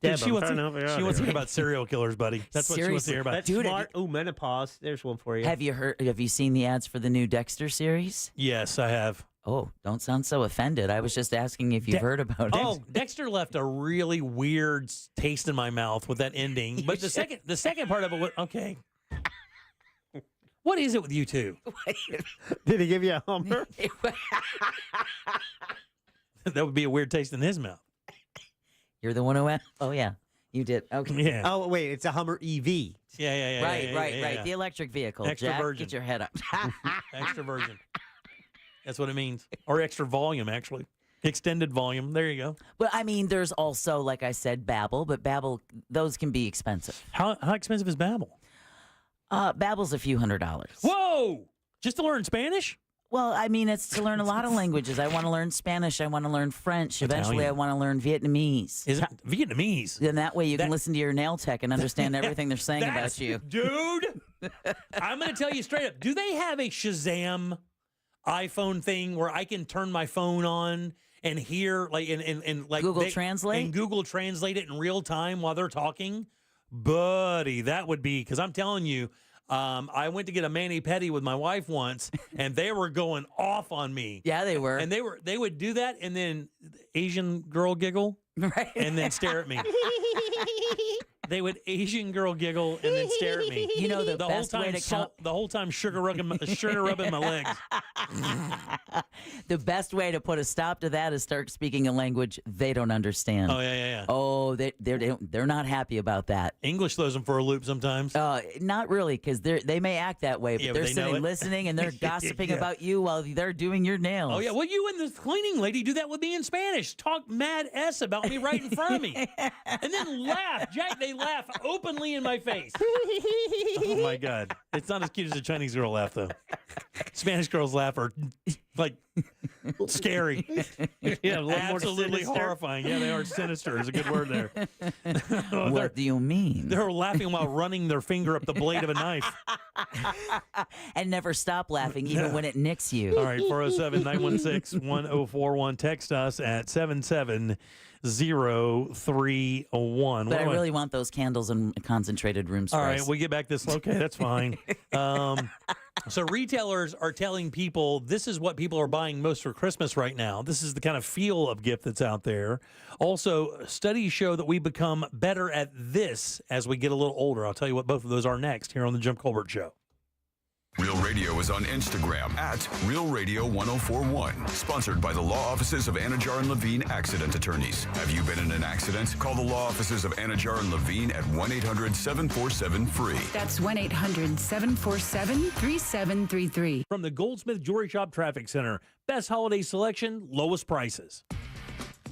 Speaker 17: Dude, she wants to hear about serial killers, buddy. That's what she wants to hear about.
Speaker 1: That's smart. Oh, menopause. There's one for you.
Speaker 2: Have you seen the ads for the new Dexter series?
Speaker 17: Yes, I have.
Speaker 2: Oh, don't sound so offended. I was just asking if you've heard about it.
Speaker 17: Oh, Dexter left a really weird taste in my mouth with that ending. But the second part of it was okay. What is it with you two?
Speaker 1: Did he give you a Hummer?
Speaker 17: That would be a weird taste in his mouth.
Speaker 2: You're the one who went? Oh, yeah. You did. Okay.
Speaker 17: Yeah.
Speaker 1: Oh, wait. It's a Hummer EV.
Speaker 17: Yeah.
Speaker 2: Right. The electric vehicle.
Speaker 17: Extra
Speaker 2: Jack,
Speaker 17: virgin.
Speaker 2: get your head up.
Speaker 17: Extra virgin. That's what it means. Or extra volume, actually. Extended volume. There you go.
Speaker 2: Well, I mean, there's also, like I said, Babbel, but Babbel, those can be expensive.
Speaker 17: How expensive is Babbel?
Speaker 2: Babbel's a few $100s.
Speaker 17: Whoa! Just to learn Spanish?
Speaker 2: Well, I mean, it's to learn a lot of languages. I want to learn Spanish. I want to learn French. Eventually,
Speaker 17: Italian.
Speaker 2: I want to learn Vietnamese.
Speaker 17: Is it Vietnamese?
Speaker 2: Then that way you can listen to your nail tech and understand everything they're saying about you.
Speaker 17: Dude, I'm going to tell you straight up. Do they have a Shazam iPhone thing where I can turn my phone on and hear, like, and like
Speaker 2: Google Translate?
Speaker 17: And Google Translate it in real time while they're talking? Buddy, that would be, because I'm telling you, I went to get a mani-pedi with my wife once, and they were going off on me.
Speaker 2: Yeah, they were.
Speaker 17: And they would do that, and then Asian girl giggle,
Speaker 2: right,
Speaker 17: and then stare at me. They would Asian girl giggle and then stare at me.
Speaker 2: You know, the
Speaker 17: whole
Speaker 2: best way
Speaker 17: time
Speaker 2: to
Speaker 17: the whole time sugar rubbing my legs.
Speaker 2: The best way to put a stop to that is start speaking a language they don't understand.
Speaker 17: Oh yeah.
Speaker 2: Oh, they're not happy about that.
Speaker 17: English throws them for a loop sometimes.
Speaker 2: Not really, because they may act that way, but
Speaker 17: Yeah, but
Speaker 2: they're
Speaker 17: they know
Speaker 2: sitting
Speaker 17: it.
Speaker 2: listening and they're gossiping
Speaker 17: Yeah.
Speaker 2: about you while they're doing your nails.
Speaker 17: Oh yeah, well you and the cleaning lady do that with me in Spanish. Talk mad S about me right in front of me, and then laugh. Jack, they laugh openly in my face. Oh my God, it's not as cute as a Chinese girl laugh though. Spanish girls laugh are like scary.
Speaker 1: Yeah, a little more
Speaker 17: absolutely
Speaker 1: sinister.
Speaker 17: horrifying. Yeah, they are sinister. Is a good word there.
Speaker 2: What do you mean?
Speaker 17: They're laughing while running their finger up the blade of a knife.
Speaker 2: And never stop laughing, even when it nicks you.
Speaker 17: All right, 407-916-1041. Text us at 77031.
Speaker 2: But I really want those candles in concentrated room space.
Speaker 17: All right, we get back this. Okay, that's fine. So retailers are telling people this is what people are buying most for Christmas right now. This is the kind of feel of gift that's out there. Also, studies show that we become better at this as we get a little older. I'll tell you what both of those are next here on the Jim Colbert Show.
Speaker 15: Real Radio is on Instagram at Real Radio 1041. Sponsored by the law offices of Anajar and Levine Accident Attorneys. Have you been in an accident? Call the law offices of Anajar and Levine at 1-800-747-FREE.
Speaker 6: That's 1-800-747-3733.
Speaker 17: From the Goldsmith Jewelry Shop Traffic Center, best holiday selection, lowest prices.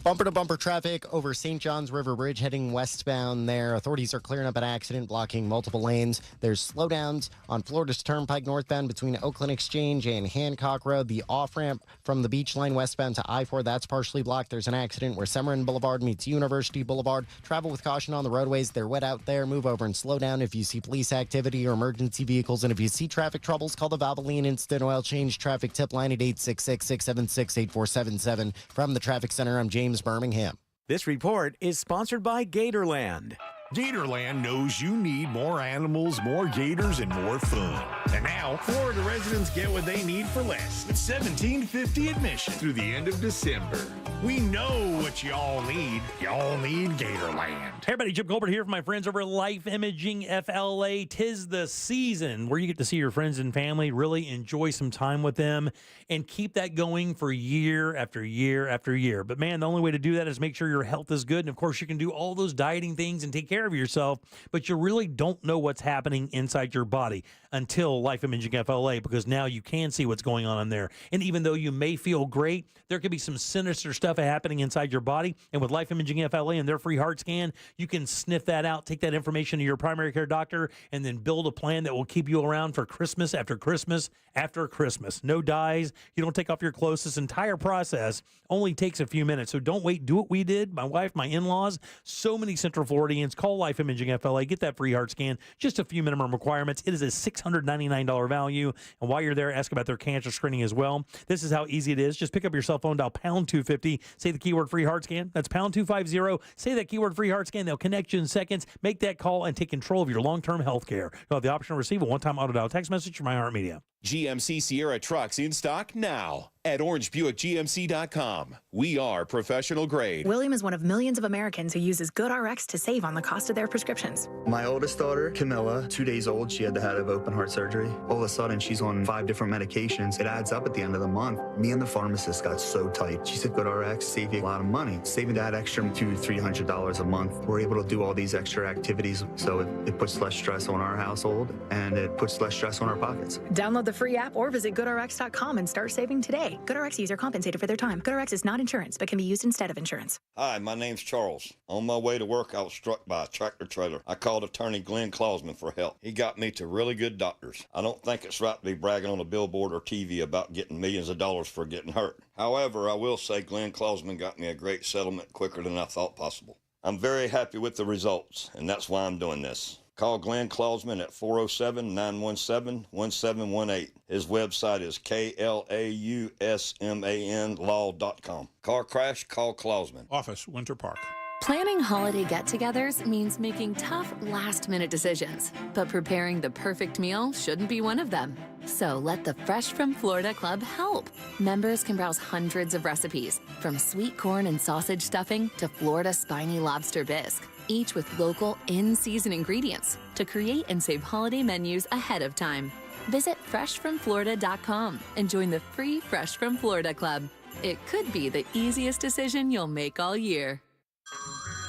Speaker 4: Bumper-to-bumper traffic over St. John's River Bridge heading westbound there. Authorities are clearing up an accident blocking multiple lanes. There's slowdowns on Florida's Turnpike northbound between Oakland Exchange and Hancock Road. The off-ramp from the Beach Line westbound to I-4, that's partially blocked. There's an accident where Summerlin Boulevard meets University Boulevard. Travel with caution on the roadways. They're wet out there. Move over and slow down if you see police activity or emergency vehicles. And if you see traffic troubles, call the Valvoline Instant Oil Change Traffic Tip Line at 866-676-8477. From the Traffic Center, I'm James Birmingham.
Speaker 8: This report is sponsored by Gatorland.
Speaker 9: Gatorland knows you need more animals, more gators, and more fun. And now, Florida residents get what they need for less at $17.50 admission through the end of December. We know what y'all need. Y'all need Gatorland.
Speaker 17: Hey everybody, Jim Colbert here from my friends over at Life Imaging FLA. 'Tis the season where you get to see your friends and family, really enjoy some time with them, and keep that going for year after year after year. But man, the only way to do that is make sure your health is good. And of course, you can do all those dieting things and take care of yourself, but you really don't know what's happening inside your body until Life Imaging FLA, because now you can see what's going on in there. And even though you may feel great, there could be some sinister stuff happening inside your body. And with Life Imaging FLA and their free heart scan, you can sniff that out, take that information to your primary care doctor, and then build a plan that will keep you around for Christmas after Christmas after Christmas. No dyes. You don't take off your clothes. This entire process only takes a few minutes. So don't wait. Do what we did. My wife, my in-laws, so many Central Floridians. Call Life Imaging FLA. Get that free heart scan. Just a few minimum requirements. It is a $699 value. And while you're there, ask about their cancer screening as well. This is how easy it is. Just pick up your cell phone, dial pound 250, say the keyword free heart scan. That's pound 250. Say that keyword free heart scan. They'll connect you in seconds. Make that call and take control of your long-term health care. You'll have the option to receive a one-time auto-dial text message from iHeartMedia.
Speaker 33: GMC Sierra trucks in stock now at orangebuickgmc.com. We are professional grade.
Speaker 14: William is one of millions of Americans who uses GoodRx to save on the cost of their prescriptions.
Speaker 16: My oldest daughter, Camilla, 2 days old, she had to have open heart surgery. All of a sudden, she's on 5 different medications. It adds up at the end of the month. Me and the pharmacist got so tight. She said, GoodRx save you a lot of money. Saving that extra $200-300 a month. We're able to do all these extra activities, so it puts less stress on our household, and it puts less stress on our pockets.
Speaker 14: Download the free app or visit GoodRx.com and start saving today. GoodRx user compensated for their time. GoodRx is not insurance, but can be used instead of insurance.
Speaker 5: Hi, my name's Charles. On my way to work, I was struck by a tractor trailer. I called attorney Glenn Klausman for help. He got me to really good doctors. I don't think it's right to be bragging on a billboard or TV about getting millions of dollars for getting hurt. However, I will say Glenn Klausman got me a great settlement quicker than I thought possible. I'm very happy with the results, and that's why I'm doing this. Call Glenn Klausman at 407-917-1718. His website is KLAUSMANlaw.com. Car crash, call Klausman.
Speaker 6: Office, Winter Park.
Speaker 3: Planning holiday get-togethers means making tough, last-minute decisions. But preparing the perfect meal shouldn't be one of them. So let the Fresh from Florida Club help. Members can browse hundreds of recipes, from sweet corn and sausage stuffing to Florida spiny lobster bisque, each with local, in-season ingredients to create and save holiday menus ahead of time. Visit freshfromflorida.com and join the free Fresh from Florida Club. It could be the easiest decision you'll make all year.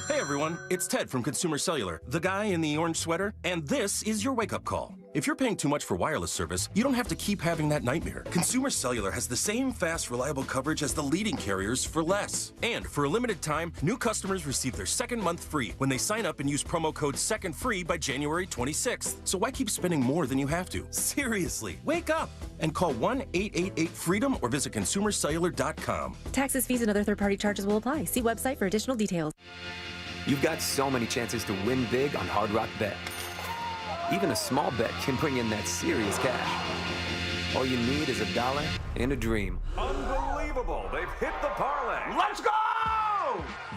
Speaker 10: Hey everyone, it's Ted from Consumer Cellular, the guy in the orange sweater, and this is your wake-up call. If you're paying too much for wireless service, you don't have to keep having that nightmare. Consumer Cellular has the same fast, reliable coverage as the leading carriers for less. And for a limited time, new customers receive their second month free when they sign up and use promo code SECONDFREE by January 26th. So why keep spending more than you have to? Seriously, wake up and call 1-888-FREEDOM or visit consumercellular.com.
Speaker 11: Taxes, fees, and other third-party charges will apply. See website for additional details.
Speaker 13: You've got so many chances to win big on Hard Rock Bet. Even a small bet can bring in that serious cash. All you need is $1 and a dream.
Speaker 20: Unbelievable. They've hit the parlay. Let's go!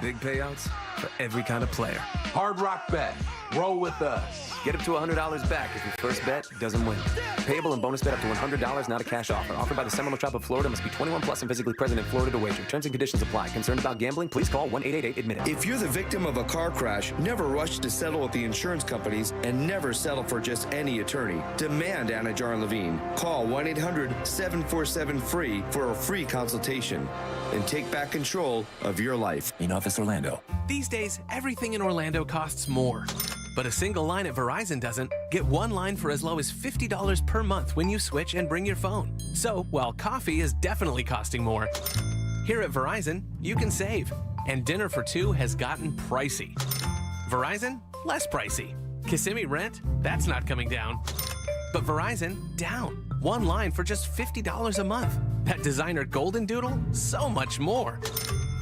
Speaker 13: Big payouts for every kind of player.
Speaker 20: Hard Rock Bet. Roll with us.
Speaker 13: Get up to $100 back if your first bet doesn't win. Payable and bonus bet up to $100, not a cash offer. Offered by the Seminole Tribe of Florida. Must be 21 plus and physically present in Florida to wager. Terms and conditions apply. Concerned about gambling? Please call 1-888-ADMIT-IT.
Speaker 22: If you're the victim of a car crash, never rush to settle with the insurance companies and never settle for just any attorney. Demand Anna Jar Levine. Call 1-800-747-FREE for a free consultation and take back control of your life.
Speaker 32: In Office Orlando.
Speaker 23: These days, everything in Orlando costs more. But a single line at Verizon doesn't. Get one line for as low as $50 per month when you switch and bring your phone. So, while coffee is definitely costing more, here at Verizon, you can save. And dinner for two has gotten pricey. Verizon, less pricey. Kissimmee rent, that's not coming down. But Verizon, down. One line for just $50 a month. That designer Golden Doodle, so much more.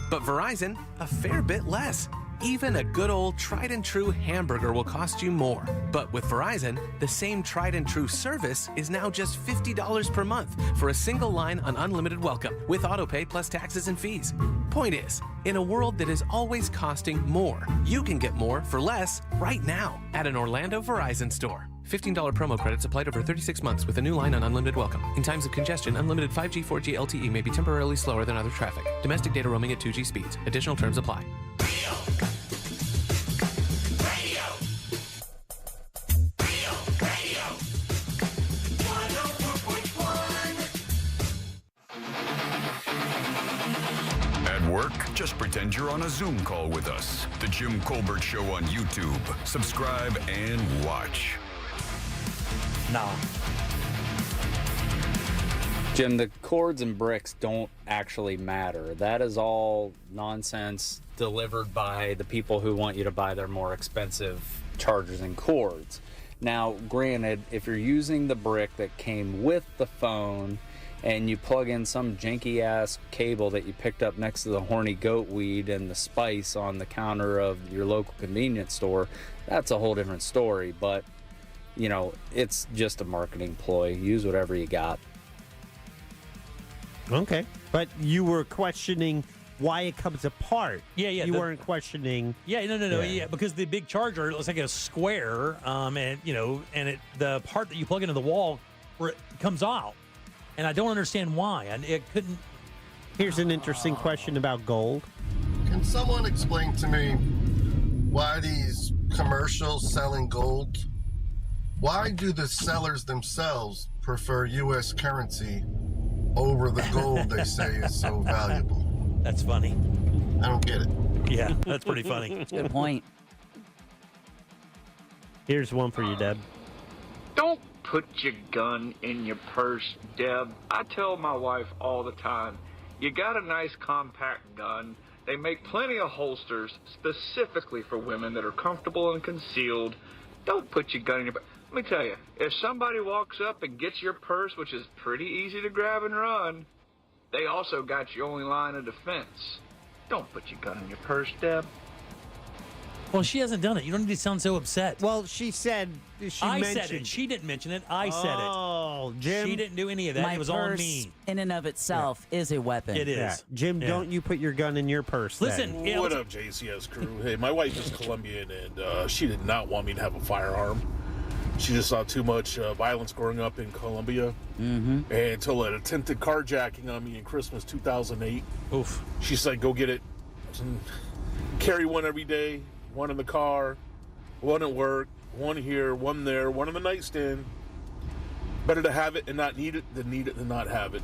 Speaker 23: But Verizon, a fair bit less. Even a good old tried and true hamburger will cost you more. But with Verizon, the same tried and true service is now just $50 per month for a single line on unlimited welcome with autopay plus taxes and fees. Point is, in a world that is always costing more, you can get more for less right now at an Orlando Verizon store. $15 promo credits applied over 36 months with a new line on unlimited welcome. In times of congestion, unlimited 5G, 4G LTE may be temporarily slower than other traffic. Domestic data roaming at 2G speeds. Additional terms apply.
Speaker 15: Work? Just pretend you're on a Zoom call with us. The Jim Colbert Show on YouTube. Subscribe and watch.
Speaker 27: No. Jim, the cords and bricks don't actually matter. That is all nonsense delivered by the people who want you to buy their more expensive chargers and cords. Now, granted, if you're using the brick that came with the phone and you plug in some janky ass cable that you picked up next to the horny goat weed and the spice on the counter of your local convenience store, that's a whole different story. But, you know, it's just a marketing ploy. Use whatever you got.
Speaker 1: Okay. But you were questioning why it comes apart.
Speaker 17: Yeah.
Speaker 1: You weren't questioning.
Speaker 17: Yeah, no. Yeah, because the big charger, it looks like a square, and the part that you plug into the wall comes out. And I don't understand why. And it couldn't.
Speaker 1: Here's an interesting question about gold.
Speaker 28: Can someone explain to me why these commercials selling gold, why do the sellers themselves prefer U.S. currency over the gold they say is so valuable?
Speaker 17: That's funny.
Speaker 28: I don't get it.
Speaker 17: Yeah, that's pretty funny.
Speaker 2: Good point.
Speaker 1: Here's one for you, Deb.
Speaker 29: Don't
Speaker 4: put your gun in your purse, Deb. I tell my wife all the time, you got a nice compact gun. They make plenty of holsters specifically for women that are comfortable and concealed. Don't put your gun in your purse. Let me tell you, if somebody walks up and gets your purse, which is pretty easy to grab and run, they also got your only line of defense. Don't put your gun in your purse, Deb.
Speaker 17: Well, she hasn't done it. You don't need to sound so upset.
Speaker 1: Well, she said
Speaker 17: I said it. She didn't mention it. I said it.
Speaker 1: Oh, Jim.
Speaker 17: She didn't do any of that.
Speaker 2: My
Speaker 17: It was
Speaker 2: purse,
Speaker 17: on me.
Speaker 2: in and of itself, is a weapon.
Speaker 17: It is.
Speaker 1: Yeah. Jim,
Speaker 17: Yeah.
Speaker 1: don't you put your gun in your purse.
Speaker 17: Listen,
Speaker 1: then.
Speaker 6: What up, JCS crew? Hey, my wife is Colombian, and she did not want me to have a firearm. She just saw too much violence growing up in Colombia. And until an attempted carjacking on me in Christmas 2008.
Speaker 17: Oof.
Speaker 6: She said, go get it. And carry one every day, one in the car, one at work, one here, one there, one on the nightstand. Better to have it and not need it than need it and not have it.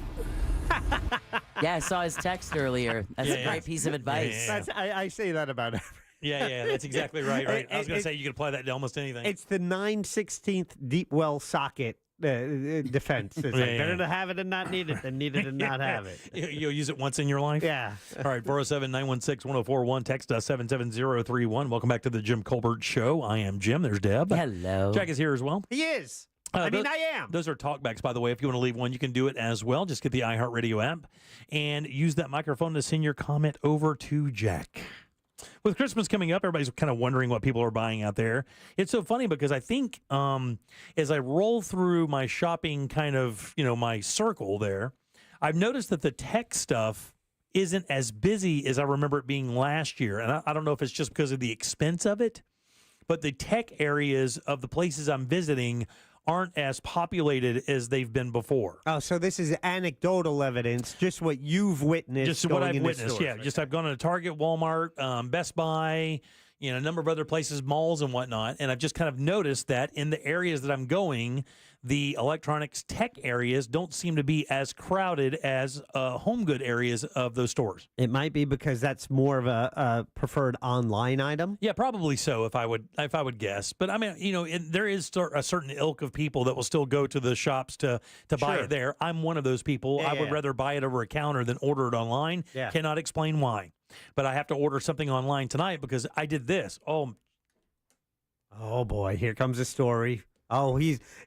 Speaker 2: Yeah, I saw his text earlier. That's a great piece of advice.
Speaker 1: I say that about every.
Speaker 17: Yeah, that's exactly right. I was going to say you could apply that to almost anything.
Speaker 1: It's the 9/16 deep well socket defense. It's like better to have it and not need it than need it and not have it.
Speaker 17: You'll use it once in your life?
Speaker 1: Yeah.
Speaker 17: All right, 407-916-1041. Text us 77031. Welcome back to the Jim Colbert Show. I am Jim. There's Deb.
Speaker 2: Hello.
Speaker 17: Jack is here as well.
Speaker 1: He is. I am.
Speaker 17: Those are talkbacks, by the way. If you want to leave one, you can do it as well. Just get the iHeartRadio app and use that microphone to send your comment over to Jack. With Christmas coming up, everybody's kind of wondering what people are buying out there. It's so funny because I think as I roll through my shopping kind of, my circle there, I've noticed that the tech stuff isn't as busy as I remember it being last year. And I don't know if it's just because of the expense of it, but the tech areas of the places I'm visiting aren't as populated as they've been before.
Speaker 1: Oh, so this is anecdotal evidence, just what you've witnessed.
Speaker 17: Just what I've
Speaker 1: going in the
Speaker 17: witnessed,
Speaker 1: stores.
Speaker 17: yeah. Just I've gone to Target, Walmart, Best Buy, a number of other places, malls and whatnot, and I've just kind of noticed that in the areas that I'm going, the electronics tech areas don't seem to be as crowded as home good areas of those stores.
Speaker 1: It might be because that's more of a preferred online item.
Speaker 17: Yeah, probably so. If I would guess, but I mean, there is a certain ilk of people that will still go to the shops to buy it there. I'm one of those people. I would rather buy it over a counter than order it online.
Speaker 1: Yeah.
Speaker 17: Cannot explain why, but I have to order something online tonight because I did this. Oh
Speaker 1: boy, here comes the story. Oh,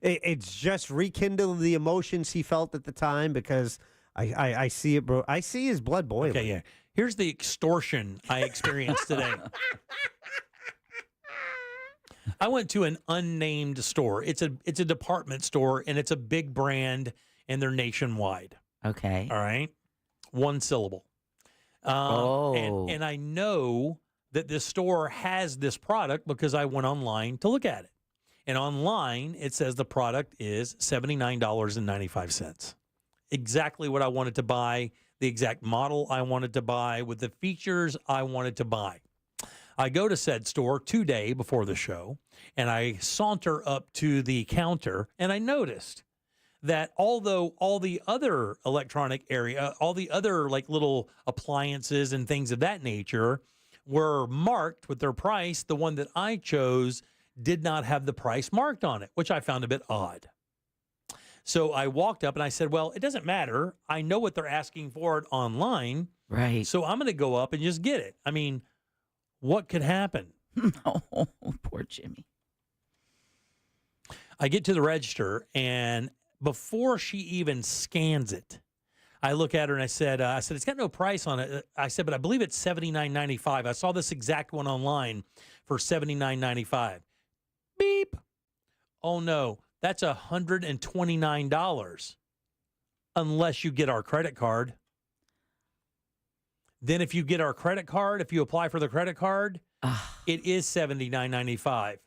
Speaker 1: it's just rekindled the emotions he felt at the time because I see it, bro. I see his blood boiling.
Speaker 17: Okay, yeah. Here's the extortion I experienced today. I went to an unnamed store. It's a department store, and it's a big brand, and they're nationwide.
Speaker 2: Okay.
Speaker 17: All right. One syllable. And I know that this store has this product because I went online to look at it. And online, it says the product is $79.95. Exactly what I wanted to buy, the exact model I wanted to buy, with the features I wanted to buy. I go to said store today before the show, and I saunter up to the counter, and I noticed that although all the other electronic area, all the other like little appliances and things of that nature were marked with their price, the one that I chose did not have the price marked on it, which I found a bit odd. So I walked up and I said, well, it doesn't matter. I know what they're asking for it online.
Speaker 2: Right.
Speaker 17: So I'm going to go up and just get it. I mean, what could happen?
Speaker 2: Oh, poor Jimmy.
Speaker 17: I get to the register, and before she even scans it, I look at her and I said, it's got no price on it. I said, but I believe it's $79.95. I saw this exact one online for $79.95. Beep. Oh, no, that's $129 unless you get our credit card. Then if you get our credit card, if you apply for the credit card, it is $79.95.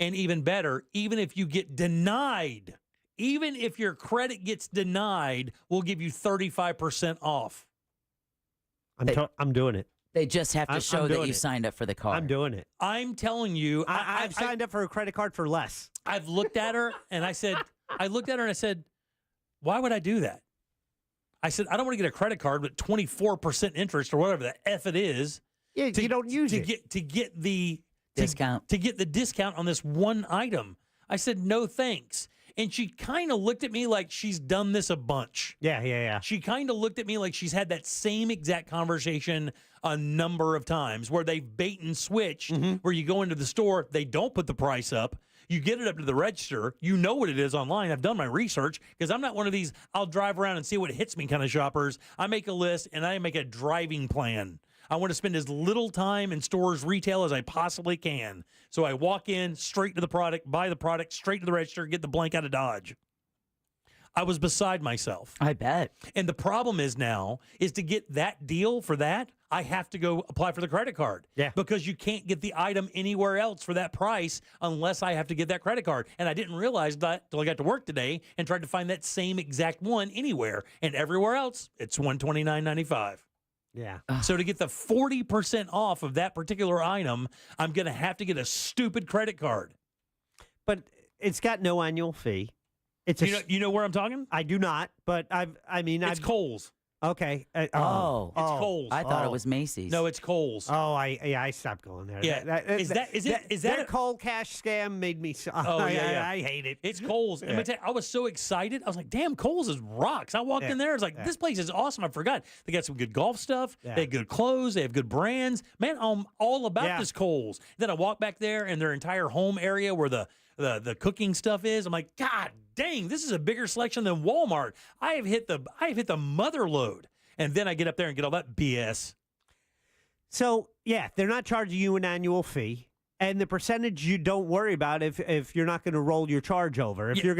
Speaker 17: And even better, even if you get denied, even if your credit gets denied, we'll give you 35% off.
Speaker 1: I'm doing it.
Speaker 2: They just have to show that you signed up for the card.
Speaker 1: I'm doing it.
Speaker 17: I'm telling you.
Speaker 1: I've signed up for a credit card for less.
Speaker 17: I've looked at her and I said, why would I do that? I said, I don't want to get a credit card with 24% interest or whatever the F it is.
Speaker 1: Yeah, you don't use
Speaker 17: it. To get the
Speaker 2: discount.
Speaker 17: To get the discount on this one item. I said, no thanks. And she kind of looked at me like she's done this a bunch.
Speaker 1: Yeah.
Speaker 17: She kind of looked at me like she's had that same exact conversation a number of times where they bait and switch, where you go into the store, they don't put the price up. You get it up to the register. You know what it is online. I've done my research because I'm not one of these I'll drive around and see what hits me kind of shoppers. I make a list and I make a driving plan. I want to spend as little time in stores retail as I possibly can. So I walk in, straight to the product, buy the product, straight to the register, get the blank out of Dodge. I was beside myself.
Speaker 2: I bet.
Speaker 17: And the problem is now is to get that deal for that, I have to go apply for the credit card.
Speaker 1: Yeah.
Speaker 17: Because you can't get the item anywhere else for that price unless I have to get that credit card. And I didn't realize that till I got to work today and tried to find that same exact one anywhere. And everywhere else, it's $129.95.
Speaker 1: Yeah.
Speaker 17: So to get the 40% off of that particular item, I'm going to have to get a stupid credit card.
Speaker 1: But it's got no annual fee. It's
Speaker 17: you know where I'm talking?
Speaker 1: I do not, but it's
Speaker 17: Kohl's.
Speaker 1: Okay.
Speaker 17: It's Kohl's.
Speaker 2: I thought it was Macy's.
Speaker 17: No, it's Kohl's.
Speaker 1: Oh, I stopped going there.
Speaker 17: Yeah. Is that
Speaker 1: their Kohl cash scam made me so I hate it.
Speaker 17: It's Kohl's.
Speaker 1: Yeah.
Speaker 17: I was so excited. I was like, damn, Kohl's is rocks. I walked in there. I was like, this place is awesome. I forgot. They got some good golf stuff.
Speaker 1: Yeah.
Speaker 17: They have good clothes. They have good brands. Man, I'm all about this Kohl's. Then I walk back there and their entire home area where the cooking stuff is. I'm like, God dang, this is a bigger selection than Walmart. I have hit the mother load. And then I get up there and get all that BS.
Speaker 1: So, yeah, they're not charging you an annual fee. And the percentage you don't worry about if you're not going to roll your charge over. If you're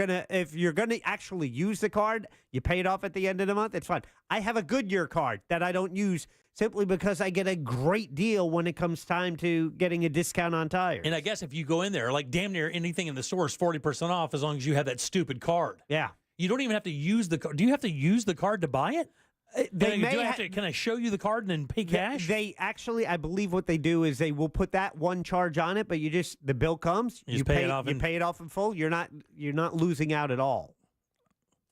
Speaker 1: gonna actually use the card, you pay it off at the end of the month, it's fine. I have a Goodyear card that I don't use simply because I get a great deal when it comes time to getting a discount on tires.
Speaker 17: And I guess if you go in there, like damn near anything in the store is 40% off as long as you have that stupid card.
Speaker 1: Yeah.
Speaker 17: You don't even have to use the card. Do you have to use the card to buy it? Can I show you the card and then pay cash?
Speaker 1: They actually, I believe what they do is they will put that one charge on it, but the bill comes, you pay it off. You pay it off in full. You're not losing out at all.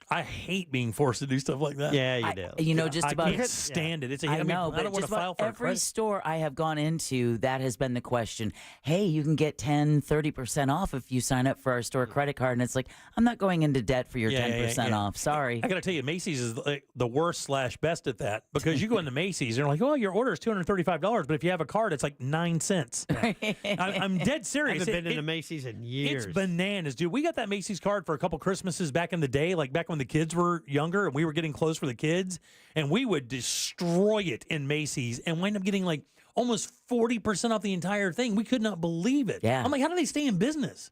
Speaker 17: I hate being forced to do stuff like that.
Speaker 1: Yeah, you do.
Speaker 2: Just about
Speaker 17: I can't stand it.
Speaker 2: I know,
Speaker 17: I
Speaker 2: but
Speaker 17: don't want
Speaker 2: just
Speaker 17: to file
Speaker 2: about
Speaker 17: for
Speaker 2: every
Speaker 17: credit.
Speaker 2: store I have gone into, that has been the question. Hey, you can get 10, 30% off if you sign up for our store credit card. And it's like, I'm not going into debt for your 10% off. Sorry.
Speaker 17: I got to tell you, Macy's is the worst / best at that because you go into Macy's and they're like, oh, your order is $235, but if you have a card, it's like 9 cents. I'm dead serious.
Speaker 1: I haven't been into Macy's in years.
Speaker 17: It's bananas, dude. We got that Macy's card for a couple Christmases back in the day, like back when the kids were younger and we were getting clothes for the kids, and we would destroy it in Macy's and wind up getting like almost 40% off the entire thing. We could not believe it.
Speaker 2: Yeah.
Speaker 17: I'm like, how do they stay in business?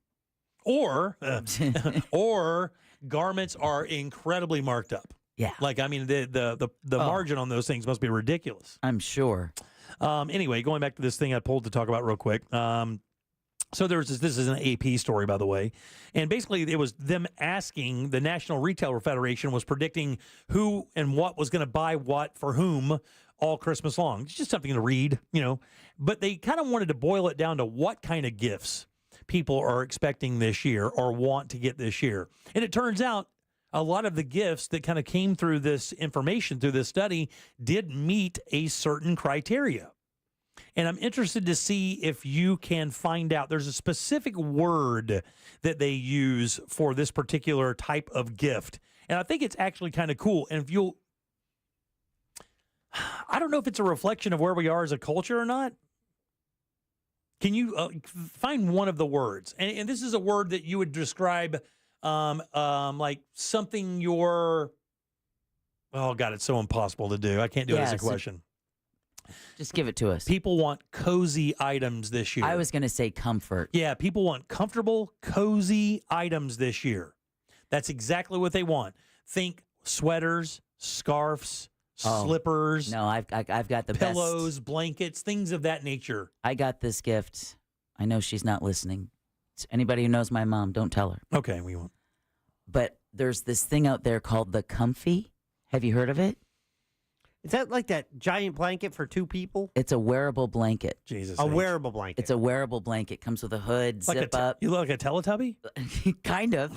Speaker 17: Or garments are incredibly marked up.
Speaker 2: Yeah.
Speaker 17: Like, I mean, the margin on those things must be ridiculous.
Speaker 2: I'm sure.
Speaker 17: Anyway, going back to this thing I pulled to talk about real quick. So this is an AP story, by the way. And basically it was them asking, the National Retailer Federation was predicting who and what was going to buy what for whom all Christmas long. It's just something to read, But they kind of wanted to boil it down to what kind of gifts people are expecting this year or want to get this year. And it turns out a lot of the gifts that kind of came through this information, through this study, did meet a certain criteria. And I'm interested to see if you can find out. There's a specific word that they use for this particular type of gift. And I think it's actually kind of cool. And I don't know if it's a reflection of where we are as a culture or not. Can you find one of the words? And this is a word that you would describe like something oh, God, it's so impossible to do. I can't do it as a question.
Speaker 2: Just give it to us.
Speaker 17: People want cozy items this year.
Speaker 2: I was going to say comfort.
Speaker 17: Yeah, people want comfortable, cozy items this year. That's exactly what they want. Think sweaters, scarves, slippers.
Speaker 2: No, I've got the
Speaker 17: pillows,
Speaker 2: best.
Speaker 17: blankets, things of that nature.
Speaker 2: I got this gift. I know she's not listening. Anybody who knows my mom, don't tell her.
Speaker 17: Okay, we won't.
Speaker 2: But there's this thing out there called the Comfy. Have you heard of it?
Speaker 1: Is that like that giant blanket for two people?
Speaker 2: It's a wearable blanket.
Speaker 17: Jesus.
Speaker 1: A wearable blanket.
Speaker 2: It's a wearable blanket. Comes with a hood,
Speaker 17: Like
Speaker 2: zip up.
Speaker 17: You look like a Teletubby?
Speaker 2: Kind of,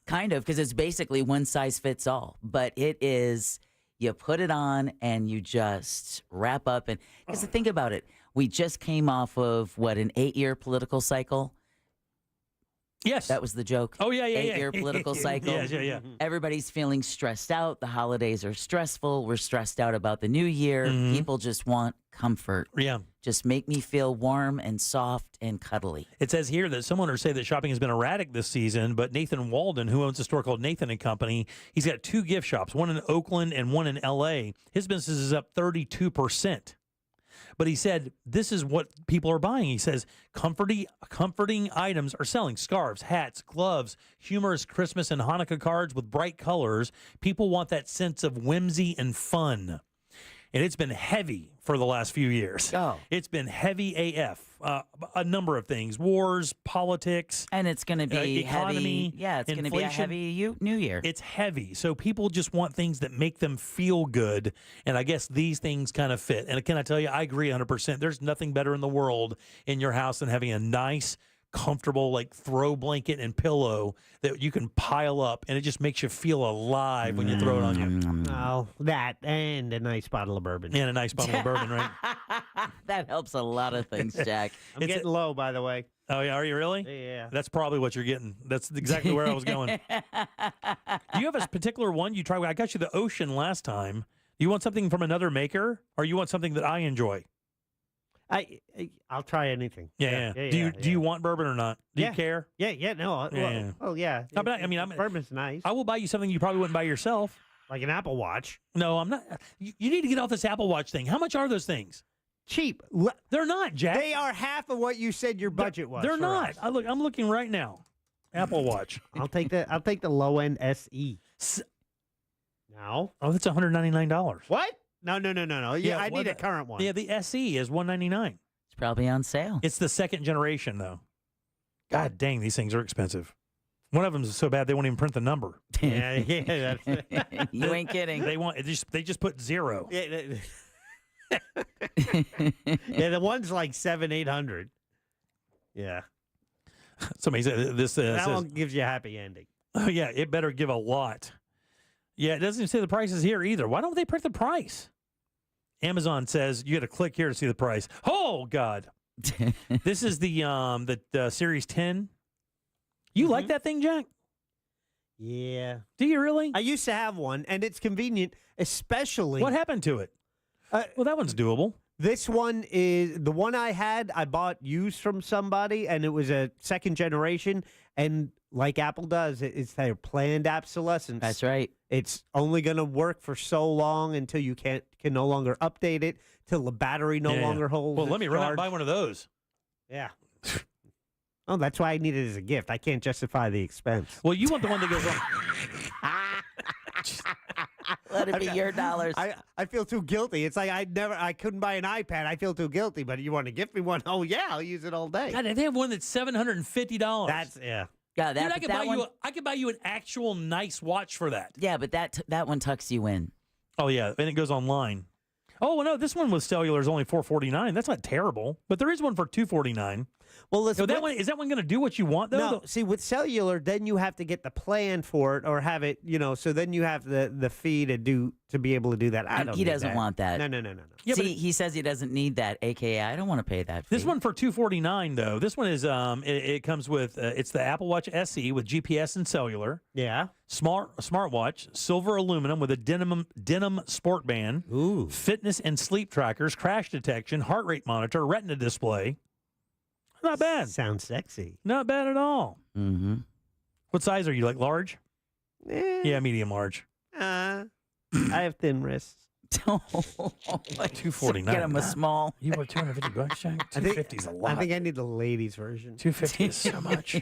Speaker 2: because it's basically one size fits all. But it is, you put it on and you just wrap up. And because think about it, we just came off of, an 8-year political cycle?
Speaker 17: Yes.
Speaker 2: That was the joke.
Speaker 17: Oh, yeah.
Speaker 2: 8-year political cycle.
Speaker 17: Yeah.
Speaker 2: Everybody's feeling stressed out. The holidays are stressful. We're stressed out about the new year. People just want comfort.
Speaker 17: Yeah.
Speaker 2: Just make me feel warm and soft and cuddly.
Speaker 17: It says here that some owners say that shopping has been erratic this season, but Nathan Walden, who owns a store called Nathan & Company, he's got 2 gift shops, one in Oakland and one in L.A. His business is up 32%. But he said, this is what people are buying. He says, comforting items are selling. Scarves, hats, gloves, humorous Christmas and Hanukkah cards with bright colors. People want that sense of whimsy and fun. And it's been heavy for the last few years.
Speaker 2: Oh.
Speaker 17: It's been heavy AF. A number of things. Wars, politics.
Speaker 2: And it's going to be
Speaker 17: economy,
Speaker 2: heavy. Yeah, it's going to be a heavy New Year.
Speaker 17: It's heavy. So people just want things that make them feel good. And I guess these things kind of fit. And can I tell you, I agree 100%. There's nothing better in the world in your house than having a nice, comfortable like throw blanket and pillow that you can pile up, and it just makes you feel alive when you throw it on you.
Speaker 1: Oh, that and a nice bottle of bourbon.
Speaker 17: And a nice bottle of bourbon, right?
Speaker 2: That helps a lot of things, Jack.
Speaker 1: I'm getting low, by the way.
Speaker 17: Oh, yeah? Are you really?
Speaker 1: Yeah.
Speaker 17: That's probably what you're getting. That's exactly where I was going. Do you have a particular one you try? I got you the Ocean last time. Do you want something from another maker, or you want something that I enjoy?
Speaker 1: I'll try anything.
Speaker 17: Yeah. Do you want bourbon or not? Do you care?
Speaker 1: Yeah. No.
Speaker 17: Yeah.
Speaker 1: Well, yeah.
Speaker 17: Bourbon's
Speaker 1: nice.
Speaker 17: I will buy you something you probably wouldn't buy yourself.
Speaker 1: Like an Apple Watch.
Speaker 17: No, I'm not. You need to get off this Apple Watch thing. How much are those things?
Speaker 1: Cheap.
Speaker 17: They're not, Jack.
Speaker 1: They are half of what you said your budget was.
Speaker 17: They're not. I'm looking right now. Apple Watch.
Speaker 1: I'll take the low end SE. No.
Speaker 17: Oh, that's $199.
Speaker 1: What? No. Yeah, I need a current one.
Speaker 17: Yeah, the SE is $199.
Speaker 2: It's probably on sale.
Speaker 17: It's the second generation, though. God dang, these things are expensive. One of them is so bad they won't even print the number.
Speaker 1: Yeah, that's it.
Speaker 2: You ain't kidding.
Speaker 17: They just put 0.
Speaker 1: Yeah, the one's like 700-800. Yeah.
Speaker 17: Somebody said this.
Speaker 1: That one gives you a happy ending.
Speaker 17: Oh yeah, it better give a lot. Yeah, it doesn't even say the prices here either. Why don't they print the price? Amazon says you got to click here to see the price. Oh God, this is the Series 10. You like that thing, Jack?
Speaker 1: Yeah.
Speaker 17: Do you really?
Speaker 1: I used to have one, and it's convenient, especially.
Speaker 17: What happened to it? Well, that one's doable.
Speaker 1: This one is the one I had. I bought used from somebody, and it was a second generation. And like Apple does, it's their planned obsolescence.
Speaker 2: That's right.
Speaker 1: It's only going to work for so long until you can no longer update it, till the battery no longer holds.
Speaker 17: Well, let me
Speaker 1: its
Speaker 17: run out
Speaker 1: charge.
Speaker 17: and buy one of those.
Speaker 1: Yeah. Oh, that's why I need it as a gift. I can't justify the expense.
Speaker 17: Well, you want the one that goes on.
Speaker 2: Let it be your dollars.
Speaker 1: I feel too guilty. It's like I couldn't buy an iPad. I feel too guilty. But you want to gift me one? Oh yeah, I'll use it all day.
Speaker 17: God, they have one that's $750.
Speaker 1: That's yeah.
Speaker 2: Yeah,
Speaker 17: Dude, I could buy you an actual nice watch for that.
Speaker 2: Yeah, but that one tucks you in.
Speaker 17: Oh yeah, and it goes online. Oh well, no, this one with cellular is only $449. That's not terrible, but there is one for $249.
Speaker 1: Well, listen,
Speaker 17: is that one going to do what you want though?
Speaker 1: No, see, with cellular, then you have to get the plan for it or have it, so then you have the fee to be able to do that.
Speaker 2: He doesn't want that.
Speaker 1: No.
Speaker 17: Yeah,
Speaker 2: see, he says he doesn't need that. AKA, I don't want to pay that fee.
Speaker 17: This one for $249 though. This one is it comes with it's the Apple Watch SE with GPS and cellular.
Speaker 1: Yeah.
Speaker 17: Smartwatch, silver aluminum with a denim sport band.
Speaker 1: Ooh.
Speaker 17: Fitness and sleep trackers, crash detection, heart rate monitor, retina display. Not bad.
Speaker 1: Sounds sexy.
Speaker 17: Not bad at all.
Speaker 2: Mm-hmm.
Speaker 17: What size are you? Like large? Yeah, medium large.
Speaker 1: I have thin wrists.
Speaker 17: $249.
Speaker 2: Get him a small.
Speaker 17: You want $250, Jack? $250 is a lot.
Speaker 1: I think I need the ladies version.
Speaker 17: $250 is so much.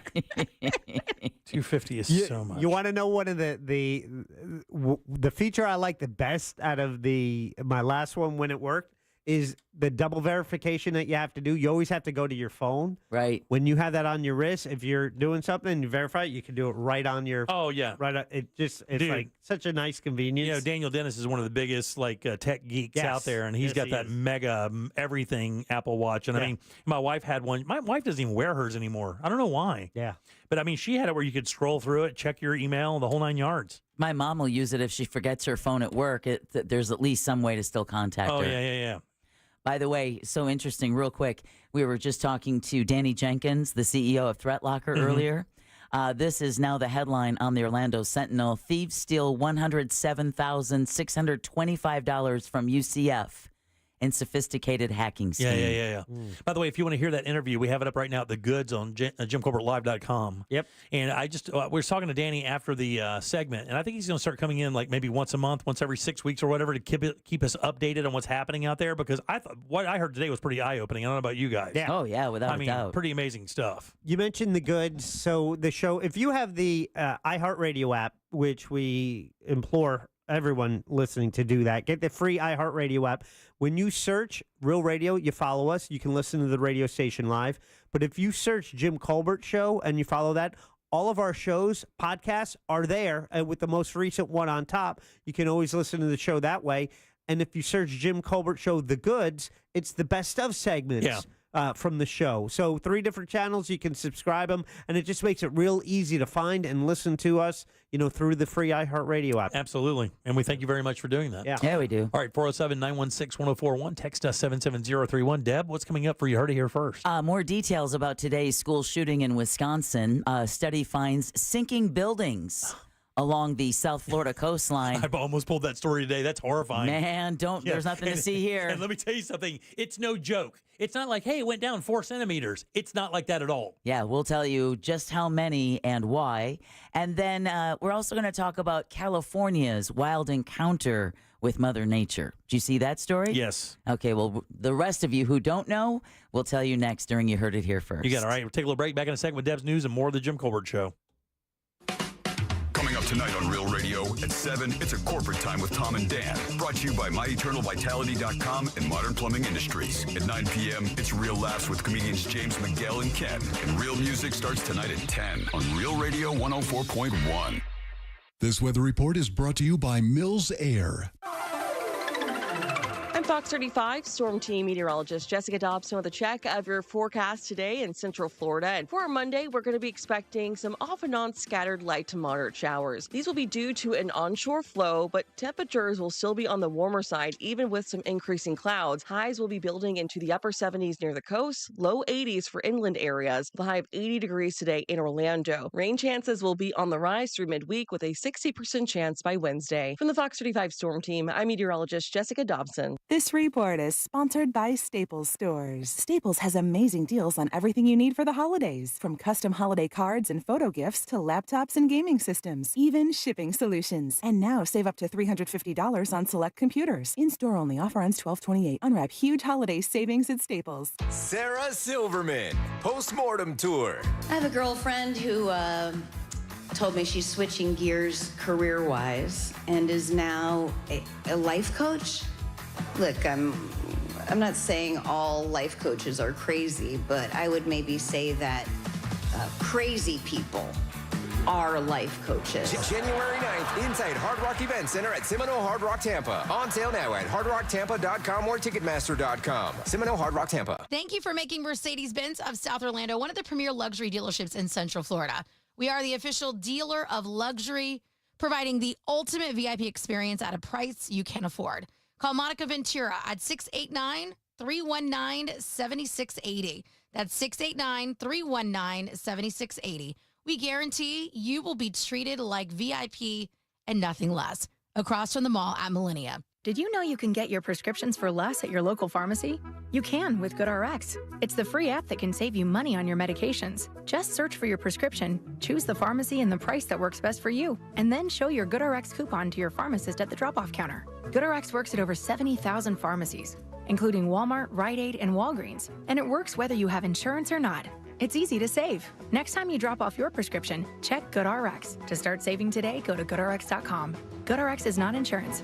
Speaker 17: $250 is so much.
Speaker 1: You want to know one of the feature I like the best out of my last one when it worked is the double verification that you have to do. You always have to go to your phone.
Speaker 2: Right.
Speaker 1: When you have that on your wrist, if you're doing something and you verify it, you can do it right on your.
Speaker 17: Oh yeah.
Speaker 1: Right. It's
Speaker 17: Dude,
Speaker 1: like such a nice convenience.
Speaker 17: Daniel Dennis is one of the biggest tech geeks out there, and he's got that mega everything Apple Watch. And I mean, my wife had one. My wife doesn't even wear hers anymore. I don't know why.
Speaker 1: Yeah.
Speaker 17: But I mean, she had it where you could scroll through it, check your email, the whole 9 yards.
Speaker 2: My mom will use it if she forgets her phone at work. There's at least some way to still contact her.
Speaker 17: Oh yeah.
Speaker 2: By the way, so interesting, real quick, we were just talking to Danny Jenkins, the CEO of Threat Locker earlier. This is now the headline on the Orlando Sentinel. Thieves steal $107,625 from UCF in sophisticated hacking scheme.
Speaker 17: Yeah. By the way, if you want to hear that interview, we have it up right now at the goods on JimColbertLive.com.
Speaker 1: Yep.
Speaker 17: And we were talking to Danny after the segment, and I think he's going to start coming in like maybe once a month, once every 6 weeks or whatever, to keep us updated on what's happening out there, because I thought what I heard today was pretty eye-opening. I don't know about you guys.
Speaker 1: Yeah.
Speaker 2: Oh, yeah, without a doubt.
Speaker 17: Pretty amazing stuff.
Speaker 1: You mentioned the goods. So the show, if you have the iHeartRadio app, which we implore everyone listening to do that, get the free iHeartRadio app. When you search Real Radio, you follow us. You can listen to the radio station live. But if you search Jim Colbert Show and you follow that, all of our shows, podcasts are there. And with the most recent one on top, you can always listen to the show that way. And if you search Jim Colbert Show, The Goods, it's the best of segments. From the show. So 3 different channels, you can subscribe them, and it just makes it real easy to find and listen to us, through the free iHeartRadio app.
Speaker 17: Absolutely. And we thank you very much for doing that.
Speaker 2: Yeah, we do.
Speaker 17: All right, 407-916-1041. Text us 77031. Deb, what's coming up for You Heard It Here first?
Speaker 2: More details about today's school shooting in Wisconsin. A study finds sinking buildings along the South Florida coastline.
Speaker 17: I almost pulled that story today. That's horrifying.
Speaker 2: Man, there's nothing to see here.
Speaker 17: And let me tell you something. It's no joke. It's not like, hey, it went down 4 centimeters. It's not like that at all.
Speaker 2: Yeah, we'll tell you just how many and why. And then we're also going to talk about California's wild encounter with Mother Nature. Did you see that story?
Speaker 17: Yes.
Speaker 2: Okay, well, the rest of you who don't know, we'll tell you next during You Heard It Here first.
Speaker 17: You got it. All right, we'll take a little break. Back in a second with Deb's News and more of the Jim Colbert Show.
Speaker 15: Coming up tonight on Real Radio at 7, it's a corporate time with Tom and Dan. Brought to you by MyEternalVitality.com and Modern Plumbing Industries. At 9 p.m., it's Real Laughs with comedians James Miguel and Ken. And Real Music starts tonight at 10 on Real Radio 104.1.
Speaker 7: This weather report is brought to you by Mills Air.
Speaker 8: I'm Fox 35 Storm Team meteorologist Jessica Dobson with a check of your forecast today in Central Florida. And for Monday, we're going to be expecting some off and on scattered light to moderate showers. These will be due to an onshore flow, but temperatures will still be on the warmer side, even with some increasing clouds. Highs will be building into the upper 70s near the coast, low 80s for inland areas, with a high of 80 degrees today in Orlando. Rain chances will be on the rise through midweek with a 60% chance by Wednesday. From the Fox 35 Storm Team, I'm meteorologist Jessica Dobson.
Speaker 9: This report is sponsored by Staples Stores. Staples has amazing deals on everything you need for the holidays, from custom holiday cards and photo gifts to laptops and gaming systems, even shipping solutions. And now save up to $350 on select computers. In-store only. Offer ends 12/28. Unwrap huge holiday savings at Staples.
Speaker 12: Sarah Silverman, Postmortem Tour.
Speaker 18: I have a girlfriend who told me she's switching gears career-wise and is now a life coach. Look, I'm not saying all life coaches are crazy, but I would maybe say that crazy people are life coaches.
Speaker 12: January 9th, inside Hard Rock Event Center at Seminole Hard Rock Tampa. On sale now at hardrocktampa.com or Ticketmaster.com. Seminole Hard Rock Tampa.
Speaker 19: Thank you for making Mercedes-Benz of South Orlando one of the premier luxury dealerships in Central Florida. We are the official dealer of luxury, providing the ultimate VIP experience at a price you can afford. Call Monica Ventura at 689-319-7680. That's 689-319-7680. We guarantee you will be treated like VIP and nothing less. Across from the mall at Millennia.
Speaker 14: Did you know you can get your prescriptions for less at your local pharmacy? You can with GoodRx. It's the free app that can save you money on your medications. Just search for your prescription, choose the pharmacy and the price that works best for you, and then show your GoodRx coupon to your pharmacist at the drop-off counter. GoodRx works at over 70,000 pharmacies, including Walmart, Rite Aid, and Walgreens, and it works whether you have insurance or not. It's easy to save. Next time you drop off your prescription, check GoodRx. To start saving today, go to GoodRx.com. GoodRx is not insurance.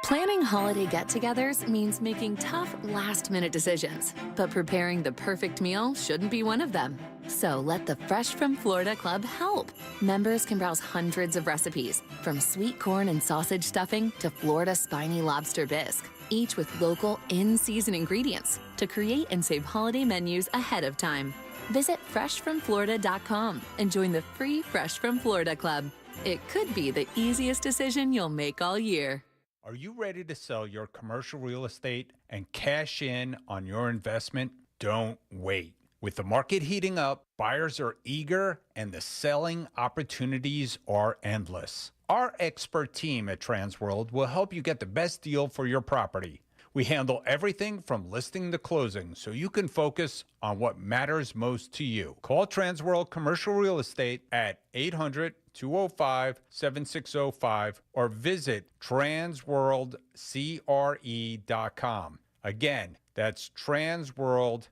Speaker 3: Planning holiday get-togethers means making tough, last-minute decisions. But preparing the perfect meal shouldn't be one of them. So let the Fresh from Florida Club help. Members can browse hundreds of recipes, from sweet corn and sausage stuffing to Florida spiny lobster bisque, each with local, in-season ingredients to create and save holiday menus ahead of time. Visit freshfromflorida.com and join the free Fresh from Florida Club. It could be the easiest decision you'll make all year.
Speaker 21: Are you ready to sell your commercial real estate and cash in on your investment? Don't wait.
Speaker 5: With the market heating up, buyers are eager and the selling opportunities are endless. Our expert team at Transworld will help you get the best deal for your property. We handle everything from listing to closing so you can focus on what matters most to you. Call Transworld Commercial Real Estate at 800-205-7605 or visit transworldcre.com. Again, that's transworldcre.com.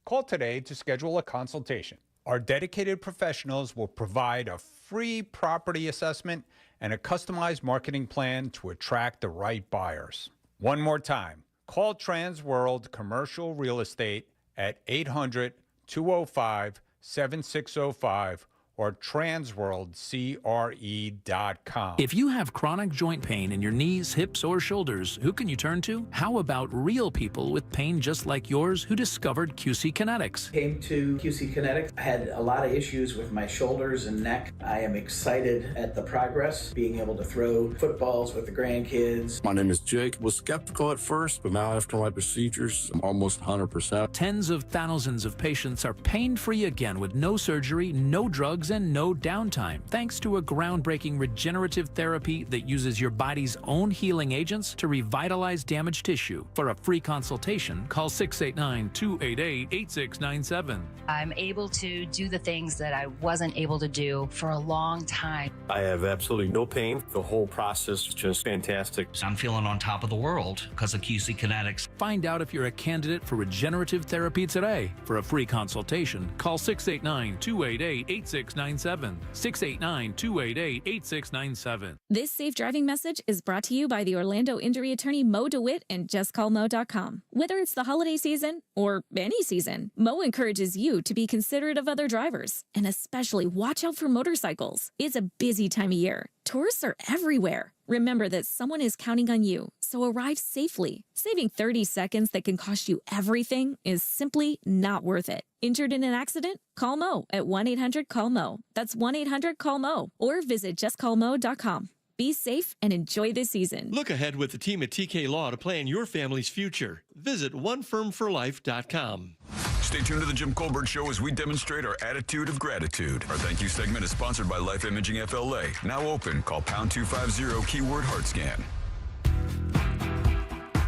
Speaker 5: Call today to schedule a consultation. Our dedicated professionals will provide a free property assessment and a customized marketing plan to attract the right buyers. One more time, call Transworld Commercial Real Estate at 800-205-7605 or transworldcre.com.
Speaker 10: If you have chronic joint pain in your knees, hips, or shoulders, who can you turn to? How about real people with pain just like yours who discovered QC Kinetics?
Speaker 32: Came to QC Kinetics. I had a lot of issues with my shoulders and neck. I am excited at the progress, being able to throw footballs with the grandkids.
Speaker 11: My name is Jake. Was skeptical at first, but now after my procedures, I'm almost 100%.
Speaker 10: Tens of thousands of patients are pain-free again with no surgery, no drugs, and no downtime, thanks to a groundbreaking regenerative therapy that uses your body's own healing agents to revitalize damaged tissue. For a free consultation, call 689-288-8697.
Speaker 13: I'm able to do the things that I wasn't able to do for a long time.
Speaker 16: I have absolutely no pain. The whole process is just fantastic.
Speaker 20: I'm feeling on top of the world because of QC Kinetics.
Speaker 10: Find out if you're a candidate for regenerative therapy today. For a free consultation, call 689-288-8697. 689-288-8697.
Speaker 24: This safe driving message is brought to you by the Orlando injury attorney Mo DeWitt and JustCallMo.com. Whether it's the holiday season or any season, Mo encourages you to be considerate of other drivers and especially watch out for motorcycles. It's a busy time of year. Tourists are everywhere. Remember that someone is counting on you, so arrive safely. Saving 30 seconds that can cost you everything is simply not worth it. Injured in an accident? Call Mo at 1-800-CALL-MO. That's 1-800-CALL-MO. Or visit justcallmo.com. Be safe and enjoy this season.
Speaker 25: Look ahead with the team at TK Law to plan your family's future. Visit onefirmforlife.com.
Speaker 15: Stay tuned to the Jim Colbert Show as we demonstrate our attitude of gratitude. Our thank you segment is sponsored by Life Imaging FLA. Now open. Call pound 250 keyword heart scan.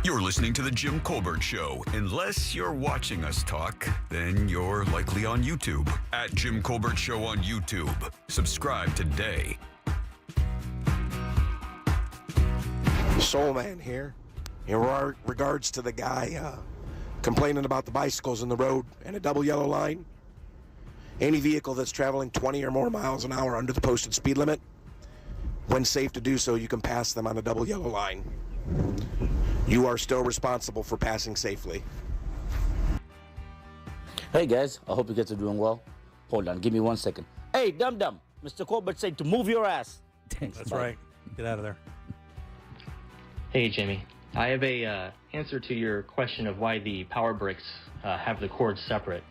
Speaker 15: You're listening to the Jim Colbert Show. Unless you're watching us talk, then you're likely on YouTube. At Jim Colbert Show on YouTube. Subscribe today.
Speaker 26: Soul Man here. In regards to the guy complaining about the bicycles in the road and a double yellow line, any vehicle that's traveling 20 or more miles an hour under the posted speed limit, when safe to do so, you can pass them on a double yellow line. You are still responsible for passing safely.
Speaker 29: Hey guys, I hope you guys are doing well. Hold on, give me 1 second. Hey, dum-dum, Mr. Colbert said to move your ass. Thanks.
Speaker 17: That's right. Get out of there.
Speaker 30: Hey, Jimmy. I have a answer to your question of why the power bricks have the cords separate.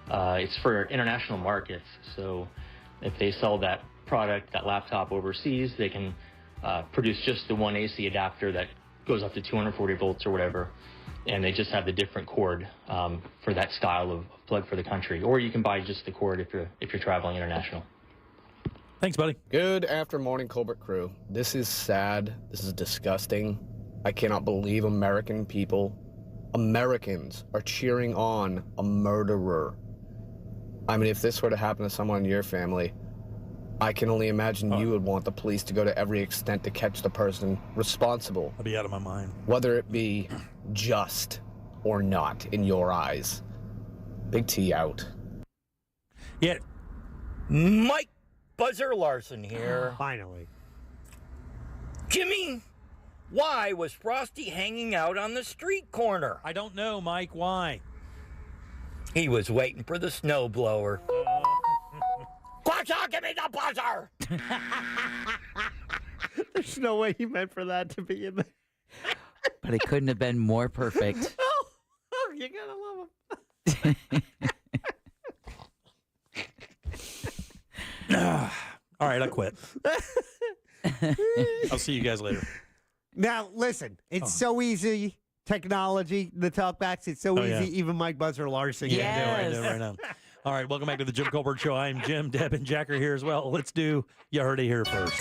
Speaker 30: It's for international markets. So if they sell that product, that laptop overseas, they can produce just the one AC adapter that goes up to 240 volts or whatever, and they just have the different cord for that style of plug for the country. Or you can buy just the cord if you're traveling international.
Speaker 17: Thanks, buddy.
Speaker 31: Good after morning, Colbert crew. This is sad. This is disgusting. I cannot believe Americans are cheering on a murderer. I mean, if this were to happen to someone in your family, I can only imagine you would want the police to go to every extent to catch the person responsible.
Speaker 17: I'd be out of my mind.
Speaker 31: Whether it be just or not in your eyes. Big T out.
Speaker 17: Yeah.
Speaker 33: Mike Buzzer Larson here.
Speaker 1: Finally.
Speaker 33: Jimmy, why was Frosty hanging out on the street corner?
Speaker 17: I don't know, Mike. Why?
Speaker 33: He was waiting for the snowblower. Quackshot, give me the buzzer!
Speaker 1: There's no way he meant for that to be in there.
Speaker 2: But it couldn't have been more perfect.
Speaker 1: Oh, you gotta love him.
Speaker 17: All right, I quit. I'll see you guys later.
Speaker 1: Now, listen, it's so easy technology, the talkbacks. It's so
Speaker 17: Oh,
Speaker 1: easy.
Speaker 17: yeah.
Speaker 1: Even Mike Buzzer Larson
Speaker 2: Yes.
Speaker 1: can do it.
Speaker 17: Right now. All right, welcome back to the Jim Colbert Show. I'm Jim, Deb, and Jack are here as well. Let's do You Heard It Here first.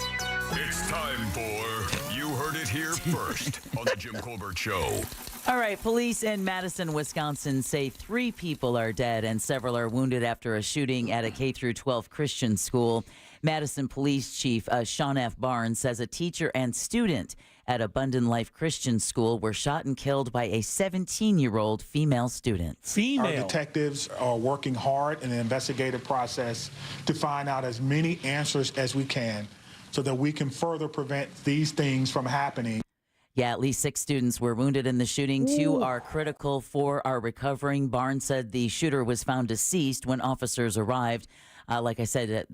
Speaker 15: It's time for You Heard It Here First on the Jim Colbert Show.
Speaker 2: All right, police in Madison, Wisconsin say 3 people are dead and several are wounded after a shooting at a K-12 Christian school. Madison Police Chief Sean F. Barnes says a teacher and student at Abundant Life Christian School were shot and killed by a 17-year-old female student.
Speaker 4: Our detectives are working hard in the investigative process to find out as many answers as we can so that we can further prevent these things from happening.
Speaker 2: Yeah, at least 6 students were wounded in the shooting. 2 are critical, 4 are recovering. Barnes said the shooter was found deceased when officers arrived. Like he said,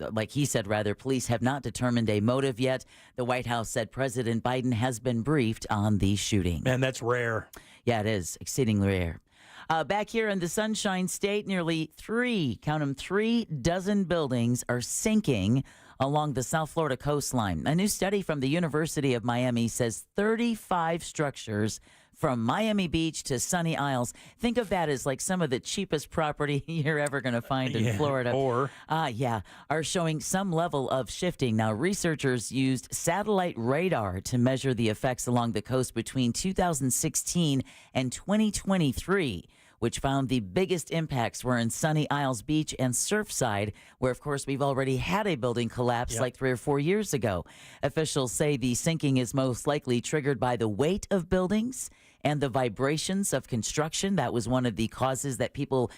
Speaker 2: police have not determined a motive yet. The White House said President Biden has been briefed on the shooting.
Speaker 17: Man, that's rare.
Speaker 2: Yeah, it is exceedingly rare. Back here in the Sunshine State, nearly 3 dozen buildings are sinking along the South Florida coastline. A new study from the University of Miami says 35 structures from Miami Beach to Sunny Isles. Think of that as like some of the cheapest property you're ever going to find in Florida. Are showing some level of shifting. Now, researchers used satellite radar to measure the effects along the coast between 2016 and 2023. Which found the biggest impacts were in Sunny Isles Beach and Surfside, where, of course, we've already had a building collapse like 3 or 4 years ago. Officials say the sinking is most likely triggered by the weight of buildings and the vibrations of construction. That was one of the causes that people,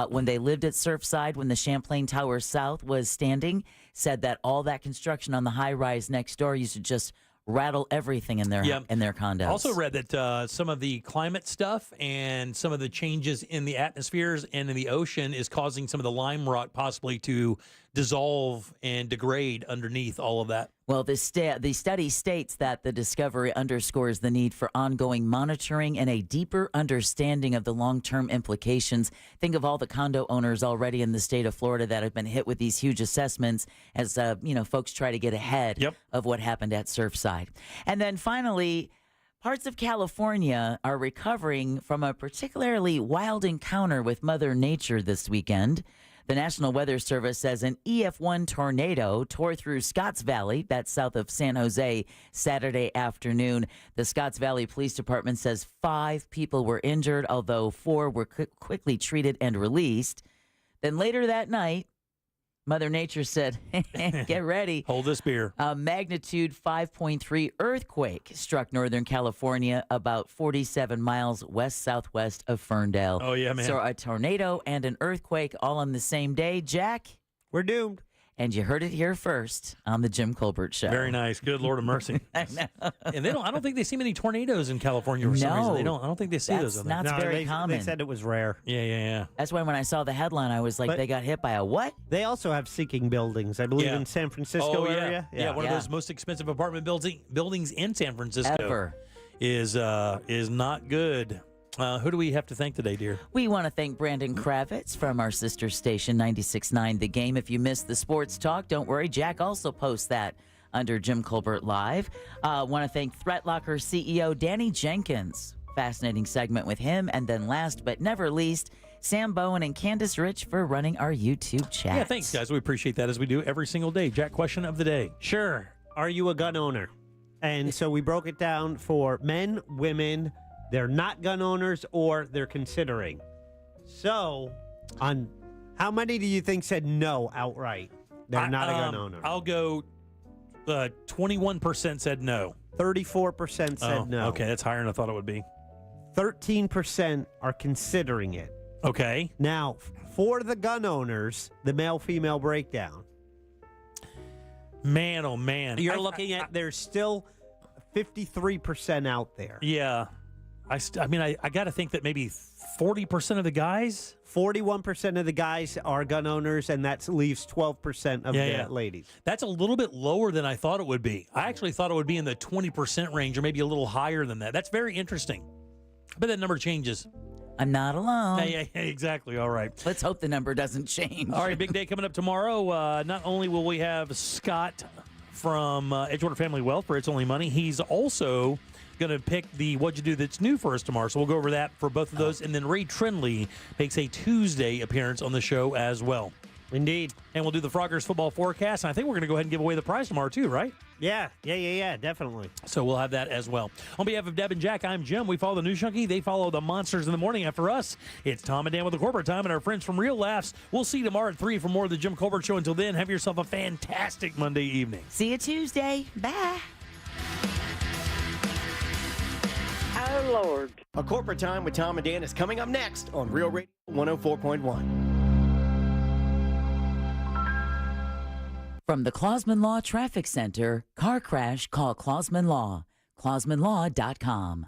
Speaker 2: when they lived at Surfside, when the Champlain Tower South was standing, said that all that construction on the high-rise next door used to just rattle everything in their condos.
Speaker 17: I also read that some of the climate stuff and some of the changes in the atmospheres and in the ocean is causing some of the lime rock possibly to dissolve and degrade underneath all of that.
Speaker 2: Well, the study states that the discovery underscores the need for ongoing monitoring and a deeper understanding of the long-term implications. Think of all the condo owners already in the state of Florida that have been hit with these huge assessments as folks try to get ahead of what happened at Surfside. And then finally, parts of California are recovering from a particularly wild encounter with Mother Nature this weekend. The National Weather Service says an EF1 tornado tore through Scotts Valley, that's south of San Jose, Saturday afternoon. The Scotts Valley Police Department says 5 people were injured, although 4 were quickly treated and released. Then later that night, Mother Nature said, get ready.
Speaker 17: Hold this beer.
Speaker 2: A magnitude 5.3 earthquake struck Northern California about 47 miles west-southwest of Ferndale.
Speaker 17: Oh, yeah, man.
Speaker 2: So a tornado and an earthquake all on the same day. Jack?
Speaker 1: We're doomed.
Speaker 2: And you heard it here first on the Jim Colbert Show.
Speaker 17: Very nice. Good Lord of mercy.
Speaker 2: I know.
Speaker 17: And I don't think they see many tornadoes in California for some reason. I don't think they see those.
Speaker 2: That's not very common.
Speaker 1: They said it was rare.
Speaker 17: Yeah.
Speaker 2: That's why when I saw the headline, I was like, they got hit by a what?
Speaker 1: They also have sinking buildings, I believe, in San Francisco area.
Speaker 17: Yeah, one of those most expensive apartment buildings in San Francisco.
Speaker 2: Ever.
Speaker 17: Is not good. Who do we have to thank today, dear?
Speaker 2: We want to thank Brandon Kravitz from our sister station, 96.9 The Game. If you missed the sports talk, don't worry. Jack also posts that under Jim Colbert Live. Want to thank ThreatLocker CEO Danny Jenkins. Fascinating segment with him. And then last but never least, Sam Bowen and Candace Rich for running our YouTube chat.
Speaker 17: Yeah, thanks, guys. We appreciate that as we do every single day. Jack, question of the day.
Speaker 1: Sure. Are you a gun owner? And so we broke it down for men, women, they're not gun owners, or they're considering. So, on how many do you think said no outright? They're not a gun owner.
Speaker 17: I'll go 21% said no.
Speaker 1: 34% said no.
Speaker 17: Okay, that's higher than I thought it would be.
Speaker 1: 13% are considering it.
Speaker 17: Okay.
Speaker 1: Now, for the gun owners, the male-female breakdown.
Speaker 17: Man, oh man.
Speaker 1: You're looking at, there's still 53% out there.
Speaker 17: Yeah. I got to think that maybe 40% of the guys?
Speaker 1: 41% of the guys are gun owners, and that leaves 12% of the ladies.
Speaker 17: That's a little bit lower than I thought it would be. I actually thought it would be in the 20% range or maybe a little higher than that. That's very interesting. But that number changes.
Speaker 2: I'm not alone.
Speaker 17: Yeah, exactly. All right.
Speaker 2: Let's hope the number doesn't change.
Speaker 17: All right, big day coming up tomorrow. Not only will we have Scott from Edgewater Family Wealth for It's Only Money, he's also going to pick the What'd You Do That's New for us tomorrow. So we'll go over that for both of those. And then Ray Trindley makes a Tuesday appearance on the show as well.
Speaker 1: Indeed.
Speaker 17: And we'll do the Froggers football forecast. And I think we're going to go ahead and give away the prize tomorrow too, right?
Speaker 1: Yeah, definitely.
Speaker 17: So we'll have that as well. On behalf of Deb and Jack, I'm Jim. We follow the News Junkie. They follow the Monsters in the Morning. After us, it's Tom and Dan with the Corporate Time and our friends from Real Laughs. We'll see you tomorrow at 3 for more of the Jim Colbert Show. Until then, have yourself a fantastic Monday evening.
Speaker 2: See you Tuesday. Bye.
Speaker 3: Oh, Lord. A Corporate Time with Tom and Dan is coming up next on Real Radio 104.1.
Speaker 2: From the Clausman Law Traffic Center, car crash, call Clausman Law. ClausmanLaw.com.